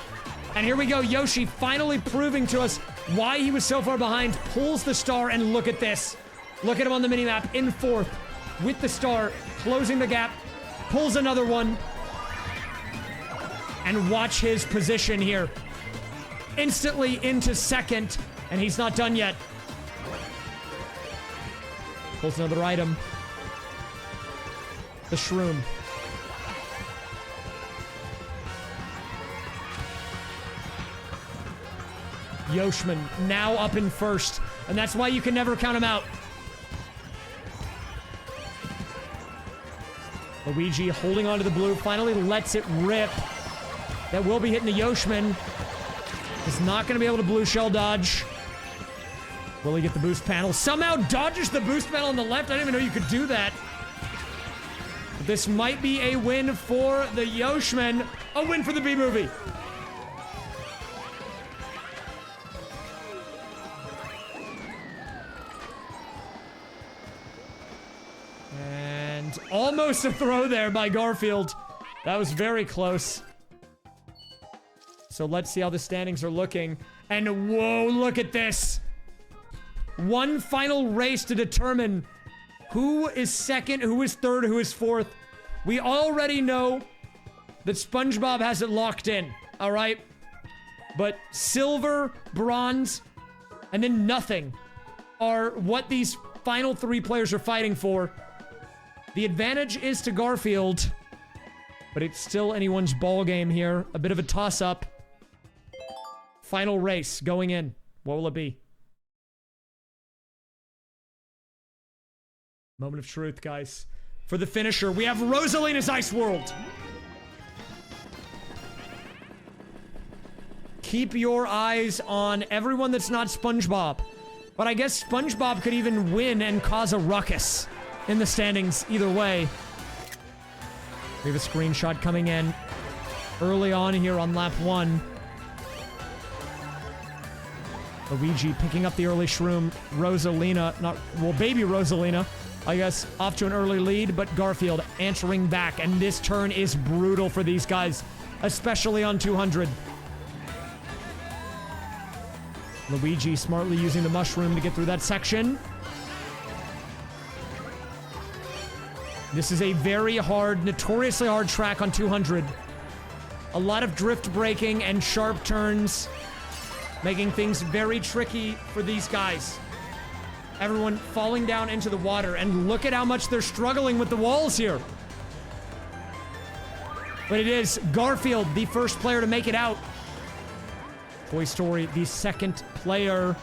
And here we go. Yoshi finally proving to us why he was so far behind. Pulls the star, and look at this. Look at him on the minimap in fourth with the star, closing the gap. Pulls another one. And watch his position here. Instantly into second, and he's not done yet. Pulls another item. The shroom. Yoshman now up in first, and that's why you can never count him out. Luigi holding onto the blue, finally lets it rip. That will be hitting the Yoshman. Is not going to be able to blue shell dodge. Will he get the boost panel? Somehow dodges the boost panel on the left. I didn't even know you could do that. But this might be a win for the Yoshman. A win for the B-movie. And almost a throw there by Garfield. That was very close. So let's see how the standings are looking. And whoa, look at this. One final race to determine who is second, who is third, who is fourth. We already know that SpongeBob has it locked in, all right? But silver, bronze, and then nothing are what these final three players are fighting for. The advantage is to Garfield, but it's still anyone's ball game here. A bit of a toss-up. Final race going in. What will it be? Moment of truth, guys. For the finisher, we have Rosalina's Ice World. Keep your eyes on everyone that's not SpongeBob. But I guess SpongeBob could even win and cause a ruckus in the standings either way. We have a screenshot coming in early on here on lap 1. Luigi picking up the early shroom. Rosalina, baby Rosalina, I guess, off to an early lead, but Garfield answering back, and this turn is brutal for these guys, especially on 200. Luigi smartly using the mushroom to get through that section. This is a very hard, notoriously hard track on 200. A lot of drift braking and sharp turns, making things very tricky for these guys. Everyone falling down into the water, and look at how much they're struggling with the walls here. But it is Garfield, the first player to make it out. Toy Story, the second player.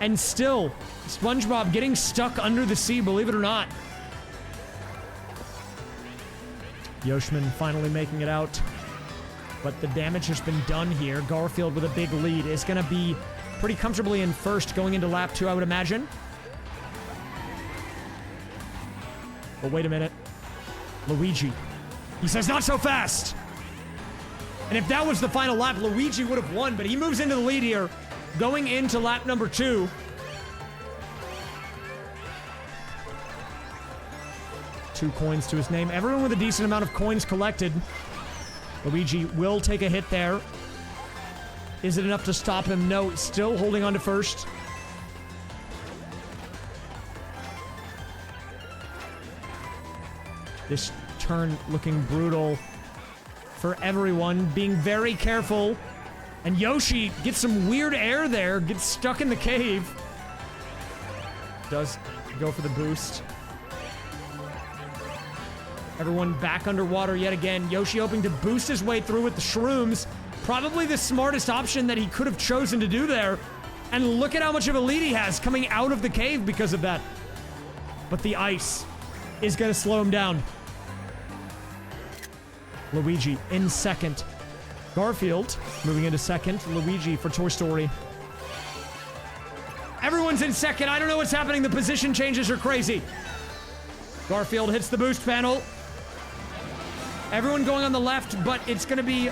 And still, SpongeBob getting stuck under the sea, believe it or not. Yoshman finally making it out. But the damage has been done here. Garfield with a big lead is going to be pretty comfortably in first going into lap 2, I would imagine. But wait a minute. Luigi. He says, not so fast! And if that was the final lap, Luigi would have won, but he moves into the lead here, going into lap number 2. 2 coins to his name. Everyone with a decent amount of coins collected. Luigi will take a hit there. Is it enough to stop him? No, still holding on to first. This turn looking brutal for everyone, being very careful. And Yoshi gets some weird air there, gets stuck in the cave. Does go for the boost. Everyone back underwater yet again. Yoshi hoping to boost his way through with the shrooms. Probably the smartest option that he could have chosen to do there. And look at how much of a lead he has coming out of the cave because of that. But the ice is going to slow him down. Luigi in second. Garfield moving into second. Luigi for Toy Story. Everyone's in second. I don't know what's happening. The position changes are crazy. Garfield hits the boost panel. Everyone going on the left, but it's going to be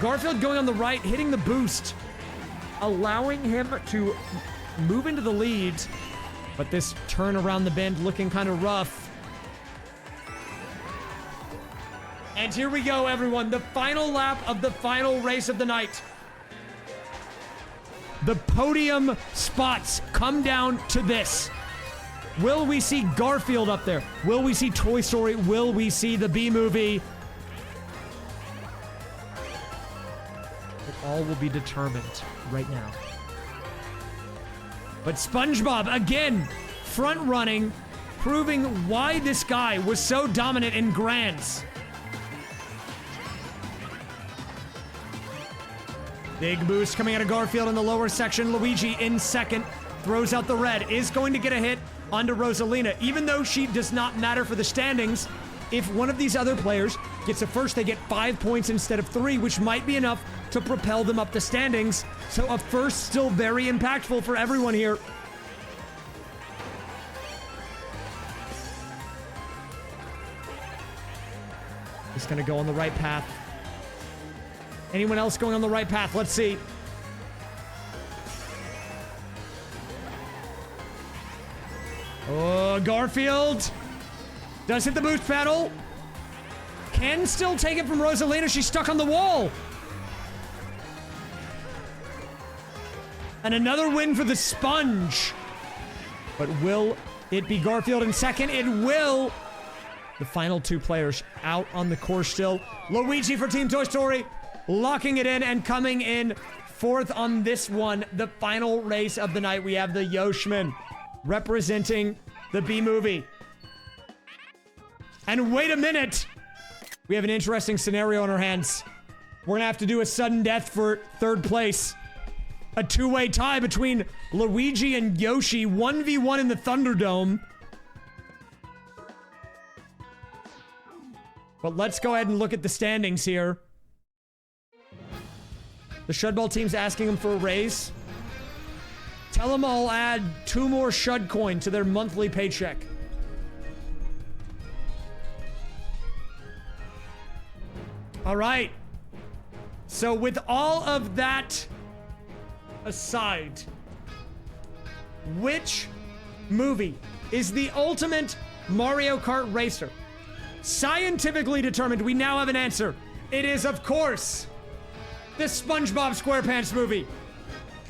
Garfield going on the right, hitting the boost, allowing him to move into the lead. But this turn around the bend looking kind of rough. And here we go, everyone. The final lap of the final race of the night. The podium spots come down to this. Will we see Garfield up there? Will we see Toy Story? Will we see the B-movie? It all will be determined right now. But SpongeBob, again, front running, proving why this guy was so dominant in Grands. Big boost coming out of Garfield in the lower section. Luigi in second, throws out the red, is going to get a hit onto Rosalina. Even though she does not matter for the standings, if one of these other players gets a first, they get 5 points instead of 3, which might be enough to propel them up the standings. So a first still very impactful for everyone here. He's going to go on the right path. Anyone else going on the right path? Let's see. Oh, Garfield does hit the boost pedal. Can still take it from Rosalina. She's stuck on the wall. And another win for the Sponge. But will it be Garfield in second? It will. The final 2 players out on the course still. Luigi for Team Toy Story, locking it in and coming in fourth on this one. The final race of the night. We have the Yoshman representing the B-movie. And wait a minute. We have an interesting scenario on our hands. We're gonna have to do a sudden death for third place. A 2-way tie between Luigi and Yoshi. 1v1 in the Thunderdome. But let's go ahead and look at the standings here. The Shudball team's asking them for a raise. Tell them I'll add 2 more Shud coin to their monthly paycheck. All right. So with all of that aside, which movie is the ultimate Mario Kart racer? Scientifically determined, we now have an answer. It is, of course, the SpongeBob SquarePants movie.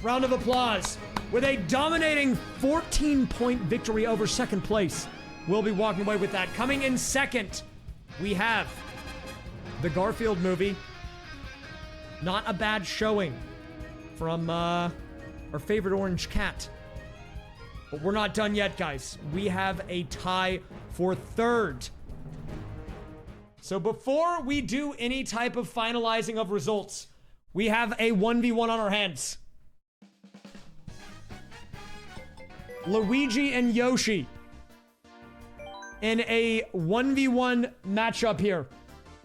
Round of applause. With a dominating 14-point victory over second place. We'll be walking away with that. Coming in second, we have the Garfield movie. Not a bad showing from our favorite orange cat. But we're not done yet, guys. We have a tie for third. So before we do any type of finalizing of results, we have a 1v1 on our hands. Luigi and Yoshi in a 1v1 matchup here.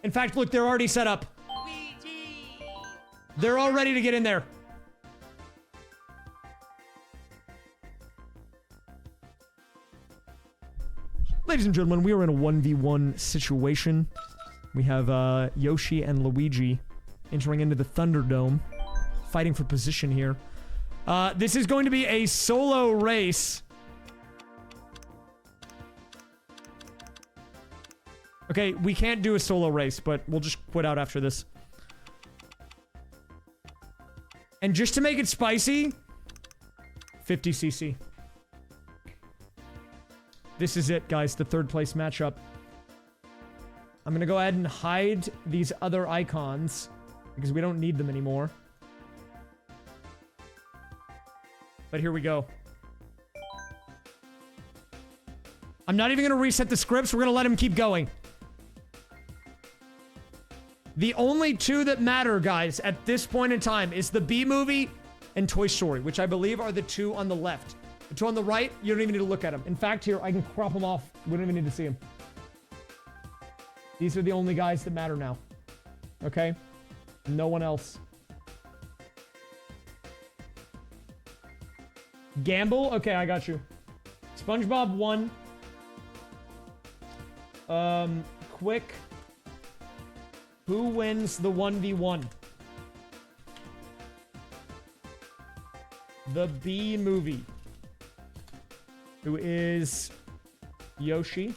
In fact, look, they're already set up. Luigi. They're all ready to get in there. Ladies and gentlemen, we are in a 1v1 situation. We have Yoshi and Luigi entering into the Thunderdome, fighting for position here. This is going to be a solo race. Okay, we can't do a solo race, but we'll just quit out after this. And just to make it spicy, 50cc. This is it, guys, the third place matchup. I'm gonna go ahead and hide these other icons because we don't need them anymore. But here we go. I'm not even gonna reset the scripts. We're gonna let him keep going. The only two that matter, guys, at this point in time is the B movie and Toy Story, which I believe are the two on the left. The two on the right, you don't even need to look at them. In fact, here, I can crop them off. We don't even need to see them. These are the only guys that matter now. Okay? No one else. Gamble? Okay, I got you. SpongeBob 1. Quick. Who wins the 1v1? The B movie. Who is Yoshi.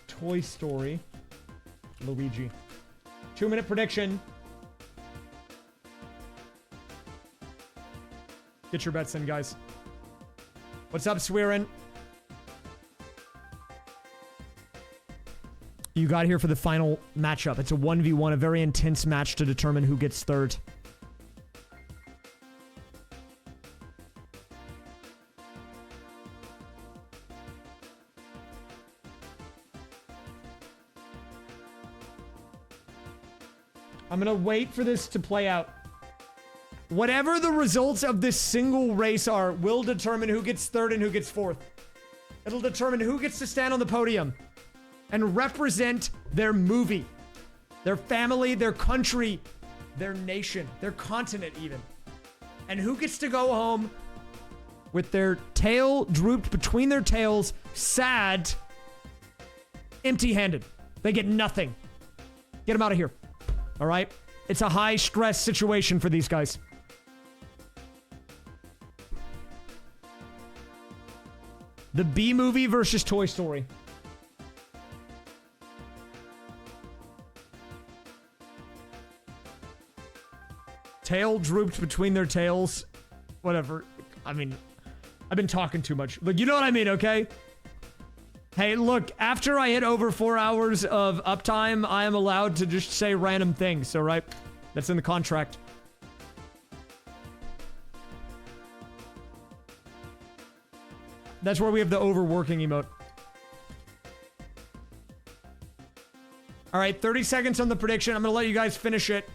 Toy Story. Luigi. 2-minute prediction. Get your bets in, guys. What's up, Swearin'? You got here for the final matchup. It's a 1v1, a very intense match to determine who gets third. I'm gonna wait for this to play out. Whatever the results of this single race are will determine who gets third and who gets fourth. It'll determine who gets to stand on the podium and represent their movie, their family, their country, their nation, their continent even. And who gets to go home with their tail drooped between their tails, sad, empty-handed. They get nothing. Get them out of here. All right? It's a high-stress situation for these guys. The B movie versus Toy Story. Tail drooped between their tails. Whatever. I mean, I've been talking too much. Look, you know what I mean, okay? Hey, look, after I hit over 4 hours of uptime, I am allowed to just say random things, all right? That's in the contract. That's where we have the overworking emote. All right, 30 seconds on the prediction. I'm going to let you guys finish it.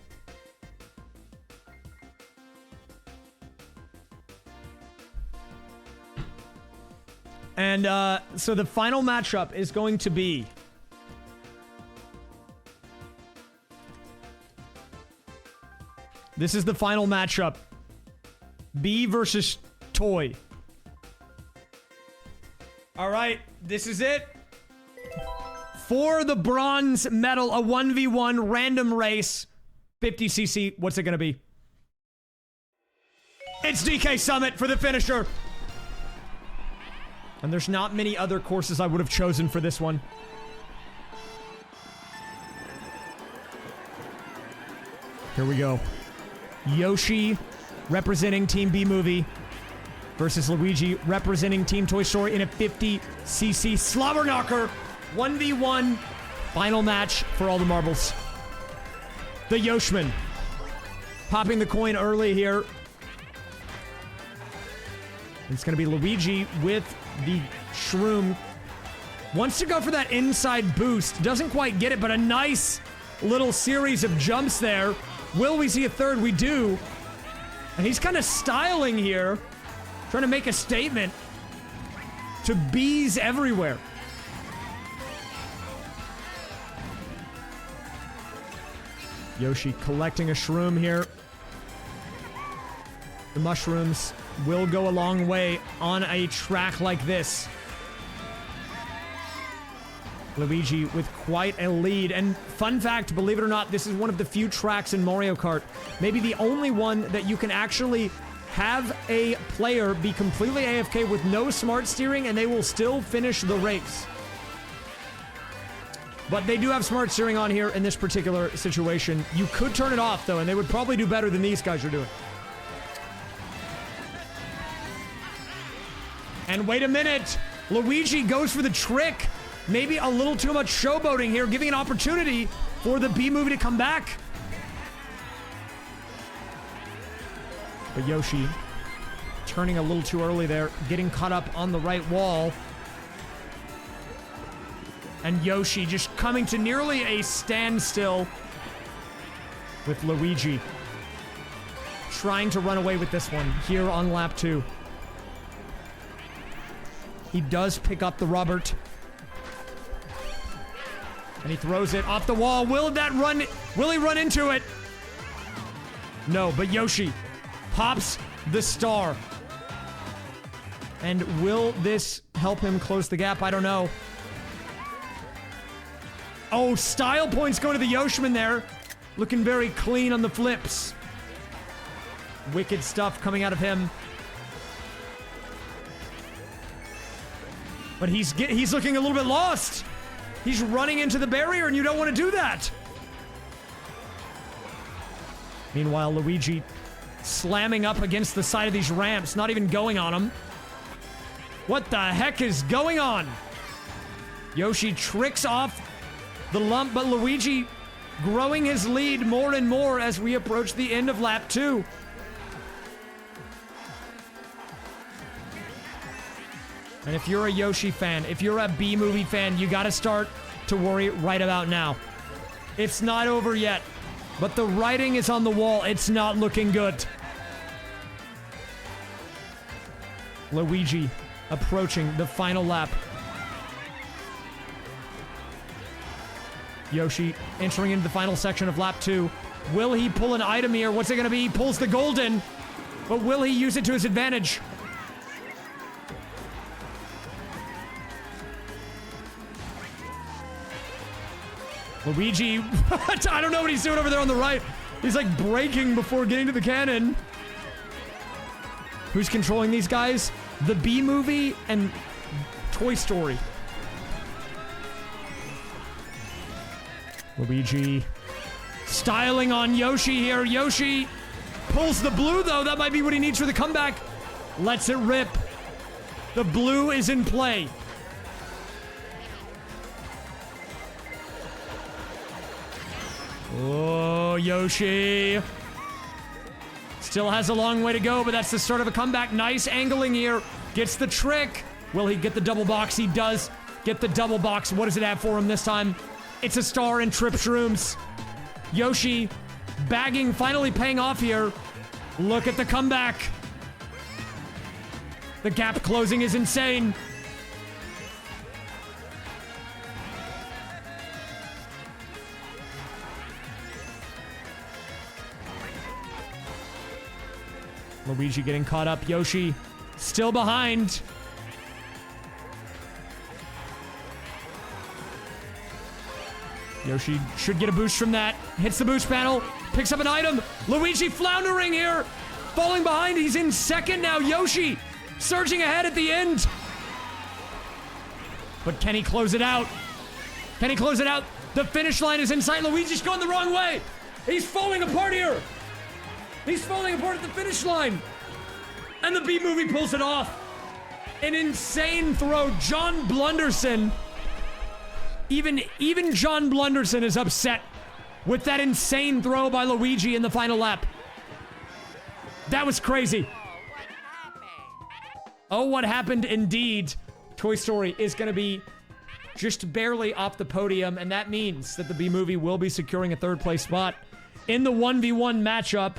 And so the final matchup is going to be this is the final matchup. B versus Toy. All right, this is it. For the bronze medal, a 1v1 random race, 50cc. What's it going to be? It's DK Summit for the finisher. And there's not many other courses I would have chosen for this one. Here we go. Yoshi representing Team B Movie versus Luigi representing Team Toy Story in a 50cc slobber knocker. 1v1 final match for all the marbles. The Yoshman popping the coin early here. It's going to be Luigi with the shroom. Wants to go for that inside boost. Doesn't quite get it, but a nice little series of jumps there. Will we see a third? We do. And he's kind of styling here. Trying to make a statement to bees everywhere. Yoshi collecting a shroom here. The mushrooms will go a long way on a track like this. Luigi with quite a lead. And fun fact, believe it or not, this is one of the few tracks in Mario Kart, maybe the only one that you can actually have a player be completely AFK with no smart steering and they will still finish the race. But they do have smart steering on here in this particular situation. You could turn it off, though, and they would probably do better than these guys are doing. And wait a minute. Luigi goes for the trick. Maybe a little too much showboating here, giving an opportunity for the B movie to come back. But Yoshi turning a little too early there, getting caught up on the right wall. And Yoshi just coming to nearly a standstill with Luigi. Trying to run away with this one here on lap 2. He does pick up the Robert. And he throws it off the wall. Will he run into it? No, but Yoshi pops the star. And will this help him close the gap? I don't know. Oh, style points going to the Yoshiman there. Looking very clean on the flips. Wicked stuff coming out of him. But he's looking a little bit lost. He's running into the barrier, and you don't want to do that. Meanwhile, Luigi slamming up against the side of these ramps, not even going on them. What the heck is going on? Yoshi tricks off the lump, but Luigi growing his lead more and more as we approach the end of lap 2. And if you're a Yoshi fan, if you're a B-movie fan, you gotta start to worry right about now. It's not over yet, but the writing is on the wall. It's not looking good. Luigi approaching the final lap. Yoshi entering into the final section of lap 2. Will he pull an item here? What's it gonna be? He pulls the golden, but will he use it to his advantage? Luigi, I don't know what he's doing over there on the right. He's like braking before getting to the cannon. Who's controlling these guys? The B movie and Toy Story. Luigi styling on Yoshi here. Yoshi pulls the blue though. That might be what he needs for the comeback. Lets it rip. The blue is in play. Oh, Yoshi. Still has a long way to go, but that's the start of a comeback. Nice angling here. Gets the trick. Will he get the double box? He does get the double box. What does it have for him this time? It's a star and trip shrooms. Yoshi bagging, finally paying off here. Look at the comeback. The gap closing is insane. Luigi getting caught up. Yoshi still behind. Yoshi should get a boost from that. Hits the boost panel. Picks up an item. Luigi floundering here. Falling behind. He's in second now. Yoshi surging ahead at the end. But can he close it out? Can he close it out? The finish line is in sight. Luigi's going the wrong way. He's falling apart here. He's falling apart at the finish line. And the B movie pulls it off. An insane throw. John Blunderson. Even John Blunderson is upset with that insane throw by Luigi in the final lap. That was crazy. Oh, what happened indeed. Toy Story is going to be just barely off the podium, and that means that the B movie will be securing a third place spot in the 1v1 matchup.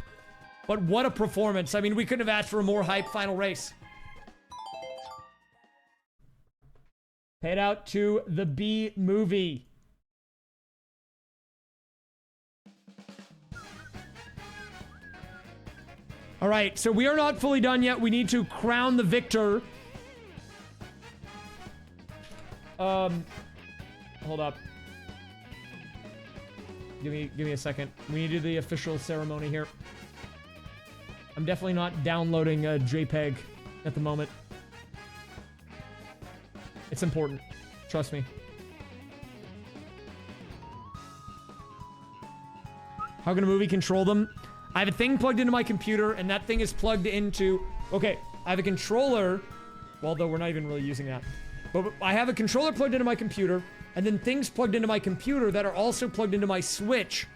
But what a performance. I mean, we couldn't have asked for a more hype final race. Head out to the B movie. All right, so we are not fully done yet. We need to crown the victor. Hold up. Give me a second. We need to do the official ceremony here. I'm definitely not downloading a JPEG at the moment. It's important. Trust me. How can a movie control them? I have a thing plugged into my computer, and that thing is plugged into... Okay, I have a controller. Well, though we're not even really using that. But I have a controller plugged into my computer, and then things plugged into my computer that are also plugged into my Switch.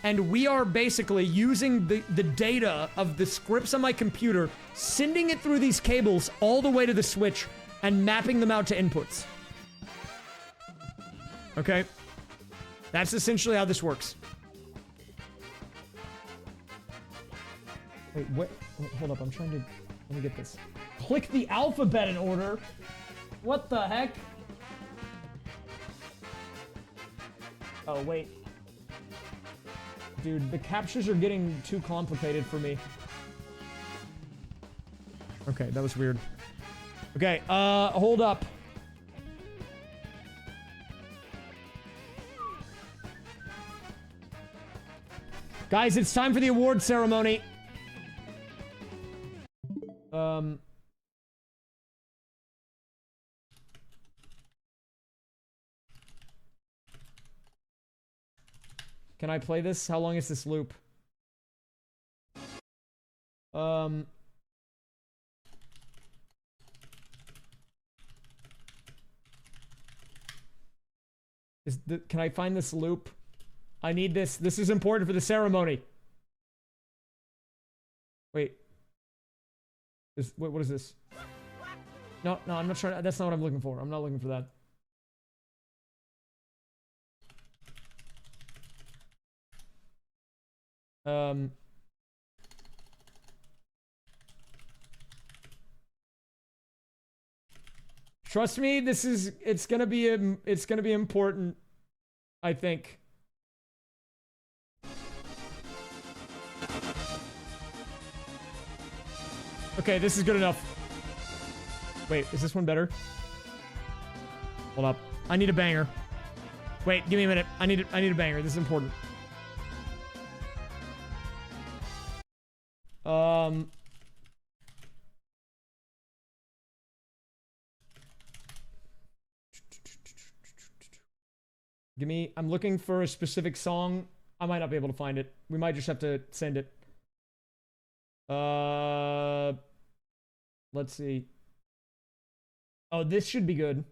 And we are basically using the data of the scripts on my computer, sending it through these cables all the way to the Switch, and mapping them out to inputs. Okay? That's essentially how this works. Wait, what? Hold up, I'm trying to... Let me get this. Click the alphabet in order? What the heck? Oh, wait. Dude, the captures are getting too complicated for me. Okay, that was weird. Okay, hold up. Guys, it's time for the award ceremony. Can I play this? How long is this loop? Can I find this loop? I need this. This is important for the ceremony. Wait. What is this? No, I'm not trying. That's not what I'm looking for. I'm not looking for that. Trust me, it's gonna be important, I think. Okay, this is good enough. Wait, is this one better? Hold up. I need a banger. Wait, give me a minute. I need a banger. This is important. I'm looking for a specific song. I might not be able to find it. We might just have to send it. Let's see. Oh, this should be good.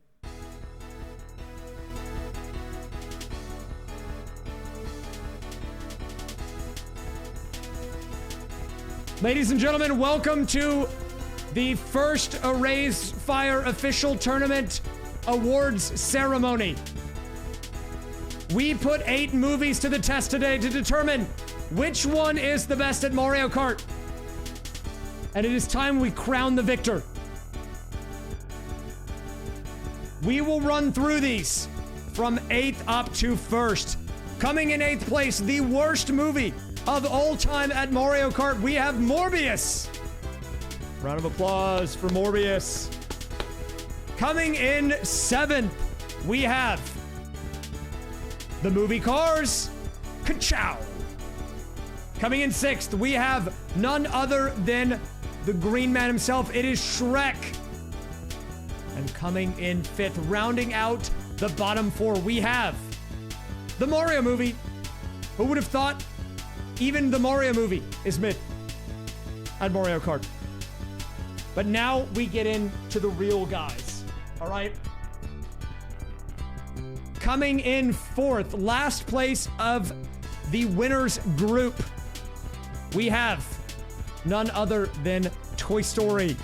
Ladies and gentlemen, welcome to the first raysfire official tournament awards ceremony. We put 8 movies to the test today to determine which one is the best at Mario Kart. And it is time we crown the victor. We will run through these from 8th up to 1st. Coming in 8th place, the worst movie of all time at Mario Kart, we have Morbius. Round of applause for Morbius. Coming in 7th, we have the movie Cars. Ka-chow. Coming in 6th, we have none other than the Green Man himself. It is Shrek. And coming in 5th, rounding out the bottom 4, we have the Mario movie. Who would have thought even the Mario movie is mid at Mario Kart? But now we get into the real guys. All right. Coming in 4th, last place of the winners group, we have none other than Toy Story.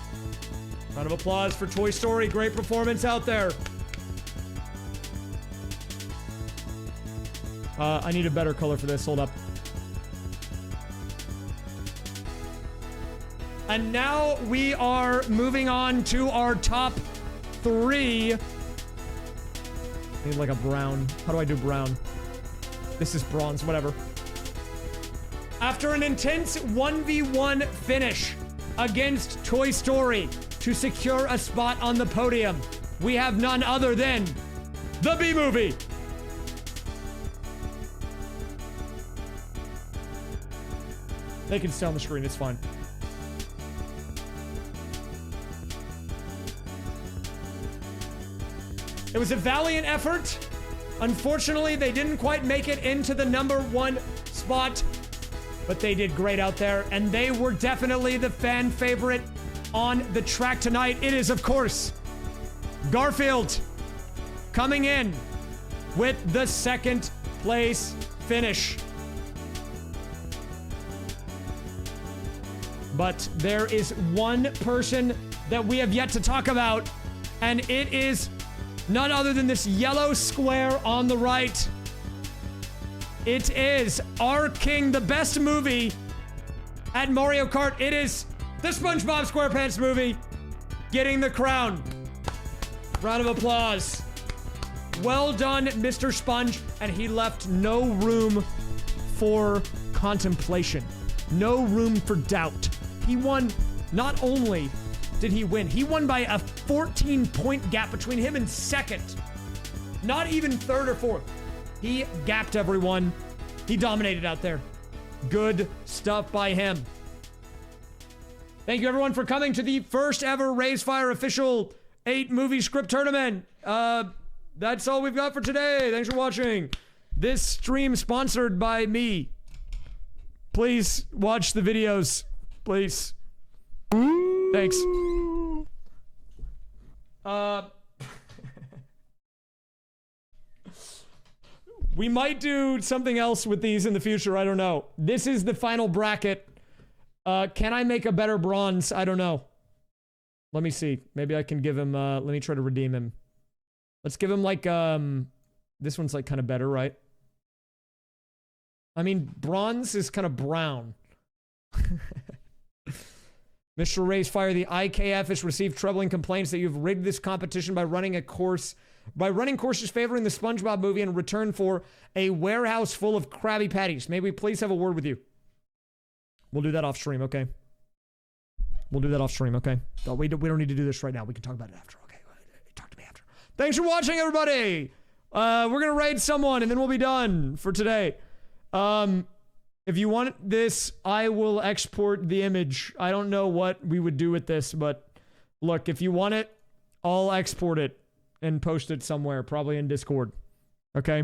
Round of applause for Toy Story. Great performance out there. I need a better color for this. Hold up. And now we are moving on to our top 3. I need like a brown. How do I do brown? This is bronze, whatever. After an intense 1v1 finish against Toy Story to secure a spot on the podium, we have none other than the B-Movie. They can stay on the screen, it's fine. It was a valiant effort. Unfortunately, they didn't quite make it into the #1 spot, but they did great out there, and they were definitely the fan favorite on the track tonight. It is, of course, Garfield coming in with the second place finish. But there is one person that we have yet to talk about, and it is none other than this yellow square on the right. It is our king, the best movie at Mario Kart. It is the SpongeBob SquarePants movie getting the crown. Round of applause. Well done, Mr. Sponge. And he left no room for contemplation. No room for doubt. He won. Not only did he win, he won by a 14-point gap between him and second. Not even third or fourth. He gapped everyone. He dominated out there. Good stuff by him. Thank you, everyone, for coming to the first ever raysfire official 8 movie script tournament. That's all we've got for today. Thanks for watching. This stream sponsored by me. Please watch the videos. Please. Thanks. We might do something else with these in the future. I don't know. This is the final bracket. Can I make a better bronze? I don't know. Let me see. Maybe I can give him, let me try to redeem him. Let's give him like, this one's like kind of better, right? I mean, bronze is kind of brown. Mr. Raysfire, the IKF has received troubling complaints that you've rigged this competition by running courses favoring the SpongeBob movie in return for a warehouse full of Krabby Patties. May we please have a word with you? We'll do that off stream, okay? We'll do that off stream, okay? We don't need to do this right now. We can talk about it after, okay? Talk to me after. Thanks for watching, everybody! We're gonna raid someone, and then we'll be done for today. If you want this, I will export the image. I don't know what we would do with this, but look, if you want it, I'll export it and post it somewhere, probably in Discord. Okay?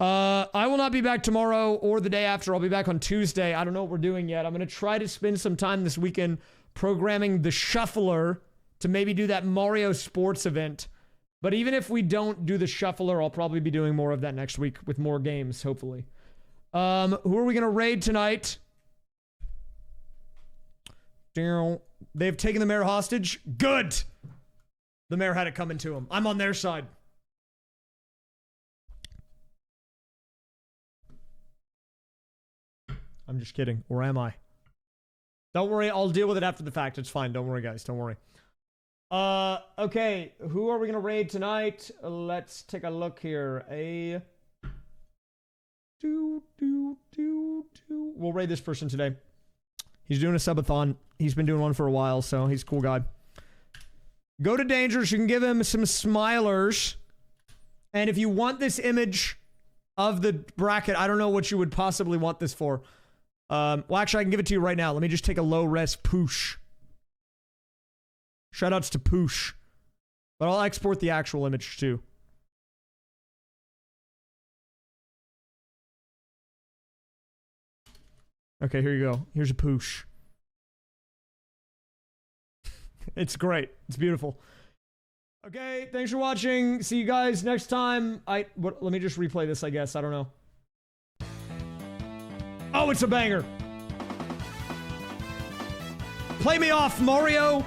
I will not be back tomorrow or the day after. I'll be back on Tuesday. I don't know what we're doing yet. I'm going to try to spend some time this weekend programming the Shuffler to maybe do that Mario Sports event. But even if we don't do the Shuffler, I'll probably be doing more of that next week with more games, hopefully. Who are we going to raid tonight? They've taken the mayor hostage. Good! The mayor had it coming to him. I'm on their side. I'm just kidding. Or am I? Don't worry. I'll deal with it after the fact. It's fine. Don't worry, guys. Don't worry. Okay. Who are we going to raid tonight? Let's take a look here. We'll raid this person today. He's doing a subathon. He's been doing one for a while, so he's a cool guy. Go to Dangerous. You can give him some smilers. And if you want this image of the bracket, I don't know what you would possibly want this for. Well, actually, I can give it to you right now. Let me just take a low-res poosh. Shoutouts to poosh. But I'll export the actual image, too. Okay, here you go. Here's a poosh. It's great. It's beautiful. Okay, thanks for watching. See you guys next time. Let me just replay this, I guess. I don't know. Oh, it's a banger. Play me off, Mario.